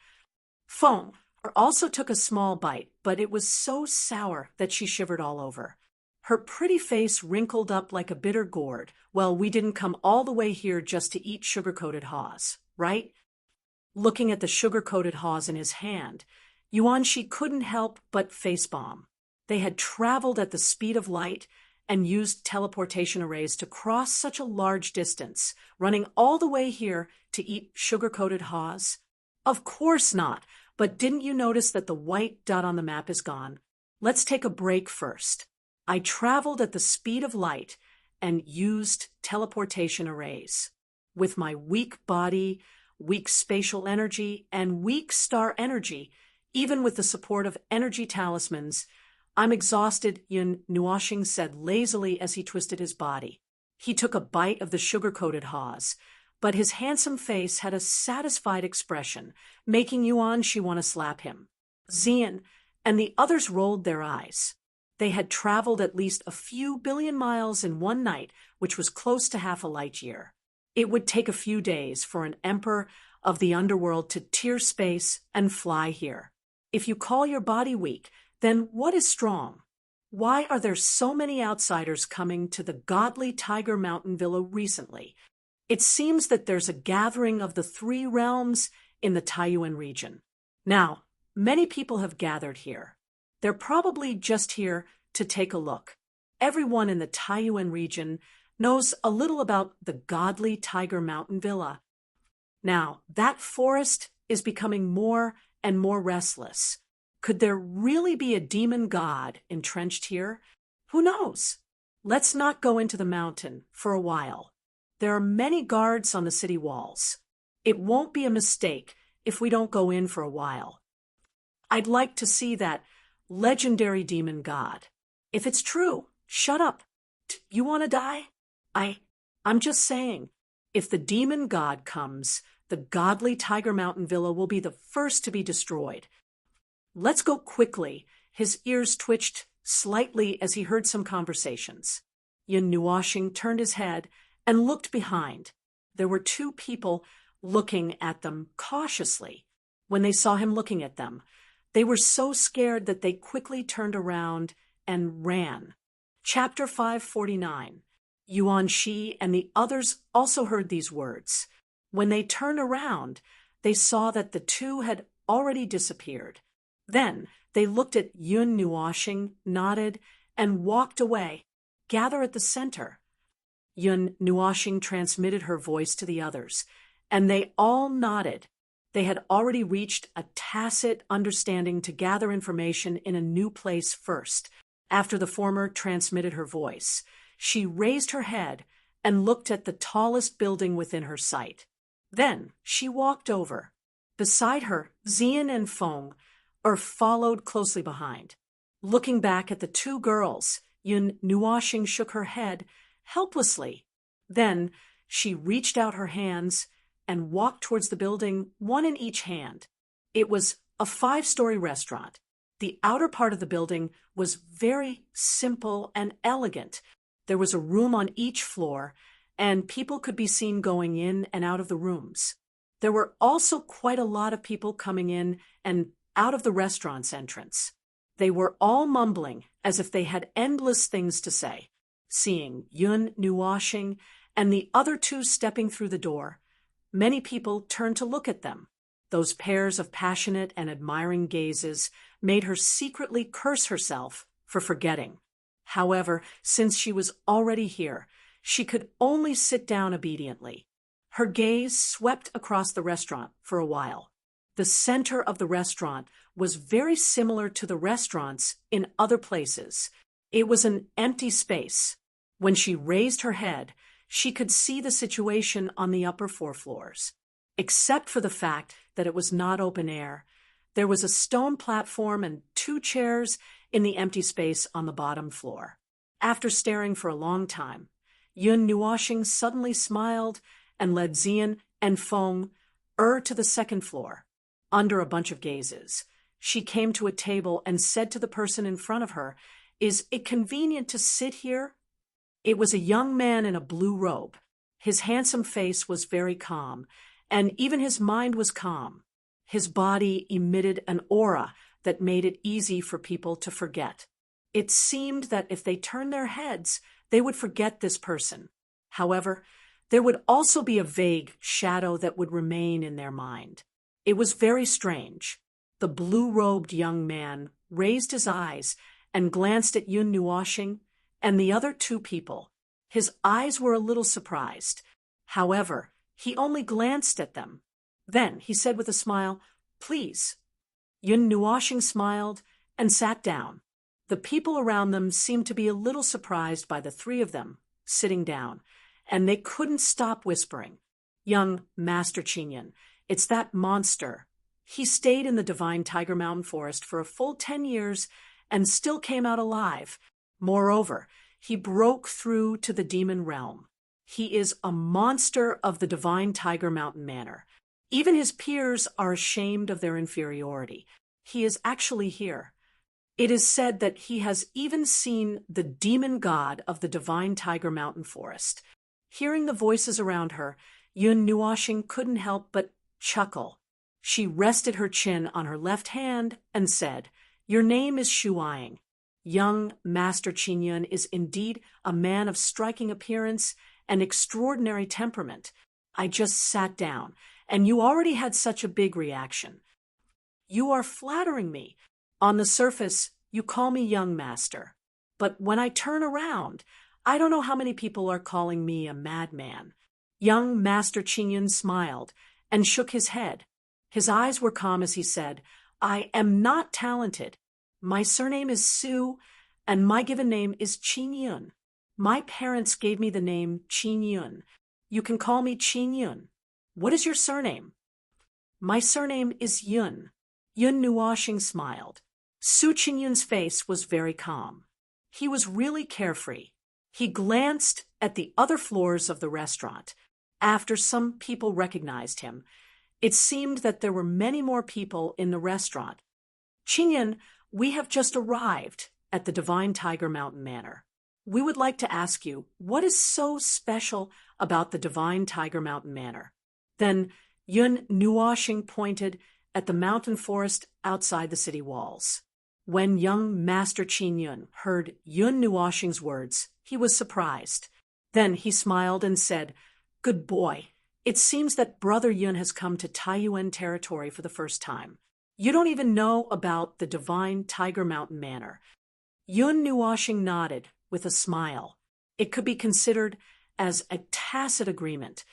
Feng also took a small bite, but it was so sour that she shivered all over. Her pretty face wrinkled up like a bitter gourd. Well, we didn't come all the way here just to eat sugar-coated haws, right? Looking at the sugar-coated haws in his hand, Yuan Shi couldn't help but facepalm. They had traveled at the speed of light and used teleportation arrays to cross such a large distance, running all the way here to eat sugar-coated haws. Of course not, but didn't you notice that the white dot on the map is gone? Let's take a break first. I traveled at the speed of light and used teleportation arrays. With my weak body, weak spatial energy, and weak star energy, even with the support of energy talismans, I'm exhausted, Yun Nuoshing said lazily as he twisted his body. He took a bite of the sugar-coated haws, but his handsome face had a satisfied expression, making Yuan Shi want to slap him. Xian and the others rolled their eyes. They had traveled at least a few billion miles in one night, which was close to half a light year. It would take a few days for an emperor of the underworld to tear space and fly here. If you call your body weak, then what is strong? Why are there so many outsiders coming to the godly Tiger Mountain Villa recently? It seems that there's a gathering of the three realms in the Taiyuan region. Now, many people have gathered here. They're probably just here to take a look. Everyone in the Taiyuan region knows a little about the godly Tiger Mountain Villa. Now, that forest is becoming more and more restless. Could there really be a demon god entrenched here? Who knows? Let's not go into the mountain for a while. There are many guards on the city walls. It won't be a mistake if we don't go in for a while. I'd like to see that legendary demon god. If it's true, shut up. You want to die? I'm just saying, if the demon god comes, the godly Tiger Mountain Villa will be the first to be destroyed. Let's go quickly. His ears twitched slightly as he heard some conversations. Yun Nuoshing turned his head and looked behind. There were two people looking at them cautiously. When they saw him looking at them, they were so scared that they quickly turned around and ran. Chapter 549. Yuan Shi and the others also heard these words. When they turned around, they saw that the two had already disappeared. Then they looked at Yun Nuoshing, nodded, and walked away. Gather at the center. Yun Nuoshing transmitted her voice to the others, and they all nodded. They had already reached a tacit understanding to gather information in a new place first. After the former transmitted her voice, she raised her head and looked at the tallest building within her sight. Then she walked over. Beside her, Xian and Feng followed closely behind. Looking back at the two girls, Yun Nuoshing shook her head helplessly. Then she reached out her hands and walked towards the building, one in each hand. It was a 5-story restaurant. The outer part of the building was very simple and elegant. There was a room on each floor, and people could be seen going in and out of the rooms. There were also quite a lot of people coming in and out of the restaurant's entrance. They were all mumbling as if they had endless things to say. Seeing Yun Nuoshing and the other two stepping through the door, many people turned to look at them. Those pairs of passionate and admiring gazes made her secretly curse herself for forgetting. However, since she was already here, she could only sit down obediently. Her gaze swept across the restaurant for a while. The center of the restaurant was very similar to the restaurants in other places. It was an empty space. When she raised her head, she could see the situation on the upper 4 floors. Except for the fact that it was not open air, there was a stone platform and 2 chairs in the empty space on the bottom floor. After staring for a long time, Yun Nuoshing suddenly smiled and led Xian and Feng to the 2nd floor. Under a bunch of gazes, she came to a table and said to the person in front of her, "Is it convenient to sit here?" It was a young man in a blue robe. His handsome face was very calm, and even his mind was calm. His body emitted an aura that made it easy for people to forget. It seemed that if they turned their heads, they would forget this person. However, there would also be a vague shadow that would remain in their mind. It was very strange. The blue-robed young man raised his eyes and glanced at Yun Nuoshing and the other 2 people. His eyes were a little surprised. However, he only glanced at them. Then he said with a smile, "Please." Yun Nuoshing smiled and sat down. The people around them seemed to be a little surprised by the 3 of them sitting down, and they couldn't stop whispering. "Young Master Qingyun, it's that monster. He stayed in the Divine Tiger Mountain Forest for a full 10 years and still came out alive. Moreover, he broke through to the demon realm. He is a monster of the Divine Tiger Mountain Manor. Even his peers are ashamed of their inferiority. He is actually here. It is said that he has even seen the demon god of the Divine Tiger Mountain Forest." Hearing the voices around her, Yun Nuoshing couldn't help but chuckle. She rested her chin on her left hand and said, "Your name is Shuaying. Young Master Qingyun is indeed a man of striking appearance and extraordinary temperament. I just sat down, and you already had such a big reaction. You are flattering me. On the surface, you call me young master. But when I turn around, I don't know how many people are calling me a madman." Young Master Qingyun smiled and shook his head. His eyes were calm as he said, "I am not talented. My surname is Su, and my given name is Qingyun. My parents gave me the name Qingyun. You can call me Qingyun. What is your surname?" "My surname is Yun." Yun Nuoshing smiled. Su Qingyun's face was very calm. He was really carefree. He glanced at the other floors of the restaurant. After some people recognized him, it seemed that there were many more people in the restaurant. "Qingyun, we have just arrived at the Divine Tiger Mountain Manor. we would like to ask you, what is so special about the divine Tiger Mountain Manor? Then Yun Nuoshing pointed at the mountain forest outside the city walls. When young Master Qin Yun heard Yun Nuoshing's words, he was surprised. Then he smiled and said, "Good boy. It seems that Brother Yun has come to Taiyuan territory for the first time. You don't even know about the divine Tiger Mountain Manor." Yun Nuoshing nodded with a smile. It could be considered as a tacit agreement.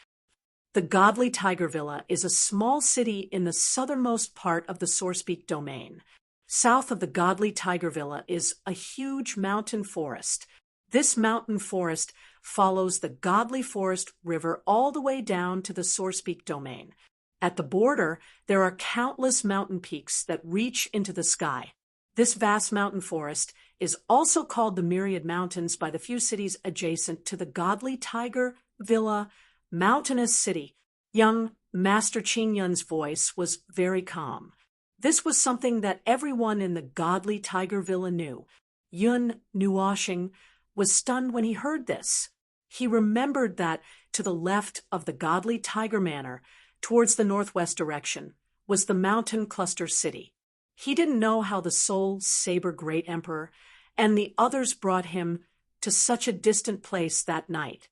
The Godly Tiger Villa is a small city in the southernmost part of the Sourcepeak domain. South of the Godly Tiger Villa is a huge mountain forest. This mountain forest follows the Godly Forest River all the way down to the Sourcepeak domain. At the border, there are countless mountain peaks that reach into the sky. This vast mountain forest is also called the Myriad Mountains by the few cities adjacent to the Godly Tiger Villa mountainous city. Young Master Qin Yun's voice was very calm. This was something that everyone in the Godly Tiger Villa knew. Yun Nuoshing was stunned when he heard this. He remembered that to the left of the Godly Tiger Manor, towards the northwest direction, was the mountain cluster city. He didn't know how the Soul Saber Great Emperor and the others brought him to such a distant place that night.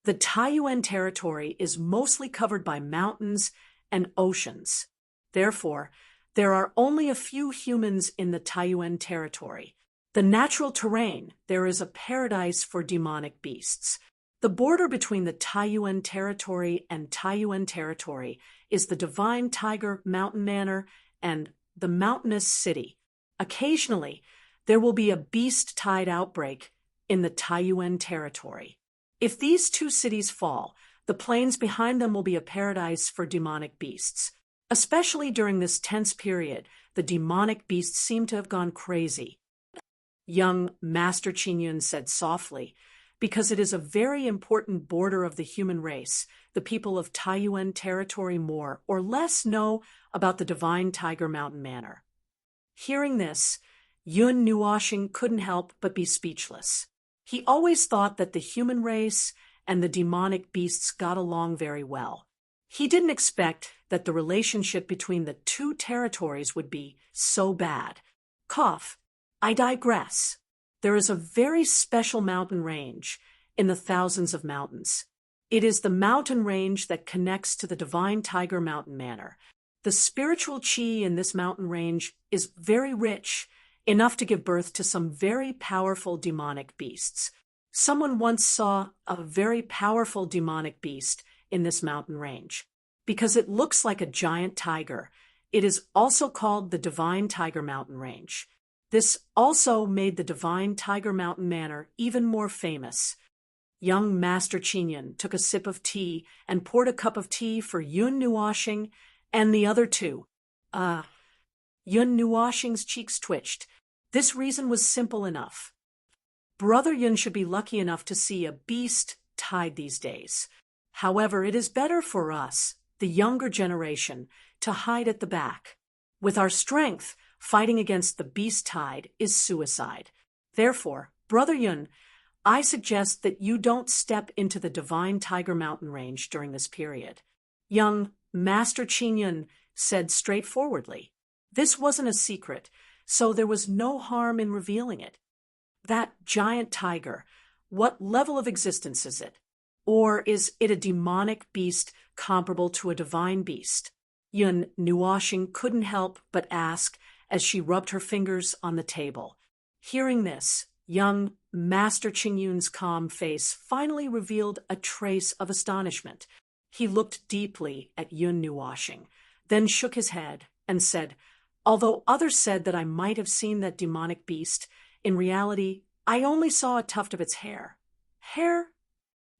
The Taiyuan territory is mostly covered by mountains and oceans. Therefore, there are only a few humans in the Taiyuan territory. The natural terrain, there is a paradise for demonic beasts. The border between the Taiyuan territory and Taiyuan territory is the Divine Tiger Mountain Manor and the mountainous city. Occasionally, there will be a beast tide outbreak in the Taiyuan territory. If these two cities fall, the plains behind them will be a paradise for demonic beasts. Especially during this tense period, the demonic beasts seem to have gone crazy. Young Master Qin Yun said softly, "Because it is a very important border of the human race, the people of Taiyuan territory more or less know about the Divine Tiger Mountain Manor." Hearing this, Yun Nuoshing couldn't help but be speechless. He always thought that the human race and the demonic beasts got along very well. He didn't expect that the relationship between the two territories would be so bad. I digress. There is a very special mountain range in the thousands of mountains. It is the mountain range that connects to the Divine Tiger Mountain Manor. The spiritual qi in this mountain range is very rich, enough to give birth to some very powerful demonic beasts. Someone once saw a very powerful demonic beast in this mountain range. Because it looks like a giant tiger, it is also called the Divine Tiger Mountain Range. This also made the Divine Tiger Mountain Manor even more famous. Young Master Qin Yun took a sip of tea and poured a cup of tea for Yun Nuoshing and the other two. Yun Nuoshing's cheeks twitched. This reason was simple enough. Brother Yun should be lucky enough to see a beast tide these days. However, it is better for us, the younger generation, to hide at the back. With our strength, fighting against the beast tide is suicide. Therefore, Brother Yun, I suggest that you don't step into the Divine Tiger Mountain Range during this period. Young Master Qin Yun said straightforwardly. This wasn't a secret, so there was no harm in revealing it. That giant tiger, what level of existence is it? Or is it a demonic beast comparable to a divine beast? Yun Nuoshing couldn't help but ask as she rubbed her fingers on the table. Hearing this, young Master Qin Yun's calm face finally revealed a trace of astonishment. He looked deeply at Yun Nuoshing, then shook his head and said, "Although others said that I might have seen that demonic beast, in reality, I only saw a tuft of its hair." Hair?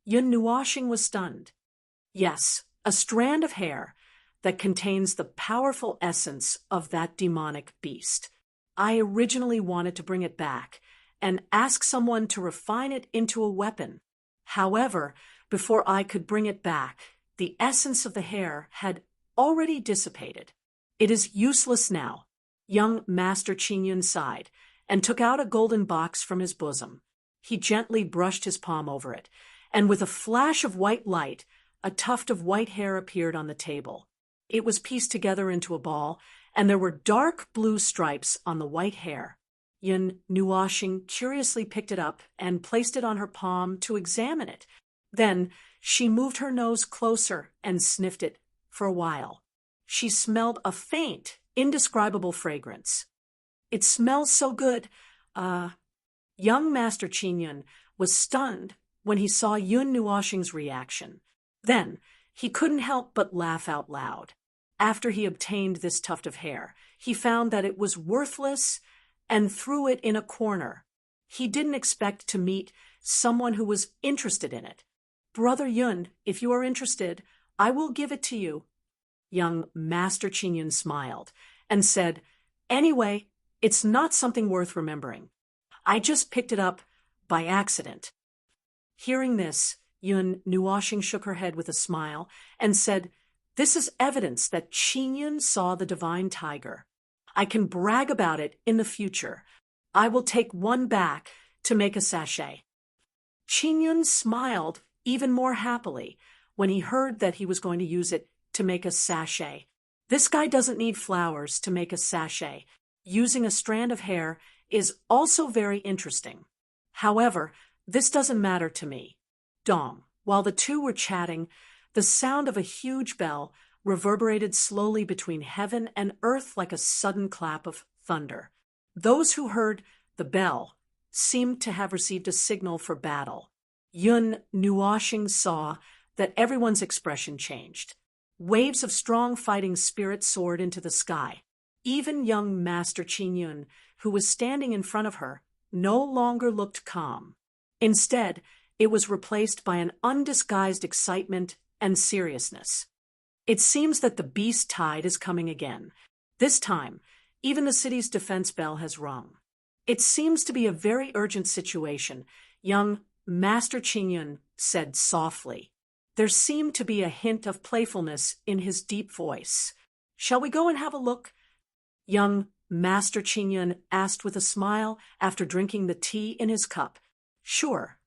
Yun Nuoshing was stunned. Yes, a strand of hair that contains the powerful essence of that demonic beast. I originally wanted to bring it back and ask someone to refine it into a weapon. However, before I could bring it back, the essence of the hair had already dissipated. It is useless now. Young Master Qin Yun sighed and took out a golden box from his bosom. He gently brushed his palm over it, and with a flash of white light, a tuft of white hair appeared on the table. It was pieced together into a ball, and there were dark blue stripes on the white hair. Yun Nuoshing curiously picked it up and placed it on her palm to examine it. Then she moved her nose closer and sniffed it for a while. She smelled a faint, indescribable fragrance. "It smells so good." Young Master Qin was stunned when he saw Yun Nuoshing's reaction. Then he couldn't help but laugh out loud. After he obtained this tuft of hair, he found that it was worthless and threw it in a corner. He didn't expect to meet someone who was interested in it. "Brother Yun, if you are interested, I will give it to you." Young Master Qin smiled and said, "Anyway, it's not something worth remembering. I just picked it up by accident." Hearing this, Yun Nuoshing shook her head with a smile and said, "This is evidence that Qin saw the divine tiger. I can brag about it in the future. I will take one back to make a sachet." Qin smiled even more happily when he heard that he was going to use it to make a sachet. This guy doesn't need flowers to make a sachet. Using a strand of hair is also very interesting. However, this doesn't matter to me. Dong. While the two were chatting, the sound of a huge bell reverberated slowly between heaven and earth like a sudden clap of thunder. Those who heard the bell seemed to have received a signal for battle. Yun Nuoshing saw that everyone's expression changed. Waves of strong fighting spirit soared into the sky. Even young Master Qin, who was standing in front of her, no longer looked calm. Instead, it was replaced by an undisguised excitement and seriousness. It seems that the beast tide is coming again. This time, even the city's defense bell has rung. "It seems to be a very urgent situation," young Master Qin said softly. There seemed to be a hint of playfulness in his deep voice. "Shall we go and have a look?" Young Master Qin asked with a smile after drinking the tea in his cup. "Sure."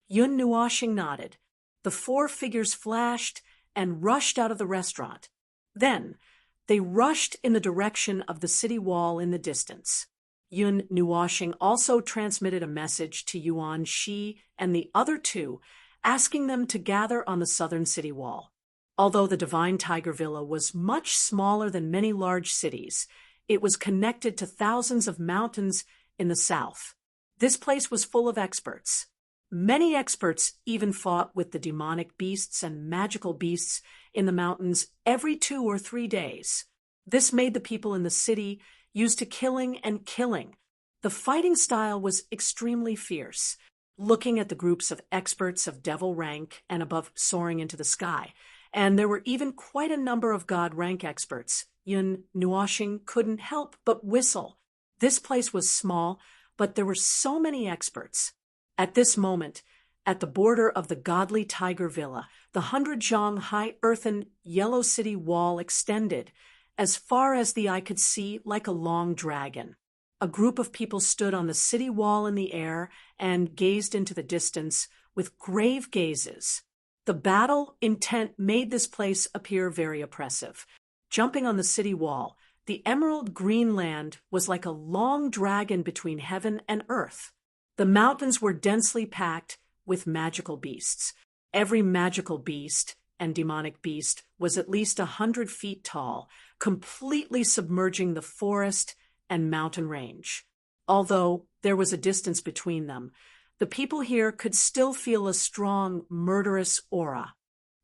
Yun Nuoshing nodded. The four figures flashed and rushed out of the restaurant. Then they rushed in the direction of the city wall in the distance. Yun Nuoshing also transmitted a message to Yuan Shi and the other two, asking them to gather on the southern city wall. Although the Divine Tiger Villa was much smaller than many large cities, it was connected to thousands of mountains in the south. This place was full of experts. Many experts even fought with the demonic beasts and magical beasts in the mountains every 2 or 3 days. This made the people in the city used to killing and killing. The fighting style was extremely fierce. Looking at the groups of experts of devil rank and above soaring into the sky, and there were even quite a number of god rank experts, Yun Nuoshing couldn't help but whistle. This place was small, but there were so many experts. At this moment, at the border of the godly Tiger Villa, the 100-zhang high earthen yellow city wall extended as far as the eye could see like a long dragon. A group of people stood on the city wall in the air and gazed into the distance with grave gazes. The battle intent made this place appear very oppressive. Jumping on the city wall, the emerald green land was like a long dragon between heaven and earth. The mountains were densely packed with magical beasts. Every magical beast and demonic beast was at least 100 feet tall, completely submerging the forest and mountain range. Although there was a distance between them, the people here could still feel a strong, murderous aura.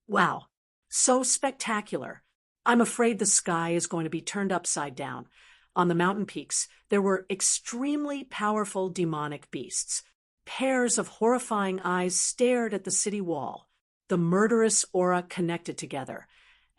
Wow, so spectacular. I'm afraid the sky is going to be turned upside down. On the mountain peaks, there were extremely powerful demonic beasts. Pairs of horrifying eyes stared at the city wall. The murderous aura connected together,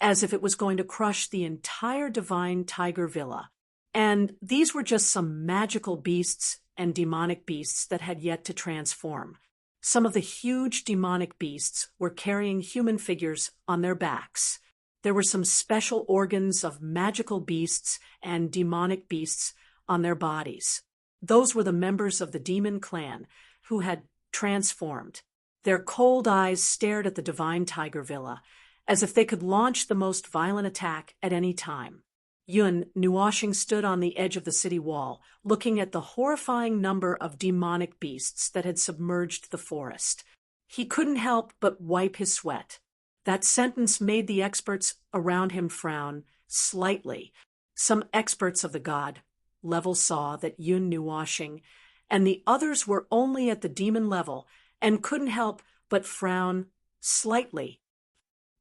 as if it was going to crush the entire Divine Tiger Villa. And these were just some magical beasts and demonic beasts that had yet to transform. Some of the huge demonic beasts were carrying human figures on their backs. There were some special organs of magical beasts and demonic beasts on their bodies. Those were the members of the demon clan who had transformed. Their cold eyes stared at the divine tiger villa, as if they could launch the most violent attack at any time. Yun Nuoshing stood on the edge of the city wall, looking at the horrifying number of demonic beasts that had submerged the forest. He couldn't help but wipe his sweat. That sentence made the experts around him frown slightly. Some experts of the god level saw that Yun Nuoshing and the others were only at the demon level and couldn't help but frown slightly.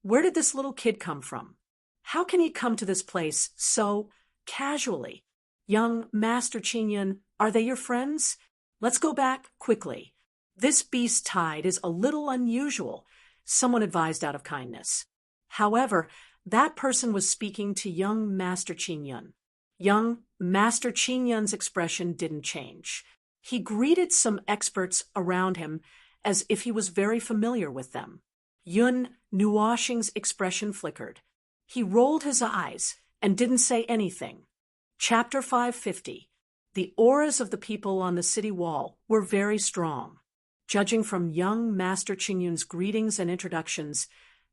Where did this little kid come from? How can he come to this place so casually? Young Master Qingyun, are they your friends? Let's go back quickly. This beast tide is a little unusual, someone advised out of kindness. However, that person was speaking to young Master Qingyun. Young Master Qingyun's expression didn't change. He greeted some experts around him as if he was very familiar with them. Yun Nuoshing's expression flickered. He rolled his eyes and didn't say anything. Chapter 550. The auras of the people on the city wall were very strong. Judging from young Master Qingyun's greetings and introductions,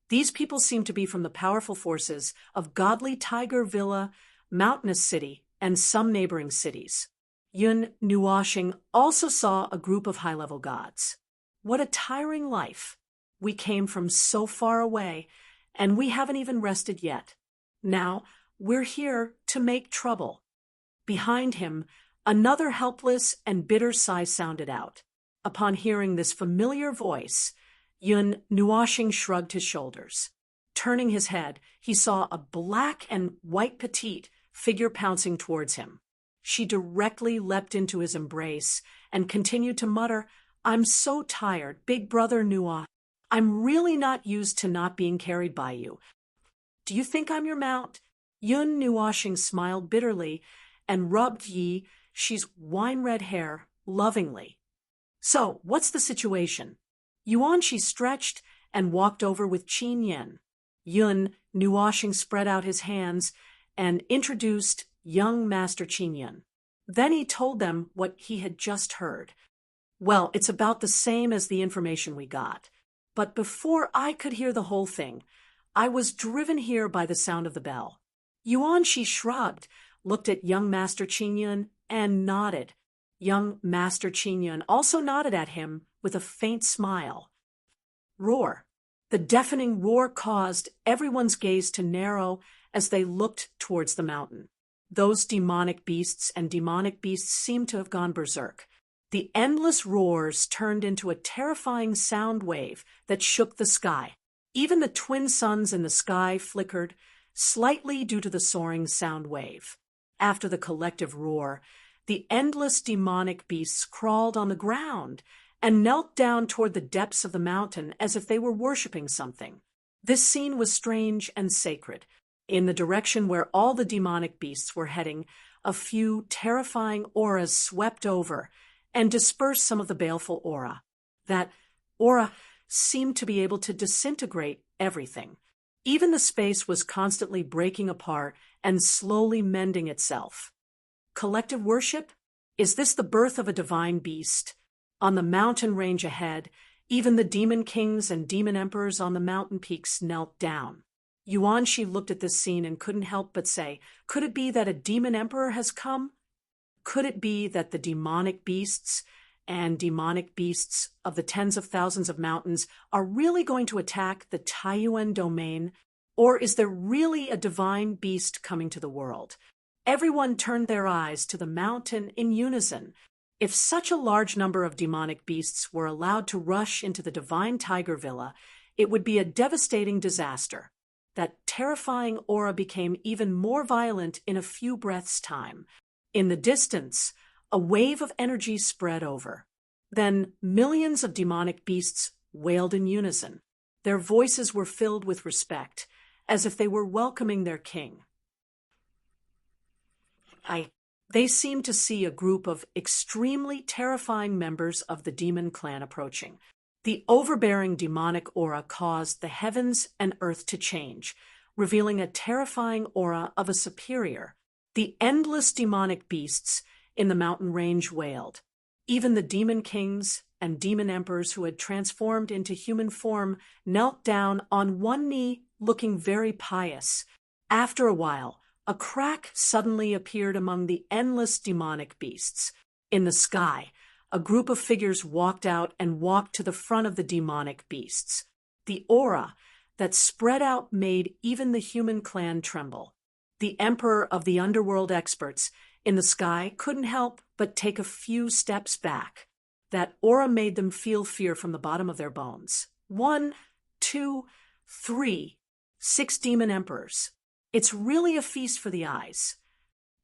these people seemed to be from the powerful forces of Godly Tiger Villa, Mountainous City, and some neighboring cities. Yun Nuoshing also saw a group of high-level gods. What a tiring life. We came from so far away, and we haven't even rested yet. Now, we're here to make trouble. Behind him, another helpless and bitter sigh sounded out. Upon hearing this familiar voice, Yun Nuoshing shrugged his shoulders. Turning his head, he saw a black and white petite figure pouncing towards him. She directly leapt into his embrace and continued to mutter, "I'm so tired, big brother Nuo. I'm really not used to not being carried by you. Do you think I'm your mount?" Yun Nuoshing smiled bitterly and rubbed she's wine-red hair lovingly. "So, what's the situation?" Yuanshi stretched and walked over with Qin Yen. Yun Nuoshing spread out his hands and introduced young Master Qin Yen. Then he told them what he had just heard. Well, it's about the same as the information we got. But before I could hear the whole thing, I was driven here by the sound of the bell. Yuanshi shrugged, looked at young Master Qin Yen, and nodded. Young Master Qin Yen also nodded at him with a faint smile. Roar. The deafening roar caused everyone's gaze to narrow as they looked towards the mountain. Those demonic beasts seemed to have gone berserk. The endless roars turned into a terrifying sound wave that shook the sky. Even the twin suns in the sky flickered, slightly due to the soaring sound wave. After the collective roar, the endless demonic beasts crawled on the ground and knelt down toward the depths of the mountain as if they were worshipping something. This scene was strange and sacred. In the direction where all the demonic beasts were heading, a few terrifying auras swept over and dispersed some of the baleful aura. That aura seemed to be able to disintegrate everything. Even the space was constantly breaking apart and slowly mending itself. Collective worship? Is this the birth of a divine beast? On the mountain range ahead, even the demon kings and demon emperors on the mountain peaks knelt down. Yuanshi looked at this scene and couldn't help but say, could it be that a demon emperor has come? Could it be that the demonic beasts and demonic beasts of the tens of thousands of mountains are really going to attack the Taiyuan domain? Or is there really a divine beast coming to the world? Everyone turned their eyes to the mountain in unison. If such a large number of demonic beasts were allowed to rush into the divine tiger villa, it would be a devastating disaster. That terrifying aura became even more violent in a few breaths' time. In the distance, a wave of energy spread over. Then millions of demonic beasts wailed in unison. Their voices were filled with respect, as if they were welcoming their king. They seemed to see a group of extremely terrifying members of the demon clan approaching. The overbearing demonic aura caused the heavens and earth to change, revealing a terrifying aura of a superior. The endless demonic beasts in the mountain range wailed. Even the demon kings and demon emperors who had transformed into human form knelt down on one knee, looking very pious. After a while, a crack suddenly appeared among the endless demonic beasts. In the sky, a group of figures walked out and walked to the front of the demonic beasts. The aura that spread out made even the human clan tremble. The emperor of the underworld experts in the sky couldn't help but take a few steps back. That aura made them feel fear from the bottom of their bones. 1, 2, 3, 6 demon emperors. It's really a feast for the eyes.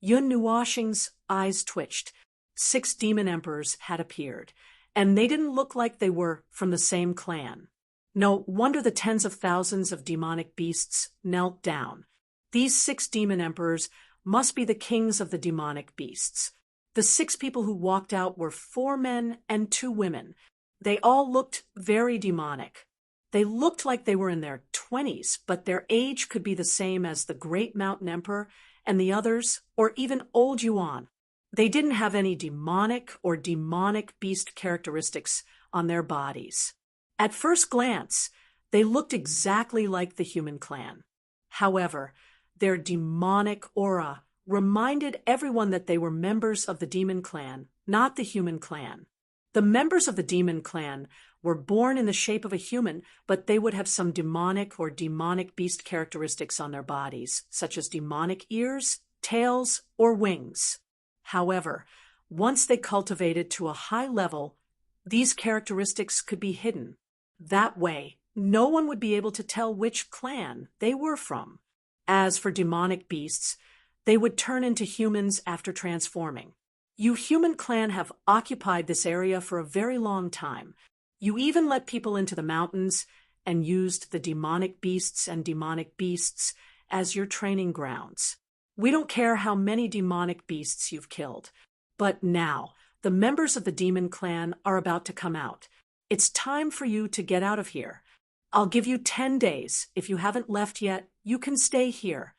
Yun Nuoshing's eyes twitched. 6 demon emperors had appeared, and they didn't look like they were from the same clan. No wonder the tens of thousands of demonic beasts knelt down. These 6 demon emperors must be the kings of the demonic beasts. The 6 people who walked out were 4 men and 2 women. They all looked very demonic. They looked like they were in their 20s, but their age could be the same as the Great Mountain Emperor and the others, or even Old Yuan. They didn't have any demonic or demonic beast characteristics on their bodies. At first glance, they looked exactly like the human clan. However, their demonic aura reminded everyone that they were members of the demon clan, not the human clan. The members of the demon clan were born in the shape of a human, but they would have some demonic or demonic beast characteristics on their bodies, such as demonic ears, tails, or wings. However, once they cultivated to a high level, these characteristics could be hidden. That way, no one would be able to tell which clan they were from. As for demonic beasts, they would turn into humans after transforming. You human clan have occupied this area for a very long time. You even let people into the mountains and used the demonic beasts and demonic beasts as your training grounds. We don't care how many demonic beasts you've killed. But now, the members of the demon clan are about to come out. It's time for you to get out of here. I'll give you 10 days. If you haven't left yet, you can stay here.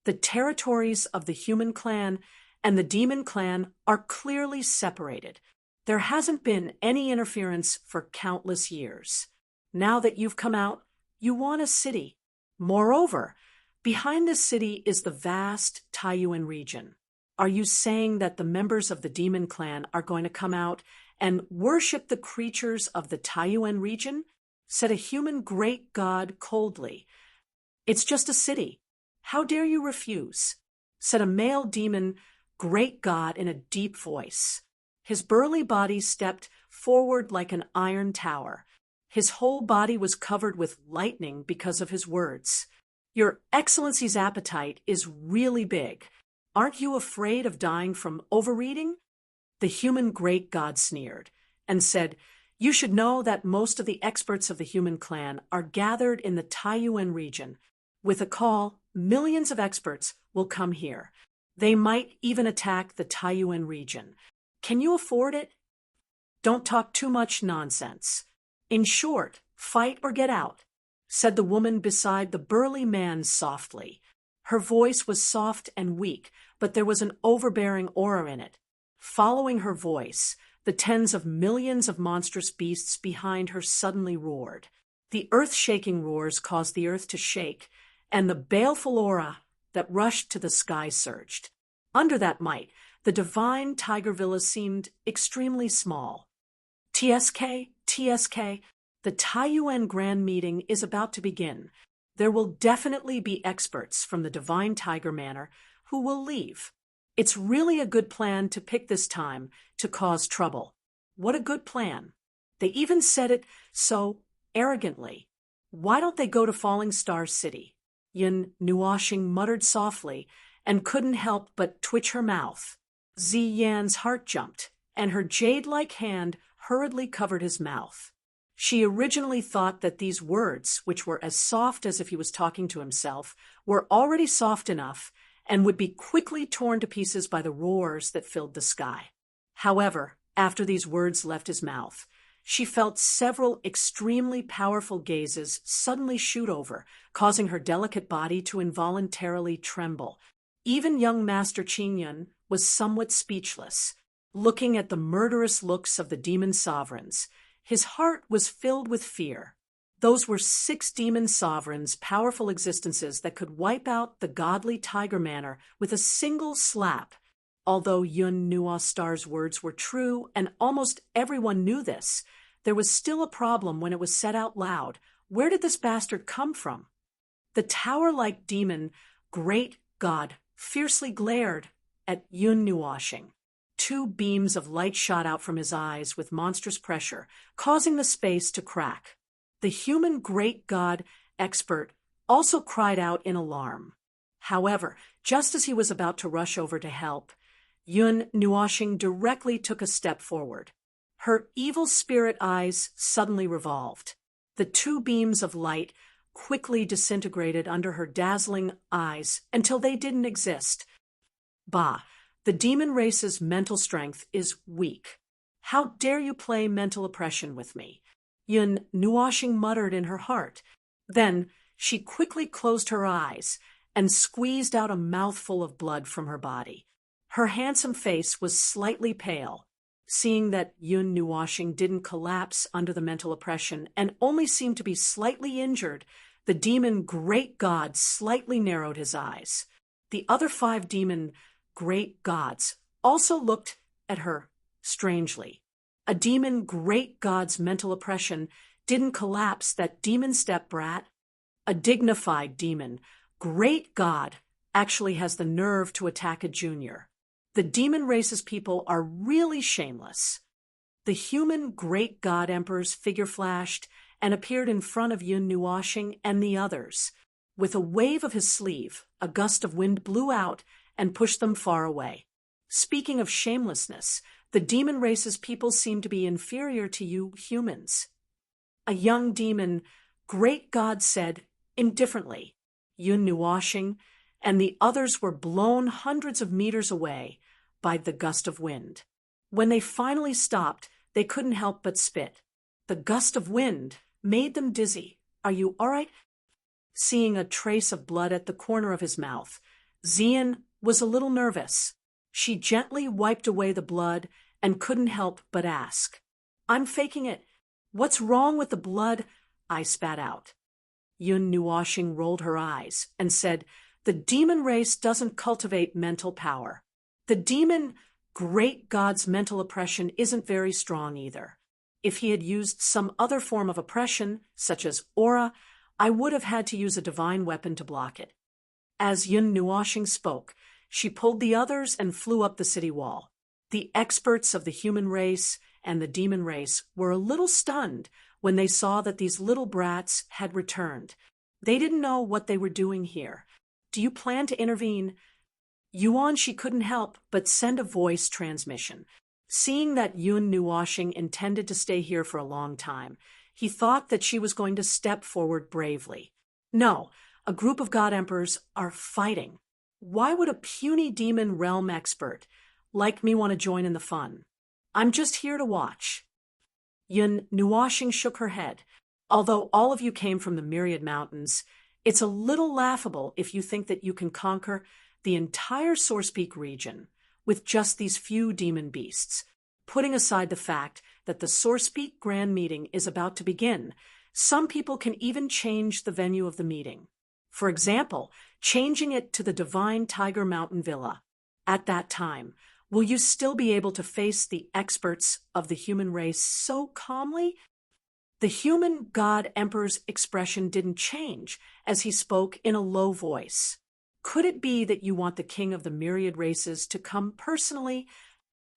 The territories of the human clan and the demon clan are clearly separated. There hasn't been any interference for countless years. Now that you've come out, you want a city. Moreover, behind this city is the vast Taiyuan region. Are you saying that the members of the demon clan are going to come out and worship the creatures of the Taiyuan region? Said a human great god coldly. It's just a city. How dare you refuse? Said a male demon great god in a deep voice. His burly body stepped forward like an iron tower. His whole body was covered with lightning because of his words. Your Excellency's appetite is really big. Aren't you afraid of dying from overeating? The human great god sneered and said, You should know that most of the experts of the human clan are gathered in the Taiyuan region. With a call, millions of experts will come here. They might even attack the Taiyuan region. Can you afford it? Don't talk too much nonsense. In short, fight or get out, said the woman beside the burly man softly. Her voice was soft and weak, but there was an overbearing aura in it. Following her voice, the tens of millions of monstrous beasts behind her suddenly roared. The earth-shaking roars caused the earth to shake, and the baleful aura that rushed to the sky surged. Under that might, the divine tiger villa seemed extremely small. TSK, the Taiyuan Grand Meeting is about to begin. There will definitely be experts from the Divine Tiger Manor who will leave. It's really a good plan to pick this time to cause trouble. What a good plan. They even said it so arrogantly. Why don't they go to Falling Star City? Yin Nuoshing muttered softly and couldn't help but twitch her mouth. Zi Yan's heart jumped, and her jade-like hand hurriedly covered his mouth. She originally thought that these words, which were as soft as if he was talking to himself, were already soft enough and would be quickly torn to pieces by the roars that filled the sky. However, after these words left his mouth, she felt several extremely powerful gazes suddenly shoot over, causing her delicate body to involuntarily tremble. Even young Master Qingyun was somewhat speechless. Looking at the murderous looks of the demon sovereigns, his heart was filled with fear. Those were 6 demon sovereigns, powerful existences that could wipe out the godly Tiger Manor with a single slap. Although Yun Nuo-Star's words were true, and almost everyone knew this, there was still a problem when it was said out loud. Where did this bastard come from? The tower-like demon, Great God, fiercely glared at Yun Nuoshing. 2 beams of light shot out from his eyes with monstrous pressure, causing the space to crack. The human Great God expert also cried out in alarm. However, just as he was about to rush over to help, Yun Nuoshing directly took a step forward. Her evil spirit eyes suddenly revolved. The 2 beams of light quickly disintegrated under her dazzling eyes until they didn't exist. Bah, the demon race's mental strength is weak. How dare you play mental oppression with me? Yun Nuoshing muttered in her heart. Then she quickly closed her eyes and squeezed out a mouthful of blood from her body. Her handsome face was slightly pale. Seeing that Yun Nuoshing didn't collapse under the mental oppression and only seemed to be slightly injured, the demon Great God slightly narrowed his eyes. The other 5 demon Great Gods also looked at her strangely. A demon Great God's mental oppression didn't collapse that demon step brat. A dignified demon Great God actually has the nerve to attack a junior. The demon race's people are really shameless. The human Great God Emperor's figure flashed and appeared in front of Yun Nuoshing and the others. With a wave of his sleeve, a gust of wind blew out and pushed them far away. Speaking of shamelessness, the demon race's people seem to be inferior to you humans. A young demon Great God said indifferently. Yun Nuoshing and the others were blown hundreds of meters away by the gust of wind. When they finally stopped, they couldn't help but spit. The gust of wind made them dizzy. Are you all right? Seeing a trace of blood at the corner of his mouth, Xian was a little nervous. She gently wiped away the blood and couldn't help but ask, I'm faking it. What's wrong with the blood? I spat out. Yun Nuoshing rolled her eyes and said, the demon race doesn't cultivate mental power. The demon Great God's mental oppression isn't very strong either. If he had used some other form of oppression, such as aura, I would have had to use a divine weapon to block it. As Yun Nuoshing spoke, she pulled the others and flew up the city wall. The experts of the human race and the demon race were a little stunned when they saw that these little brats had returned. They didn't know what they were doing here. Do you plan to intervene? Yuan she couldn't help but send a voice transmission. Seeing that Yun Nuoshing intended to stay here for a long time, he thought that she was going to step forward bravely. No, a group of God Emperors are fighting. Why would a puny demon realm expert like me want to join in the fun? I'm just here to watch. Yun Nuoshing shook her head. Although all of you came from the Myriad Mountains, it's a little laughable if you think that you can conquer the entire Source Peak region with just these few demon beasts. Putting aside the fact that the Source Peak Grand Meeting is about to begin, some people can even change the venue of the meeting. For example, changing it to the Divine Tiger Mountain Villa. At that time, will you still be able to face the experts of the human race so calmly? The human God Emperor's expression didn't change as he spoke in a low voice. Could it be that you want the king of the myriad races to come personally?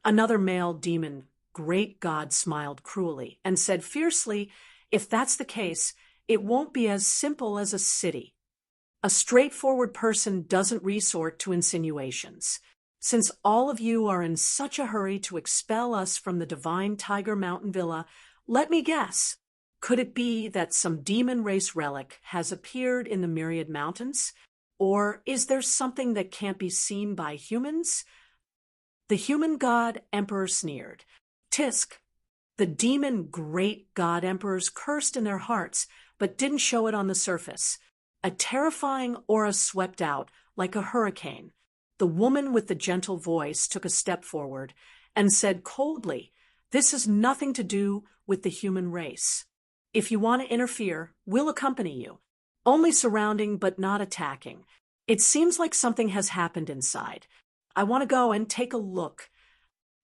Another male demon, Great God, smiled cruelly and said fiercely, if that's the case, it won't be as simple as a city. A straightforward person doesn't resort to insinuations. Since all of you are in such a hurry to expel us from the Divine Tiger Mountain Villa, let me guess. Could it be that some demon race relic has appeared in the Myriad Mountains? Or is there something that can't be seen by humans? The human God Emperor sneered. Tisk. The demon Great God Emperors cursed in their hearts, but didn't show it on the surface. A terrifying aura swept out like a hurricane. The woman with the gentle voice took a step forward and said coldly, "This has nothing to do with the human race. If you want to interfere, we'll accompany you, only surrounding but not attacking. It seems like something has happened inside. I want to go and take a look."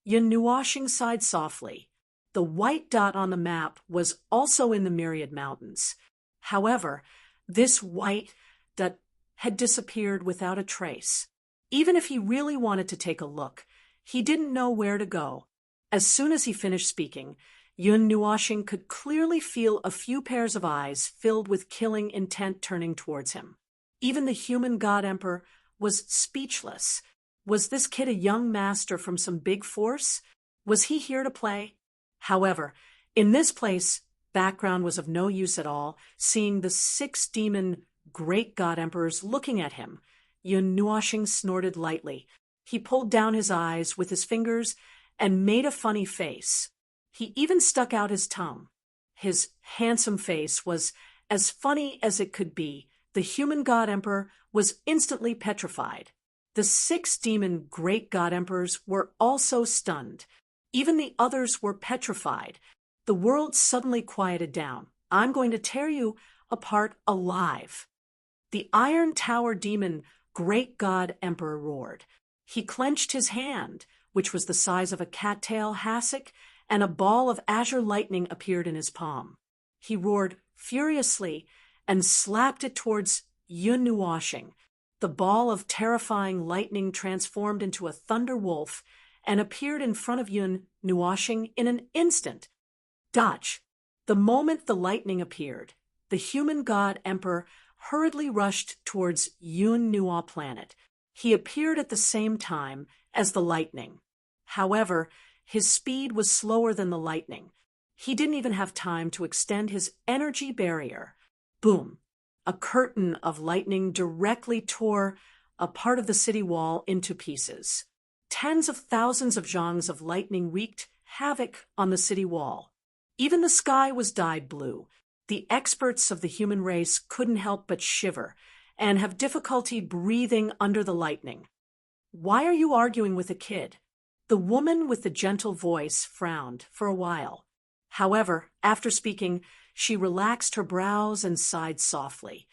Yun Nuashing sighed softly. The white dot on the map was also in the Myriad Mountains. However, this white dot had disappeared without a trace. Even if he really wanted to take a look, he didn't know where to go. As soon as he finished speaking, Yun Nuashing could clearly feel a few pairs of eyes filled with killing intent turning towards him. Even the human god emperor was speechless. Was this kid a young master from some big force? Was he here to play? However, in this place, background was of no use at all, seeing the 6 demon great god emperors looking at him. Yun Nuashing snorted lightly. He pulled down his eyes with his fingers and made a funny face. He even stuck out his tongue. His handsome face was as funny as it could be. The human god emperor was instantly petrified. The 6 demon great god emperors were also stunned. Even the others were petrified. The world suddenly quieted down. "I'm going to tear you apart alive." The Iron Tower demon great god emperor roared. He clenched his hand, which was the size of a cattail hassock, and a ball of azure lightning appeared in his palm. He roared furiously and slapped it towards Yun Nuashing. The ball of terrifying lightning transformed into a thunder wolf and appeared in front of Yun Nuashing in an instant. Dodge! The moment the lightning appeared, the human god emperor hurriedly rushed towards Yun Nua planet. He appeared at the same time as the lightning. However, his speed was slower than the lightning. He didn't even have time to extend his energy barrier. Boom! A curtain of lightning directly tore a part of the city wall into pieces. Tens of thousands of zhongs of lightning wreaked havoc on the city wall. Even the sky was dyed blue. The experts of the human race couldn't help but shiver and have difficulty breathing under the lightning. "Why are you arguing with a kid?" The woman with the gentle voice frowned for a while. However, after speaking, she relaxed her brows and sighed softly.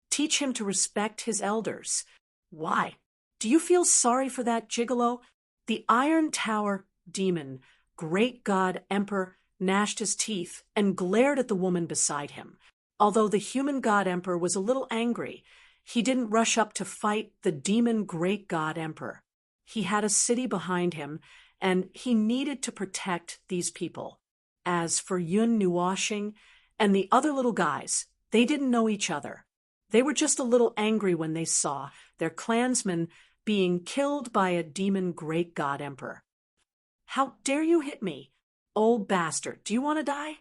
"Teach him to respect his elders." "Why? Do you feel sorry for that gigolo?" The Iron Tower demon, great god emperor, gnashed his teeth and glared at the woman beside him. Although the human god emperor was a little angry, he didn't rush up to fight the demon great god emperor. He had a city behind him, and he needed to protect these people. As for Yun Nuashing and the other little guys, they didn't know each other. They were just a little angry when they saw their clansmen being killed by a demon great god emperor. "How dare you hit me? Old bastard, do you want to die?"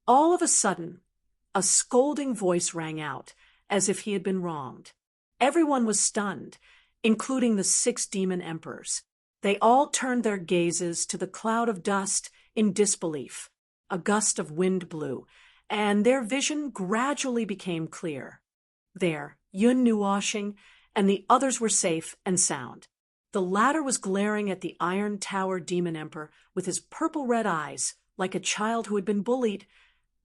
All of a sudden, a scolding voice rang out, as if he had been wronged. Everyone was stunned, including the 6 demon emperors. They all turned their gazes to the cloud of dust in disbelief. A gust of wind blew, and their vision gradually became clear. There, Yun Nuashing and the others were safe and sound. The latter was glaring at the Iron Tower demon emperor with his purple-red eyes, like a child who had been bullied.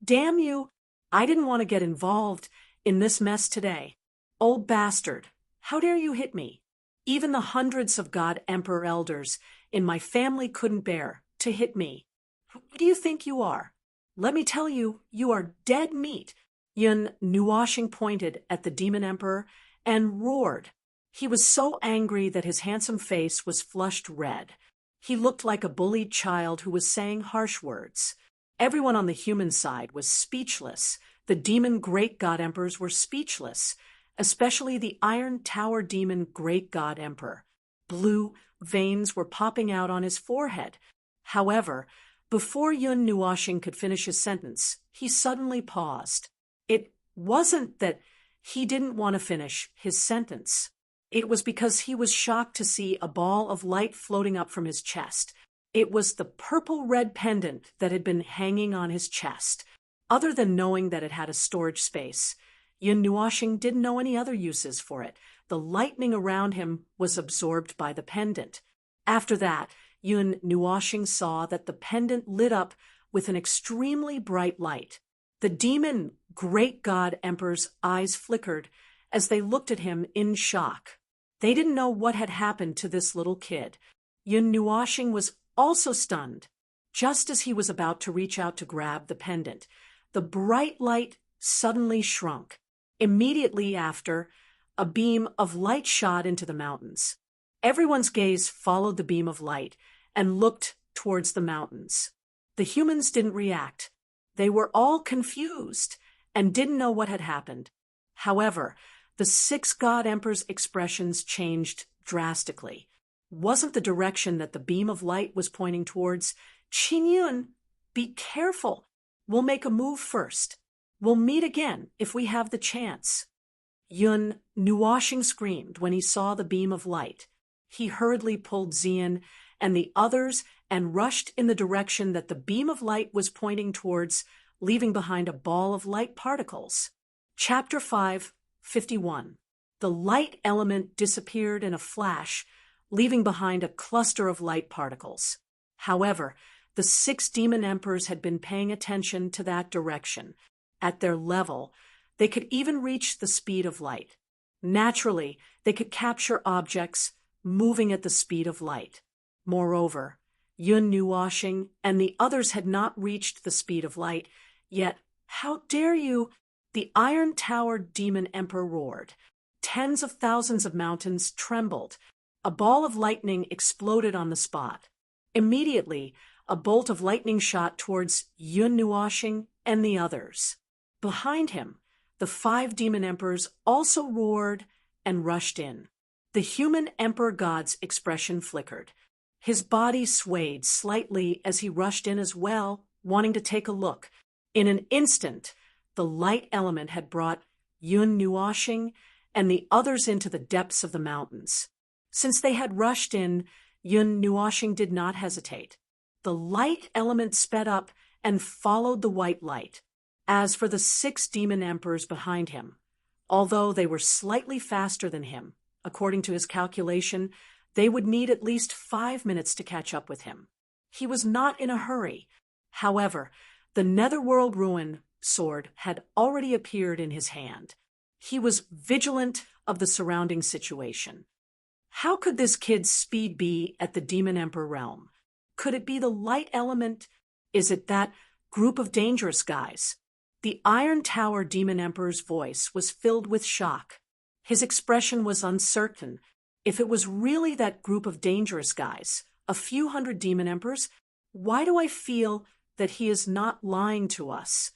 "Damn you! I didn't want to get involved in this mess today. Old bastard, how dare you hit me? Even the hundreds of god emperor elders in my family couldn't bear to hit me. Who do you think you are? Let me tell you, you are dead meat." Yun Nuashing pointed at the demon emperor and roared. He was so angry that his handsome face was flushed red. He looked like a bullied child who was saying harsh words. Everyone on the human side was speechless. The demon great god emperors were speechless, especially the Iron Tower demon great god emperor. Blue veins were popping out on his forehead. However, before Yun Nuashing could finish his sentence, he suddenly paused. It wasn't that he didn't want to finish his sentence. It was because he was shocked to see a ball of light floating up from his chest. It was the purple-red pendant that had been hanging on his chest. Other than knowing that it had a storage space, Yun Nuashing didn't know any other uses for it. The lightning around him was absorbed by the pendant. After that, Yun Nuoshing saw that the pendant lit up with an extremely bright light. The demon great god emperor's eyes flickered as they looked at him in shock. They didn't know what had happened to this little kid. Yun Nuoshing was also stunned. Just as he was about to reach out to grab the pendant, the bright light suddenly shrunk. Immediately after, a beam of light shot into the mountains. Everyone's gaze followed the beam of light and looked towards the mountains. The humans didn't react. They were all confused and didn't know what had happened. However, the 6 god emperors' expressions changed drastically. Wasn't the direction that the beam of light was pointing towards? Qin, be careful. We'll make a move first. We'll meet again if we have the chance. Yun Nuoshing screamed when he saw the beam of light. He hurriedly pulled Xian and the others and rushed in the direction that the beam of light was pointing towards, leaving behind a ball of light particles. Chapter 5:51. The light element disappeared in a flash, leaving behind a cluster of light particles. However, the 6 demon emperors had been paying attention to that direction. At their level, they could even reach the speed of light. Naturally, they could capture objects moving at the speed of light. Moreover, Yun Nuoshing and the others had not reached the speed of light, yet, how dare you? The Iron Tower Demon Emperor roared. Tens of thousands of mountains trembled. A ball of lightning exploded on the spot. Immediately, a bolt of lightning shot towards Yun Nuoshing and the others. Behind him, the 5 demon emperors also roared and rushed in. The human emperor god's expression flickered. His body swayed slightly as he rushed in as well, wanting to take a look. In an instant, the light element had brought Yun Nuoshing and the others into the depths of the mountains. Since they had rushed in, Yun Nuoshing did not hesitate. The light element sped up and followed the white light. As for the 6 demon emperors behind him, although they were slightly faster than him, according to his calculation, they would need at least 5 minutes to catch up with him. He was not in a hurry. However, the Netherworld Ruin sword had already appeared in his hand. He was vigilant of the surrounding situation. How could this kid's speed be at the Demon Emperor realm? Could it be the light element? Is it that group of dangerous guys? The Iron Tower Demon Emperor's voice was filled with shock. His expression was uncertain. If it was really that group of dangerous guys, a few hundred demon emperors, why do I feel that he is not lying to us?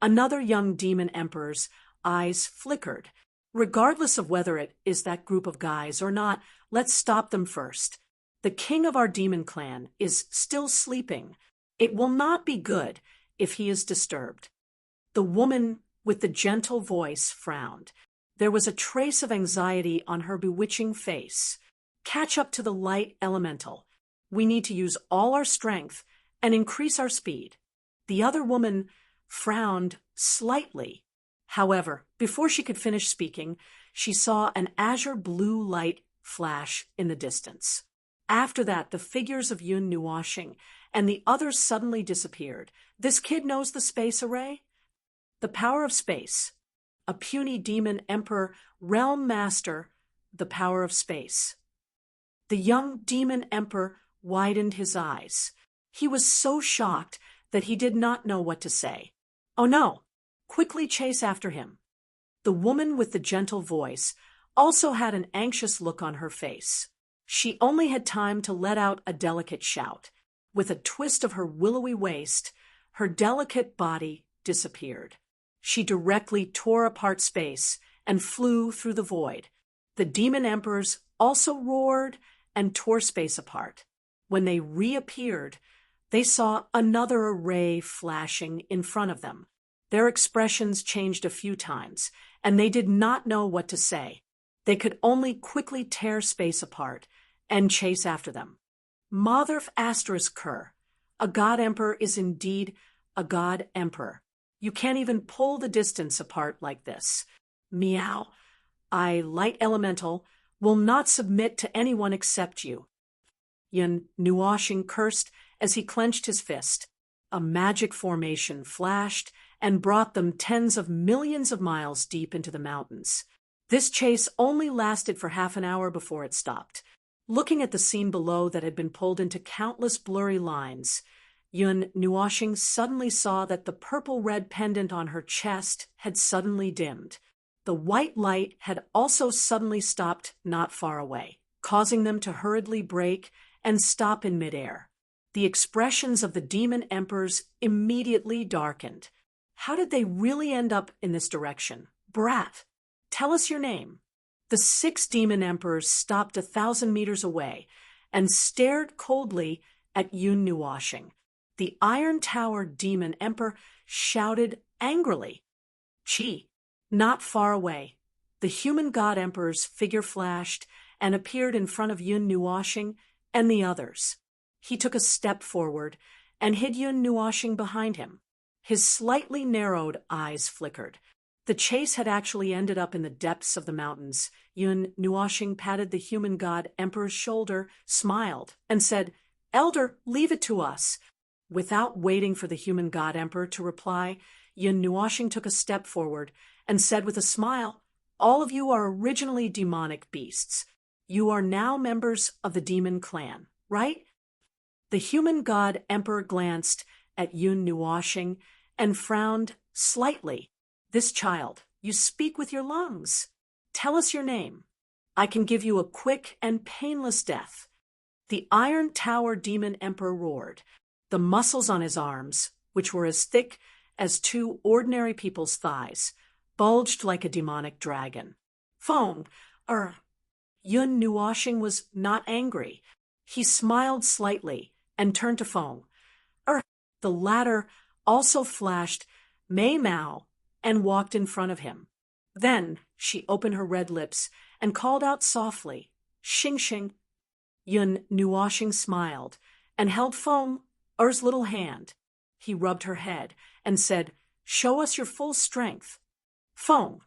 Another young demon emperor's eyes flickered. Regardless of whether it is that group of guys or not, let's stop them first. The king of our demon clan is still sleeping. It will not be good if he is disturbed. The woman with the gentle voice frowned. There was a trace of anxiety on her bewitching face. Catch up to the light elemental. We need to use all our strength and increase our speed. The other woman frowned slightly. However, before she could finish speaking, she saw an azure blue light flash in the distance. After that, the figures of Yun Nuoshing and the others suddenly disappeared. This kid knows the space array? The power of space. A puny demon emperor, realm master, the power of space. The young demon emperor widened his eyes. He was so shocked that he did not know what to say. Oh no! Quickly chase after him. The woman with the gentle voice also had an anxious look on her face. She only had time to let out a delicate shout. With a twist of her willowy waist, her delicate body disappeared. She directly tore apart space and flew through the void. The demon emperors also roared and tore space apart. When they reappeared, they saw another array flashing in front of them. Their expressions changed a few times, and they did not know what to say. They could only quickly tear space apart and chase after them. Motherf asterisk Kerr, a god emperor is indeed a god emperor. You can't even pull the distance apart like this. Meow. I, light elemental, will not submit to anyone except you. Yun Nuoshing cursed as he clenched his fist. A magic formation flashed and brought them tens of millions of miles deep into the mountains. This chase only lasted for half an hour before it stopped. Looking at the scene below that had been pulled into countless blurry lines, Yun Nuoshing suddenly saw that the purple-red pendant on her chest had suddenly dimmed. The white light had also suddenly stopped not far away, causing them to hurriedly break and stop in midair. The expressions of the demon emperors immediately darkened. How did they really end up in this direction? Brat, tell us your name. The 6 demon emperors stopped 1,000 meters away and stared coldly at Yun Nuoshing. The Iron Tower demon emperor shouted angrily. Chi. Not far away, the human god emperor's figure flashed and appeared in front of Yun Nuoshing and the others. He took a step forward and hid Yun Nuoshing behind him. His slightly narrowed eyes flickered. The chase had actually ended up in the depths of the mountains. Yun Nuoshing patted the human god emperor's shoulder, smiled, and said, "Elder, leave it to us." Without waiting for the human god emperor to reply, Yun Nuoshing took a step forward and said with a smile, "All of you are originally demonic beasts. You are now members of the demon clan, right?" The human god emperor glanced at Yun Nuoshing and frowned slightly. "This child, you speak with your lungs. Tell us your name. I can give you a quick and painless death." The Iron Tower demon emperor roared. The muscles on his arms, which were as thick as 2 ordinary people's thighs, bulged like a demonic dragon. "Fong, Yun Nuoshing was not angry. He smiled slightly and turned to Fong. The latter also flashed Mei Mao and walked in front of him. Then she opened her red lips and called out softly, "Xing Xing." Yun Nuoshing smiled and held Feng's little hand. He rubbed her head and said, "Show us your full strength." Feng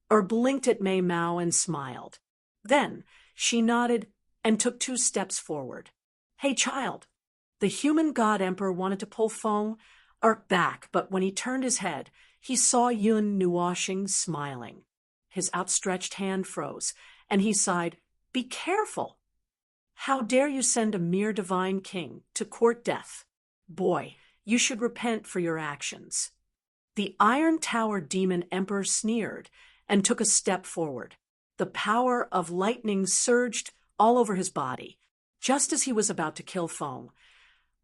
blinked at Mei Mao and smiled. Then she nodded and took 2 steps forward. "Hey, child." The human god emperor wanted to pull Feng back, but when he turned his head, he saw Yun Nuoshing smiling. His outstretched hand froze, and he sighed, "Be careful. How dare you send a mere divine king to court death? Boy, you should repent for your actions." The Iron Tower demon emperor sneered and took a step forward. The power of lightning surged all over his body. Just as he was about to kill Feng,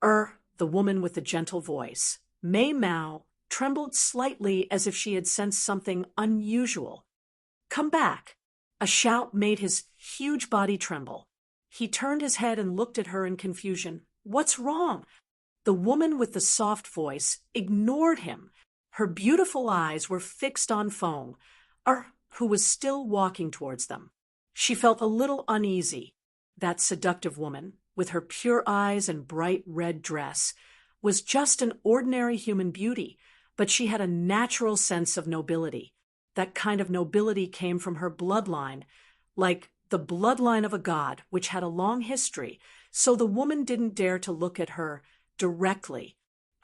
the woman with the gentle voice, Mei Mao, trembled slightly as if she had sensed something unusual. "Come back." A shout made his huge body tremble. He turned his head and looked at her in confusion. "What's wrong?" The woman with the soft voice ignored him. Her beautiful eyes were fixed on Feng, who was still walking towards them. She felt a little uneasy. That seductive woman, with her pure eyes and bright red dress, was just an ordinary human beauty, but she had a natural sense of nobility. That kind of nobility came from her bloodline, like the bloodline of a god, which had a long history, so the woman didn't dare to look at her directly.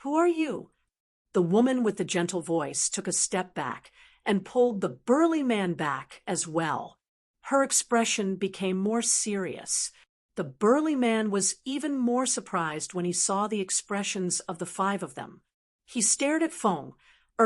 "Who are you?" The woman with the gentle voice took a step back and pulled the burly man back as well. Her expression became more serious. The burly man was even more surprised when he saw the expressions of the 5 of them. He stared at Feng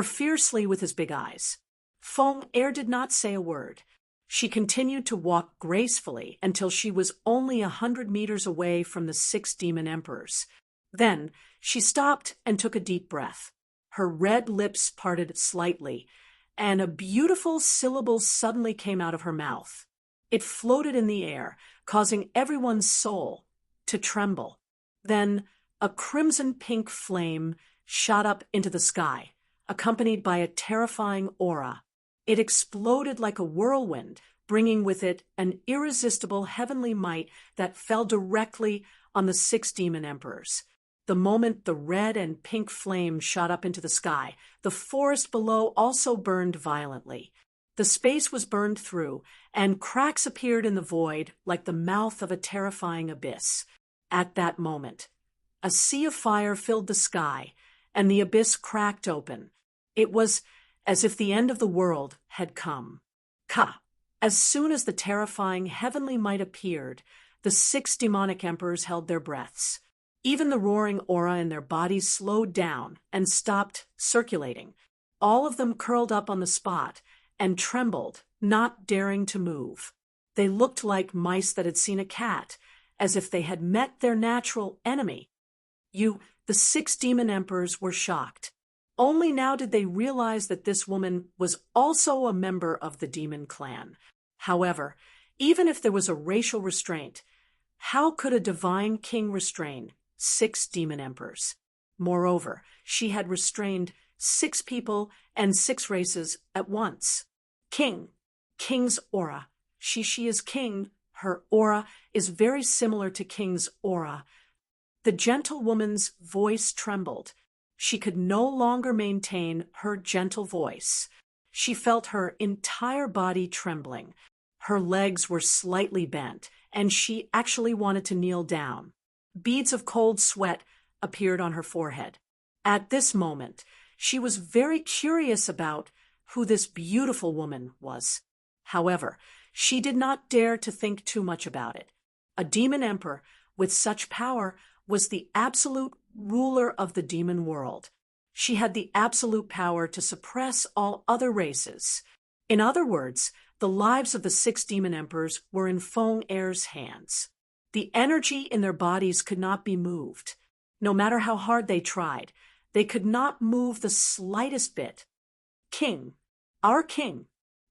fiercely with his big eyes. Feng did not say a word. She continued to walk gracefully until she was only 100 meters away from the 6 demon emperors. Then she stopped and took a deep breath. Her red lips parted slightly, and a beautiful syllable suddenly came out of her mouth. It floated in the air, causing everyone's soul to tremble. Then a crimson-pink flame shot up into the sky, accompanied by a terrifying aura. It exploded like a whirlwind, bringing with it an irresistible heavenly might that fell directly on the 6 demon emperors. The moment the red and pink flame shot up into the sky, the forest below also burned violently. The space was burned through, and cracks appeared in the void like the mouth of a terrifying abyss. At that moment, a sea of fire filled the sky, and the abyss cracked open. It was as if the end of the world had come. Ka! As soon as the terrifying heavenly might appeared, the 6 demonic emperors held their breaths. Even the roaring aura in their bodies slowed down and stopped circulating. All of them curled up on the spot and trembled, not daring to move. They looked like mice that had seen a cat, as if they had met their natural enemy. The 6 demon emperors were shocked. Only now did they realize that this woman was also a member of the demon clan. However, even if there was a racial restraint, how could a divine king restrain 6 demon emperors? Moreover, she had restrained 6 people and 6 races at once. King's aura. She is king. Her aura is very similar to King's aura. The gentlewoman's voice trembled. She could no longer maintain her gentle voice. She felt her entire body trembling. Her legs were slightly bent, and she actually wanted to kneel down. Beads of cold sweat appeared on her forehead. At this moment, she was very curious about who this beautiful woman was. However, she did not dare to think too much about it. A demon emperor with such power was the absolute ruler of the demon world. She had the absolute power to suppress all other races. In other words, the lives of the 6 demon emperors were in Feng Er's hands. The energy in their bodies could not be moved. No matter how hard they tried, they could not move the slightest bit. Our king,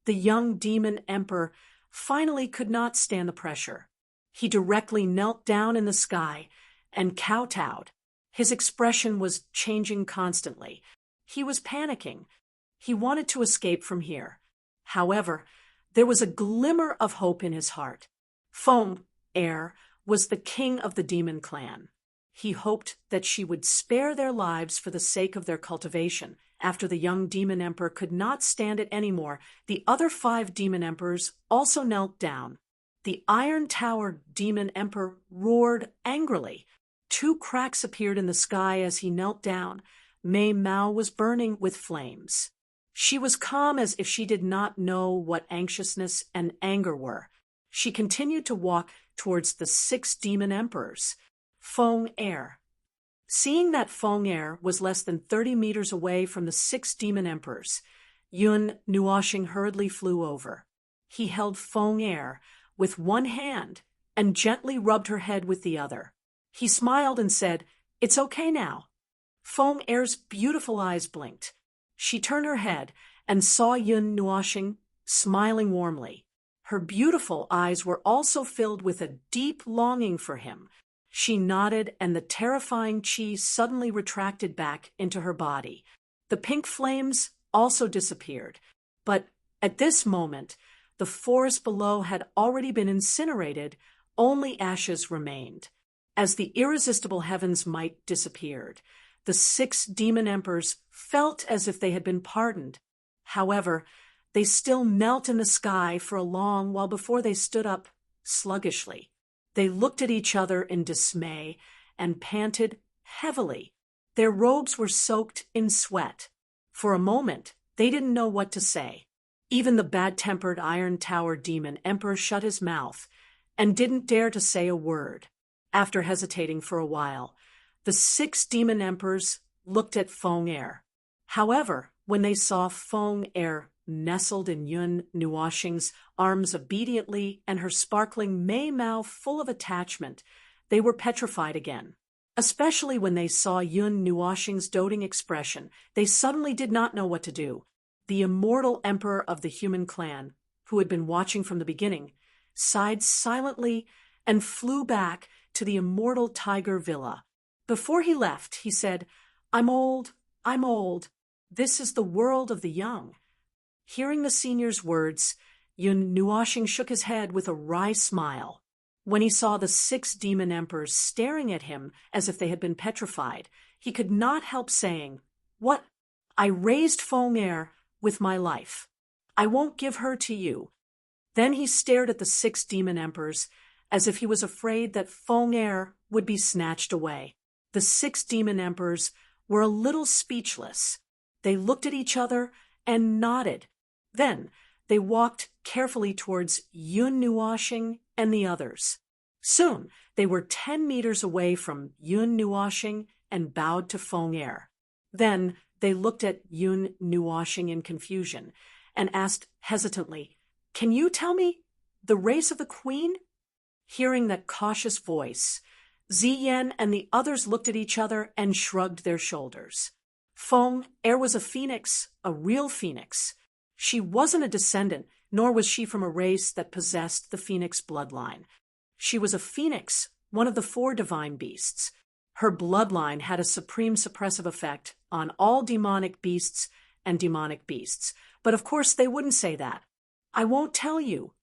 the young demon emperor, finally could not stand the pressure. He directly knelt down in the sky and kowtowed. His expression was changing constantly. He was panicking. He wanted to escape from here. However, there was a glimmer of hope in his heart. Feng Er was the king of the demon clan. He hoped that she would spare their lives for the sake of their cultivation. After the young demon emperor could not stand it anymore, the other 5 demon emperors also knelt down. The Iron Tower demon emperor roared angrily. 2 cracks appeared in the sky as he knelt down. Mei Mao was burning with flames. She was calm as if she did not know what anxiousness and anger were. She continued to walk towards the 6 demon emperors. Feng Er. Seeing that Feng Er was less than 30 meters away from the 6 demon emperors, Yun Nuoxing hurriedly flew over. He held Feng Er with one hand and gently rubbed her head with the other. He smiled and said, "It's okay now." Feng Er's beautiful eyes blinked. She turned her head and saw Yun Nuoxing smiling warmly. Her beautiful eyes were also filled with a deep longing for him. She nodded, and the terrifying chi suddenly retracted back into her body. The pink flames also disappeared. But at this moment, the forest below had already been incinerated. Only ashes remained. As the irresistible heaven's might disappeared, the 6 demon emperors felt as if they had been pardoned. However, they still knelt in the sky for a long while before they stood up sluggishly. They looked at each other in dismay and panted heavily. Their robes were soaked in sweat. For a moment, they didn't know what to say. Even the bad-tempered Iron Tower demon emperor shut his mouth and didn't dare to say a word. After hesitating for a while, the 6 demon emperors looked at Feng Er. However, when they saw Feng Er nestled in Yun Nuoxing's arms obediently and her sparkling Mei Mao full of attachment, they were petrified again. Especially when they saw Yun Nuoxing's doting expression, they suddenly did not know what to do. The immortal emperor of the human clan, who had been watching from the beginning, sighed silently and flew back to the immortal tiger villa. Before he left, he said, I'm old. This is the world of the young." Hearing the senior's words, Yun Nuoxing shook his head with a wry smile. When he saw the 6 demon emperors staring at him as if they had been petrified, he could not help saying, "What? I raised Feng Er with my life. I won't give her to you." Then he stared at the 6 demon emperors as if he was afraid that Feng Er would be snatched away. The 6 demon emperors were a little speechless. They looked at each other and nodded. Then they walked carefully towards Yun Nuoshing and the others. Soon they were 10 meters away from Yun Nuoshing and bowed to Feng Er. Then they looked at Yun Nuoshing in confusion and asked hesitantly, "Can you tell me the race of the queen?" Hearing that cautious voice, Ziyan and the others looked at each other and shrugged their shoulders. Feng Er was a phoenix, a real phoenix. She wasn't a descendant, nor was she from a race that possessed the phoenix bloodline. She was a phoenix, one of the 4 divine beasts. Her bloodline had a supreme suppressive effect on all demonic beasts and demonic beasts. But of course they wouldn't say that. "I won't tell you."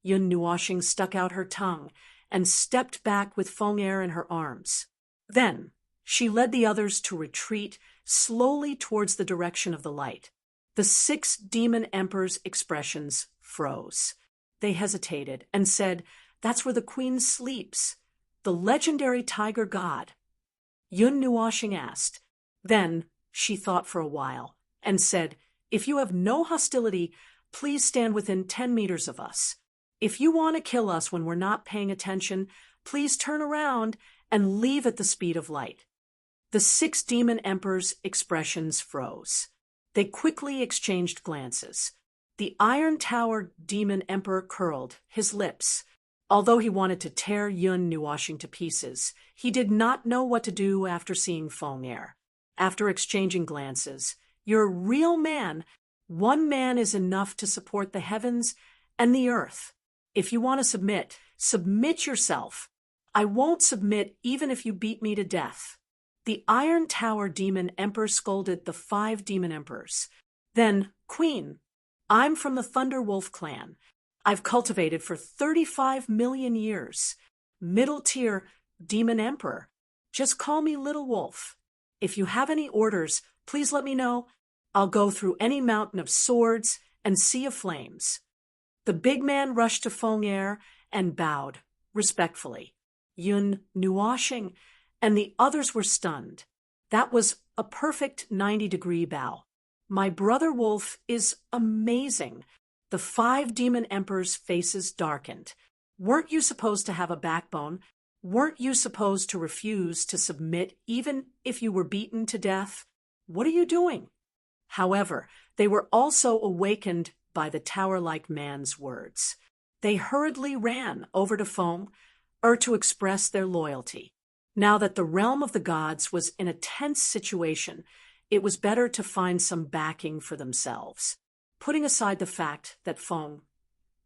Yun Nuoshing stuck out her tongue and stepped back with Feng Er in her arms. Then she led the others to retreat slowly towards the direction of the light. The 6 demon emperors' expressions froze. They hesitated and said, "That's where the queen sleeps, the legendary tiger god." Yun Nuoshing asked. Then she thought for a while and said, "If you have no hostility, please stand within 10 meters of us. If you want to kill us when we're not paying attention, please turn around and leave at the speed of light." The 6 demon emperors' expressions froze. They quickly exchanged glances. The Iron Tower demon emperor curled his lips. Although he wanted to tear Yun Nuoshing to pieces, he did not know what to do after seeing Feng Er. After exchanging glances, "You're a real man. One man is enough to support the heavens and the earth. If you want to submit, submit yourself. I won't submit even if you beat me to death." The Iron Tower demon emperor scolded the 5 demon emperors. Then, "Queen, I'm from the Thunder Wolf clan. I've cultivated for 35 million years. Middle tier demon emperor. Just call me Little Wolf. If you have any orders, please let me know. I'll go through any mountain of swords and sea of flames." The big man rushed to Feng Er and bowed respectfully. Yun Nuoshing and the others were stunned. That was a perfect 90-degree bow. "My brother Wolf is amazing." The 5 demon emperors' faces darkened. "Weren't you supposed to have a backbone? Weren't you supposed to refuse to submit even if you were beaten to death? What are you doing?" However, they were also awakened by the tower-like man's words. They hurriedly ran over to Feng Er to express their loyalty. Now that the realm of the gods was in a tense situation, it was better to find some backing for themselves. Putting aside the fact that Feng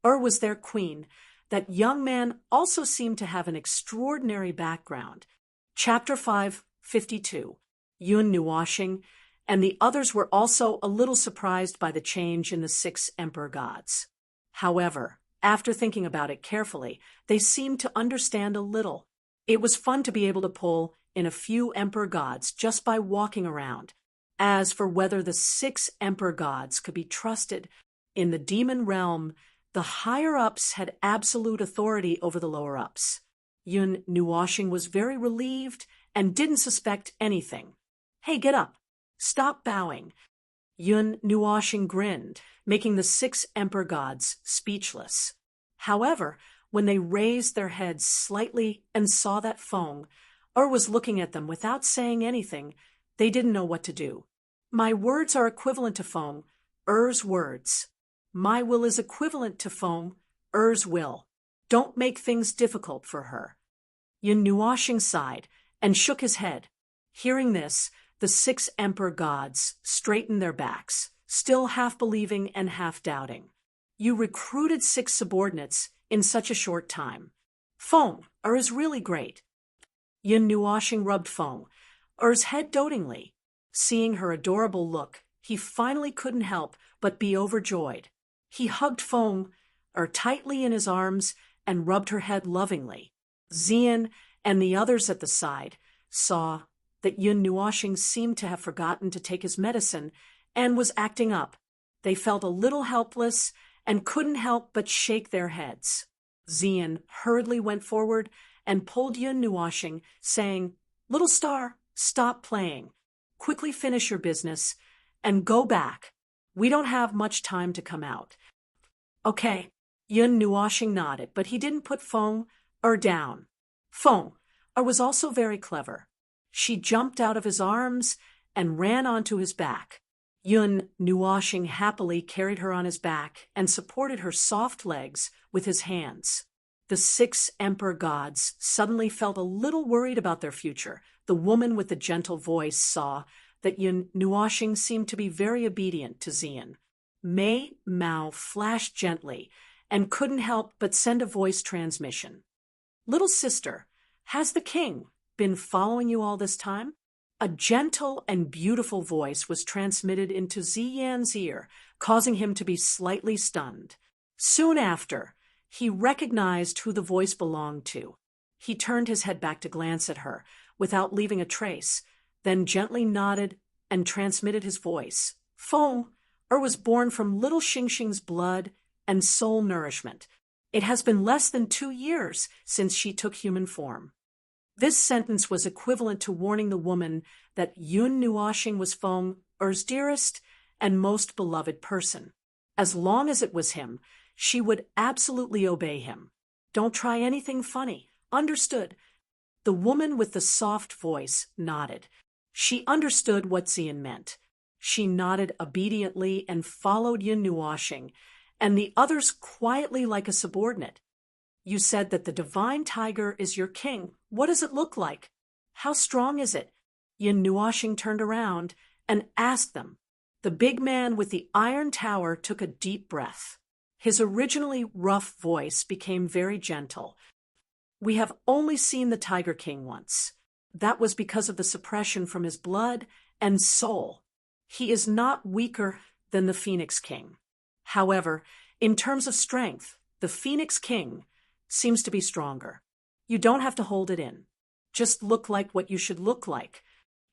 Er was their queen, that young man also seemed to have an extraordinary background. Chapter 552. Yun Nuoshing and the others were also a little surprised by the change in the 6 emperor gods. However, after thinking about it carefully, they seemed to understand a little. It was fun to be able to pull in a few emperor gods just by walking around. As for whether the 6 emperor gods could be trusted in the demon realm, the higher-ups had absolute authority over the lower-ups. Yun Nuoshing was very relieved and didn't suspect anything. "Hey, get up. Stop bowing." Yun Nuoshing grinned, making the 6 emperor gods speechless. However, when they raised their heads slightly and saw that Feng Er was looking at them without saying anything, they didn't know what to do. "My words are equivalent to Feng Er's words. My will is equivalent to Feng Er's will. Don't make things difficult for her." Yun Nuoshing sighed and shook his head. Hearing this, the 6 emperor gods straightened their backs, still half believing and half doubting. "You recruited 6 subordinates in such a short time. Feng Er is really great." Yun Nuoshing rubbed Feng Er's head dotingly. Seeing her adorable look, he finally couldn't help but be overjoyed. He hugged Feng Er tightly in his arms and rubbed her head lovingly. Ziyan and the others at the side saw that Yun Nuoshing seemed to have forgotten to take his medicine and was acting up. They felt a little helpless and couldn't help but shake their heads. Ziyan hurriedly went forward and pulled Yun Nuoshing, saying, "Little star, stop playing. Quickly finish your business and go back. We don't have much time to come out." Okay, Yun Nuoshing nodded, but he didn't put Feng down. Feng was also very clever. She jumped out of his arms and ran onto his back. Yun Nuoshing happily carried her on his back and supported her soft legs with his hands. The 6 emperor gods suddenly felt a little worried about their future. The woman with the gentle voice saw that Yun Nuoshing seemed to be very obedient to Xian. Mei Mao flashed gently and couldn't help but send a voice transmission. "Little sister, has the king been following you all this time?" A gentle and beautiful voice was transmitted into Ziyan's ear, causing him to be slightly stunned. Soon after, he recognized who the voice belonged to. He turned his head back to glance at her, without leaving a trace, then gently nodded and transmitted his voice. Feng was born from little Xingxing's blood and soul nourishment. It has been less than 2 years since she took human form. This sentence was equivalent to warning the woman that Yun Nuoshing was Feng's dearest and most beloved person. As long as it was him, she would absolutely obey him. "Don't try anything funny. Understood?" The woman with the soft voice nodded. She understood what Xian meant. She nodded obediently and followed Yun Nuoshing, and the others quietly like a subordinate. "You said that the divine tiger is your king. What does it look like? How strong is it?" Yun Nuoshing turned around and asked them. The big man with the iron tower took a deep breath. His originally rough voice became very gentle. "We have only seen the Tiger King once. That was because of the suppression from his blood and soul. He is not weaker than the Phoenix King. However, in terms of strength, the Phoenix King seems to be stronger. You don't have to hold it in. Just look like what you should look like."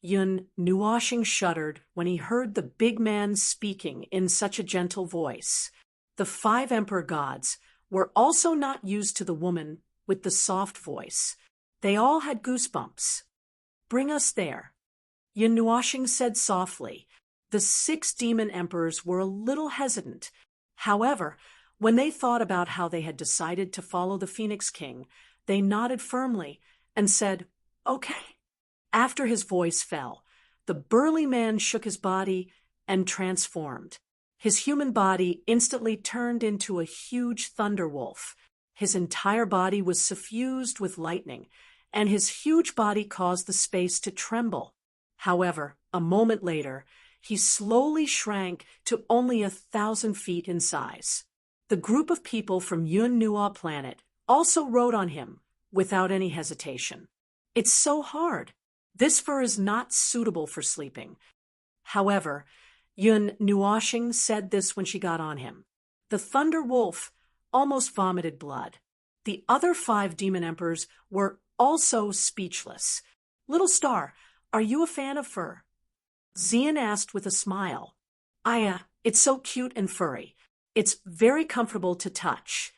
Yun Nuoshing shuddered when he heard the big man speaking in such a gentle voice. The 5 emperor gods were also not used to the woman with the soft voice. They all had goosebumps. "Bring us there," Yun Nuoshing said softly. The 6 demon emperors were a little hesitant. However, when they thought about how they had decided to follow the Phoenix King, they nodded firmly and said, "Okay." After his voice fell, the burly man shook his body and transformed. His human body instantly turned into a huge thunder wolf. His entire body was suffused with lightning, and his huge body caused the space to tremble. However, a moment later, he slowly shrank to only 1,000 feet in size. The group of people from Yun Nuo planet also rode on him without any hesitation. "It's so hard. This fur is not suitable for sleeping." However, Yun Nuoshing said this when she got on him. The Thunder Wolf almost vomited blood. The other 5 demon emperors were also speechless. "Little Star, are you a fan of fur?" Xian asked with a smile. It's so cute and furry. It's very comfortable to touch."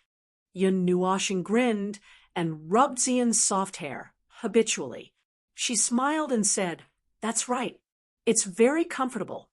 Yun Nuoshing grinned and rubbed Xian's soft hair, habitually. She smiled and said, "That's right. It's very comfortable."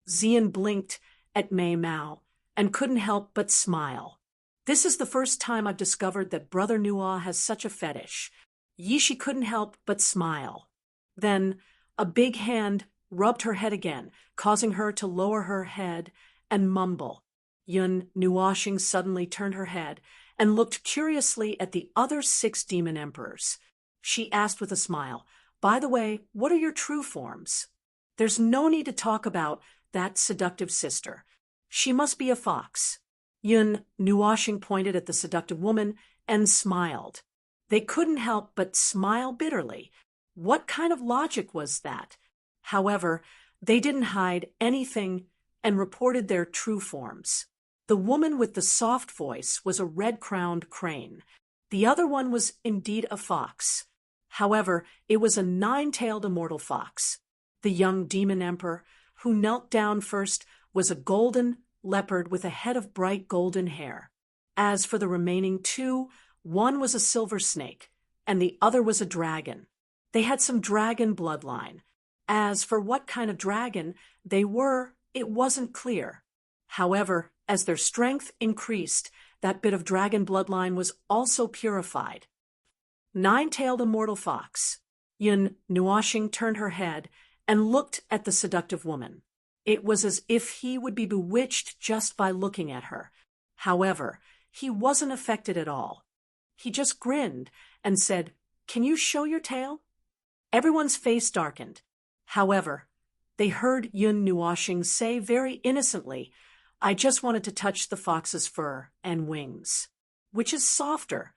Xian blinked at Mei Mao and couldn't help but smile. "This is the first time I've discovered that Brother Nuo has such a fetish." Yishi couldn't help but smile. Then a big hand rubbed her head again, causing her to lower her head and mumble. Yun Nuoshing suddenly turned her head and looked curiously at the other 6 demon emperors. She asked with a smile, "By the way, what are your true forms?" "There's no need to talk about that seductive sister. She must be a fox." Yun Nuoshing pointed at the seductive woman and smiled. They couldn't help but smile bitterly. What kind of logic was that? However, they didn't hide anything and reported their true forms. The woman with the soft voice was a red-crowned crane. The other one was indeed a fox. However, it was a 9-tailed immortal fox. The young demon emperor, who knelt down first, was a golden leopard with a head of bright golden hair. As for the remaining 2, one was a silver snake, and the other was a dragon. They had some dragon bloodline. As for what kind of dragon they were, it wasn't clear. However, as their strength increased, that bit of dragon bloodline was also purified. Nine-tailed immortal fox. Yun Nuoxing turned her head and looked at the seductive woman. It was as if he would be bewitched just by looking at her. However, he wasn't affected at all. He just grinned and said, "Can you show your tail?" Everyone's face darkened. However, they heard Yun Nuoxing say very innocently, "I just wanted to touch the fox's fur and wings." Which is softer?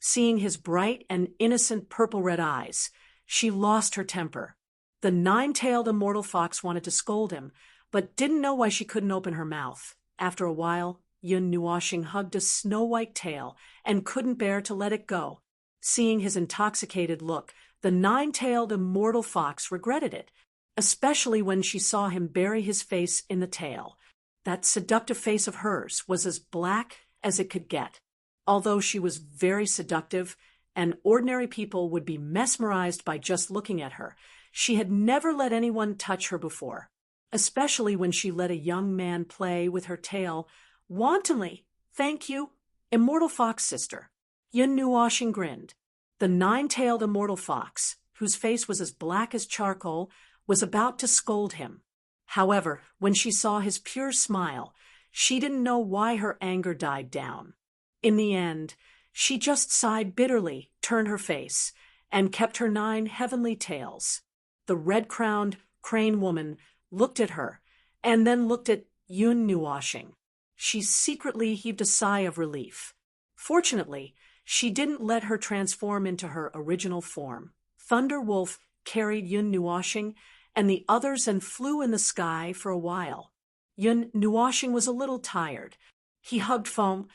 Seeing his bright and innocent purple-red eyes, she lost her temper. The nine-tailed immortal fox wanted to scold him, but didn't know why she couldn't open her mouth. After a while, Yun Nuoxing hugged a snow-white tail and couldn't bear to let it go. Seeing his intoxicated look, the nine-tailed immortal fox regretted it, especially when she saw him bury his face in the tail. That seductive face of hers was as black as it could get. Although she was very seductive, and ordinary people would be mesmerized by just looking at her, she had never let anyone touch her before, especially when she let a young man play with her tail wantonly. "Thank you, immortal fox sister." Yun Nuoxing grinned. The nine-tailed immortal fox, whose face was as black as charcoal, was about to scold him. However, when she saw his pure smile, she didn't know why her anger died down. In the end, she just sighed bitterly, turned her face, and kept her 9 heavenly tails. The red-crowned crane woman looked at her, and then looked at Yun Nuoxing. She secretly heaved a sigh of relief. Fortunately, she didn't let her transform into her original form. Thunder Wolf carried Yun Nuoxing and the others and flew in the sky for a while. Yun Nuoxing was a little tired. He hugged Feng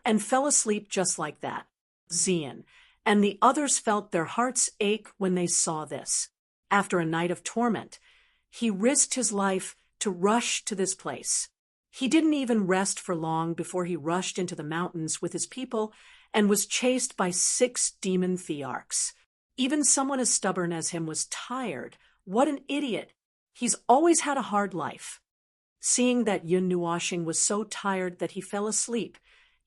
and fell asleep just like that. Xian and the others felt their hearts ache when they saw this. After a night of torment, he risked his life to rush to this place. He didn't even rest for long before he rushed into the mountains with his people and was chased by 6 demon thearchs. Even someone as stubborn as him was tired. What an idiot! He's always had a hard life. Seeing that Yun Nuoxing was so tired that he fell asleep,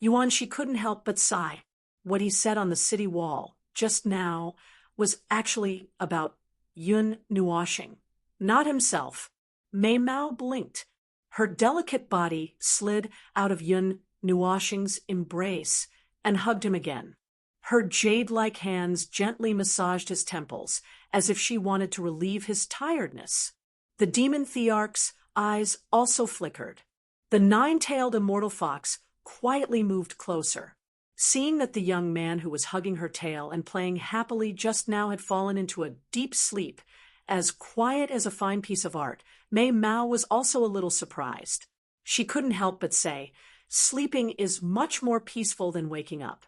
Yuanxi couldn't help but sigh. What he said on the city wall just now was actually about Yun Nuoxing, not himself. Mei Mao blinked. Her delicate body slid out of Yun Nuoxing's embrace and hugged him again. Her jade-like hands gently massaged his temples, as if she wanted to relieve his tiredness. The demon thearch's eyes also flickered. The 9-tailed immortal fox quietly moved closer. Seeing that the young man who was hugging her tail and playing happily just now had fallen into a deep sleep, as quiet as a fine piece of art, Mei Mao was also a little surprised. She couldn't help but say, "Sleeping is much more peaceful than waking up."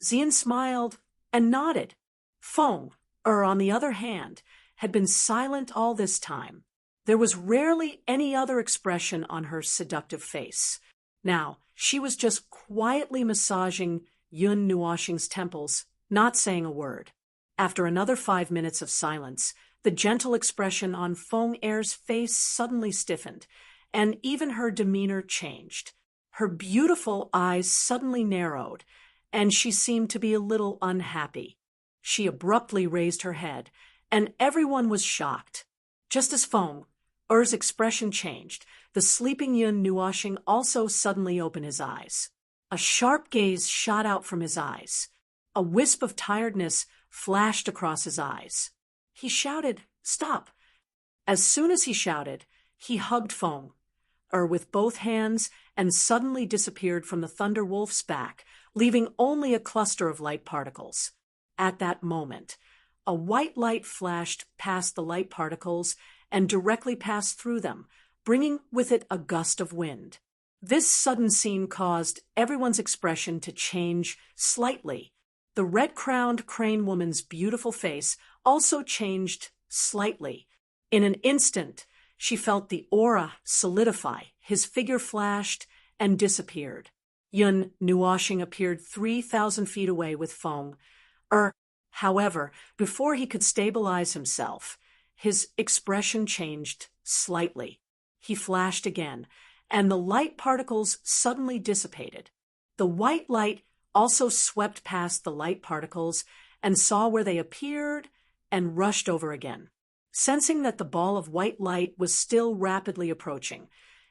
Xian smiled and nodded. Feng, on the other hand, had been silent all this time. There was rarely any other expression on her seductive face. Now, she was just quietly massaging Yun Nuoxing's temples, not saying a word. After another 5 minutes of silence, the gentle expression on Feng Er's face suddenly stiffened, and even her demeanor changed. Her beautiful eyes suddenly narrowed, and she seemed to be a little unhappy. She abruptly raised her head, and everyone was shocked. Just as Feng Er's expression changed, the sleeping Yun Nuoxing also suddenly opened his eyes. A sharp gaze shot out from his eyes. A wisp of tiredness flashed across his eyes. He shouted, "Stop!" As soon as he shouted, he hugged Feng with both hands and suddenly disappeared from the Thunder Wolf's back, leaving only a cluster of light particles. At that moment, a white light flashed past the light particles and directly passed through them, bringing with it a gust of wind. This sudden scene caused everyone's expression to change slightly. The red-crowned crane woman's beautiful face also changed slightly. In an instant, she felt the aura solidify. His figure flashed and disappeared. Yun Nuoxing appeared 3,000 feet away with Feng However, before he could stabilize himself, his expression changed slightly. He flashed again, and the light particles suddenly dissipated. The white light also swept past the light particles and saw where they appeared and rushed over again. Sensing that the ball of white light was still rapidly approaching,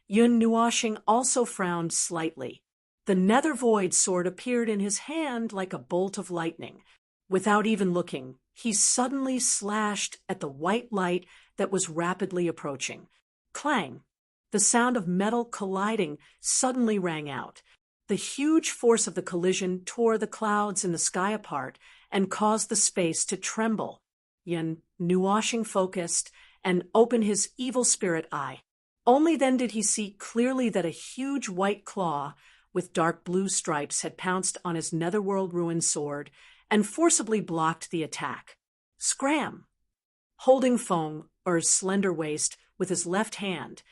Yun Nuoxing also frowned slightly. The nether void sword appeared in his hand like a bolt of lightning. Without even looking, he suddenly slashed at the white light that was rapidly approaching. Clang! The sound of metal colliding suddenly rang out. The huge force of the collision tore the clouds in the sky apart and caused the space to tremble. Yun Nuoxing focused and opened his evil spirit eye. Only then did he see clearly that a huge white claw with dark blue stripes had pounced on his netherworld ruined sword and forcibly blocked the attack. Scram! Holding Feng, or slender waist, with his left hand,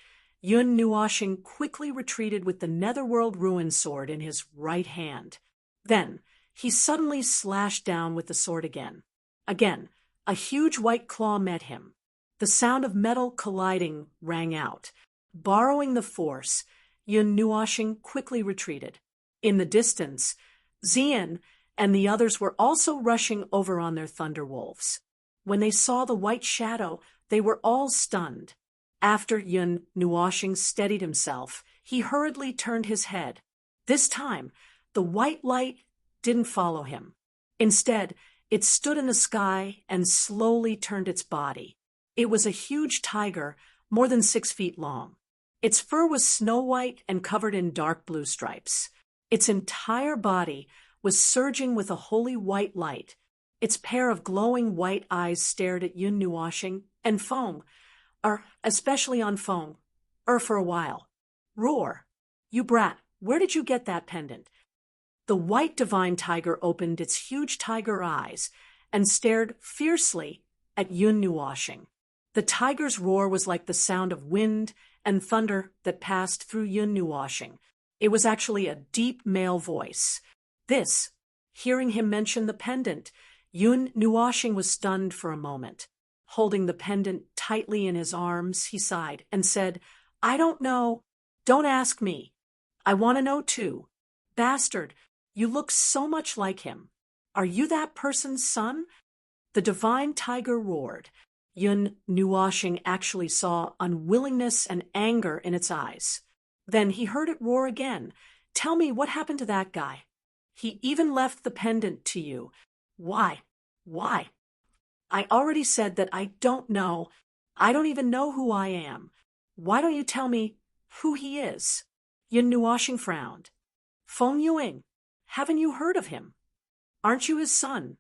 Yun Nuoxing quickly retreated with the netherworld ruined sword in his right hand. Then, he suddenly slashed down with the sword again. Again, a huge white claw met him. The sound of metal colliding rang out. Borrowing the force, Yun Nuoxing quickly retreated. In the distance, Xian and the others were also rushing over on their thunder wolves. When they saw the white shadow, they were all stunned. After Yun Nuoxing steadied himself, he hurriedly turned his head. This time, the white light didn't follow him. Instead, it stood in the sky and slowly turned its body. It was a huge tiger, more than 6 feet long. Its fur was snow-white and covered in dark blue stripes. Its entire body was surging with a holy white light. Its pair of glowing white eyes stared at Yun Nuoxing and Feng, especially on Feng, for a while. Roar! You brat, where did you get that pendant? The white divine tiger opened its huge tiger eyes and stared fiercely at Yun Nuoxing. The tiger's roar was like the sound of wind and thunder that passed through Yun Nuoxing. It was actually a deep male voice. Hearing him mention the pendant, Yun Nuoxing was stunned for a moment. Holding the pendant tightly in his arms, he sighed and said, I don't know. Don't ask me. I want to know too. Bastard, you look so much like him. Are you that person's son? The divine tiger roared. Yun Nuoxing actually saw unwillingness and anger in its eyes. Then he heard it roar again. Tell me what happened to that guy. He even left the pendant to you. Why? Why? I already said that I don't know. I don't even know who I am. Why don't you tell me who he is? Yun Nuoxing frowned. Feng Yuing, haven't you heard of him? Aren't you his son?